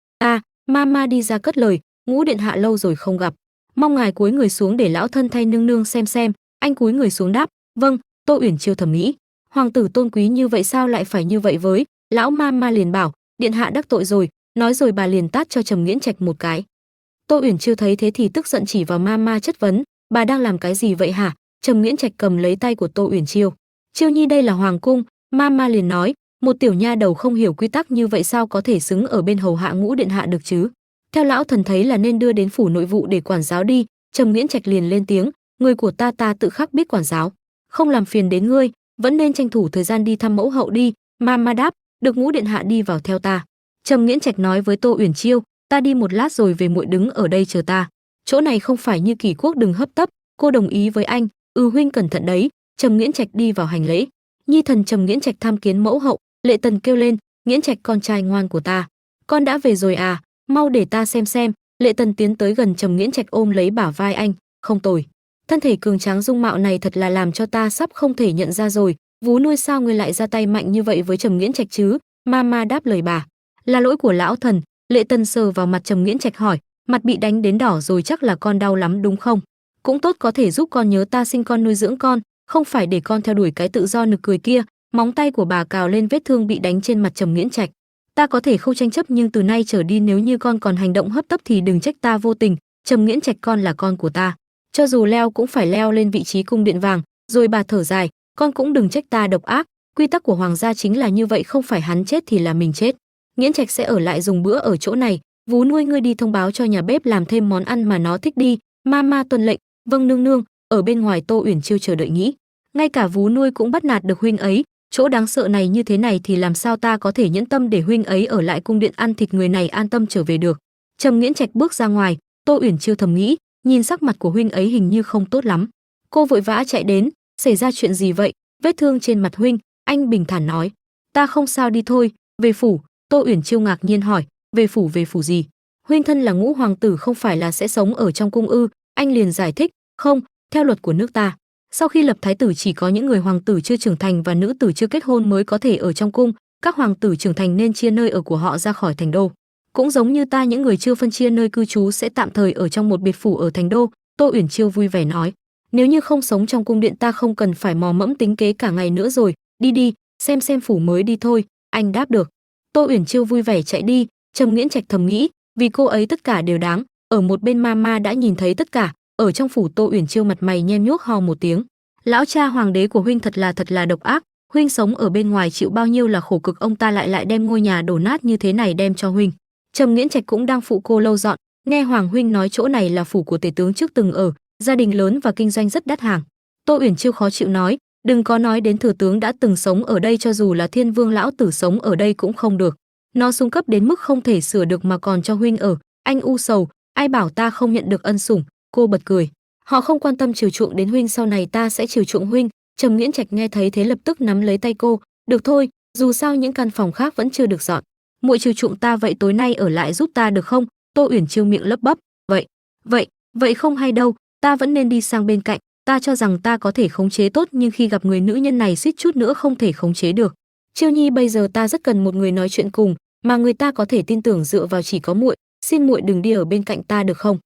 Mama đi ra cất lời, Ngũ điện hạ lâu rồi không gặp, mong ngài cúi người xuống để lão thân thay nương nương xem. Anh cúi người xuống đáp, vâng. Tô Uyển Chiêu thầm nghĩ, hoàng tử tôn quý như vậy sao lại phải như vậy với lão Mama? Liền bảo, điện hạ đắc tội rồi. Nói rồi bà liền tát cho Trầm Nghiễn Trạch một cái. Tô Uyển Chiêu thấy thế thì tức giận chỉ vào Mama chất vấn, bà đang làm cái gì vậy hả? Trầm Nghiễn Trạch cầm lấy tay của Tô Uyển Chiêu, Chiêu nhi đây là hoàng cung. Mama liền nói, một tiểu nha đầu không hiểu quy tắc như vậy sao có thể xứng ở bên hầu hạ Ngũ điện hạ được chứ? Theo lão thần thấy là nên đưa đến phủ nội vụ để quản giáo đi. Trầm Nghiễn Trạch liền lên tiếng, người của ta tự khắc biết quản giáo, không làm phiền đến ngươi, vẫn nên tranh thủ thời gian đi thăm mẫu hậu đi. Mama đáp, được. Ngũ điện hạ đi vào theo ta. Trầm Nghiễn Trạch nói với Tô Uyển Chiêu, ta đi một lát rồi về, muội đứng ở đây chờ ta, chỗ này không phải như Kỷ Quốc, đừng hấp tấp. Cô đồng ý với anh, huynh cẩn thận đấy. Trầm Nghiễn Trạch đi vào hành lễ, nhi thần Trầm Nghiễn Trạch tham kiến mẫu hậu. Lệ Tần kêu lên, Nghiễn Trạch con trai ngoan của ta, con đã về rồi à, mau để ta xem. Lệ Tần tiến tới gần Trầm Nghiễn Trạch ôm lấy bả vai anh, không tồi, thân thể cường tráng dung mạo này thật là làm cho ta sắp không thể nhận ra rồi. Vú nuôi sao ngươi lại ra tay mạnh như vậy với Trầm Nghiễn Trạch chứ? Mama đáp lời bà, là lỗi của lão thần. Lệ Tần sờ vào mặt Trầm Nghiễn Trạch hỏi, mặt bị đánh đến đỏ rồi chắc là con đau lắm đúng không? Cũng tốt, có thể giúp con nhớ ta sinh con nuôi dưỡng con, không phải để con theo đuổi cái tự do nực cười kia. Móng tay của bà cào lên vết thương bị đánh trên mặt Trầm Nghiễn Trạch. Ta có thể không tranh chấp, nhưng từ nay trở đi nếu như con còn hành động hấp tấp thì đừng trách ta vô tình. Trầm Nghiễn Trạch, con là con của ta, cho dù leo cũng phải leo lên vị trí cung điện vàng. Rồi bà thở dài, con cũng đừng trách ta độc ác, quy tắc của hoàng gia chính là như vậy, không phải hắn chết thì là mình chết. Nghiễn Trạch sẽ ở lại dùng bữa ở chỗ này, vú nuôi ngươi đi thông báo cho nhà bếp làm thêm món ăn mà nó thích đi. Mama tuân lệnh. Vâng nương nương. Ở bên ngoài Tô Uyển Chiêu chờ đợi nghĩ, ngay cả vú nuôi cũng bắt nạt được huynh ấy, chỗ đáng sợ này như thế này thì làm sao ta có thể nhẫn tâm để huynh ấy ở lại cung điện ăn thịt người này an tâm trở về được. Trầm Nghiễn Trạch bước ra ngoài, Tô Uyển Chiêu thầm nghĩ, nhìn sắc mặt của huynh ấy hình như không tốt lắm. Cô vội vã chạy đến, xảy ra chuyện gì vậy? Vết thương trên mặt huynh. Anh bình thản nói, ta không sao, đi thôi. Về phủ. Tô Uyển Chiêu ngạc nhiên hỏi, về phủ gì? Huynh thân là Ngũ hoàng tử không phải là sẽ sống ở trong cung ư? Anh liền giải thích, không, theo luật của nước ta, sau khi lập thái tử chỉ có những người hoàng tử chưa trưởng thành và nữ tử chưa kết hôn mới có thể ở trong cung, các hoàng tử trưởng thành nên chia nơi ở của họ ra khỏi thành đô. Cũng giống như ta, những người chưa phân chia nơi cư trú sẽ tạm thời ở trong một biệt phủ ở thành đô. Tô Uyển Chiêu vui vẻ nói, nếu như không sống trong cung điện ta không cần phải mò mẫm tính kế cả ngày nữa rồi, đi đi, xem phủ mới đi thôi. Anh đáp được. Tô Uyển Chiêu vui vẻ chạy đi. Trầm Nghiễn Trạch thầm nghĩ, vì cô ấy tất cả đều đáng. Ở một bên Mama đã nhìn thấy tất cả. Ở trong phủ, Tô Uyển Chiêu mặt mày nhem nhuốc ho một tiếng, lão cha hoàng đế của huynh thật là độc ác. Huynh sống ở bên ngoài chịu bao nhiêu là khổ cực, ông ta lại đem ngôi nhà đổ nát như thế này đem cho huynh. Trầm Nghiễn Trạch cũng đang phụ cô lâu dọn, nghe hoàng huynh nói chỗ này là phủ của tể tướng trước từng ở, gia đình lớn và kinh doanh rất đắt hàng. Tô Uyển Chiêu khó chịu nói, đừng có nói đến thừa tướng đã từng sống ở đây, cho dù là Thiên Vương lão tử sống ở đây cũng không được. Nó xuống cấp đến mức không thể sửa được mà còn cho huynh ở. Anh u sầu, ai bảo ta không nhận được ân sủng. Cô bật cười, họ không quan tâm chiều chuộng đến huynh, sau này ta sẽ chiều chuộng huynh. Trầm Nghiễn Trạch nghe thấy thế lập tức nắm lấy tay cô, được thôi, dù sao những căn phòng khác vẫn chưa được dọn, muội chiều chuộng ta vậy tối nay ở lại giúp ta được không? Tô Uyển Chiêu miệng lấp bắp, vậy không hay đâu, ta vẫn nên đi sang bên cạnh. Ta cho rằng ta có thể khống chế tốt, nhưng khi gặp người nữ nhân này suýt chút nữa không thể khống chế được. Chiêu Nhi, bây giờ ta rất cần một người nói chuyện cùng, mà người ta có thể tin tưởng dựa vào chỉ có muội, xin muội đừng đi ở bên cạnh ta được không?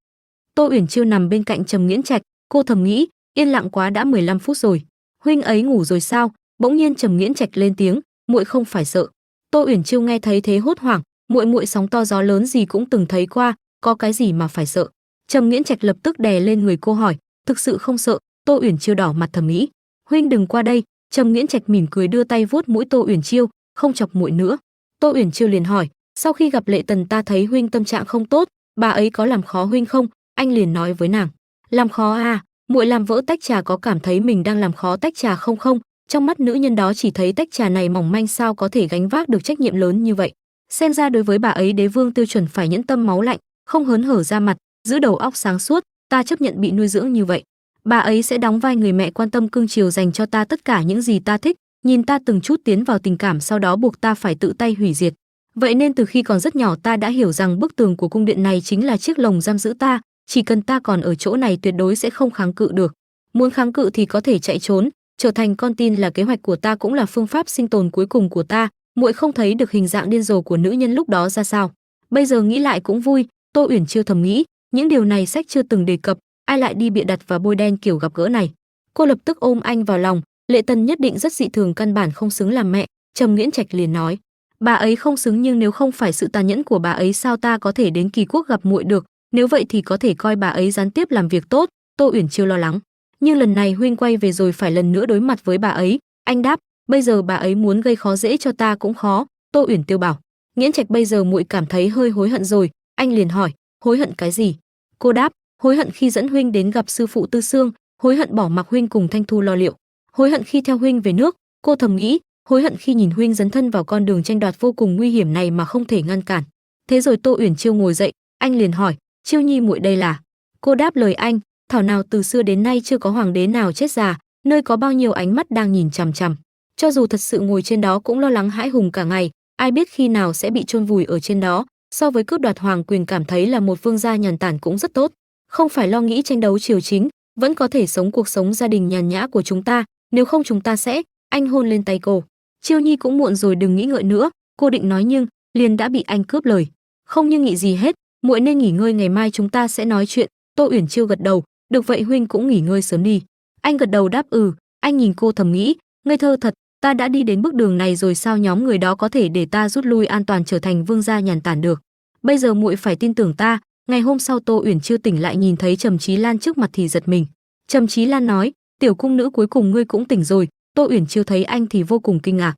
Tô Uyển Chiêu nằm bên cạnh Trầm Nghiễn Trạch, cô thầm nghĩ, yên lặng quá, đã 15 phút rồi. Huynh ấy ngủ rồi sao? Bỗng nhiên Trầm Nghiễn Trạch lên tiếng, muội không phải sợ. Tô Uyển Chiêu nghe thấy thế hốt hoảng, muội sóng to gió lớn gì cũng từng thấy qua, có cái gì mà phải sợ? Trầm Nghiễn Trạch lập tức đè lên người cô hỏi, thực sự không sợ? Tô Uyển Chiêu đỏ mặt thầm nghĩ, huynh đừng qua đây. Trầm Nghiễn Trạch mỉm cười đưa tay vuốt mũi Tô Uyển Chiêu, không chọc muội nữa. Tô Uyển Chiêu liền hỏi, sau khi gặp Lệ Tần ta thấy huynh tâm trạng không tốt, bà ấy có làm khó huynh không? Anh liền nói với nàng, làm khó à? Muội làm vỡ tách trà có cảm thấy mình đang làm khó tách trà không? Không, trong mắt nữ nhân đó chỉ thấy tách trà này mỏng manh, sao có thể gánh vác được trách nhiệm lớn như vậy. Xem ra đối với bà ấy đế vương tiêu chuẩn phải nhẫn tâm máu lạnh, không hớn hở ra mặt, giữ đầu óc sáng suốt. Ta chấp nhận bị nuôi dưỡng như vậy, bà ấy sẽ đóng vai người mẹ quan tâm cưng chiều, dành cho ta tất cả những gì ta thích, nhìn ta từng chút tiến vào tình cảm, sau đó buộc ta phải tự tay hủy diệt. Vậy nên từ khi còn rất nhỏ ta đã hiểu rằng bức tường của cung điện này chính là chiếc lồng giam giữ ta, chỉ cần ta còn ở chỗ này tuyệt đối sẽ không kháng cự được. Muốn kháng cự thì có thể chạy trốn, trở thành con tin là kế hoạch của ta, cũng là phương pháp sinh tồn cuối cùng của ta. Muội không thấy được hình dạng điên rồ của nữ nhân lúc đó ra sao? Bây giờ nghĩ lại cũng vui. Tô Uyển Chiêu thầm nghĩ, những điều này sách chưa từng đề cập, ai lại đi bịa đặt và bôi đen kiểu gặp gỡ này. Cô lập tức ôm anh vào lòng, Lệ Tần nhất định rất dị thường, căn bản không xứng làm mẹ. Trầm Nghiễn Trạch liền nói, bà ấy không xứng, nhưng nếu không phải sự tàn nhẫn của bà ấy sao ta có thể đến Kỳ Quốc gặp muội được? Nếu vậy thì có thể coi bà ấy gián tiếp làm việc tốt. Tô Uyển Chiêu lo lắng, nhưng lần này huynh quay về rồi phải lần nữa đối mặt với bà ấy. Anh đáp, bây giờ bà ấy muốn gây khó dễ cho ta cũng khó. Tô Uyển Tiêu bảo, Nghiễn Trạch bây giờ muội cảm thấy hơi hối hận rồi. Anh liền hỏi, hối hận cái gì? Cô đáp, hối hận khi dẫn huynh đến gặp sư phụ Tư Xương, hối hận bỏ mặc huynh cùng Thanh Thu lo liệu, hối hận khi theo huynh về nước. Cô thầm nghĩ, hối hận khi nhìn huynh dấn thân vào con đường tranh đoạt vô cùng nguy hiểm này mà không thể ngăn cản. Thế rồi Tô Uyển Chiêu ngồi dậy, anh liền hỏi, Chiêu Nhi muội đây là? Cô đáp lời anh, thảo nào từ xưa đến nay chưa có hoàng đế nào chết già, nơi có bao nhiêu ánh mắt đang nhìn chằm chằm. Cho dù thật sự ngồi trên đó cũng lo lắng hãi hùng cả ngày, ai biết khi nào sẽ bị chôn vùi ở trên đó. So với cướp đoạt hoàng quyền, cảm thấy là một vương gia nhàn tản cũng rất tốt, không phải lo nghĩ tranh đấu triều chính, vẫn có thể sống cuộc sống gia đình nhàn nhã của chúng ta. Nếu không chúng ta sẽ... Anh hôn lên tay cô. Chiêu Nhi cũng muộn rồi, đừng nghĩ ngợi nữa. Cô định nói nhưng liền đã bị anh cướp lời. Không nhưng nghĩ gì hết, muội nên nghỉ ngơi, ngày mai chúng ta sẽ nói chuyện. Tô Uyển Chiêu gật đầu, được vậy huynh cũng nghỉ ngơi sớm đi. Anh gật đầu đáp ừ. Anh nhìn cô thầm nghĩ, ngây thơ thật, ta đã đi đến bước đường này rồi sao nhóm người đó có thể để ta rút lui an toàn trở thành vương gia nhàn tản được. Bây giờ muội phải tin tưởng ta. Ngày hôm sau Tô Uyển Chiêu tỉnh lại nhìn thấy Trầm Chí Lan trước mặt thì giật mình. Trầm Chí Lan nói, tiểu cung nữ cuối cùng ngươi cũng tỉnh rồi. Tô Uyển Chiêu thấy anh thì vô cùng kinh ngạc.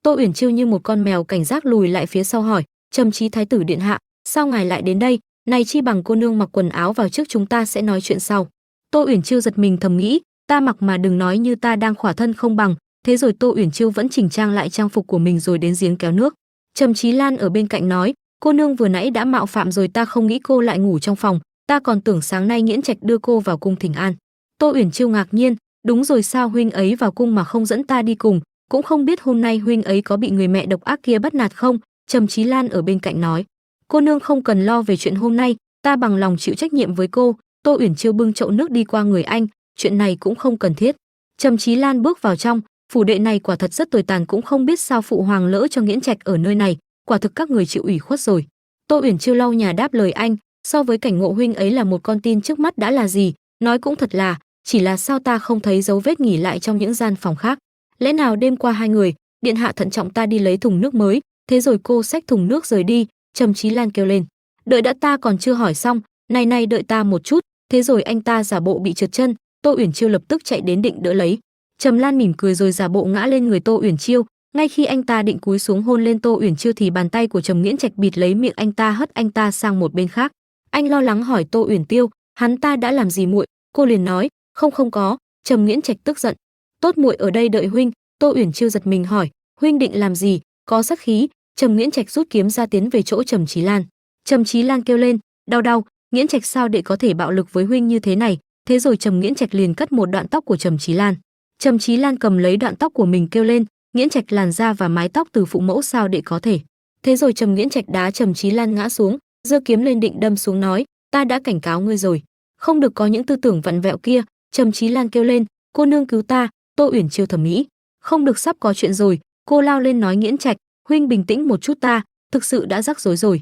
Tô Uyển Chiêu như một con mèo cảnh giác lùi lại phía sau hỏi, Trầm Chí thái tử điện hạ, sao ngài lại đến đây? Này chi bằng cô nương mặc quần áo vào trước, chúng ta sẽ nói chuyện sau. Tô Uyển Chiêu giật mình thầm nghĩ, ta mặc mà đừng nói như ta đang khỏa thân không bằng. Thế rồi Tô Uyển Chiêu vẫn chỉnh trang lại trang phục của mình rồi đến giếng kéo nước. Trầm Chí Lan ở bên cạnh nói, cô nương vừa nãy đã mạo phạm rồi, ta không nghĩ cô lại ngủ trong phòng, ta còn tưởng sáng nay Nghiễn Trạch đưa cô vào cung thỉnh an. Tô Uyển Chiêu ngạc nhiên, đúng rồi, sao huynh ấy vào cung mà không dẫn ta đi cùng, cũng không biết hôm nay huynh ấy có bị người mẹ độc ác kia bắt nạt không? Trầm Chí Lan ở bên cạnh nói, cô nương không cần lo về chuyện hôm nay, ta bằng lòng chịu trách nhiệm với cô. Tô Uyển Chiêu bưng chậu nước đi qua người anh, chuyện này cũng không cần thiết. Trầm Chí Lan bước vào trong, phủ đệ này quả thật rất tồi tàn, cũng không biết sao phụ hoàng lỡ cho Nghiễn Trạch ở nơi này, quả thực các người chịu ủy khuất rồi. Tô Uyển Chiêu lau nhà đáp lời anh, so với cảnh ngộ huynh ấy là một con tin trước mắt đã là gì, nói cũng thật là, chỉ là sao ta không thấy dấu vết nghỉ lại trong những gian phòng khác. Lẽ nào đêm qua hai người, điện hạ thận trọng ta đi lấy thùng nước mới, thế rồi cô xách thùng nước rời đi. Trầm Chí Lan kêu lên, đợi đã, ta còn chưa hỏi xong, này đợi ta một chút. Thế rồi anh ta giả bộ bị trượt chân, Tô Uyển Chiêu lập tức chạy đến định đỡ lấy. Trầm Lan mỉm cười rồi giả bộ ngã lên người Tô Uyển Chiêu, ngay khi anh ta định cúi xuống hôn lên Tô Uyển Chiêu thì bàn tay của Trầm Nghiễn Trạch bịt lấy miệng anh ta, hất anh ta sang một bên khác. Anh lo lắng hỏi Tô Uyển Tiêu, hắn ta đã làm gì muội? Cô liền nói, không có. Trầm Nghiễn Trạch tức giận, tốt, muội ở đây đợi huynh. Tô Uyển Chiêu giật mình hỏi, huynh định làm gì? Có sát khí. Trầm Nghiễn Trạch rút kiếm ra tiến về chỗ Trầm Chí Lan. Trầm Chí Lan kêu lên, đau, Nghiễn Trạch sao đệ có thể bạo lực với huynh như thế này? Thế rồi Trầm Nghiễn Trạch liền cắt một đoạn tóc của Trầm Chí Lan. Trầm Chí Lan cầm lấy đoạn tóc của mình kêu lên, Nghiễn Trạch làn da và mái tóc từ phụ mẫu sao đệ có thể? Thế rồi Trầm Nghiễn Trạch đá Trầm Chí Lan ngã xuống, giơ kiếm lên định đâm xuống nói, ta đã cảnh cáo ngươi rồi, không được có những tư tưởng vặn vẹo kia. Trầm Chí Lan kêu lên, cô nương cứu ta. Tô Uyển Chiêu thầm nghĩ, không được, sắp có chuyện rồi. Cô lao lên nói, Nghiễn Trạch, huynh bình tĩnh một chút, ta thực sự đã rắc rối rồi.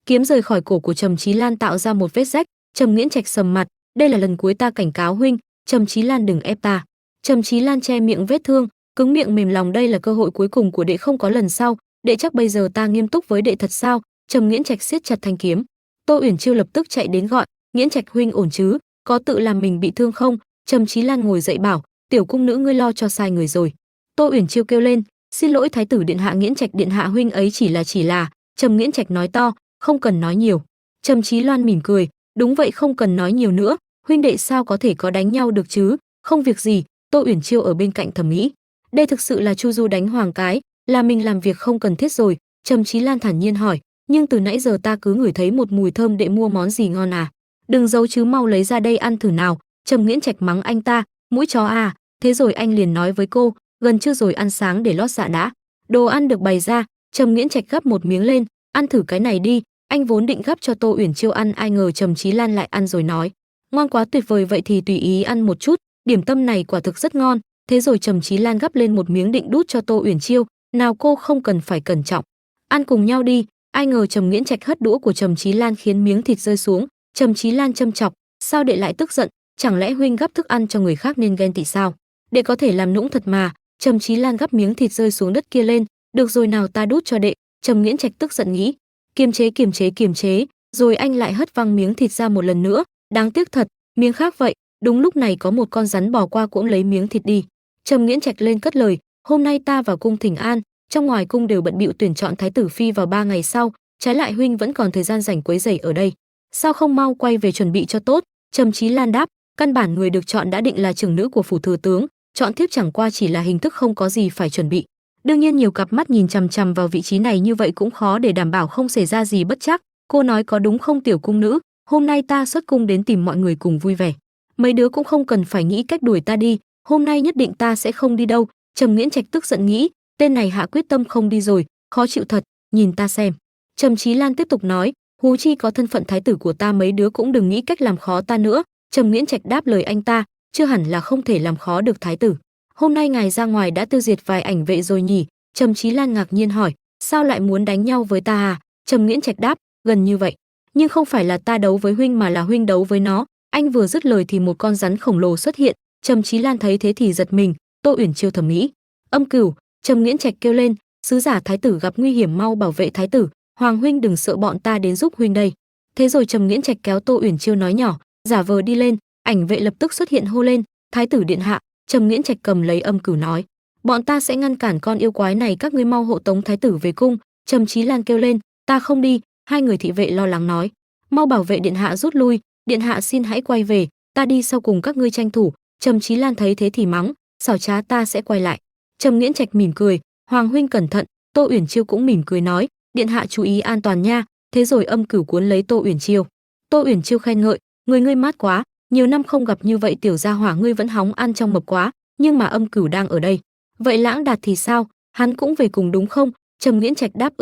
Kiếm rời khỏi cổ của Trầm Chí Lan tạo ra một vết rách. Trầm Nghiễn Trạch sầm mặt, đây là lần cuối ta cảnh cáo huynh, Trầm Chí Lan đừng ép ta. Trầm Chí Lan che miệng vết thương, cứng miệng mềm lòng, đây là cơ hội cuối cùng của đệ, không có lần sau. Đệ chắc bây giờ ta nghiêm túc với đệ thật sao? Trầm Nghiễn Trạch siết chặt thanh kiếm. Tô Uyển Chiêu lập tức chạy đến gọi, Nghiễn Trạch huynh ổn chứ? Có tự làm mình bị thương không? Trầm Chí Lan ngồi dậy bảo, tiểu cung nữ ngươi lo cho sai người rồi. Tô Uyển Chiêu kêu lên, xin lỗi thái tử điện hạ, Nghiễn Trạch điện hạ huynh ấy chỉ là. Trầm Nghiễn Trạch nói to, không cần nói nhiều. Trầm Chí Lan mỉm cười, đúng vậy, không cần nói nhiều nữa, huynh đệ sao có thể có đánh nhau được chứ? Không việc gì. Tô Uyển Chiêu ở bên cạnh thầm nghĩ, đây thực sự là chu du đánh hoàng cái, là mình làm việc không cần thiết rồi. Trầm Chí Lan thản nhiên hỏi, nhưng từ nãy giờ ta cứ ngửi thấy một mùi thơm, đệ mua món gì ngon à? Đừng giấu chứ, mau lấy ra đây ăn thử nào. Trầm Nghiễn Trạch mắng anh ta, mũi chó à. Thế rồi anh liền nói với cô, gần trưa rồi, ăn sáng để lót dạ đã. Đồ ăn được bày ra, Trầm Nghiễn Trạch gắp một miếng lên, ăn thử cái này đi. Anh vốn định gắp cho Tô Uyển Chiêu ăn, ai ngờ Trầm Chí Lan lại ăn rồi nói, ngon quá, tuyệt vời, vậy thì tùy ý ăn một chút, điểm tâm này quả thực rất ngon. Thế rồi Trầm Chí Lan gắp lên một miếng định đút cho Tô Uyển Chiêu, nào cô không cần phải cẩn trọng, ăn cùng nhau đi. Ai ngờ Trầm Nghiễn Trạch hất đũa của Trầm Chí Lan khiến miếng thịt rơi xuống. Trầm Chí Lan châm chọc, sao đệ lại tức giận? Chẳng lẽ huynh gắp thức ăn cho người khác nên ghen tị sao? Đệ có thể làm nũng thật mà. Trầm Chí Lan gắp miếng thịt rơi xuống đất kia lên, được rồi, nào ta đút cho đệ. Trầm Nghiễn Trạch tức giận nghĩ, kiềm chế, rồi anh lại hất văng miếng thịt ra một lần nữa, đáng tiếc thật, miếng khác vậy. Đúng lúc này có một con rắn bò qua cũng lấy miếng thịt đi. Trầm Nghiễn Trạch lên cất lời, hôm nay ta vào cung thỉnh an, trong ngoài cung đều bận bịu tuyển chọn thái tử phi vào 3 ngày sau, trái lại huynh vẫn còn thời gian rảnh quấy rầy ở đây, sao không mau quay về chuẩn bị cho tốt? Trầm Chí Lan đáp, căn bản người được chọn đã định là trưởng nữ của phủ thừa tướng, chọn thiếp chẳng qua chỉ là hình thức, không có gì phải chuẩn bị. Đương nhiên nhiều cặp mắt nhìn chằm chằm vào vị trí này như vậy cũng khó để đảm bảo không xảy ra gì bất trắc. Cô nói có đúng không tiểu cung nữ? Hôm nay ta xuất cung đến tìm mọi người cùng vui vẻ, mấy đứa cũng không cần phải nghĩ cách đuổi ta đi, hôm nay nhất định ta sẽ không đi đâu. Trầm Nghiễn Trạch tức giận nghĩ, tên này hạ quyết tâm không đi rồi, khó chịu thật, nhìn ta xem. Trầm Chí Lan tiếp tục nói, huống chi có thân phận thái tử của ta, mấy đứa cũng đừng nghĩ cách làm khó ta nữa. Trầm Nghiễn Trạch đáp lời anh ta, chưa hẳn là không thể làm khó được thái tử. Hôm nay ngài ra ngoài đã tiêu diệt vài ảnh vệ rồi nhỉ? Trầm Chí Lan ngạc nhiên hỏi, sao lại muốn đánh nhau với ta à? Trầm Nghiễn Trạch đáp, gần như vậy, nhưng không phải là ta đấu với huynh mà là huynh đấu với nó. Anh vừa dứt lời thì một con rắn khổng lồ xuất hiện. Trầm Chí Lan thấy thế thì giật mình. Tô Uyển Chiêu thầm nghĩ, âm cửu. Trầm Nghiễn Trạch kêu lên, sứ giả thái tử gặp nguy hiểm, mau bảo vệ thái tử. Hoàng huynh đừng sợ, bọn ta đến giúp huynh đây. Thế rồi Trầm Nghiễn Trạch kéo Tô Uyển Chiêu nói nhỏ, giả vờ đi lên. Ảnh vệ lập tức xuất hiện hô lên, thái tử điện hạ. Trầm Nghiễn Trạch cầm lấy âm cửu nói, bọn ta sẽ ngăn cản con yêu quái này, các ngươi mau hộ tống thái tử về cung. Trầm Chí Lan kêu lên. Ta không đi. Hai người thị vệ lo lắng nói. Mau bảo vệ điện hạ rút lui, điện hạ xin hãy quay về, ta đi sau cùng các ngươi tranh thủ. Trầm Chí Lan thấy thế thì mắng, xảo trá, ta sẽ quay lại. Trầm Nghiễn Trạch mỉm cười, Hoàng huynh cẩn thận. Tô Uyển Chiêu cũng mỉm cười nói, điện hạ chú ý an toàn nha. Thế rồi Âm Cửu cuốn lấy Tô Uyển Chiêu. Tô Uyển Chiêu khen ngợi, người ngươi mát quá, nhiều năm không gặp như vậy tiểu gia hỏa ngươi vẫn hóng ăn trong mập quá, nhưng mà Âm Cửu đang ở đây. Vậy Lãng Đạt thì sao, hắn cũng về cùng đúng không? Trầm Nghiễn Trạch đáp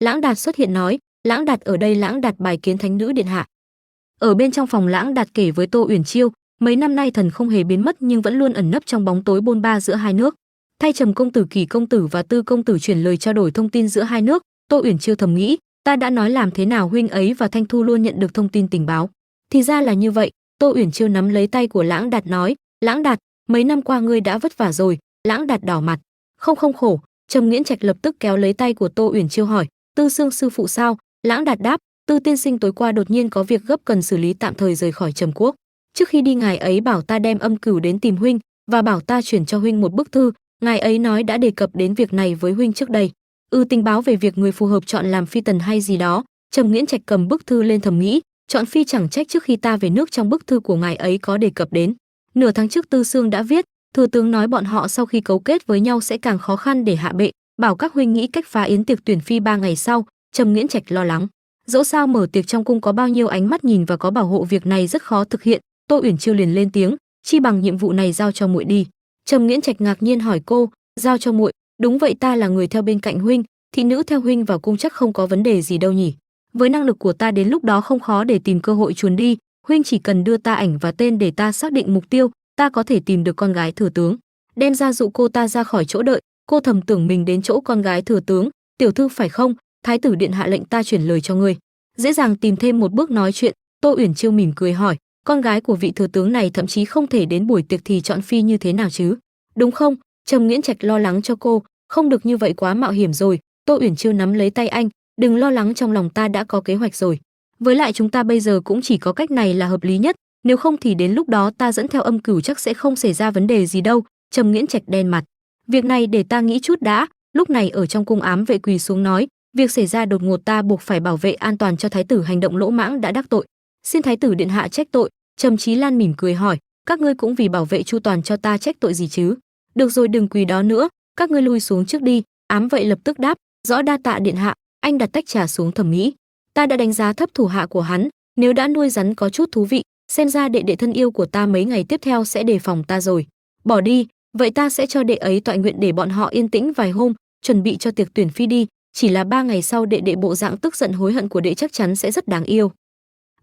Lãng Đạt xuất hiện nói, Lãng Đạt ở đây. Lãng Đạt bài kiến thánh nữ điện hạ. Ở bên trong phòng, Lãng Đạt kể với Tô Uyển Chiêu, mấy năm nay thần không hề biến mất nhưng vẫn luôn ẩn nấp trong bóng tối bôn ba giữa hai nước. Thay Trầm công tử, Kỳ công tử và Tư công tử chuyển lời trao đổi thông tin giữa hai nước. Tô Uyển Chiêu thầm nghĩ, ta đã nói làm thế nào huynh ấy và Thanh Thu luôn nhận được thông tin tình báo. Thì ra là như vậy. Tô Uyển Chiêu nắm lấy tay của Lãng Đạt nói, Lãng Đạt, mấy năm qua ngươi đã vất vả rồi. Lãng Đạt đỏ mặt, không khổ. Trầm Nghiễn Trạch lập tức kéo lấy tay của Tô Uyển Chiêu hỏi, Tư Xương sư phụ sao? Lãng Đạt đáp, Tư tiên sinh tối qua đột nhiên có việc gấp cần xử lý, tạm thời rời khỏi Trầm quốc. Trước khi đi ngài ấy bảo ta đem Âm Cửu đến tìm huynh và bảo ta chuyển cho huynh một bức thư, ngài ấy nói đã đề cập đến việc này với huynh trước đây. Tình báo về việc người phù hợp chọn làm phi tần hay gì đó. Trầm Nghiễn Trạch cầm bức thư lên thầm nghĩ, chọn phi chẳng trách trước khi ta về nước trong bức thư của ngài ấy có đề cập đến. Nửa tháng trước Tư Xương đã viết, thừa tướng nói bọn họ sau khi cấu kết với nhau sẽ càng khó khăn để hạ bệ, bảo các huynh nghĩ cách phá yến tiệc tuyển phi 3 ngày sau. Trầm Nghiễn Trạch lo lắng, dẫu sao mở tiệc trong cung có bao nhiêu ánh mắt nhìn và có bảo hộ, việc này rất khó thực hiện. Tô Uyển Chiêu liền lên tiếng, chi bằng nhiệm vụ này giao cho muội đi. Trầm Nghiễn Trạch ngạc nhiên hỏi cô, giao cho muội? Đúng vậy, ta là người theo bên cạnh huynh, thị nữ theo huynh vào cung chắc không có vấn đề gì đâu nhỉ? Với năng lực của ta đến lúc đó không khó để tìm cơ hội chuồn đi, huynh chỉ cần đưa ta ảnh và tên để ta xác định mục tiêu, ta có thể tìm được con gái thừa tướng, đem ra dụ cô ta ra khỏi chỗ đợi. Cô thầm tưởng mình đến chỗ con gái thừa tướng, tiểu thư phải không? Thái tử điện hạ lệnh ta chuyển lời cho ngươi. Dễ dàng tìm thêm một bước nói chuyện. Tô Uyển Chiêu mỉm cười hỏi, con gái của vị thừa tướng này thậm chí không thể đến buổi tiệc thì chọn phi như thế nào chứ? Đúng không? Trầm Nghiễn Trạch lo lắng cho cô, không được như vậy quá mạo hiểm rồi. Tô Uyển Chiêu nắm lấy tay anh, đừng lo lắng, trong lòng ta đã có kế hoạch rồi. Với lại chúng ta bây giờ cũng chỉ có cách này là hợp lý nhất, nếu không thì đến lúc đó ta dẫn theo Âm Cửu chắc sẽ không xảy ra vấn đề gì đâu. Trầm Nghiễn Trạch đen mặt, việc này để ta nghĩ chút đã. Lúc này ở trong cung, ám vệ quỳ xuống nói, việc xảy ra đột ngột, ta buộc phải bảo vệ an toàn cho thái tử, hành động lỗ mãng đã đắc tội, xin thái tử điện hạ trách tội. Trầm Chí Lan mỉm cười hỏi, các ngươi cũng vì bảo vệ chu toàn cho ta trách tội gì chứ? Được rồi, đừng quỳ đó nữa, các ngươi lui xuống trước đi. Ám vệ lập tức đáp, rõ, đa tạ điện hạ. Anh đặt tách trà xuống thầm nghĩ, ta đã đánh giá thấp thủ hạ của hắn, nếu đã nuôi rắn có chút thú vị, xem ra đệ đệ thân yêu của ta mấy ngày tiếp theo sẽ đề phòng ta rồi. Bỏ đi, vậy ta sẽ cho đệ ấy tọa nguyện để bọn họ yên tĩnh vài hôm, chuẩn bị cho tiệc tuyển phi đi. Chỉ là 3 ngày sau đệ đệ bộ dạng tức giận hối hận của đệ chắc chắn sẽ rất đáng yêu.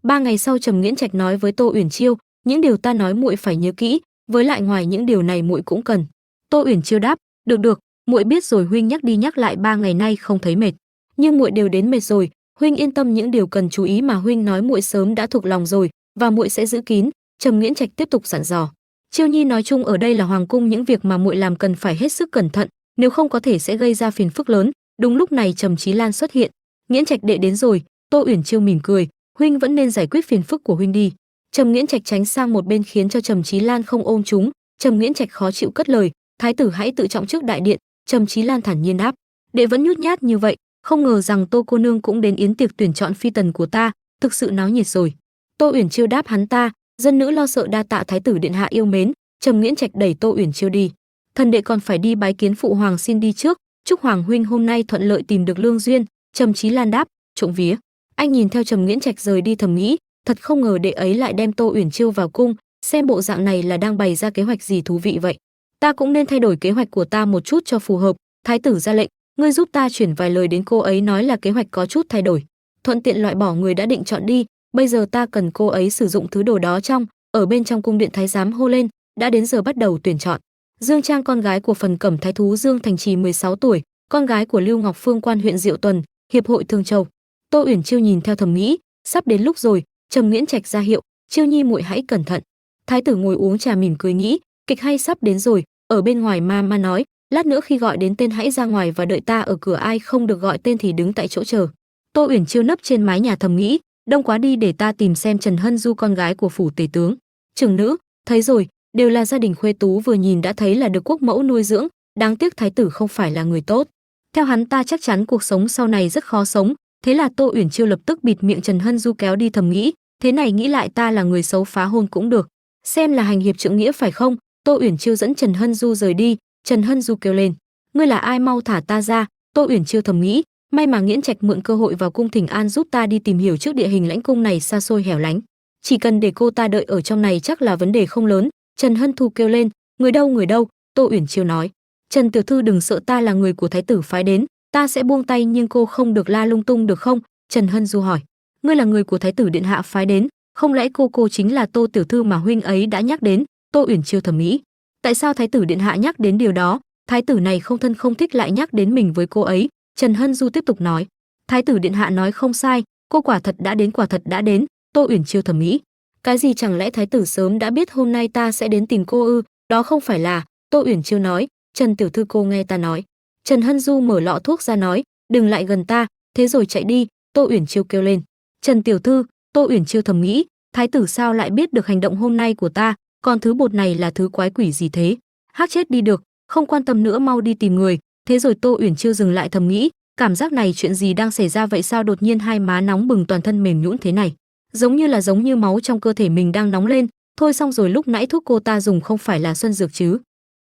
3 ngày sau, Trầm Nghiễn Trạch nói với Tô Uyển Chiêu, những điều ta nói muội phải nhớ kỹ, với lại ngoài những điều này muội cũng cần. Tô Uyển Chiêu đáp, được, muội biết rồi, huynh nhắc đi nhắc lại 3 ngày nay không thấy mệt, nhưng muội đều đến mệt rồi, huynh yên tâm, những điều cần chú ý mà huynh nói muội sớm đã thuộc lòng rồi, và muội sẽ giữ kín. Trầm Nghiễn Trạch tiếp tục dặn dò. Chiêu nhi, nói chung ở đây là hoàng cung, những việc mà muội làm cần phải hết sức cẩn thận, nếu không có thể sẽ gây ra phiền phức lớn. Đúng lúc này Trầm Chí Lan xuất hiện. Nghiễn Trạch đệ đến rồi. Tô Uyển Chiêu mỉm cười, huynh vẫn nên giải quyết phiền phức của huynh đi. Trầm Nghiễn Trạch tránh sang một bên khiến cho Trầm Chí Lan không ôm chúng. Trầm Nghiễn Trạch khó chịu cất lời, thái tử hãy tự trọng trước đại điện. Trầm Chí Lan thản nhiên đáp, đệ vẫn nhút nhát như vậy, không ngờ rằng Tô cô nương cũng đến yến tiệc tuyển chọn phi tần của ta, thực sự náo nhiệt rồi. Tô Uyển Chiêu đáp hắn ta, dân nữ lo sợ, đa tạ thái tử điện hạ yêu mến. Trầm Nghiễn Trạch đẩy Tô Uyển Chiêu đi, thần đệ còn phải đi bái kiến phụ hoàng, xin đi trước, chúc hoàng huynh hôm nay thuận lợi tìm được lương duyên. Trầm Chí Lan đáp, trộm vía. Anh nhìn theo Trầm Nghiễn Trạch rời đi thầm nghĩ, thật không ngờ đệ ấy lại đem Tô Uyển Chiêu vào cung, xem bộ dạng này là đang bày ra kế hoạch gì thú vị vậy. Ta cũng nên thay đổi kế hoạch của ta một chút cho phù hợp. Thái tử ra lệnh, ngươi giúp ta chuyển vài lời đến cô ấy, nói là kế hoạch có chút thay đổi, thuận tiện loại bỏ người đã định chọn đi. Bây giờ ta cần cô ấy sử dụng thứ đồ đó trong. Ở bên trong cung điện, thái giám hô lên, đã đến giờ bắt đầu tuyển chọn. Dương Trang, con gái của Phần Cẩm thái thú Dương Thành Trì 16 tuổi, con gái của Lưu Ngọc Phương, quan huyện Diệu Tuần, hiệp hội Thương Châu. Tô Uyển Chiêu nhìn theo thầm nghĩ, sắp đến lúc rồi. Trầm Nghiễn Trạch ra hiệu, Chiêu nhi muội hãy cẩn thận. Thái tử ngồi uống trà mỉm cười nghĩ, kịch hay sắp đến rồi. Ở bên ngoài ma nói, lát nữa khi gọi đến tên hãy ra ngoài và đợi ta ở cửa, ai không được gọi tên thì đứng tại chỗ chờ. Tô Uyển Chiêu nấp trên mái nhà thầm nghĩ, đông quá đi, để ta tìm xem Trần Hân Du, con gái của phủ tể tướng. Trưởng nữ, thấy rồi, đều là gia đình khuê tú, vừa nhìn đã thấy là được quốc mẫu nuôi dưỡng, đáng tiếc thái tử không phải là người tốt. Theo hắn ta chắc chắn cuộc sống sau này rất khó sống. Thế là Tô Uyển Chiêu lập tức bịt miệng Trần Hân Du kéo đi, thầm nghĩ, thế này nghĩ lại ta là người xấu phá hôn cũng được, xem là hành hiệp trượng nghĩa phải không? Tô Uyển Chiêu dẫn Trần Hân Du rời đi. Trần Hân Du kêu lên, ngươi là ai, mau thả ta ra. Tô Uyển Chiêu thầm nghĩ, may mà Nghiễn Trạch mượn cơ hội vào cung Thỉnh An giúp ta đi tìm hiểu trước địa hình lãnh cung này xa xôi hẻo lánh, chỉ cần để cô ta đợi ở trong này chắc là vấn đề không lớn. Trần Hân Du kêu lên, người đâu người đâu? Tô Uyển Chiêu nói, Trần tiểu thư đừng sợ, ta là người của thái tử phái đến, ta sẽ buông tay nhưng cô không được la lung tung được không? Trần Hân Du hỏi, ngươi là người của thái tử điện hạ phái đến, không lẽ cô chính là Tô tiểu thư mà huynh ấy đã nhắc đến? Tô Uyển Chiêu thầm nghĩ, tại sao thái tử điện hạ nhắc đến điều đó? Thái tử này không thân không thích lại nhắc đến mình với cô ấy. Trần Hân Du tiếp tục nói, thái tử điện hạ nói không sai, cô quả thật đã đến, quả thật đã đến. Tô Uyển Chiêu thầm nghĩ, cái gì, chẳng lẽ thái tử sớm đã biết hôm nay ta sẽ đến tìm cô ư? Đó không phải là. Tô Uyển Chiêu nói, Trần tiểu thư cô nghe ta nói. Trần Hân Du mở lọ thuốc ra nói, đừng lại gần ta, thế rồi chạy đi. Tô Uyển Chiêu kêu lên, Trần tiểu thư. Tô Uyển Chiêu thầm nghĩ, thái tử sao lại biết được hành động hôm nay của ta, còn thứ bột này là thứ quái quỷ gì thế? Hắc chết đi được, không quan tâm nữa, mau đi tìm người. Thế rồi Tô Uyển Chiêu dừng lại thầm nghĩ, cảm giác này chuyện gì đang xảy ra vậy, sao đột nhiên hai má nóng bừng, toàn thân mềm nhũn thế này, giống như máu trong cơ thể mình đang nóng lên. Thôi xong rồi, lúc nãy thuốc cô ta dùng không phải là xuân dược chứ?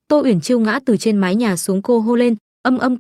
Tô Uyển Chiêu ngã từ trên mái nhà xuống, cô hô lên,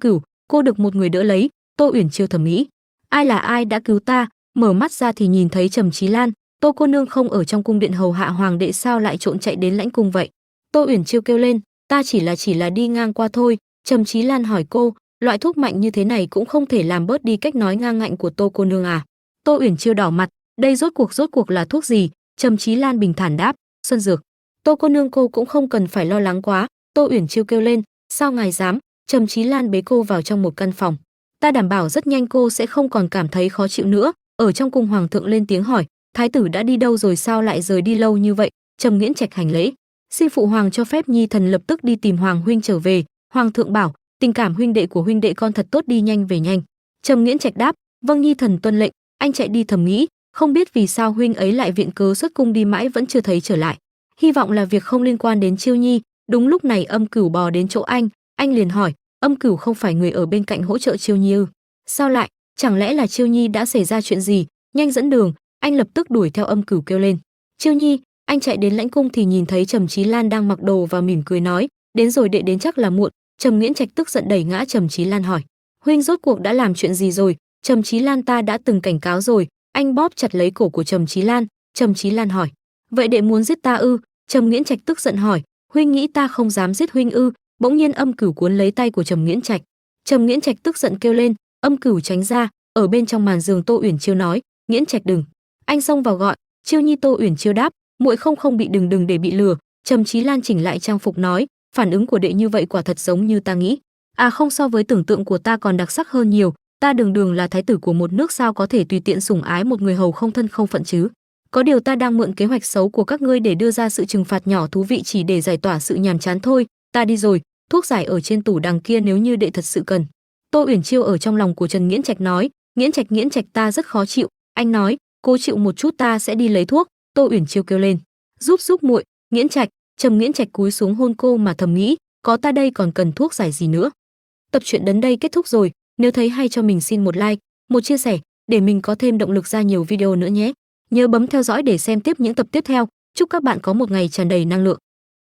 Cửu, cô được một người đỡ lấy. Tô Uyển Chiêu thầm nghĩ, ai là ai đã cứu ta? Mở mắt ra thì nhìn thấy Trầm Chí Lan. Tô cô nương không ở trong cung điện hầu hạ hoàng đệ sao lại trộn chạy đến lãnh cung vậy? Tô Uyển Chiêu kêu lên, ta chỉ là đi ngang qua thôi. Trầm Chí Lan hỏi cô, loại thuốc mạnh như thế này cũng không thể làm bớt đi cách nói ngang ngạnh của Tô cô nương à? Tô Uyển Chiêu đỏ mặt, đây rốt cuộc là thuốc gì? Trầm Chí Lan bình thản đáp, xuân dược. Tô cô nương cô cũng không cần phải lo lắng quá. Tô Uyển Chiêu kêu lên, sao ngài dám? Trầm Chí Lan bế cô vào trong một căn phòng, ta đảm bảo rất nhanh cô sẽ không còn cảm thấy khó chịu nữa. Ở trong cung hoàng thượng lên tiếng hỏi, thái tử đã đi đâu rồi, sao lại rời đi lâu như vậy? Trầm Nghiễn Trạch hành lễ, xin phụ hoàng cho phép nhi thần lập tức đi tìm hoàng huynh trở về. Hoàng thượng bảo, tình cảm huynh đệ của huynh đệ con thật tốt, đi nhanh về nhanh. Trầm Nghiễn Trạch đáp, vâng nhi thần tuân lệnh. Anh chạy đi, thầm nghĩ, không biết vì sao huynh ấy lại viện cớ xuất cung đi mãi vẫn chưa thấy trở lại, hy vọng là việc không liên quan đến Chiêu Nhi. Đúng lúc này Cửu bò đến chỗ anh liền hỏi, Cửu không phải người ở bên cạnh hỗ trợ Chiêu Nhi ư? Sao lại, chẳng lẽ là Chiêu Nhi đã xảy ra chuyện gì? Nhanh dẫn đường. Anh lập tức đuổi theo Cửu kêu lên, Chiêu Nhi. Anh chạy đến lãnh cung thì nhìn thấy Trầm Chí Lan đang mặc đồ và mỉm cười nói, đến rồi đệ đến chắc là muộn. Trầm Nghiễn Trạch tức giận đẩy ngã Trầm Chí Lan hỏi, huynh rốt cuộc đã làm chuyện gì rồi? Trầm Chí Lan, ta đã từng cảnh cáo rồi. Anh bóp chặt lấy cổ của Trầm Chí Lan. Trầm Chí Lan hỏi, vậy đệ muốn giết ta ư? Trầm Nghiễn Trạch tức giận hỏi, huynh nghĩ ta không dám giết huynh ư? Bỗng nhiên Cửu cuốn lấy tay của Trầm Nghiễn Trạch. Trầm Nghiễn Trạch tức giận kêu lên, Cửu tránh ra. Ở bên trong màn giường Tô Uyển Chiêu nói, Nghiễn Trạch đừng. Anh xông vào gọi, Chiêu Nhi. Tô Uyển Chiêu đáp, muội không bị, đừng để bị lừa. Trầm Chí Lan chỉnh lại trang phục nói, phản ứng của đệ như vậy quả thật giống như ta nghĩ. À không, so với tưởng tượng của ta còn đặc sắc hơn nhiều. Ta đường là thái tử của một nước, sao có thể tùy tiện sủng ái một người hầu không thân không phận chứ? Có điều ta đang mượn kế hoạch xấu của các ngươi để đưa ra sự trừng phạt nhỏ thú vị, chỉ để giải tỏa sự nhàm chán thôi. Ta đi rồi, thuốc giải ở trên tủ đằng kia nếu như đệ thật sự cần. Tô Uyển Chiêu ở trong lòng của Trần Nghiễn Trạch nói, Nghiễn Trạch ta rất khó chịu. Anh nói, cô chịu một chút ta sẽ đi lấy thuốc. Tô Uyển Chiêu kêu lên, giúp muội. Nghiễn Trạch. Trầm Nghiễn Trạch cúi xuống hôn cô mà thầm nghĩ, có ta đây còn cần thuốc giải gì nữa. Tập truyện đến đây kết thúc rồi. Nếu thấy hay cho mình xin một like, một chia sẻ để mình có thêm động lực ra nhiều video nữa nhé. Nhớ bấm theo dõi để xem tiếp những tập tiếp theo. Chúc các bạn có một ngày tràn đầy năng lượng.